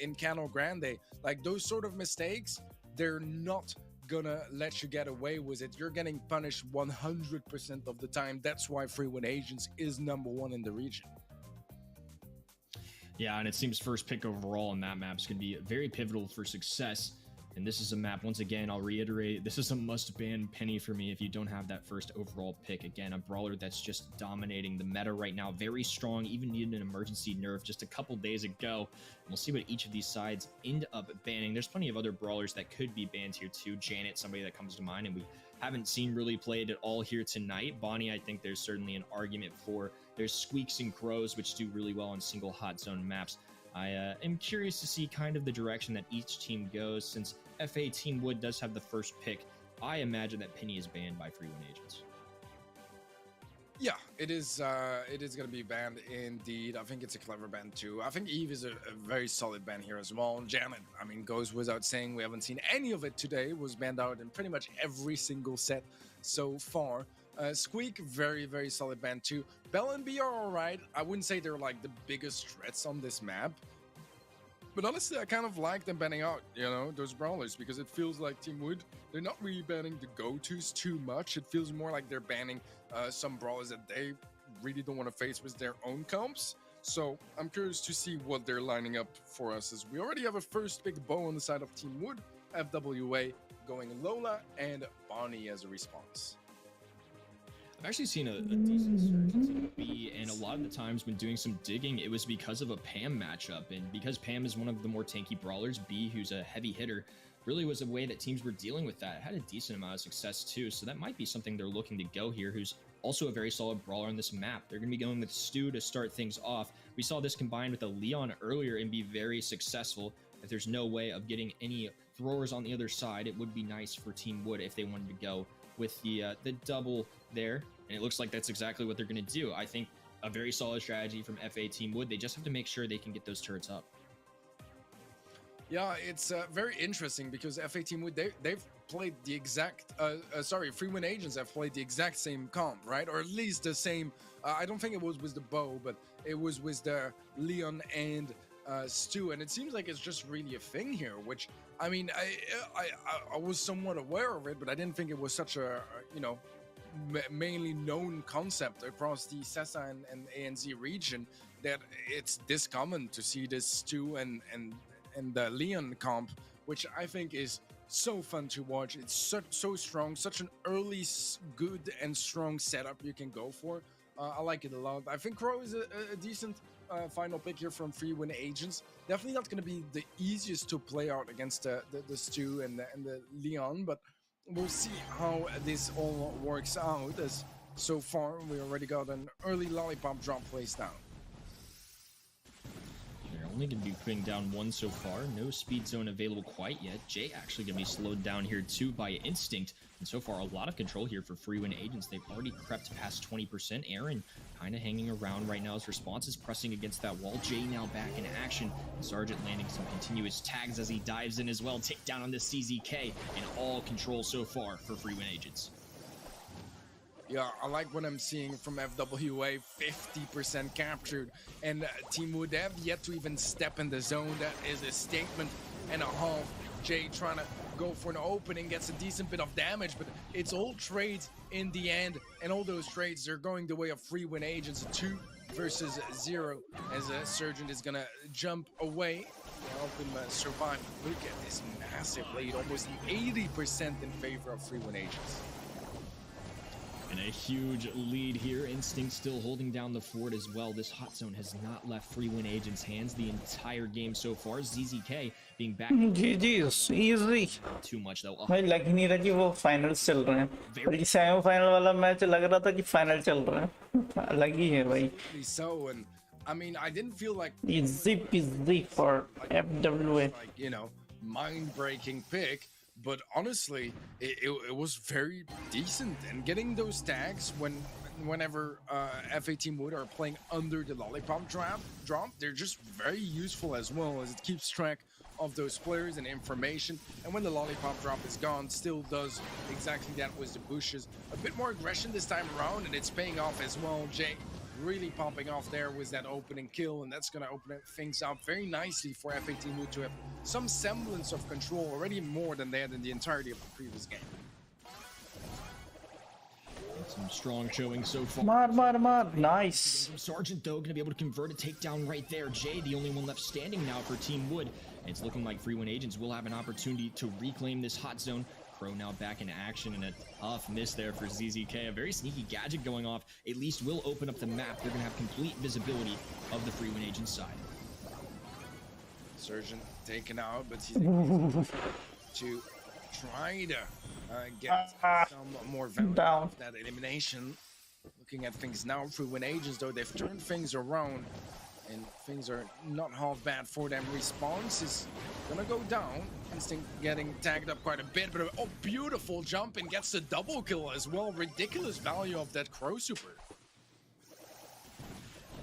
in Cano Grande, like those sort of mistakes, they're not gonna let you get away with it. You're getting punished 100% of the time. That's why Free Win Agents is #1 in the region. Yeah, and it seems 1st pick overall on that map is going to be very pivotal for success. And this is a map, once again, I'll reiterate, this is a must-ban penny for me if you don't have that 1st overall pick. Again, a brawler that's just dominating the meta right now. Very strong, even needed an emergency nerf just a couple days ago. And we'll see what each of these sides end up banning. There's plenty of other brawlers that could be banned here too. Janet, somebody that comes to mind, and we haven't seen really played at all here tonight. Bonnie, I think there's certainly an argument for. There's Squeaks and Crows, which do really well on single hot zone maps. I am curious to see kind of the direction that each team goes, since FA Team Wood does have the first pick, I imagine that Penny is banned by Free Win Agents. Yeah, it is going to be banned indeed. I think it's a clever ban too. I think Eve is a very solid ban here as well. Janet, I mean, goes without saying. We haven't seen any of it today. It was banned out in pretty much every single set so far. Squeak, very, very solid ban too. Bell and B are alright. I wouldn't say they're like the biggest threats on this map. But honestly, I kind of like them banning out, you know, those brawlers, because it feels like Team Wood, they're not really banning the go-tos too much. It feels more like they're banning some brawlers that they really don't want to face with their own comps. So I'm curious to see what they're lining up for us, as we already have a first big bow on the side of Team Wood, FWA going Lola and Bonnie as a response. I've actually seen a decent surge in B, and a lot of the times when doing some digging, it was because of a Pam matchup. And because Pam is one of the more tanky brawlers, B, who's a heavy hitter, really was a way that teams were dealing with that. It had a decent amount of success too, so that might be something they're looking to go here, who's also a very solid brawler on this map. They're going to be going with Stu to start things off. We saw this combined with a Leon earlier and be very successful. If there's no way of getting any throwers on the other side, it would be nice for Team Wood if they wanted to go with the double there. And it looks like that's exactly what they're going to do. I think a very solid strategy from FA Team Wood. They just have to make sure they can get those turrets up. Yeah, it's very interesting because FA Team Wood, they've played the exact, Free Win Agents have played the exact same comp, right? Or at least the same, I don't think it was with the bow, but it was with the Leon and Stu. And it seems like it's just really a thing here, which, I mean, I was somewhat aware of it, but I didn't think it was such a, you know, mainly known concept across the CESA and ANZ region, that it's this common to see this Stu and the Leon comp, which I think is so fun to watch. It's so strong, such an early good and strong setup you can go for. I like it a lot. I think Crow is a decent final pick here from Free Win Agents. Definitely not going to be the easiest to play out against the Stu and the Leon, but we'll see how this all works out, as so far we already got an early lollipop drop placed down. They're only going to be putting down one so far. No speed zone available quite yet. Jay actually going to be slowed down here too by Instinct. And so far, a lot of control here for Free Win Agents. They've already crept past 20%. Aaron kind of hanging around right now. His response is pressing against that wall. Jay now back in action. Sergeant landing some continuous tags as he dives in as well. Take down on the CZK, and all control so far for Free Win Agents. Yeah, I like what I'm seeing from FWA, 50% captured, and Team Wood have yet to even step in the zone. That is a statement and a half. Jay trying to go for an opening, gets a decent bit of damage, but it's all trades in the end, and all those trades are going the way of Free Win Agents. 2 versus 0, as a Surgeon is gonna jump away, help him survive. Look at this massive lead, almost 80% in favor of Free Win Agents. And a huge lead here. Instinct still holding down the fort as well. This hot zone has not left Free Win Agents' hands the entire game so far. ZZK being back. GG's, easy. Too much though. भाई लग ही नहीं रहा कि वो finals चल रहे हैं. बल्कि सेमीफाइनल वाला मैच लग रहा था कि फाइनल चल रहा है. लग ही है भाई. So, and I mean, I didn't feel like Easy peasy for FWA. like, you know, mind-breaking pick. But honestly, it was very decent, and getting those tags whenever FA Team Wood are playing under the lollipop drop, they're just very useful as well, as it keeps track of those players and information. And when the lollipop drop is gone, still does exactly that with the bushes. A bit more aggression this time around, and it's paying off as well. Jay really popping off there with that opening kill, and that's going to open things up very nicely for FA Team Wood to have some semblance of control, already more than they had in the entirety of the previous game. Some strong showing so far. Mar. Nice. Sergeant, though, going to be able to convert a takedown right there. Jay, the only one left standing now for Team Wood. And it's looking like Free Win Agents will have an opportunity to reclaim this hot zone. Crow now back in action, and a tough miss there for ZZK. A very sneaky gadget going off. At least will open up the map. They're going to have complete visibility of the Free Win Agents side. Surgeon taken out, but he's to try to get some more value out of that elimination. Looking at things now, Free Win Agents, though, they've turned things around. and things are not half bad for them. Response is gonna go down. Instinct getting tagged up quite a bit, but oh, beautiful jump and gets the double kill as well. Ridiculous value of that Crow Super.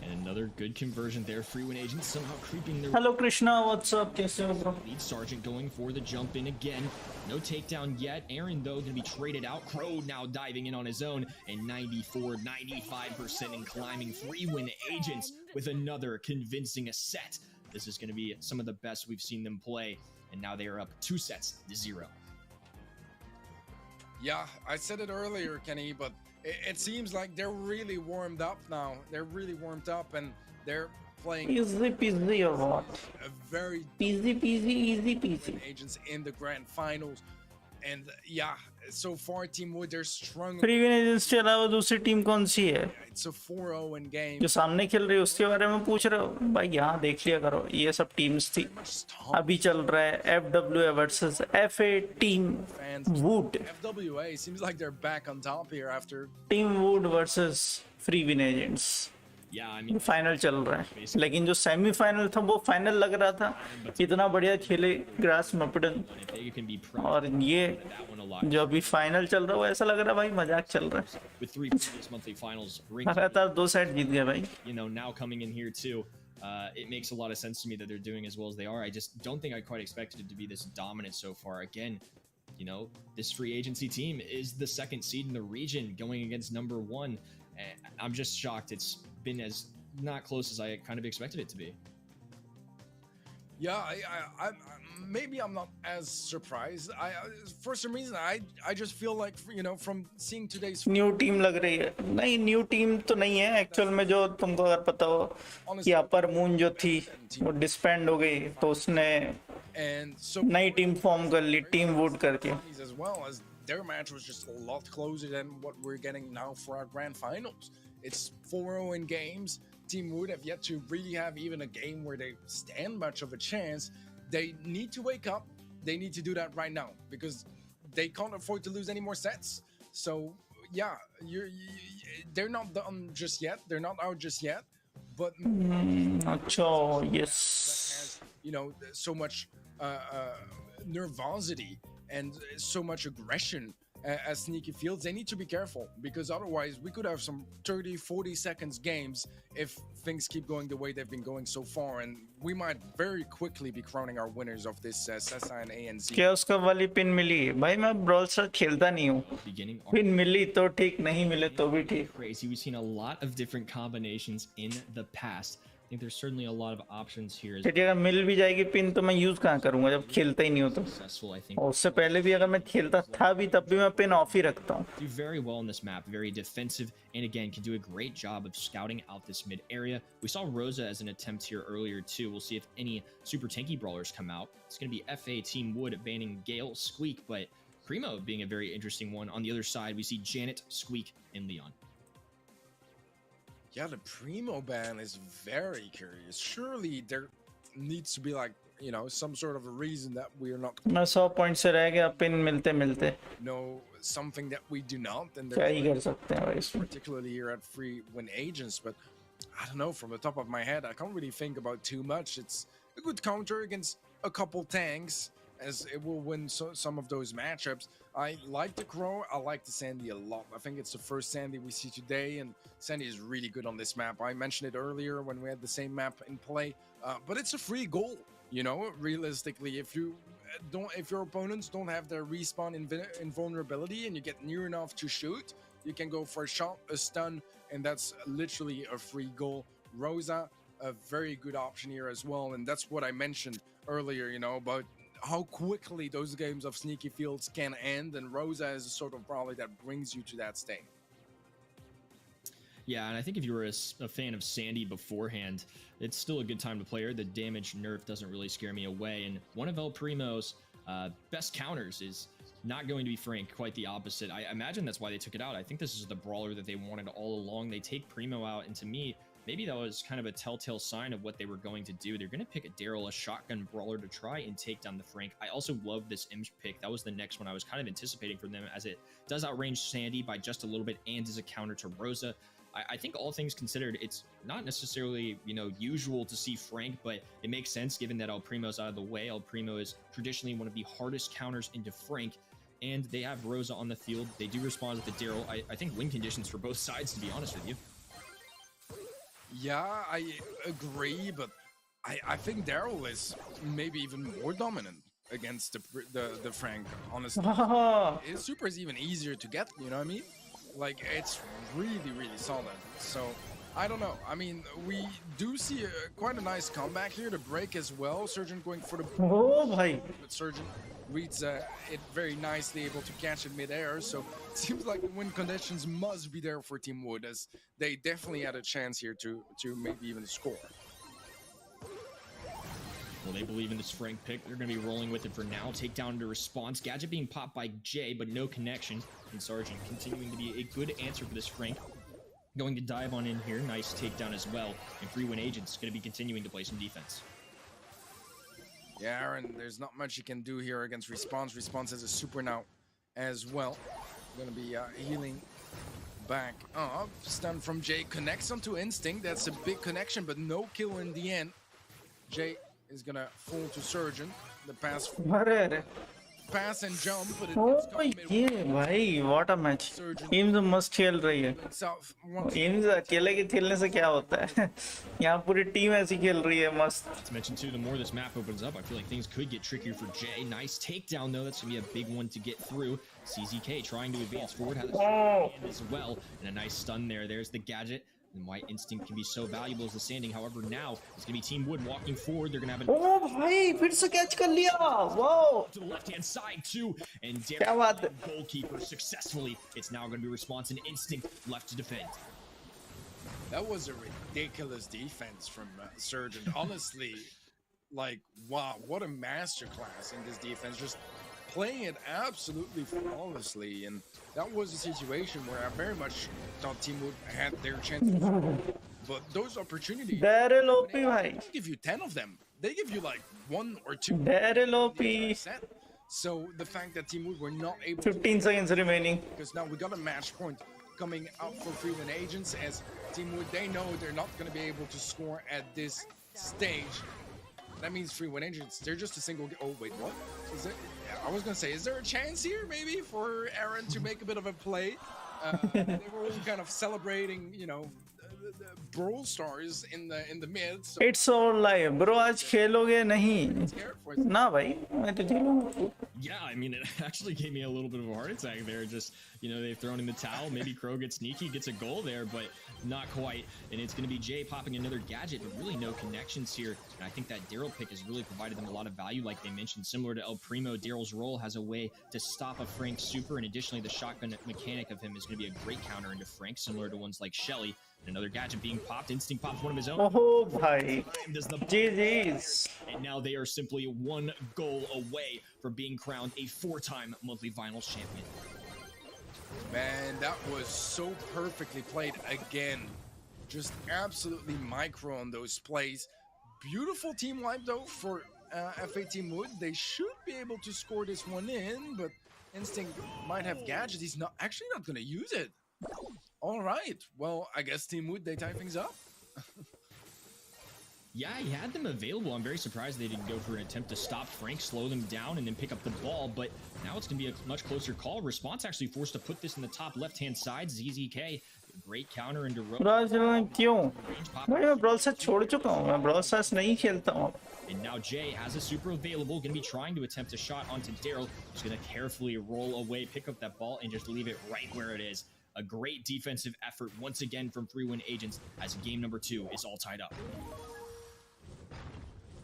And another good conversion there. Free win agents somehow creeping their... Hello Krishna, what's up? Kaise ho bro? Lead Sergeant going for the jump in again. No takedown yet. Aaron, though, going to be traded out. Crow now diving in on his own. And 94, 95% and climbing. Free win agents with another convincing set. This is going to be some of the best we've seen them play. And now they are up 2-0. Yeah, I said it earlier, Kenny, but it seems like they're really warmed up now. They're really warmed up and they're playing Easy peasy or what? a very Easy peasy, easy peasy. agents in the grand finals. And yeah, so far Team Wood, they're strong. Free win agents के अलावा दूसरी team कौन सी है It's a 4-0 in game. जो सामने खेल रही है उसके बारे में पूछ रहे हो भाई? यहाँ देख लिया करो, ये सब टीम्स थी. अभी चल रहा है FWA versus FA team would. FWA seems like they're back on top here after team would versus free win agents. Yeah, I mean, final चल रहा है, लेकिन जो सेमीफाइनल था वो फाइनल लग रहा था. इतना बढ़िया खेले grass मपडन, if they can be proud और ये of that one a lot. जो अभी फाइनल चल रहा है वो ऐसा लग रहा है भाई मजाक चल रहा है. With 3 previous monthly finals, लगातार 2 सेट जीत गए भाई. you know, now coming in here too, it makes a lot of sense to me that they're doing as well as they are. I just don't think I quite expected it to be this dominant so far. Again, you know, this free agency team is the 2nd seed in the region going against number 1. And I'm just shocked it's been as not close as I kind of expected it to be. Yeah, I maybe I'm not as surprised. For some reason I just feel like, you know, from seeing today's new team लग रही है. नहीं, new team तो नहीं है actual में. जो तुमको अगर पता हो कि अपर मून जो थी वो डिस्बैंड हो गई, तो उसने and so नई टीम फॉर्म कर ली, टीम वुड करके. as well as their match was just a lot closer than what we're getting now for our grand finals. It's 4-0 in games. Team Wood have yet to really have even a game where they stand much of a chance. They need to wake up. They need to do that right now because they can't afford to lose any more sets. So yeah, they're not done just yet. They're not out just yet. But अच्छा, yes. has, you know, so much nervosity and so much aggression as Sneaky Fields. They need to be careful because otherwise we could have some 30-40 seconds games if things keep going the way they've been going so far, and we might very quickly be crowning our winners of this SSI and ANZ. क्या उसका वाली pin मिली? भाई मैं brawl star खेलता नहीं हूँ. Pin मिली तो ठीक, नहीं मिले तो भी ठीक. Crazy. We've seen a lot of different combinations in the past. I think there's certainly a lot of options here. यदि अगर मिल भी जाएगी पिन तो मैं यूज कहाँ करूँगा जब खेलता ही नहीं हो तो. Successful, I think. और उससे पहले भी अगर मैं खेलता था भी तब भी मैं पिन ऑफ ही रखता हूँ. Do very well in this map, very defensive, and again can do a great job of scouting out this mid area. We saw Rosa as an attempt here earlier too. We'll see if any super tanky brawlers come out. It's going to be FA Team Wood banning Gale, Squeak, but Primo being a very interesting one. On the other side, we see Janet, Squeak, and Leon. Yeah, the Primo ban is very curious. Surely there needs to be, like, you know, some sort of a reason that we are not. मैं 100 point से रह गया pin मिलते मिलते. No, something that we do not, and क्या ही कर सकते हैं भाई इसमें. particularly here at Free Win Agents. But I don't know, from the top of my head, I can't really think about too much. It's a good counter against a couple tanks, as it will win some of those matchups. I like the Crow. I like the Sandy a lot. I think it's the first Sandy we see today, and Sandy is really good on this map. I mentioned it earlier when we had the same map in play, but it's a free goal. You know, realistically, if your opponents don't have their respawn invulnerability and you get near enough to shoot, you can go for a shot, a stun, and that's literally a free goal. Rosa, a very good option here as well, and that's what I mentioned earlier, you know, about how quickly those games of Sneaky Fields can end, and Rosa is a sort of brawler that brings you to that state. Yeah, and I think if you were a fan of Sandy beforehand, it's still a good time to play her. The damage nerf doesn't really scare me away, and one of El Primo's best counters is not going to be Frank, quite the opposite. I imagine that's why they took it out. I think this is the brawler that they wanted all along. They take Primo out, and to me, maybe that was kind of a telltale sign of what they were going to do. They're going to pick a Daryl, a shotgun brawler, to try and take down the Frank. I also love this Imps pick. That was the next one I was kind of anticipating from them, as it does outrange Sandy by just a little bit and is a counter to Rosa. I think all things considered, it's not necessarily, you know, usual to see Frank, but it makes sense given that El Primo's out of the way. El Primo is traditionally one of the hardest counters into Frank, and they have Rosa on the field. They do respond with the Daryl. I think win conditions for both sides, to be honest with you. Yeah, I agree, but I think Daryl is maybe even more dominant against the Frank, honestly. His super is even easier to get, you know what I mean? Like, it's really, really solid. So, I don't know. I mean, we do see quite a nice comeback here to break as well. Surgeon going for the... Oh, bhai. But Surgeon reads it very nicely, able to catch it mid-air. So, it seems like the win conditions must be there for Team Wood, as they definitely had a chance here to maybe even score. Well, they believe in this Frank pick. They're going to be rolling with it for now. Takedown into response. Gadget being popped by Jay, but no connection. And Sargent continuing to be a good answer for this Frank. Going to dive on in here. Nice takedown as well. And Free Win Agent's going to be continuing to play some defense. Yeah, Aaron, there's not much you can do here against Response. Response has a super now as well. Going to be healing back up. Stun from Jay. Connects onto Instinct. That's a big connection, but no kill in the end. Jay is gonna fall to Surgeon. The pass and jump, but it oh ये भाई what a match. Teams must खेल रही है. Teams अकेले के खेलने से क्या होता है? यहाँ पूरी टीम ऐसी खेल रही है मस्त. To mention too, the more this map opens up, I feel like things could get trickier for Jay. Nice takedown though. That's gonna be a big one to get through. CZK trying to advance forward, has a as well, and a nice stun there. There's the gadget. And why Instinct can be so valuable as the sanding. However, now it's going to be Team Wood walking forward. They're going to have an... Oh, bhai, फिर से catch कर लिया. Wow. To the left-hand side, too. And Darren, goalkeeper, successfully. It's now going to be Response and Instinct left to defend. That was a ridiculous defense from Surgeon. Honestly, like, wow, what a masterclass in this defense. Just playing it absolutely flawlessly, and that was a situation where I very much thought Team Wood had their chances. But those opportunities, they give you 10 of them. They give you like 1 or 2. So the fact that Team Wood were not able 15 seconds remaining. Because now we got a match point coming out for Free Win Agents, as Team Wood, they know they're not going to be able to score at this stage. That means Free Win Agents, they're just a single... Oh, wait, what? Is it? I was going to say, is there a chance here, maybe, for Aaron to make a bit of a play? They were all kind of celebrating, you know, the Brawl stars in the mid. So it's all live, bro. आज खेलोगे नहीं? ना भाई, मैं तो खेलूँगा. Yeah, I mean, it actually gave me a little bit of a heart attack there. Just, you know, they've thrown in the towel. Maybe Crow gets sneaky, gets a goal there, but not quite. And it's going to be Jay popping another gadget, but really no connections here. And I think that Daryl pick has really provided them a lot of value, like they mentioned. Similar to El Primo, Daryl's role has a way to stop a Frank super, and additionally, the shotgun mechanic of him is going to be a great counter into Frank, similar to ones like Shelly. And another gadget being popped. Instinct pops one of his own. Oh, bhai. GG's. And now they are simply 1 goal away from being crowned a 4-time monthly finals champion. Man, that was so perfectly played again. Just absolutely micro on those plays. Beautiful team wipe though for FA Team Wood. They should be able to score this one in, but Instinct might have gadget. He's not actually not going to use it. All right. Well, I guess Team Wood, they tie things up. Yeah, he had them available. I'm very surprised they didn't go for an attempt to stop Frank, slow them down, and then pick up the ball. But now it's going to be a much closer call. Response actually forced to put this in the top left-hand side. ZZK, great counter into row. क्यों? मैं Brawl से छोड़ चुका हूँ. मैं Brawl से नहीं खेलता हूँ. And now Jay has a super available, going to be trying to attempt a shot onto Daryl. He's going to carefully roll away, pick up that ball, and just leave it right where it is. A great defensive effort once again from Free Win Agents as game number 2 is all tied up.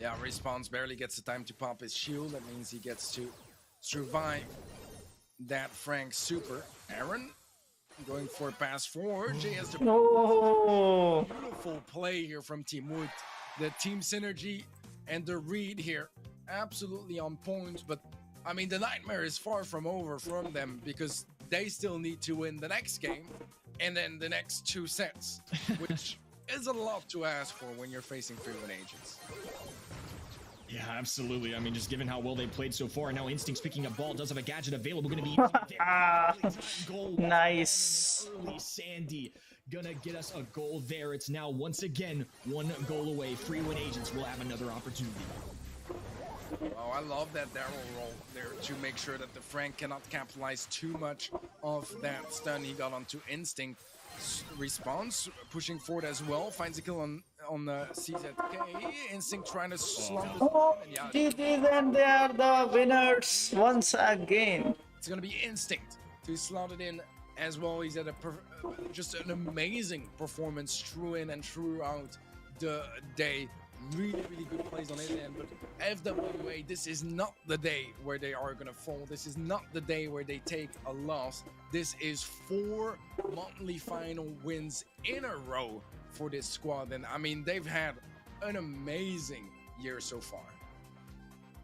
Yeah, Response barely gets the time to pop his shield. That means he gets to survive that Frank super. Aaron going for a pass forward. Jay has the beautiful play here from Team Wood. The team synergy and the read here absolutely on point. But I mean, the nightmare is far from over from them, because they still need to win the next game and then the next 2 sets, which is a lot to ask for when you're facing Free Win Agents. Yeah, absolutely. I mean, just given how well they played so far, now Instinct's picking up ball, does have a gadget available, going to be goal. Nice. Early Sandy gonna get us a goal there. It's now once again 1 goal away. Free win agents will have another opportunity. Oh, I love that Daryl roll there to make sure that the Frank cannot capitalize too much of that stun he got onto Instinct. Response, pushing forward as well, finds a kill on CZK. Instinct trying to slump the Oh, and yeah, GG's, and they are the winners once again. it's gonna be Instinct to slot it in as well. He's at just an amazing performance through in and throughout the day. Really, really good plays on his end, but FWA, this is not the day where they are gonna fall. This is not the day where they take a loss. This is 4 monthly final wins in a row for this squad, and I mean, they've had an amazing year so far.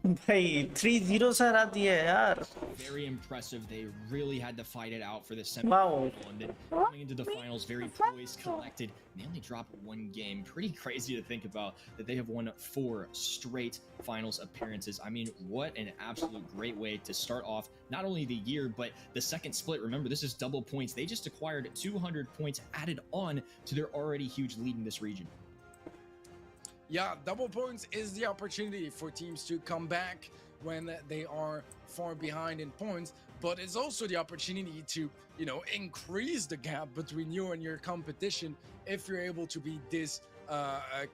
भाई 3-0 से हरा दिया है यार. Very impressive. They really had to fight it out for the Wow. semifinal, and then coming into the finals, very poised, collected. They only dropped 1 game. Pretty crazy to think about that they have won 4 straight finals appearances. I mean, what an absolute great way to start off not only the year, but the second split. Remember, this is double points. They just acquired 200 points added on to their already huge lead in this region. Yeah, double points is the opportunity for teams to come back when they are far behind in points, but it's also the opportunity to, you know, increase the gap between you and your competition if you're able to be this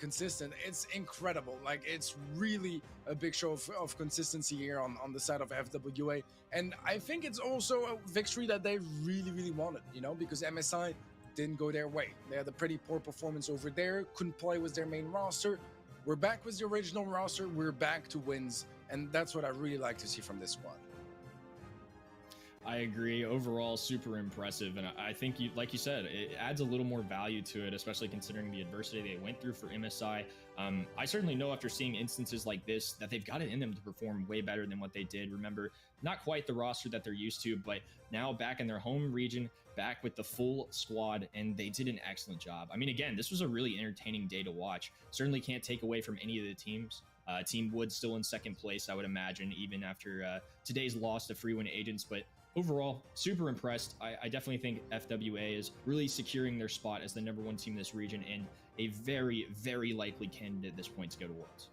consistent. It's incredible. Like, it's really a big show of consistency here on the side of FWA, and I think it's also a victory that they really, really wanted, you know, because MSI didn't go their way. They had a pretty poor performance over there, couldn't play with their main roster. We're back with the original roster, we're back to wins, and that's what I really like to see from this squad. I agree. Overall, super impressive, and I think, like you said, it adds a little more value to it, especially considering the adversity they went through for MSI. I certainly know after seeing instances like this that they've got it in them to perform way better than what they did. Remember, not quite the roster that they're used to, but now back in their home region, back with the full squad, and they did an excellent job. I mean, again, this was a really entertaining day to watch. Certainly can't take away from any of the teams. Team Wood still in second place, I would imagine, even after today's loss to Free Win Agents, but overall, super impressed. I definitely think FWA is really securing their spot as the #1 team in this region and a very, very likely candidate at this point to go to Worlds.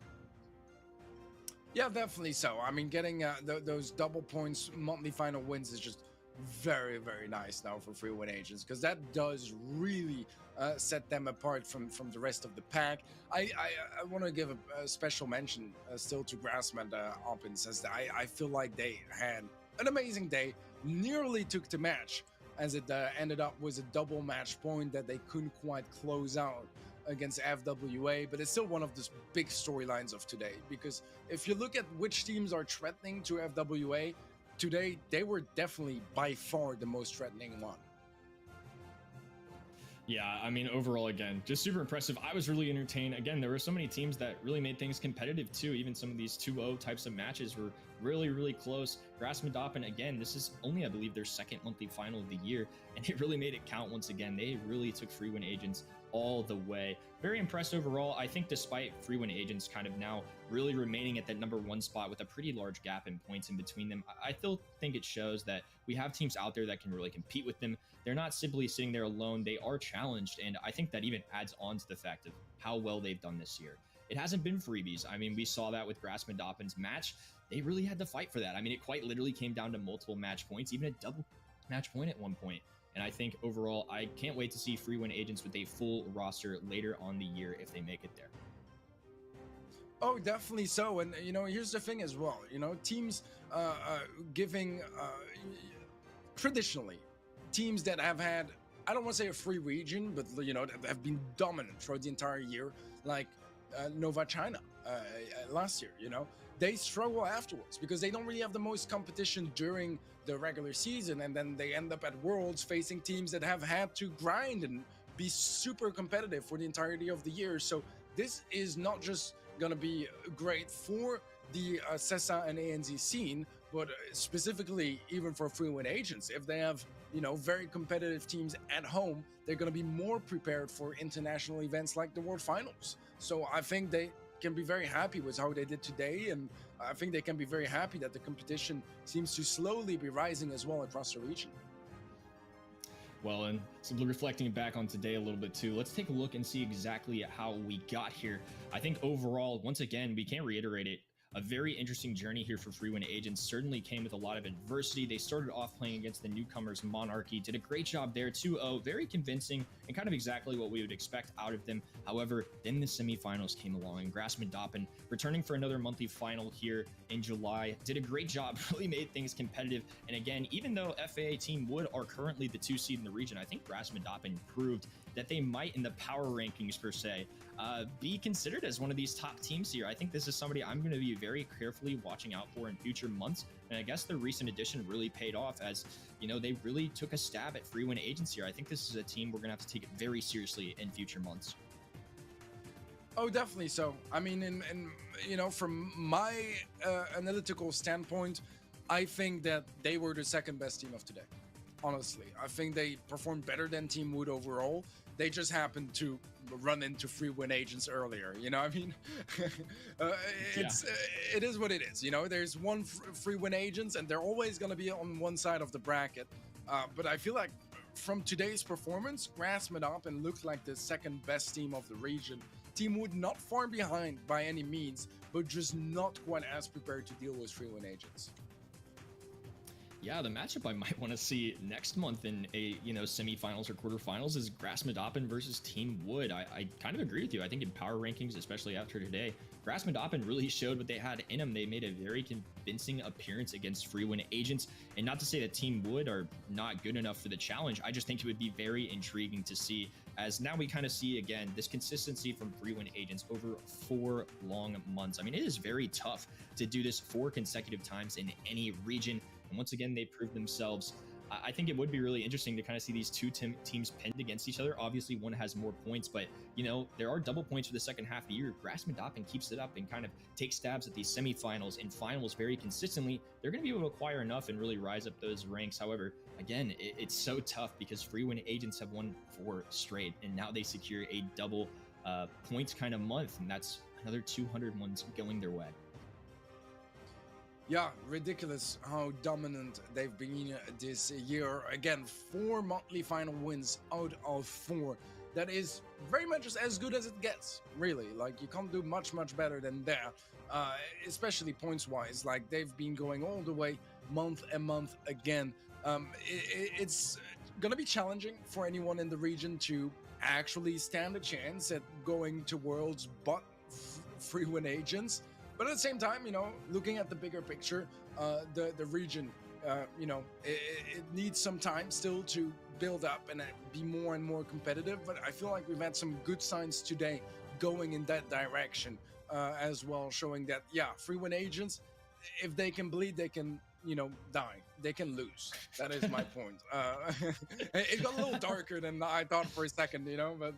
Yeah, definitely so. I mean, getting those double points monthly final wins is just very, very nice now for Free Win Agents, because that does really set them apart from the rest of the pack. I want to give a special mention still to Grassman Oppin, as I feel like they had an amazing day, nearly took the match, as it ended up with a double match point that they couldn't quite close out against FWA, but it's still one of the big storylines of today, because if you look at which teams are threatening to FWA today, they were definitely by far the most threatening one. Yeah, I mean, overall, again, just super impressive. I was really entertained. Again, there were so many teams that really made things competitive too. Even some of these 2-0 types of matches were really, really close. Grassman, again, this is only, I believe, their second monthly final of the year, and it really made it count once again. They really took Free Win Agents all the way. Very impressed overall. I think despite Free Win Agents kind of now really remaining at that #1 spot with a pretty large gap in points in between them, I still think it shows that we have teams out there that can really compete with them. They're not simply sitting there alone. They are challenged, and I think that even adds on to the fact of how well they've done this year. It hasn't been freebies. I mean, we saw that with Grassman Doppin's match. They really had to fight for that. I mean, it quite literally came down to multiple match points, even a double match point at one point. And I think overall, I can't wait to see Free Win Agents with a full roster later on the year if they make it there. Oh, definitely so. And, you know, here's the thing as well. You know, teams giving traditionally, teams that have had, I don't want to say a free region, but, you know, that have been dominant throughout the entire year, like Nova China last year, you know, they struggle afterwards because they don't really have the most competition during the regular season, and then they end up at Worlds facing teams that have had to grind and be super competitive for the entirety of the year. So this is not just going to be great for the CESA and ANZ scene, but specifically even for Free Win Agents. If they have, you know, very competitive teams at home, they're going to be more prepared for international events like the World Finals. So I think they can be very happy with how they did today, and I think they can be very happy that the competition seems to slowly be rising as well across the region. Well, and simply reflecting back on today a little bit too, let's take a look and see exactly how we got here. I think overall, once again, we can't reiterate it, a very interesting journey here for Free Win Agents. Certainly came with a lot of adversity. They started off playing against the newcomers Monarchy, did a great job there, 2-0, very convincing and kind of exactly what we would expect out of them. However, then the semifinals came along and Grassmandapen, returning for another monthly final here in July, did a great job, really made things competitive. And again, even though FAA Team Wood are currently the 2 seed in the region, I think Grassmandapen proved that they might, in the power rankings per se, be considered as one of these top teams here. I think this is somebody I'm going to be very carefully watching out for in future months. And I guess the recent addition really paid off, as you know, they really took a stab at Free Win Agents here. I think this is a team we're going to have to take it very seriously in future months. Oh, definitely so. I mean, and you know, from my analytical standpoint, I think that they were the second best team of today. Honestly, I think they performed better than Team Wood overall. They just happened to run into Free Win Agents earlier. You know, I mean, it is what it is. You know, there's one Free Win Agents, and they're always going to be on one side of the bracket. But I feel like from today's performance, Grassmandapen looked like the second best team of the region. Team Wood not far behind by any means, but just not quite as prepared to deal with Free Win Agents. Yeah, the matchup I might want to see next month in a, you know, semifinals or quarterfinals is Grassmandapen versus Team Wood. I kind of agree with you. I think in power rankings, especially after today, Grassmandapen really showed what they had in them. They made a very convincing appearance against Free Win Agents. And not to say that Team Wood are not good enough for the challenge, I just think it would be very intriguing to see, as now we kind of see again this consistency from Free Win Agents over 4 long months. I mean, it is very tough to do this 4 consecutive times in any region. And once again, they proved themselves. I think it would be really interesting to kind of see these two teams pinned against each other. Obviously, one has more points, but, you know, there are double points for the second half of the year. Grassmandapen keeps it up and kind of takes stabs at these semifinals and finals very consistently. They're going to be able to acquire enough and really rise up those ranks. However, again, it's so tough because Free Win Agents have won 4 straight, and now they secure a double points kind of month, and that's another 200 ones going their way. Yeah, ridiculous how dominant they've been this year. Again, 4 monthly final wins out of 4. That is very much as good as it gets, really. Like, you can't do much better than that, especially points-wise. Like, they've been going all the way month and month again. It's going to be challenging for anyone in the region to actually stand a chance at going to Worlds but Free Win Agents. But at the same time, you know, looking at the bigger picture, the region, you know, it needs some time still to build up and be more and more competitive. But I feel like we've had some good signs today going in that direction as well, showing that, yeah, Free Win Agents, if they can bleed, they can, you know, die. They can lose. That is my point. It got a little darker than I thought for a second, you know, but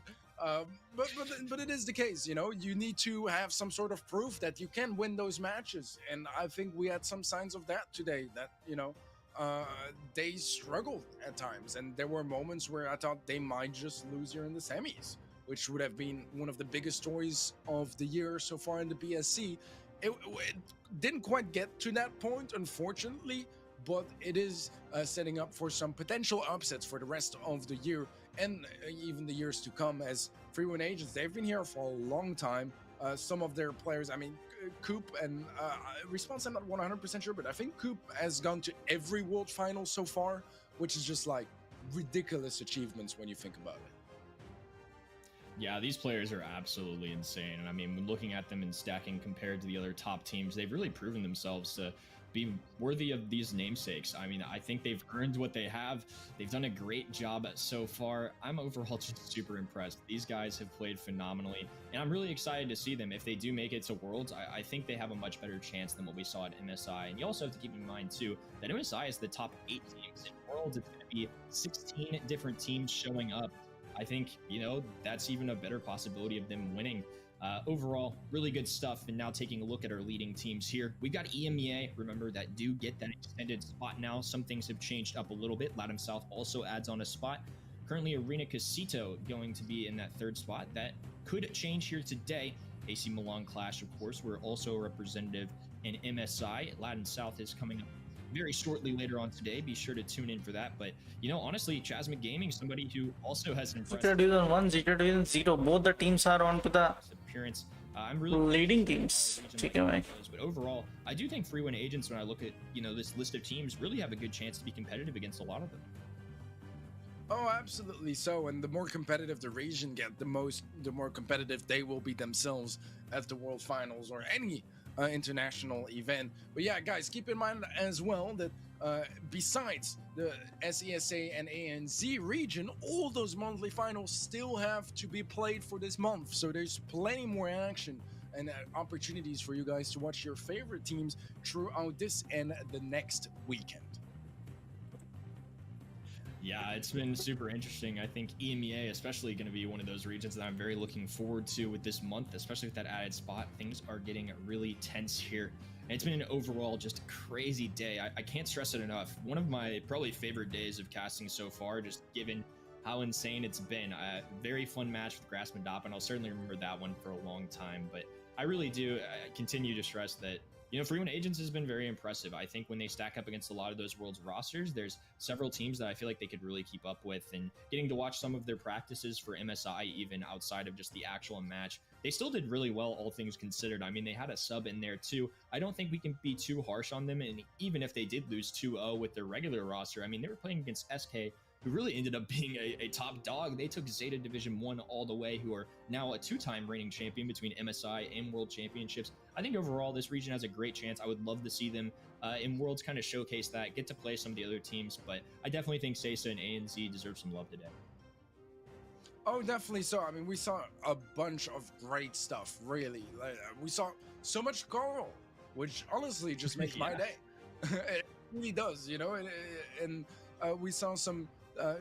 it is the case. You know, you need to have some sort of proof that you can win those matches, and I think we had some signs of that today. That, you know, they struggled at times, and there were moments where I thought they might just lose here in the semis, which would have been one of the biggest stories of the year so far in the BSC. It didn't quite get to that point, unfortunately, but it is setting up for some potential upsets for the rest of the year and even the years to come, as Free Win Agents, they've been here for a long time. Some of their players, I mean, Coop and Response, I'm not 100% sure, but I think Coop has gone to every World Final so far, which is just like ridiculous achievements when you think about it. Yeah, these players are absolutely insane. And I mean, when looking at them and stacking compared to the other top teams, they've really proven themselves to be worthy of these namesakes. I mean, I think they've earned what they have. They've done a great job so far. I'm overall just super impressed. These guys have played phenomenally, and I'm really excited to see them. If they do make it to Worlds, I think they have a much better chance than what we saw at MSI. And you also have to keep in mind, too, that MSI is the top 8 teams. In Worlds, it's going to be 16 different teams showing up. I think, you know, that's even a better possibility of them winning. Overall, really good stuff. And now taking a look at our leading teams here, we've got EMEA, remember, that do get that extended spot now. Some things have changed up a little bit. Latin South also adds on a spot. Currently, Arena Casito going to be in that 3rd spot. That could change here today. AC Milan Clash, of course, we're also a representative in MSI. Latin South is coming up very shortly later on today. Be sure to tune in for that. But honestly, Chasmic Gaming, somebody who also has an Zeta Division 1, Zeta Division 0, both the teams are on to the appearance. I'm really leading teams. But overall, I do think free win agents, when I look at this list of teams, really have a good chance to be competitive against a lot of them. Oh, absolutely so. And the more competitive the region get, the more competitive they will be themselves at the World Finals or any international event. But yeah, guys, keep in mind as well that besides the SESA and ANZ region, all those monthly finals still have to be played for this month. So there's plenty more action and opportunities for you guys to watch your favorite teams throughout this and the next weekend. Yeah, it's been super interesting. I think EMEA especially going to be one of those regions that I'm very looking forward to with this month, especially with that added spot. Things are getting really tense here. And it's been an overall just crazy day. I can't stress it enough. One of my probably favorite days of casting so far, just given how insane it's been. A very fun match with Grass Madop, and I'll certainly remember that one for a long time. But I really do continue to stress that free win agents has been very impressive. I think when they stack up against a lot of those world's rosters, there's several teams that I feel like they could really keep up with, and getting to watch some of their practices for MSI, even outside of just the actual match, they still did really well, all things considered. I mean, they had a sub in there too. I don't think we can be too harsh on them, and even if they did lose 2-0 with their regular roster, I mean, they were playing against SK, who really ended up being a top dog. They took Zeta Division 1 all the way, who are now a two-time reigning champion between MSI and World Championships. I think overall this region has a great chance. I would love to see them in Worlds kind of showcase that, get to play some of the other teams, but I definitely think SESA and ANZ deserve some love today. Oh, definitely so. I mean, we saw a bunch of great stuff, really. We saw so much Coral, which honestly just makes my day. It really does, and we saw some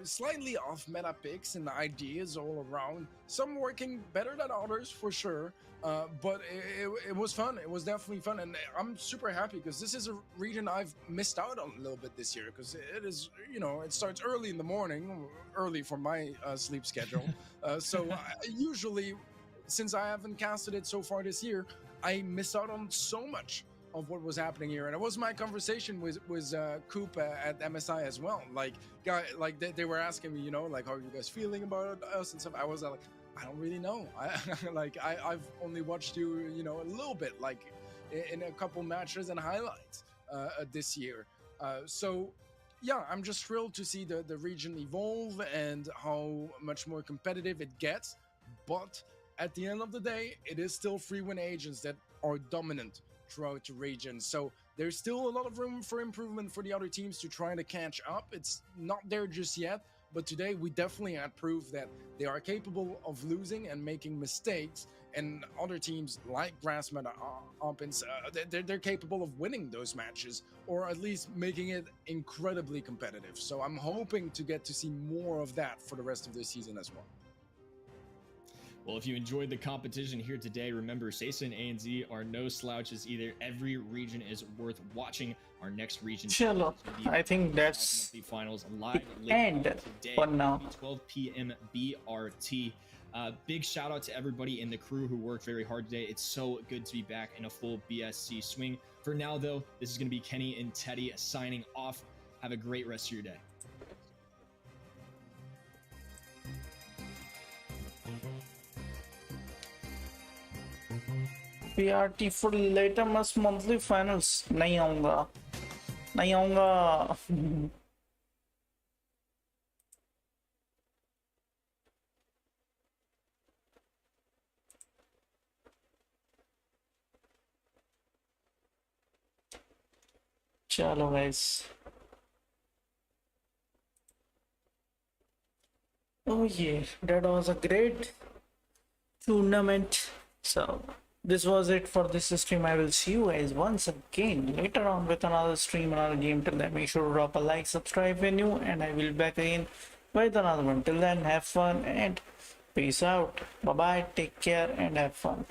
slightly off meta picks and ideas all around, some working better than others for sure, but it was fun. It was definitely fun, and I'm super happy because this is a region I've missed out on a little bit this year, because it is, it starts early in the morning, early for my sleep schedule. So usually, since I haven't casted it so far this year, I miss out on so much of what was happening here. And it was my conversation with Coop at MSI as well. They were asking me, how are you guys feeling about us and stuff. I was like, I don't really know. I've only watched you, a little bit, in a couple matches and highlights this year. So yeah, I'm just thrilled to see the region evolve and how much more competitive it gets. But at the end of the day, it is still free win agents that are dominant throughout the region. So there's still a lot of room for improvement for the other teams to try to catch up. It's not there just yet, but today we definitely had proof that they are capable of losing and making mistakes, and other teams like Grassman Opens, they're capable of winning those matches, or at least making it incredibly competitive. So I'm hoping to get to see more of that for the rest of this season as well. Well, if you enjoyed the competition here today, remember SESA and ANZ are no slouches either. Every region is worth watching. Our next region, Chalo, I think that's the finals live end today, for now. 12 p.m. BRT. Big shout out to everybody in the crew who worked very hard today. It's so good to be back in a full BSC swing. For now, though, this is going to be Kenny and Teddy signing off. Have a great rest of your day. PRT for later monthly finals. नहीं आऊंगा चलो guys. Oh yeah, that was a great tournament. So this was it for this stream. I will see you guys once again later on with another stream, another game. Till then, make sure to drop a like, subscribe if you're new, and I will be back again with another one. Till then, have fun and peace out. Bye bye, take care and have fun.